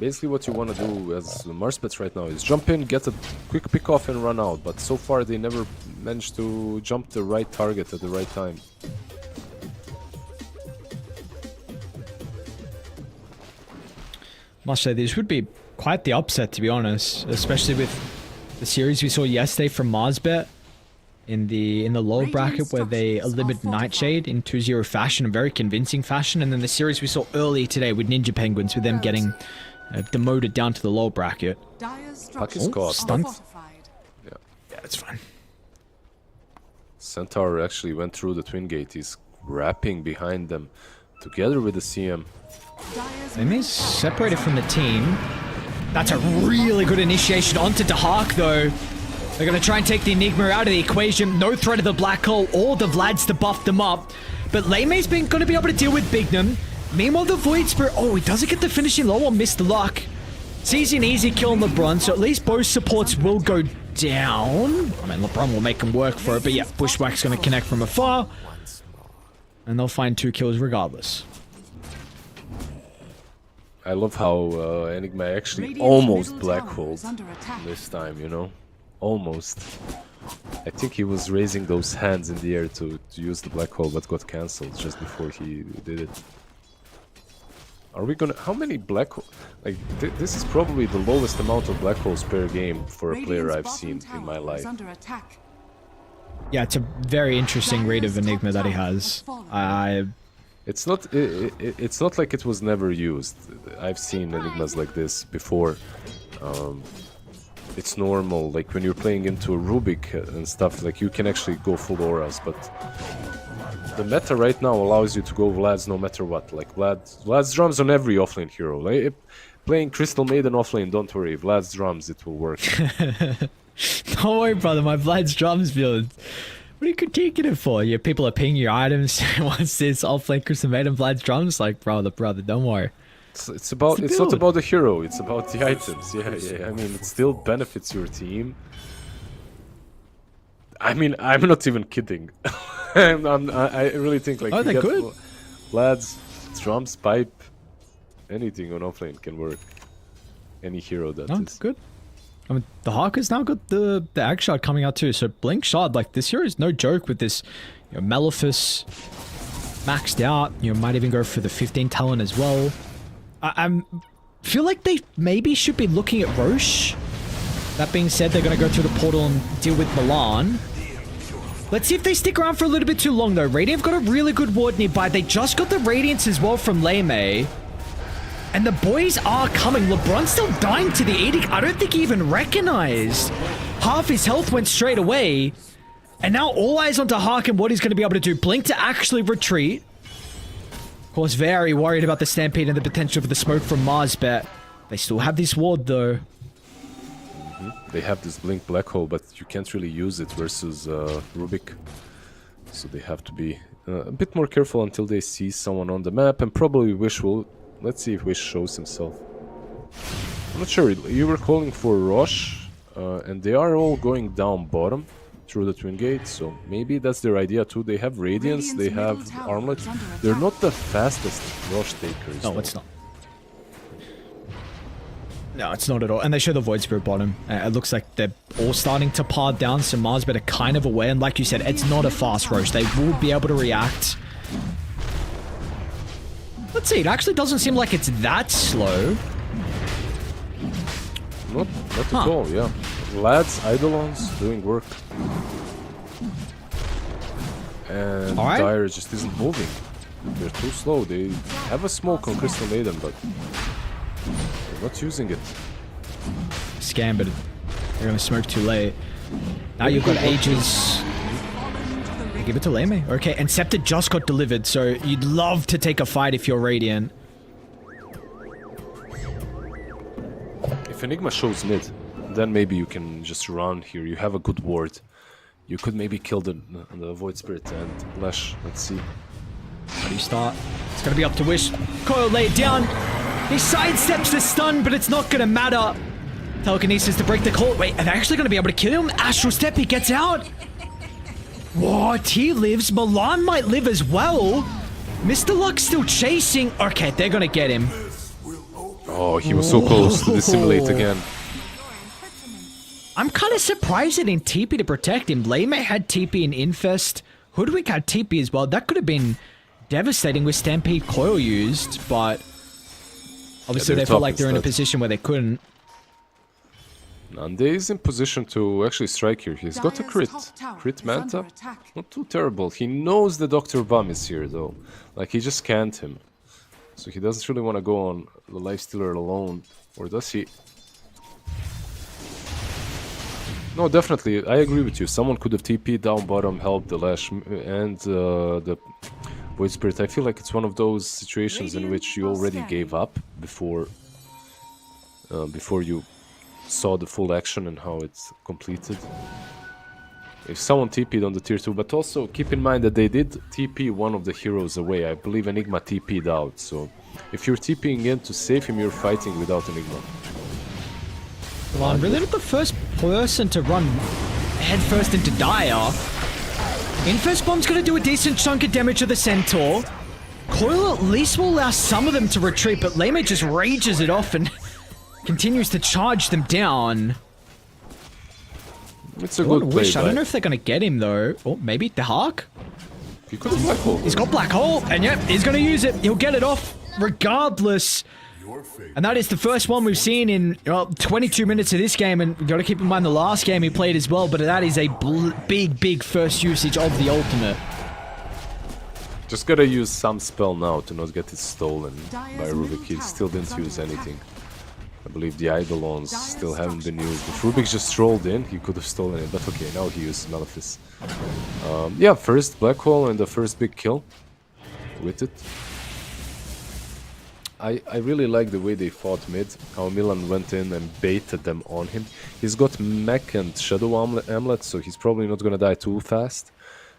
Basically what you want to do as Marspets right now is jump in, get a quick pick off and run out, but so far they never managed to jump the right target at the right time. Must say this would be quite the upset, to be honest, especially with the series we saw yesterday from MOUZ in the lower bracket where they eliminated Nightshade in 2-0 fashion, a very convincing fashion, and then the series we saw earlier today with Ninja Penguins, with them getting demoted down to the lower bracket. Puck is caught. Stunned. Yeah, That's fine. Centaur actually went through the Twin Gate. He's wrapping behind them together with the CM. They separated from the team. That's a really good initiation onto Dahak, though. They're going to try and take the Enigma out of the equation. No threat of the Black Hole or the Vlads to buff them up. But Leime's going to be able to deal with Bignum. Meanwhile, the Void Spirit... Oh, he doesn't get the finishing low on Mr. Luck. Sees an easy kill on LeBron, so at least both supports will go down. I mean, LeBron will make him work for it, but yeah, Bushwhack's going to connect from afar. And they'll find 2 kills regardless. I love how Enigma actually almost black-holed this time, you know? Almost. I think he was raising those hands in the air to use the black hole, but got cancelled just before he did it. Are we gonna... How many black hole... Like, this is probably the lowest amount of black holes per game for a player I've seen in my life. Yeah, it's a very interesting rate of Enigma that he has. It's not like it was never used. I've seen Enigmas like this before. It's normal, like when you're playing into a Rubik and stuff, like you can actually go full auras, but the meta right now allows you to go Vlads no matter what. Like Vlad's drums on every offlane hero. Like, playing Crystal Maiden offlane, don't worry, Vlad's drums, it will work. Don't worry, brother, my Vlad's drums build. What are you critiquing it for? Yeah, people are pinging your items. What's this offlane Crystal Maiden Vlad's drums? Like, brother, don't worry. It's not about the hero, it's about the items. Yeah. I mean, it still benefits your team. I mean, I'm not even kidding. I really think like they're good. Lads, drums, pipe, anything on offlane can work. Any hero that is good. I mean, the Hawker's now got the Ag Shard coming out too. So Blink Shard, like this hero is no joke with this. You know, Maleficus maxed out. You might even go for the 15 talent as well. I feel like they maybe should be looking at Roche. That being said, they're going to go through the portal and deal with Milan. Let's see if they stick around for a little bit too long, though. Radiant have got a really good ward nearby. They just got the Radiance as well from Leime. And the boys are coming. LeBron's still dying to the Edict. I don't think he even recognized. Half his health went straight away. And now all eyes onto Hark and what he's going to be able to do. Blink to actually retreat. Of course, very worried about the Stampede and the potential for the smoke from Mars, but they still have this ward, though. They have this Blink Black Hole, but you can't really use it versus Rubik. So they have to be a bit more careful until they see someone on the map, and probably Wish will... Let's see if Wish shows himself. I'm not sure, you were calling for Roche, and they are all going down bottom through the Twin Gate, so maybe that's their idea too. They have Radiance, they have Armlet. They're not the fastest Roche takers. No, it's not. No, it's not at all. And they show the Void Spirit bottom. It looks like they're all starting to par down, so Mars better kind of aware. And like you said, it's not a fast Roche. They will be able to react. Let's see, it actually doesn't seem like it's that slow. Not at all, yeah. Lads, Eidolons, doing work. And Dire just isn't moving. They're too slow. They have a smoke on Crystal Maiden, but they're not using it. Scam, but they're gonna smoke too late. Now you've got Aegis. Give it to Leme. Okay, and Scepter just got delivered, so you'd love to take a fight if you're Radiant. If Enigma shows mid, then maybe you can just run here. You have a good ward. You could maybe kill the Void Spirit and Lash. Let's see. Restart. It's gonna be up to Wish. Coil lay it down. He sidesteps the stun, but it's not gonna matter. Telekinesis to break the court. Wait, are they actually gonna be able to kill him? Astral Step, he gets out. What? He lives. Milan might live as well. Mr. Luck's still chasing. Okay, they're gonna get him. Oh, he was so close to dissimulate again. I'm kind of surprised they didn't TP to protect him. Lame had TP in Infest. Hoodwink had TP as well. That could have been devastating with Stampede Coil used, but obviously they felt like they're in a position where they couldn't. Nande is in position to actually strike here. He's got a crit. Crit Manta. Not too terrible. He knows the Dr. Bum is here though. Like, he just canned him. So he doesn't really want to go on the Lifestealer alone. Or does he? No, definitely. I agree with you. Someone could have TP'd down bottom, helped the Lash and the Void Spirit. I feel like it's one of those situations in which you already gave up before you saw the full action and how it's completed. If someone TP'd on the tier 2, but also keep in mind that they did TP one of the heroes away. I believe Enigma TP'd out, so if you're TPing in to save him, you're fighting without Enigma. Well, I'm really not the first person to run headfirst into Dire. Infest Bomb's gonna do a decent chunk of damage to the Centaur. Coil at least will allow some of them to retreat, but Lame just rages it off and continues to charge them down. It's a good play. I don't know if they're gonna get him though. Or maybe the Hark? He could have Black Hole. He's got Black Hole, and yep, he's gonna use it. He'll get it off regardless. And that is the first one we've seen in 22 minutes of this game, and we've got to keep in mind the last game he played as well, but that is a big first usage of the ultimate. Just gotta use some spell now to not get it stolen by Rubik. He still didn't use anything. I believe the Eidolons still haven't been used. If Rubik just strolled in, he could have stolen it, but okay, now he used Malefice. Yeah, first Black Hole and the first big kill with it. I really like the way they fought mid, how Milan went in and baited them on him. He's got Mech and Shadow Amulet, so he's probably not gonna die too fast.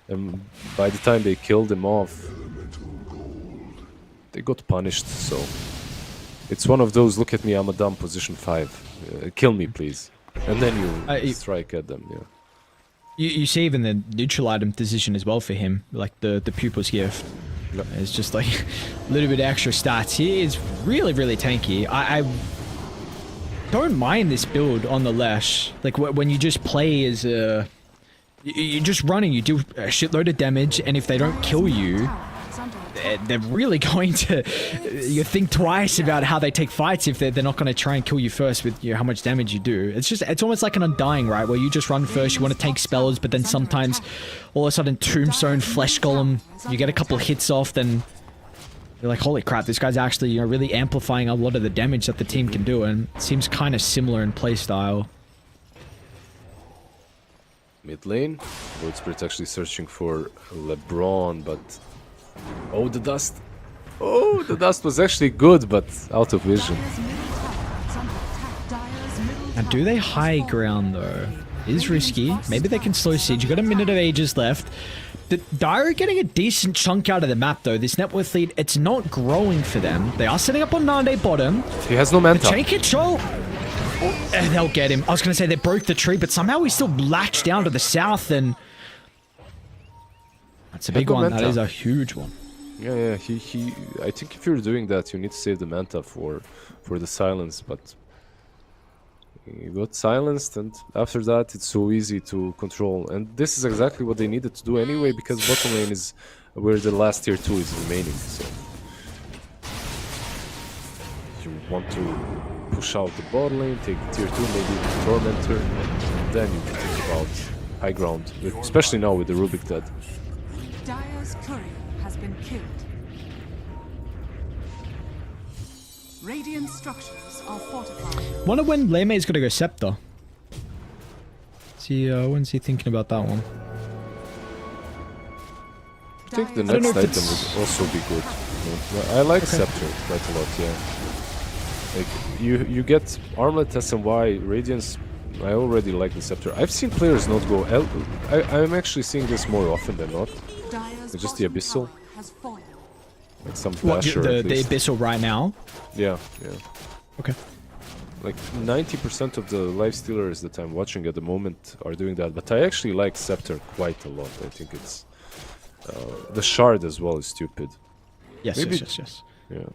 And by the time they killed him off, they got punished, so... It's one of those, look at me, I'm a dumb position 5. Kill me, please. And then you strike at them, yeah. You see even the neutral item decision as well for him, like the Pupil's Gift. Yep. It's just like a little bit extra stats. He is really tanky. I don't mind this build on the Lash. Like when you just play as a... You're just running, you do a shitload of damage, and if they don't kill you, they're really going to... You think twice about how they take fights if they're not going to try and kill you first with how much damage you do. It's almost like an Undying, right? Where you just run first, you want to take spells, but then sometimes all of a sudden Tombstone, Flesh Golem, you get a couple hits off, then you're like, holy crap, this guy's actually really amplifying a lot of the damage that the team can do, and it seems kind of similar in playstyle. Mid lane, Void Spirit's actually searching for LeBron, but... Oh, the dust! Oh, the dust was actually good, but out of vision. Now, do they high ground, though? It is risky. Maybe they can slow siege. You've got a minute of ages left. The Dire are getting a decent chunk out of the map, though. This net worth lead, it's not growing for them. They are setting up on Nande bottom. He has no Manta. Chain control. They'll get him. I was going to say they broke the tree, but somehow he's still latched down to the south, and... That's a big one. That is a huge one. Yeah, he. I think if you're doing that, you need to save the Manta for the silence, but... He got silenced, and after that it's so easy to control. And this is exactly what they needed to do anyway, because bottom lane is where the last tier 2 is remaining, so... You want to push out the bot lane, take tier 2, maybe the Tormentor, and then you can think about high ground, especially now with the Rubik dead. Dire's courier has been killed. Radiant structures are fortified. Wonder when Leme is gonna go Scepter. When's he thinking about that one? I think the next item would also be good. I like Scepter quite a lot, yeah. Like you get Armlet, SMY, Radiance. I already like the Scepter. I've seen players not go I'm actually seeing this more often than not. It's just the Abyssal. Like some What, basher the at least. Abyssal right now? Yeah, yeah. Okay. Like 90% of the lifestealers that I'm watching at the moment are doing that, but I actually like Scepter quite a lot. I think it's the shard as well is stupid. Yes, Maybe- yes. Yeah.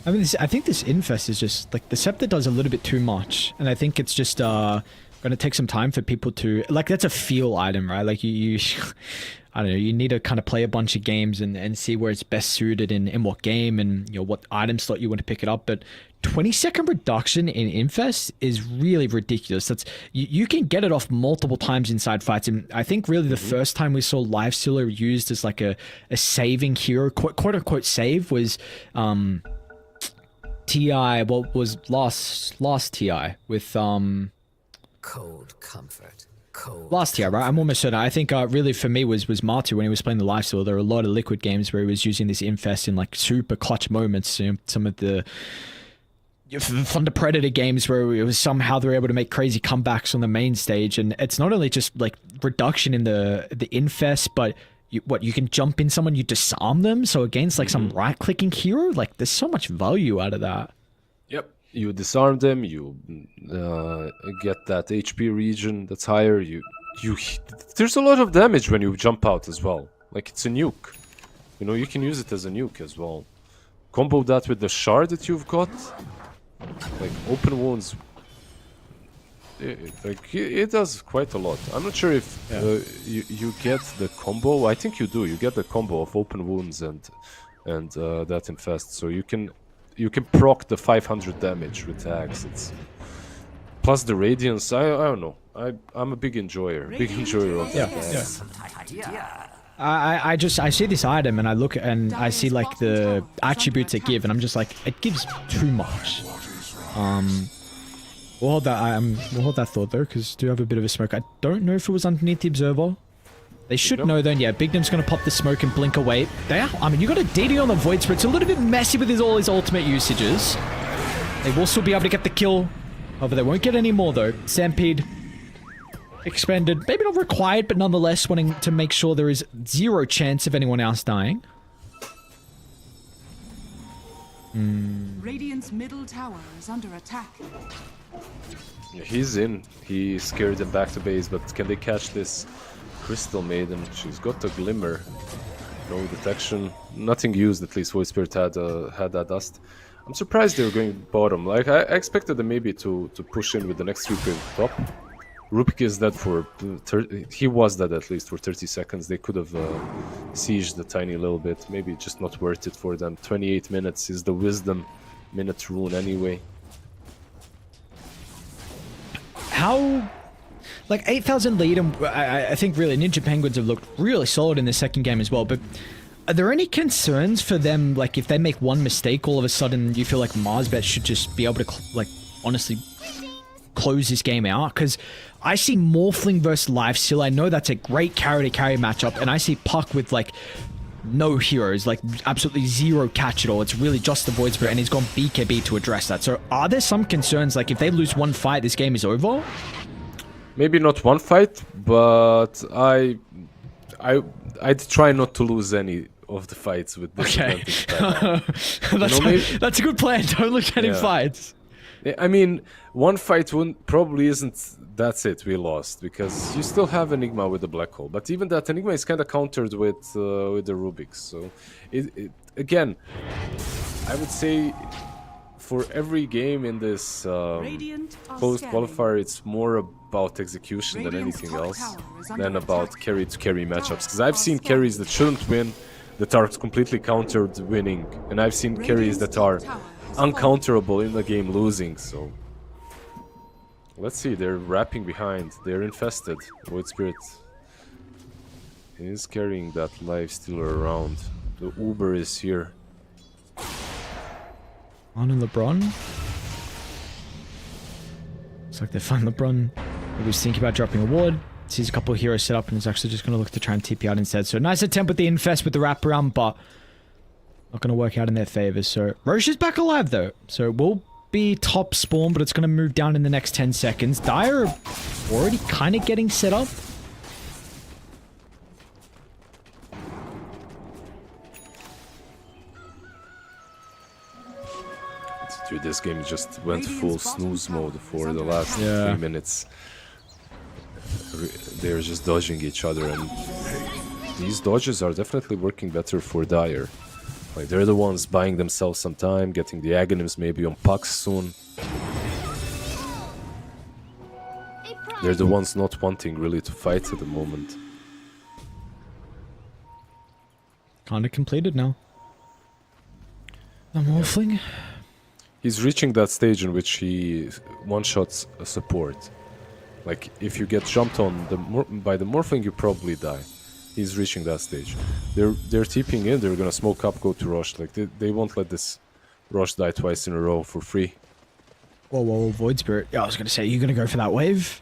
I mean, I think this Infest is just like the Scepter does a little bit too much, and I think it's just going to take some time for people to like. That's a feel item, right? Like you I don't know. You need to kind of play a bunch of games and see where it's best suited in what game and what item slot you want to pick it up. But 20-second reduction in Infest is really ridiculous. That's you can get it off multiple times inside fights, and I think really the first time we saw Lifestealer used as like a saving hero, quote unquote save, was TI. What was last TI with Cold comfort. Cold. last year, right? I'm almost certain. I think really for me was Martu when he was playing the Lifesteal. There were a lot of Liquid games where he was using this Infest in like super clutch moments. Some of the Thunder Predator games where it was somehow they were able to make crazy comebacks on the main stage. And it's not only just like reduction in the Infest, but you can jump in someone, you disarm them. So against like some right-clicking hero, like there's so much value out of that. Yep. You disarm them, you get that HP region that's higher, you there's a lot of damage when you jump out as well. Like it's a nuke. You know, you can use it as a nuke as well. Combo that with the shard that you've got. Like open wounds. It does quite a lot. I'm not sure if you get the combo. I think you do. You get the combo of open wounds and that Infest. So you can proc the 500 damage with axe. It's plus the radiance. I don't know. I'm a big enjoyer of that. I see this item and I look and I see like the attributes it give and I'm just like it gives too much. We'll hold that thought though because do have a bit of a smoke. I don't know if it was underneath the observer. They should know then, yeah. Big Nim's gonna pop the smoke and blink away. I mean, you got a DD on the Void Spirit. It's a little bit messy with all his ultimate usages. They will still be able to get the kill. However, they won't get any more though. Stampede expended. Maybe not required, but nonetheless wanting to make sure there is zero chance of anyone else dying. Radiant's middle tower is under attack. Yeah, he's in. He scared them back to base, but can they catch this Crystal Maiden? She's got a glimmer. No detection. Nothing used, at least. Void Spirit had that dust. I'm surprised they were going bottom. Like, I expected them maybe to push in with the next 3 pick top. Rupik is dead for... he was dead at least for 30 seconds. They could have sieged a tiny little bit. Maybe just not worth it for them. 28 minutes is the Wisdom minute rune anyway. How... Like 8,000 lead, and I think really Ninja Penguins have looked really solid in the second game as well, but are there any concerns for them, like if they make one mistake, all of a sudden you feel like MarzBet should just be able to, like, honestly close this game out? Because I see Morphling versus Lifesteal, I know that's a great carry-to-carry matchup, and I see Puck with, like, no heroes, like absolutely zero catch at all. It's really just the Void Spirit, and he's gone BKB to address that. So are there some concerns, like if they lose one fight, this game is over? Maybe not one fight, but I'd try not to lose any of the fights with this advantage. That's a good plan. Don't lose any fights. I mean, one fight probably isn't. That's it. We lost because you still have Enigma with the Black Hole, but even that Enigma is kind of countered with the Rubik's. So, again, I would say for every game in this closed qualifier, it's more about execution than anything else, than about carry-to-carry matchups. Because I've seen carries that shouldn't win, that are completely countered winning, and I've seen carries that are uncounterable in the game losing. So let's see, they're wrapping behind, they're infested. Void Spirit is carrying that Lifestealer around. The Uber is here. On and LeBron. Looks like they find LeBron. He was thinking about dropping a ward. Sees a couple of heroes set up and is actually just going to look to try and TP out instead. So nice attempt with the Infest with the wraparound, but not going to work out in their favor. So Roche is back alive though. So it will be top spawn, but it's going to move down in the next 10 seconds. Dire already kind of getting set up. Dude, this game just went full snooze mode for the last Yeah. 3 minutes. They're just dodging each other, and these dodges are definitely working better for Dire. Like, they're the ones buying themselves some time, getting the Aghanims maybe on pucks soon. They're the ones not wanting really to fight at the moment. Kinda completed now. The Morphling. He's reaching that stage in which he one-shots a support. Like, if you get jumped on by the Morphling, you probably die. He's reaching that stage. They're TPing in, they're gonna smoke up, go to Rosh. Like, they won't let this Rosh die twice in a row for free. Whoa, Void Spirit. Yeah, I was gonna say, you gonna go for that wave?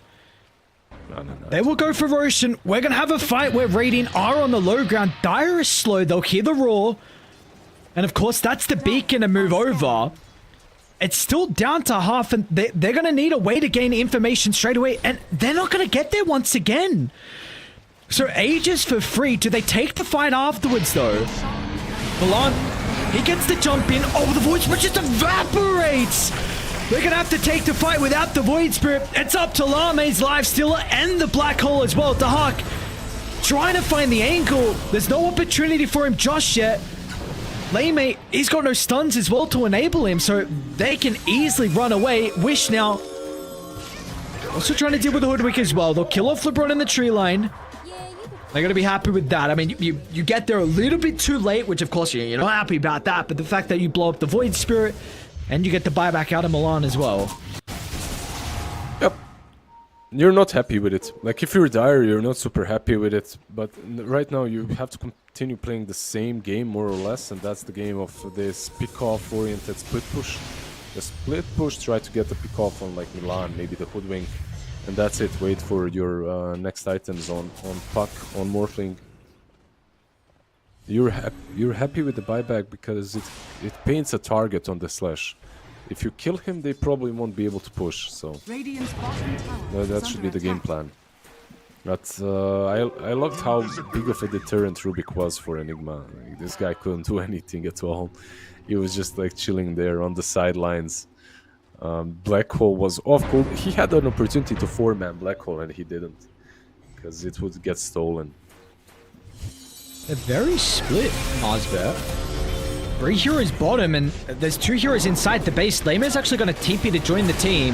No. They will go for Roshan. We're gonna have a fight where Radiant are on the low ground. Dire is slow, they'll hear the roar. And of course, that's the beacon to move over. It's still down to half, and they're gonna need a way to gain information straight away, and they're not gonna get there once again. So Aegis for free. Do they take the fight afterwards, though? Milan, he gets the jump in. Oh, the Void Spirit just evaporates. They're gonna have to take the fight without the Void Spirit. It's up to Lame's Lifestealer and the Black Hole as well. Dahak trying to find the angle. There's no opportunity for him just yet. Lame, he's got no stuns as well to enable him, so they can easily run away. Wish now also trying to deal with the Hoodwink as well. They'll kill off LeBron in the tree line. They're gonna be happy with that. I mean, you get there a little bit too late, which of course you're not happy about that, but the fact that you blow up the Void Spirit and you get the buyback out of Milan as well. Yep. You're not happy with it. Like, if you're Dire, you're not super happy with it. But right now, you have to continue playing the same game, more or less. And that's the game of this pick-off oriented split push. The split push, try to get the pick-off on, like, Milan, maybe the Hoodwink. And that's it. Wait for your next items on Puck, on Morphling. You're happy with the buyback because it paints a target on the Slash. If you kill him, they probably won't be able to push, so that should be the game plan. But I loved how big of a deterrent Rubik was for Enigma. Like, this guy couldn't do anything at all. He was just like chilling there on the sidelines. Black Hole was off cold. He had an opportunity to 4-man Black Hole and he didn't, because it would get stolen. They're very split, Ozbert. 3 heroes bottom, and there's 2 heroes inside the base. Lamer's actually going to TP to join the team.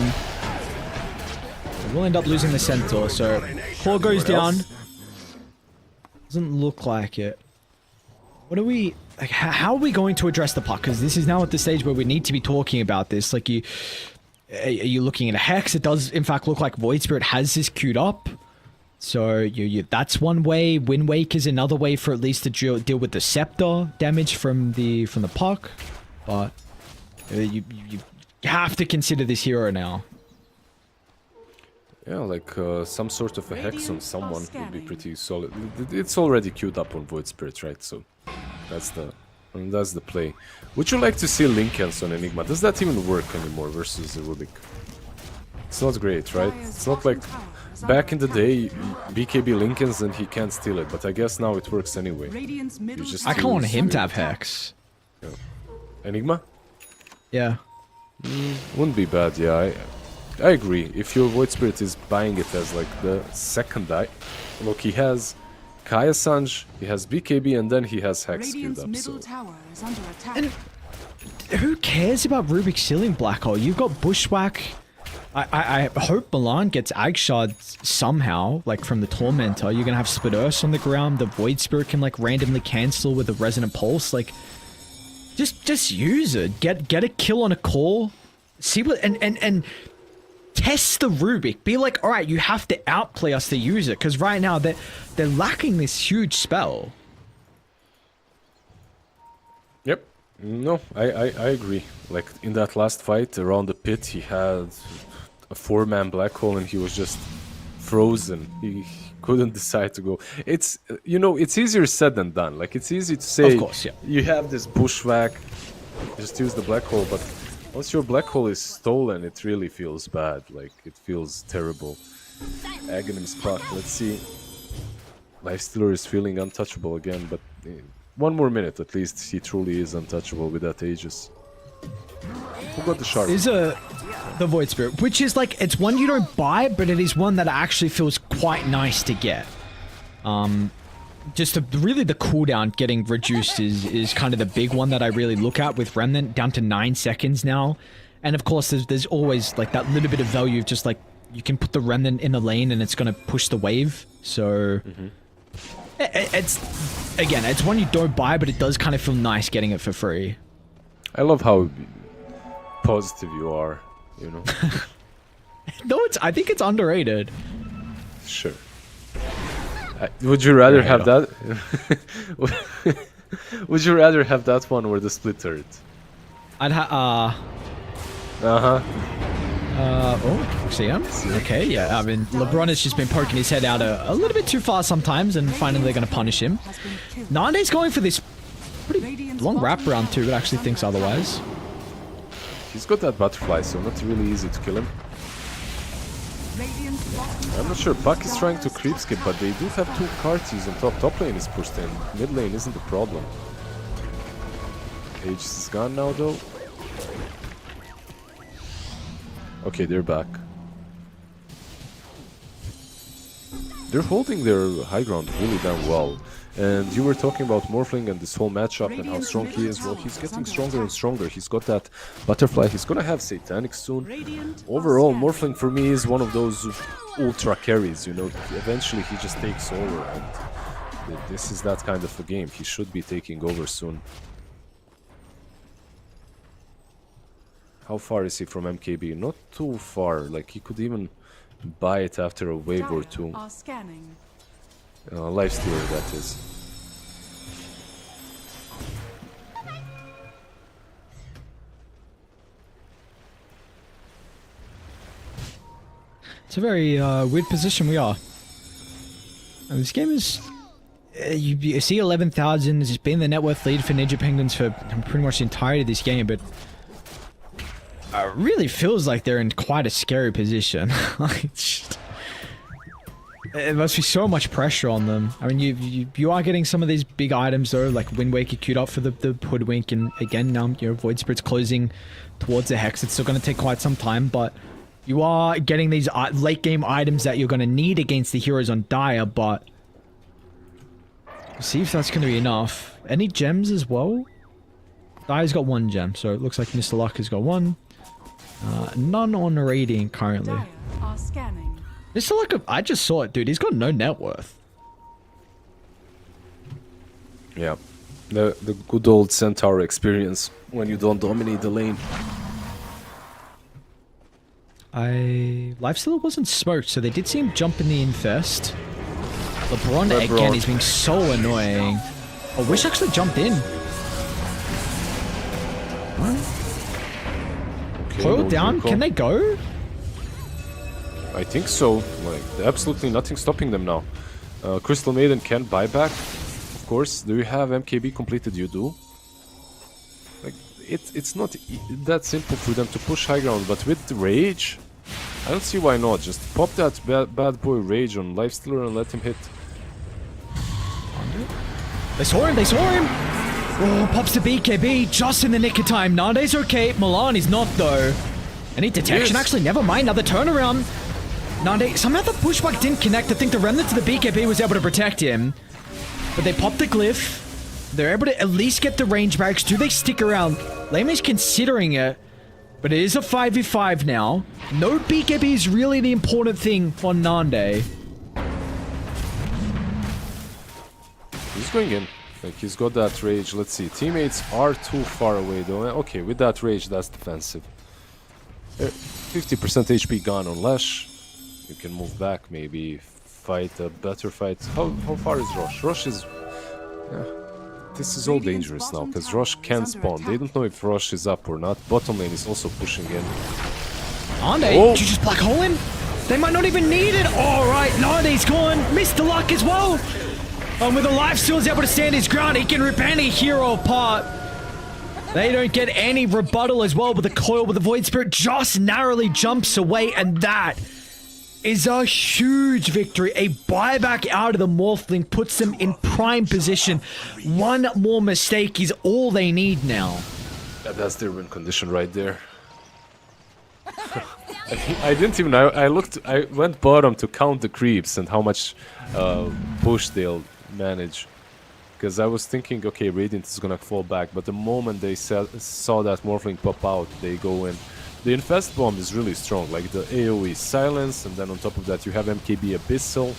We'll end up losing the Centaur, so Claw goes down. Doesn't look like it. What are we... Like, how are we going to address the puck? Because this is now at the stage where we need to be talking about this. Like, are you looking at a Hex? It does, in fact, look like Void Spirit has this queued up. So that's one way. Wind Wake is another way for at least to deal with the Scepter damage from the puck. But you have to consider this hero now. Yeah, like some sort of a Hex on someone would be pretty solid. It's already queued up on Void Spirit, right? So that's the play. Would you like to see Linkens on Enigma? Does that even work anymore versus the Rubik? It's not great, right? It's not like back in the day, BKB Linkens and he can't steal it, but I guess now it works anyway. I can't want him to have Hex. Yeah. Enigma? Yeah. Wouldn't be bad, yeah. I agree. If your Void Spirit is buying it as like the second die, look, he has Kaya Sanj, he has BKB, and then he has Hex queued up, so... And who cares about Rubik stealing Black Hole? You've got Bushwhack. I hope Milan gets Agshard somehow, like from the Tormentor. You're gonna have Split Earth on the ground. The Void Spirit can like randomly cancel with a Resonant Pulse. Like, just use it. Get a kill on a call. See what and test the Rubik. Be like, all right, you have to outplay us to use it, because right now they're lacking this huge spell. Yep. No, I agree. Like in that last fight around the pit, he had a 4-man Black Hole and he was just frozen. He couldn't decide to go. It's, you know, it's easier said than done. Like, it's easy to say, of course, yeah, you have this Bushwhack, just use the Black Hole, but once your Black Hole is stolen, it really feels bad. Like, it feels terrible. Aghanim's Puck, let's see. Lifestealer is feeling untouchable again, but one more minute at least, he truly is untouchable with that Aegis. Who got the shard? Is the Void Spirit, which is like, it's one you don't buy, but it is one that actually feels quite nice to get. Just really the cooldown getting reduced is kind of the big one that I really look at with Remnant, down to 9 seconds now. And of course, there's always like that little bit of value of just like, you can put the Remnant in a lane and it's going to push the wave. So it's, again, it's one you don't buy, but it does kind of feel nice getting it for free. I love how positive you are, you know. No, I think it's underrated. Sure. Would you rather have that? Would you rather have that one or the split turret? I'd CM? Okay, yeah, I mean, LeBron has just been poking his head out a little bit too far sometimes, and finally they're going to punish him. Nande's going for this pretty long wraparound too, but actually thinks otherwise. He's got that butterfly, so not really easy to kill him. I'm not sure, Puck is trying to creep skip, but they do have 2 Carties on top. Top lane is pushed in, mid lane isn't the problem. Aegis is gone now though. Okay, they're back. They're holding their high ground really damn well. And you were talking about Morphling and this whole matchup and how strong he is. Well, he's getting stronger and stronger. He's got that butterfly. He's gonna have Satanic soon. Overall, Morphling for me is one of those ultra carries, you know. Eventually he just takes over, and this is that kind of a game. He should be taking over soon. How far is he from MKB? Not too far. Like, he could even buy it after a wave or two. Lifestealer, that is. It's a very weird position we are. And this game is... you see 11,000, it's been the net worth lead for Ninja Penguins for pretty much the entirety of this game, but... it really feels like they're in quite a scary position. Like, it must be so much pressure on them. I mean, you are getting some of these big items though, like Wind Waker queued up for the Hoodwink, and again, you know, Void Spirit's closing towards the Hex. It's still going to take quite some time, but you are getting these late game items that you're going to need against the heroes on Dire, but we'll see if that's going to be enough. Any gems as well? Dire's got 1 gem, so it looks like Mr. Luck has got 1. None on Radiant currently. Mr. Luck, I just saw it, dude. He's got no net worth. Yeah, the good old Centaur experience when you don't dominate the lane. Lifestealer wasn't smoked, so they did see him jump in the Infest. LeBron again is being so annoying. Oh, Wish actually jumped in. Coil down? Can they go? I think so. Like, absolutely nothing stopping them now. Crystal Maiden can buy back, of course. Do you have MKB completed? You do. Like, it's not that simple for them to push high ground, but with the Rage, I don't see why not. Just pop that bad boy Rage on Lifestealer and let him hit. They saw him, they saw him! Oh, pops the BKB just in the nick of time. Nande's okay, Milan is not though. Any detection? Actually, never mind, another turnaround. Nande, somehow the pushback didn't connect. I think the remnant to the BKB was able to protect him. But they popped the glyph. They're able to at least get the range barracks. Do they stick around? Lame is considering it. But it is a 5v5 now. No BKB is really the important thing for Nande. He's going in. Like, he's got that Rage. Let's see. Teammates are too far away though. Okay, with that Rage, that's defensive. 50% HP gone on Lash. You can move back, maybe fight a better fight. How far is Rosh? Rosh is... Yeah. This is all dangerous now, because Rosh can spawn. They don't know if Rosh is up or not. Bottom lane is also pushing in. Nande, did you just black hole him? They might not even need it. Alright, Nande's gone. Mr. Luck as well. And with a lifesteal, he's able to stand his ground. He can rip any hero apart. They don't get any rebuttal as well, but the coil with the Void Spirit just narrowly jumps away, and that is a huge victory. A buyback out of the Morphling puts them in prime position. One more mistake is all they need now. Yeah, that's their win condition right there. I didn't even. I looked. I went bottom to count the creeps and how much push they'll manage. Because I was thinking, okay, Radiant is gonna fall back, but the moment they saw that Morphling pop out, they go in. The Infest Bomb is really strong, like the AoE Silence, and then on top of that you have MKB Abyssal.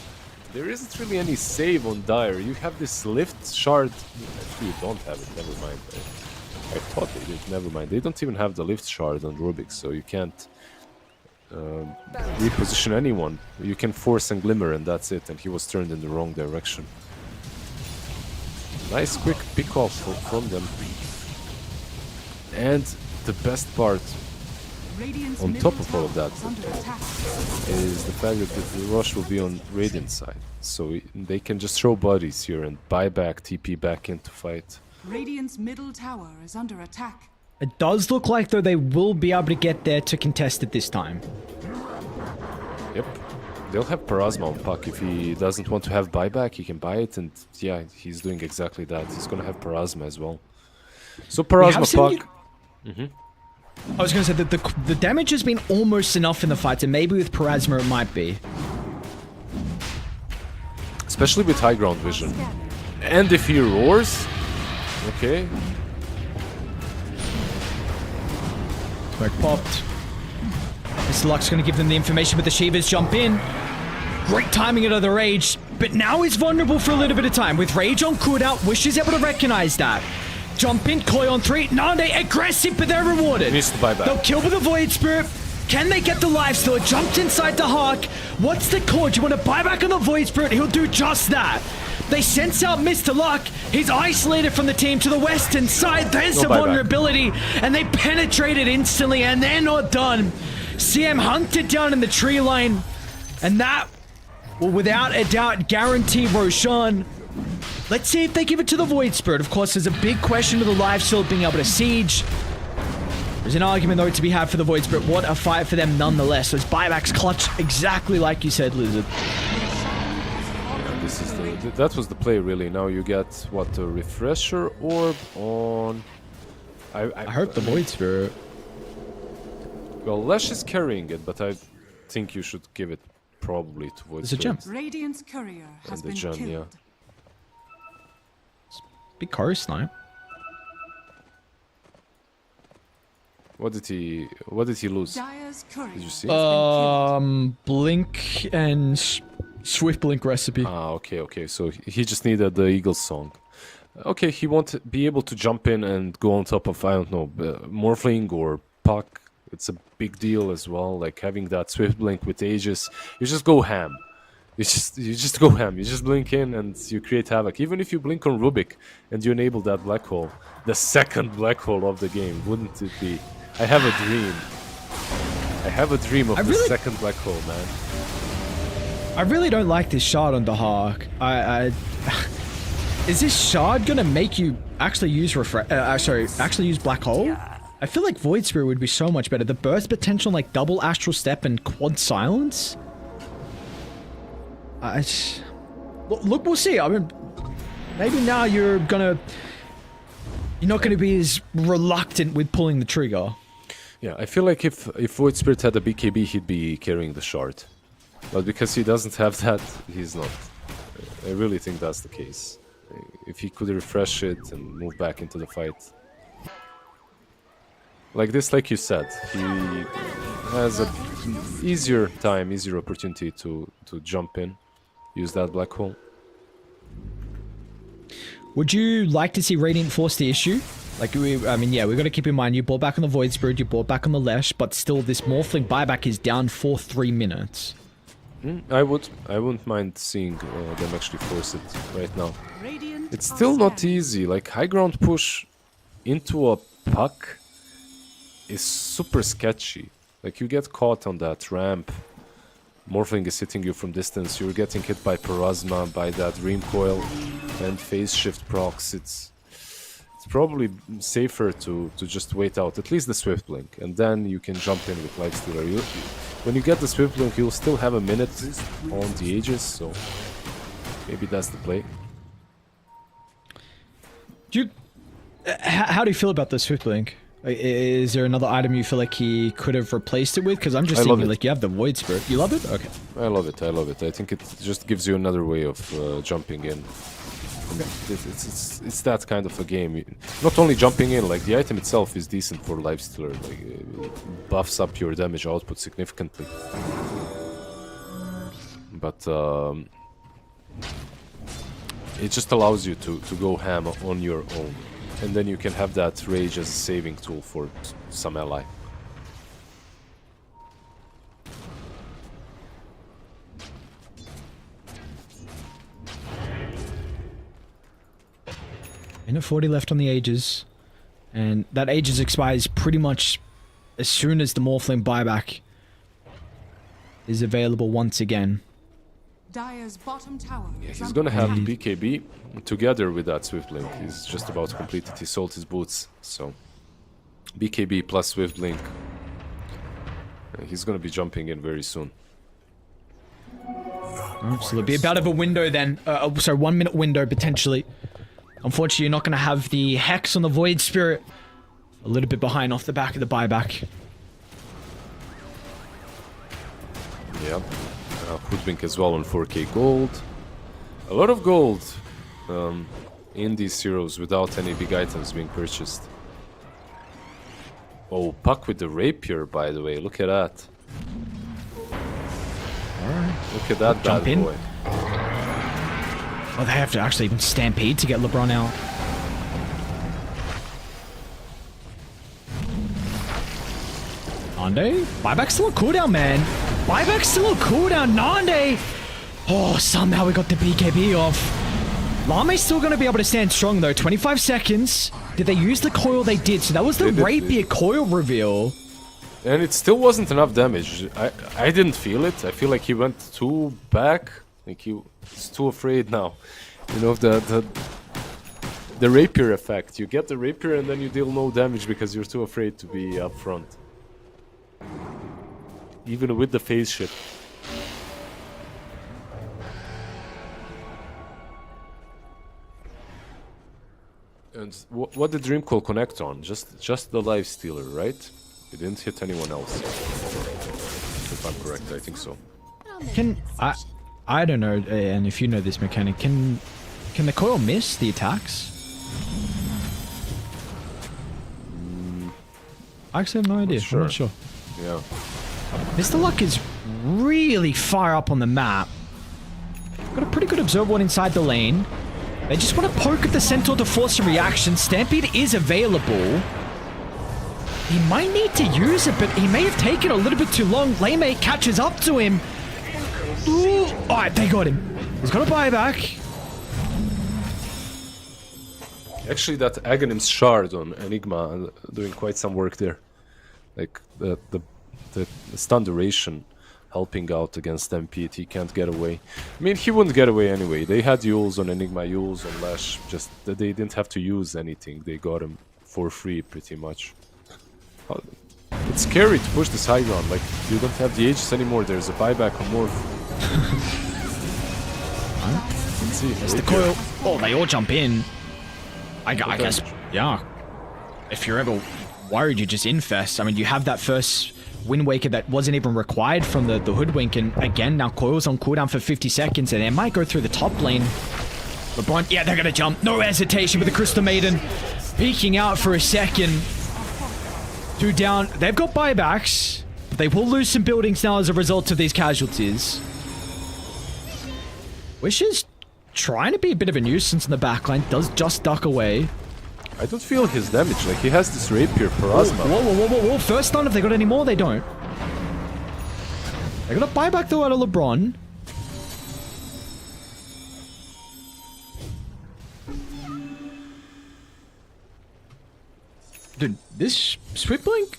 There isn't really any save on Dire. You have this Lift Shard. Actually, you don't have it, never mind. I thought they did, never mind. They don't even have the Lift Shard on Rubik, so you can't reposition anyone. You can force and Glimmer, and that's it, and he was turned in the wrong direction. Nice quick pick off from them. And the best part, Radiant's on middle top of all of that, tower is under attack. is the fact that the rush will be on Radiant side. So they can just throw bodies here and buy back, TP back into fight. Radiant's middle tower is under attack. It does look like, though, they will be able to get there to contest it this time. Yep. They'll have Parasma on Puck. If he doesn't want to have buyback, he can buy it, and yeah, he's doing exactly that. He's gonna have Parasma as well. So Parasma Puck. I was going to say that the damage has been almost enough in the fight, and maybe with Parasma it might be. Especially with high ground vision. And if he roars, okay. Smoke popped. Mr. Luck's going to give them the information, but the Shivas jump in. Great timing out of the Rage, but now he's vulnerable for a little bit of time. With Rage on cooldown, Wish is able to recognize that. Jump in, Koi on 3. Nande aggressive, but they're rewarded. Needs to buy back. They'll kill with a Void Spirit. Can they get the lifesteal? It jumped inside the Hawk. What's the call? Do you want to buy back on the Void Spirit? He'll do just that. They sense out Mr. Luck. He's isolated from the team to the western side. There's the vulnerability, and they penetrate it instantly, and they're not done. CM hunted down in the tree line, and that will without a doubt guarantee Roshan. Let's see if they give it to the Void Spirit. Of course, there's a big question of the lifesteal being able to siege. There's an argument, though, to be had for the Void Spirit. What a fight for them nonetheless. Those buybacks clutch exactly like you said, Lizard. Yeah, this is that was the play, really. Now you get, what, a Refresher Orb on... I hope the Void Spirit. Well, Lash is carrying it, but I think you should give it probably to Void There's a Spirit. gem. Radiant's courier has And the been gem, killed. yeah. Big Chorus Snipe. What did he lose? Dire's courier Did you see? has been killed. Blink and Swift Blink recipe. Ah, okay. So he just needed the Eagle Song. Okay, he won't be able to jump in and go on top of, I don't know, Morphling or Puck. It's a big deal as well. Like having that Swift Blink with Aegis, you just go ham. You just go ham. You just blink in and you create havoc. Even if you blink on Rubik and you enable that black hole, the second black hole of the game, wouldn't it be? I have a dream. I have a dream of the second black hole, man. I really don't like this shard on the Hawk. Is this shard gonna make you actually use actually use black hole? I feel like Void Spirit would be so much better. The burst potential, like double Astral Step and quad silence. Look, we'll see. I mean, maybe now you're not gonna be as reluctant with pulling the trigger. Yeah, I feel like if Void Spirit had a BKB, he'd be carrying the shard. But because he doesn't have that, he's not. I really think that's the case. If he could refresh it and move back into the fight. Like this, like you said, he has a easier opportunity to jump in, use that black hole. Would you like to see Radiant force the issue? Like, I mean, yeah, we've got to keep in mind, you bought back on the Void Spirit, you bought back on the Lesh, but still this Morphling buyback is down for 3 minutes. I wouldn't mind seeing them actually force it right now. Radiant It's still not easy. Like high ground push into a Puck is super sketchy. Like you get caught on that ramp. Morphling is hitting you from distance. You're getting hit by Parasma, by that Dream Coil, and phase shift procs. It's probably safer to just wait out at least the Swift Blink, and then you can jump in with Lifestealer. When you get the Swift Blink, you'll still have a minute on the Aegis, so maybe that's the play. How do you feel about the Swift Blink? Is there another item you feel like he could have replaced it with? Because I'm just I love thinking it. like you have the Void Spirit. You love it? Okay. I love it. I love it. I think it just gives you another way of jumping in. It's that kind of a game. Not only jumping in, like the item itself is decent for Lifestealer. Like it buffs up your damage output significantly. But it just allows you to go ham on your own. And then you can have that rage as a saving tool for some ally. Minute 40 left on the Aegis. And that Aegis expires pretty much as soon as the Morphling buyback is available once again. Dire's bottom tower. Yeah, is he's under gonna have attack. the BKB together with that Swift Link. He's just about to complete it. He sold his boots, so BKB plus Swift Link. He's gonna be jumping in very soon. Oh, so there'll be about of a window then. Sorry, 1 minute window potentially. Unfortunately, you're not going to have the Hex on the Void Spirit. A little bit behind off the back of the buyback. Yeah, Hoodwink as well on 4k gold. A lot of gold in these heroes without any big items being purchased. Oh, Puck with the Rapier, by the way. Look at that. Alright. Look at that Jump bad in. boy. Oh, they have to actually even stampede to get LeBron out. Nande? Buyback's still a cooldown, man. Buyback's still a cooldown. Nande! Oh, somehow we got the BKB off. Lame's still going to be able to stand strong, though. 25 seconds. Did they use the coil? They did. So that was the They did. Rapier coil reveal. And it still wasn't enough damage. I didn't feel it. I feel like he went too back. Like he's too afraid now. You know, the Rapier effect. You get the Rapier and then you deal no damage because you're too afraid to be up front. Even with the phase shift. And what did Dreamcall connect on? Just the Lifestealer, right? It didn't hit anyone else. If I'm correct, I think so. Can I don't know, and if you know this mechanic, can the coil miss the attacks? I actually have no idea. I'm not sure. Yeah. Mr. Luck is really far up on the map. Got a pretty good observer one inside the lane. They just want to poke at the Centaur to force a reaction. Stampede is available. He might need to use it, but he may have taken a little bit too long. Laymate catches up to him. Ooh. Alright, they got him. He's got a buyback. Actually, that Aghanim's shard on Enigma doing quite some work there. Like the stun duration helping out against Stampede. He can't get away. I mean, he wouldn't get away anyway. They had Yules on Enigma, Yules on Lash. Just that they didn't have to use anything. They got him for free pretty much. It's scary to push this high ground. Like, you don't have the Aegis anymore. There's a buyback on Morph. Let's see. There's the coil. Oh, they all jump in. I guess, yeah. If you're ever worried, you just infest. I mean, you have that first Wind Waker that wasn't even required from the Hoodwink, and again, now coil's on cooldown for 50 seconds, and they might go through the top lane. LeBron, yeah, they're gonna jump. No hesitation with the Crystal Maiden. Peeking out for a second. 2 down. They've got buybacks, but they will lose some buildings now as a result of these casualties. Wish is trying to be a bit of a nuisance in the backline. Does just duck away. I don't feel his damage. Like, he has this Rapier Parasma. Whoa. First stun. If they got any more, they don't. They got a buyback though out of LeBron. Dude, this Swift Blink,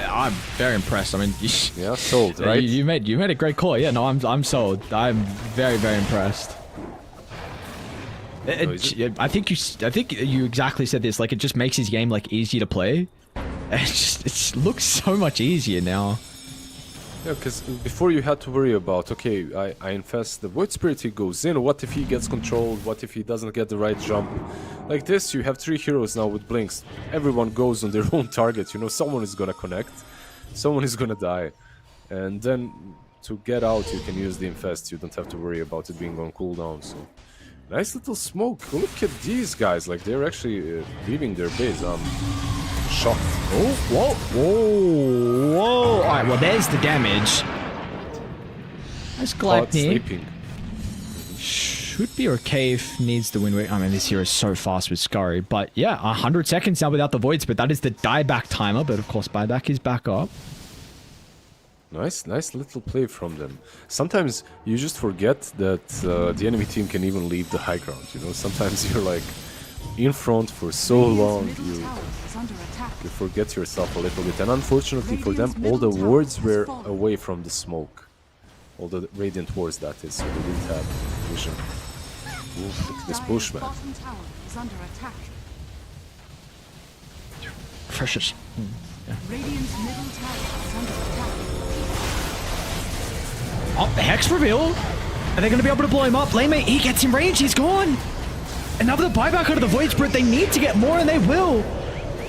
I'm very impressed. I mean, Yeah, sold, right? you made a great call. Yeah, no, I'm sold. I'm very impressed. I think you exactly said this. Like, it just makes his game like easy to play. It looks so much easier now. Yeah, because before you had to worry about, okay, I infest the Void Spirit, he goes in, what if he gets controlled, what if he doesn't get the right jump? Like this, you have 3 heroes now with blinks. Everyone goes on their own target, you know, someone is gonna connect, someone is gonna die. And then to get out, you can use the infest, you don't have to worry about it being on cooldown, so... Nice little smoke, look at these guys, like they're actually leaving their base, shocked. Oh, whoa, whoa, whoa. Alright, well, there's the damage. That's Caught Gleipnir. sleeping. Should be okay if needs the win rate. I mean, this hero is so fast with Scurry. But yeah, 100 seconds now without the Void Spirit. That is the dieback timer. But of course, buyback is back up. Nice little play from them. Sometimes you just forget that the enemy team can even leave the high ground, you know? Sometimes you're like in front for so long, you forget yourself a little bit. And unfortunately for them, all the wards were away from the smoke. All the radiant wards, that is, so they didn't have vision. Ooh, look at this bush, man. Precious. Radiant's middle tower is under attack. Oh, the Hex reveal. Are they going to be able to blow him up? Lame, he gets in range. He's gone. And now with the buyback out of the Void Spirit, they need to get more, and they will.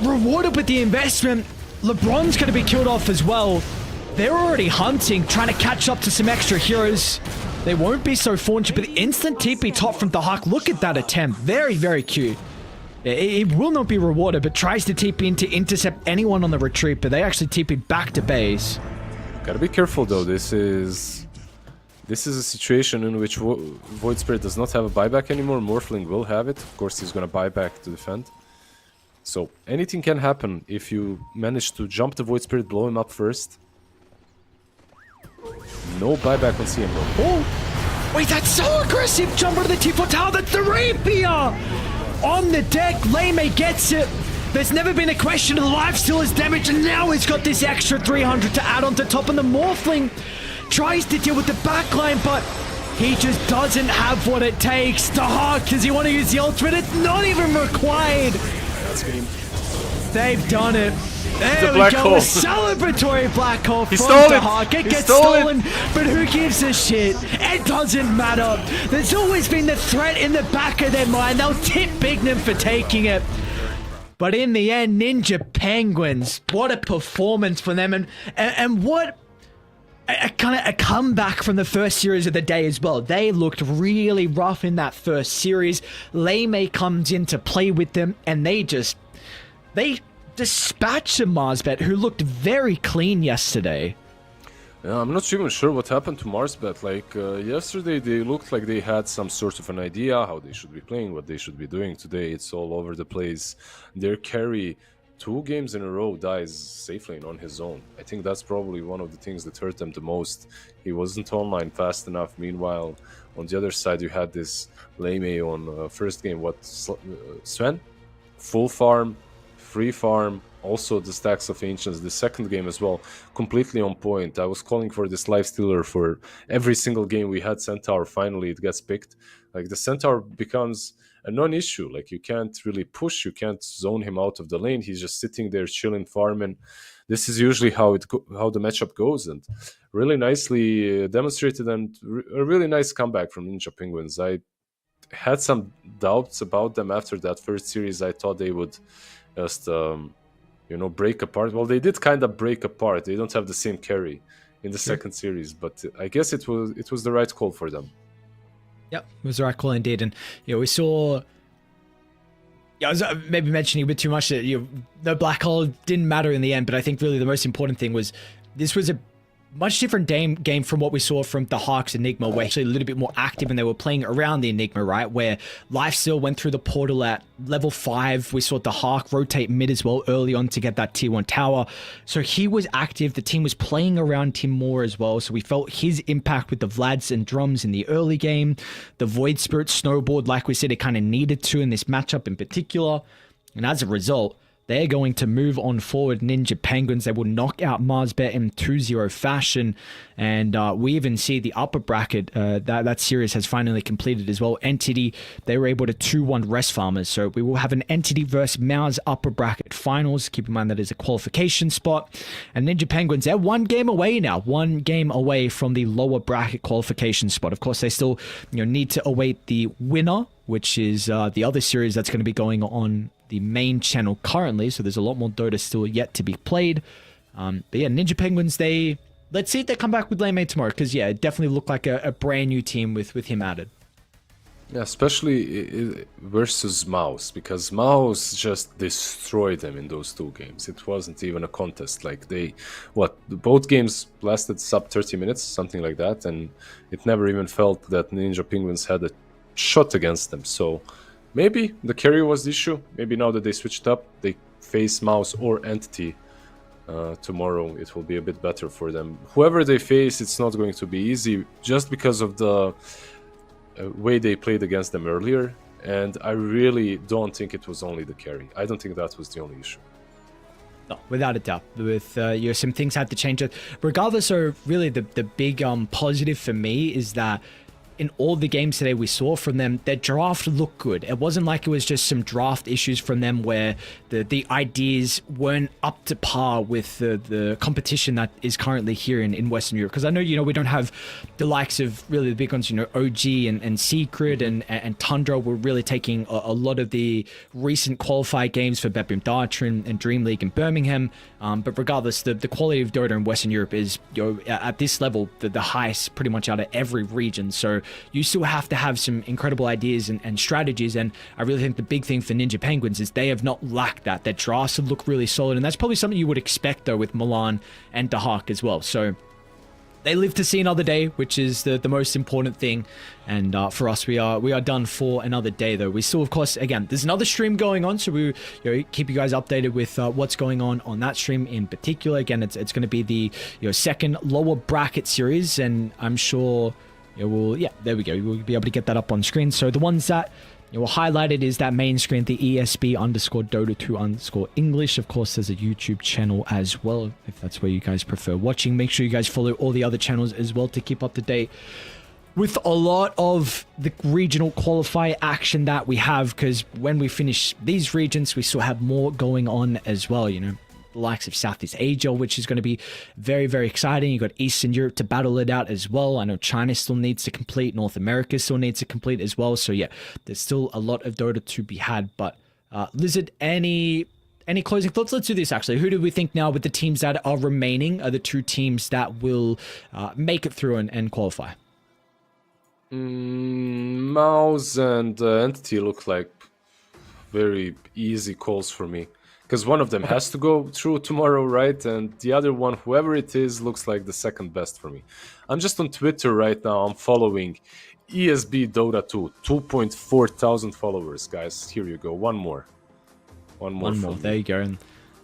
Rewarded with the investment. LeBron's going to be killed off as well. They're already hunting, trying to catch up to some extra heroes. They won't be so fortunate, but the instant TP top from the Hawk. Look at that attempt. Very, very cute. It will not be rewarded, but tries to TP in to intercept anyone on the retreat, but they actually TP back to base. Gotta be careful though, this is a situation in which Void Spirit does not have a buyback anymore. Morphling will have it. Of course, he's gonna buy back to defend. So anything can happen if you manage to jump the Void Spirit, blow him up first. No buyback on CM though. Oh! Wait, that's so aggressive! Jump over the T4 tower, that's the Rapier! On the deck, Lame gets it. There's never been a question of the lifesteal is damage, and now he's got this extra 300 to add on to top, and the Morphling tries to deal with the backline, but he just doesn't have what it takes. The Hawk, does he want to use the ultimate? It's not even required. That's game. They've done it. There we black go, hole. a celebratory black hole from stole the it. Hawk. It He gets stole stolen, but who gives a shit? It doesn't matter. There's always been the threat in the back of their mind. They'll tip Bignum for taking it. But in the end, Ninja Penguins, what a performance for them, and what a kind of a comeback from the first series of the day as well. They looked really rough in that first series. Lame comes in to play with them, and they dispatched a Marsbet who looked very clean yesterday. Yeah, I'm not even sure what happened to Marsbet. Like, yesterday they looked like they had some sort of an idea how they should be playing, what they should be doing. Today it's all over the place. Their carry 2 games in a row dies safely and on his own. I think that's probably one of the things that hurt them the most. He wasn't online fast enough. Meanwhile, on the other side you had this Lame on first game, Sven? Full farm, free farm, also the stacks of ancients. The second game as well, completely on point. I was calling for this lifestealer for every single game we had Centaur. Finally it gets picked. Like, the Centaur becomes a non-issue. Like, you can't really push, you can't zone him out of the lane. He's just sitting there chilling, farming. This is usually how the matchup goes, and really nicely demonstrated, and a really nice comeback from Ninja Penguins. I had some doubts about them after that first series. I thought they would just break apart. Well, they did kind of break apart. They don't have the same carry in the second series, but I guess it was the right call for them. Yep, it was the right call indeed. And we saw. I was maybe mentioning a bit too much that the black hole didn't matter in the end, but I think really the most important thing was this was a much different game from what we saw from the Hawks Enigma, where actually a little bit more active and they were playing around the Enigma, right? Where Lifesteal went through the portal at level 5. We saw the Hawk rotate mid as well early on to get that tier 1 tower. So he was active. The team was playing around him more as well. So we felt his impact with the Vlads and drums in the early game. The Void Spirit snowballed, like we said, it kind of needed to in this matchup in particular. And as a result, they're going to move on forward. Ninja Penguins, they will knock out MOUZ in 2-0 fashion. And we even see the upper bracket, that series has finally completed as well. Entity, they were able to 2-1 Rest Farmers. So we will have an Entity versus MOUZ upper bracket finals. Keep in mind that is a qualification spot. And Ninja Penguins, they're 1 game away now. 1 game away from the lower bracket qualification spot. Of course, they still need to await the winner, which is the other series that's going to be going on the main channel currently. So there's a lot more Dota still yet to be played. But yeah, Ninja Penguins, let's see if they come back with Lame tomorrow, because yeah, it definitely looked like a brand new team with him added. Yeah, especially versus MOUZ, because MOUZ just destroyed them in those 2 games. It wasn't even a contest. Like both games lasted sub 30 minutes, something like that, and it never even felt that Ninja Penguins had a shot against them. So maybe the carry was the issue. Maybe now that they switched up, they face MOUZ or Entity tomorrow, it will be a bit better for them. Whoever they face, it's not going to be easy, just because of the way they played against them earlier. And I really don't think it was only the carry. I don't think that was the only issue. No, without a doubt. With some things had to change. Regardless, so really the big positive for me is that in all the games today we saw from them, their draft looked good. It wasn't like it was just some draft issues from them where the ideas weren't up to par with the competition that is currently here in Western Europe. Because I know, we don't have the likes of really the big ones, OG and Secret and Tundra were really taking a lot of the recent qualifier games for Bedroom Data and Dream League in Birmingham. But regardless, the quality of Dota in Western Europe is, at this level, the highest pretty much out of every region. So you still have to have some incredible ideas and strategies. And I really think the big thing for Ninja Penguins is they have not lacked that. Their drafts have looked really solid. And that's probably something you would expect, though, with Milan and Dahak as well. So they live to see another day, which is the most important thing. And for us, we are done for another day, though. We still, of course, again, there's another stream going on, so we keep you guys updated with what's going on that stream in particular. Again, it's going to be the second lower bracket series, and I'm sure there we go. We'll be able to get that up on screen. So the ones that were highlighted is that main screen, the ESB_Dota2_English. Of course, there's a YouTube channel as well, if that's where you guys prefer watching. Make sure you guys follow all the other channels as well to keep up to date with a lot of the regional qualifier action that we have, because when we finish these regions, we still have more going on as well, the likes of Southeast Asia, which is going to be very, very exciting. You got Eastern Europe to battle it out as well. I know China still needs to complete. North America still needs to complete as well. So yeah, there's still a lot of Dota to be had. But Lizard, any closing thoughts? Let's do this actually. Who do we think now with the teams that are remaining are the 2 teams that will make it through and qualify? MOUZ and Entity look like very easy calls for me. Because one of them has to go through tomorrow, right? And the other one, whoever it is, looks like the second best for me. I'm just on Twitter right now. I'm following ESB Dota 2. 2.4 thousand followers, guys. Here you go. One more. There you go. And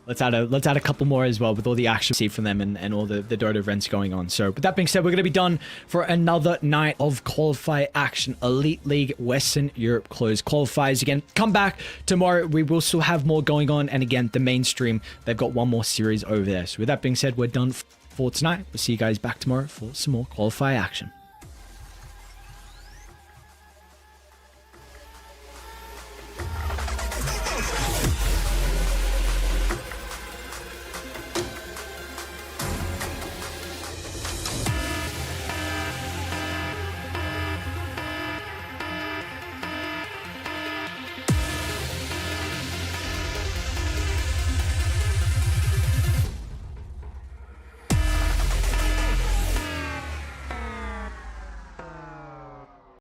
let's add a couple more as well with all the action we see from them and all the Dota events going on. So with that being said, we're going to be done for another night of qualifier action. Elite League Western Europe closed qualifiers. Again, come back tomorrow. We will still have more going on. And again, the mainstream, they've got one more series over there. So with that being said, we're done for tonight. We'll see you guys back tomorrow for some more qualifier action.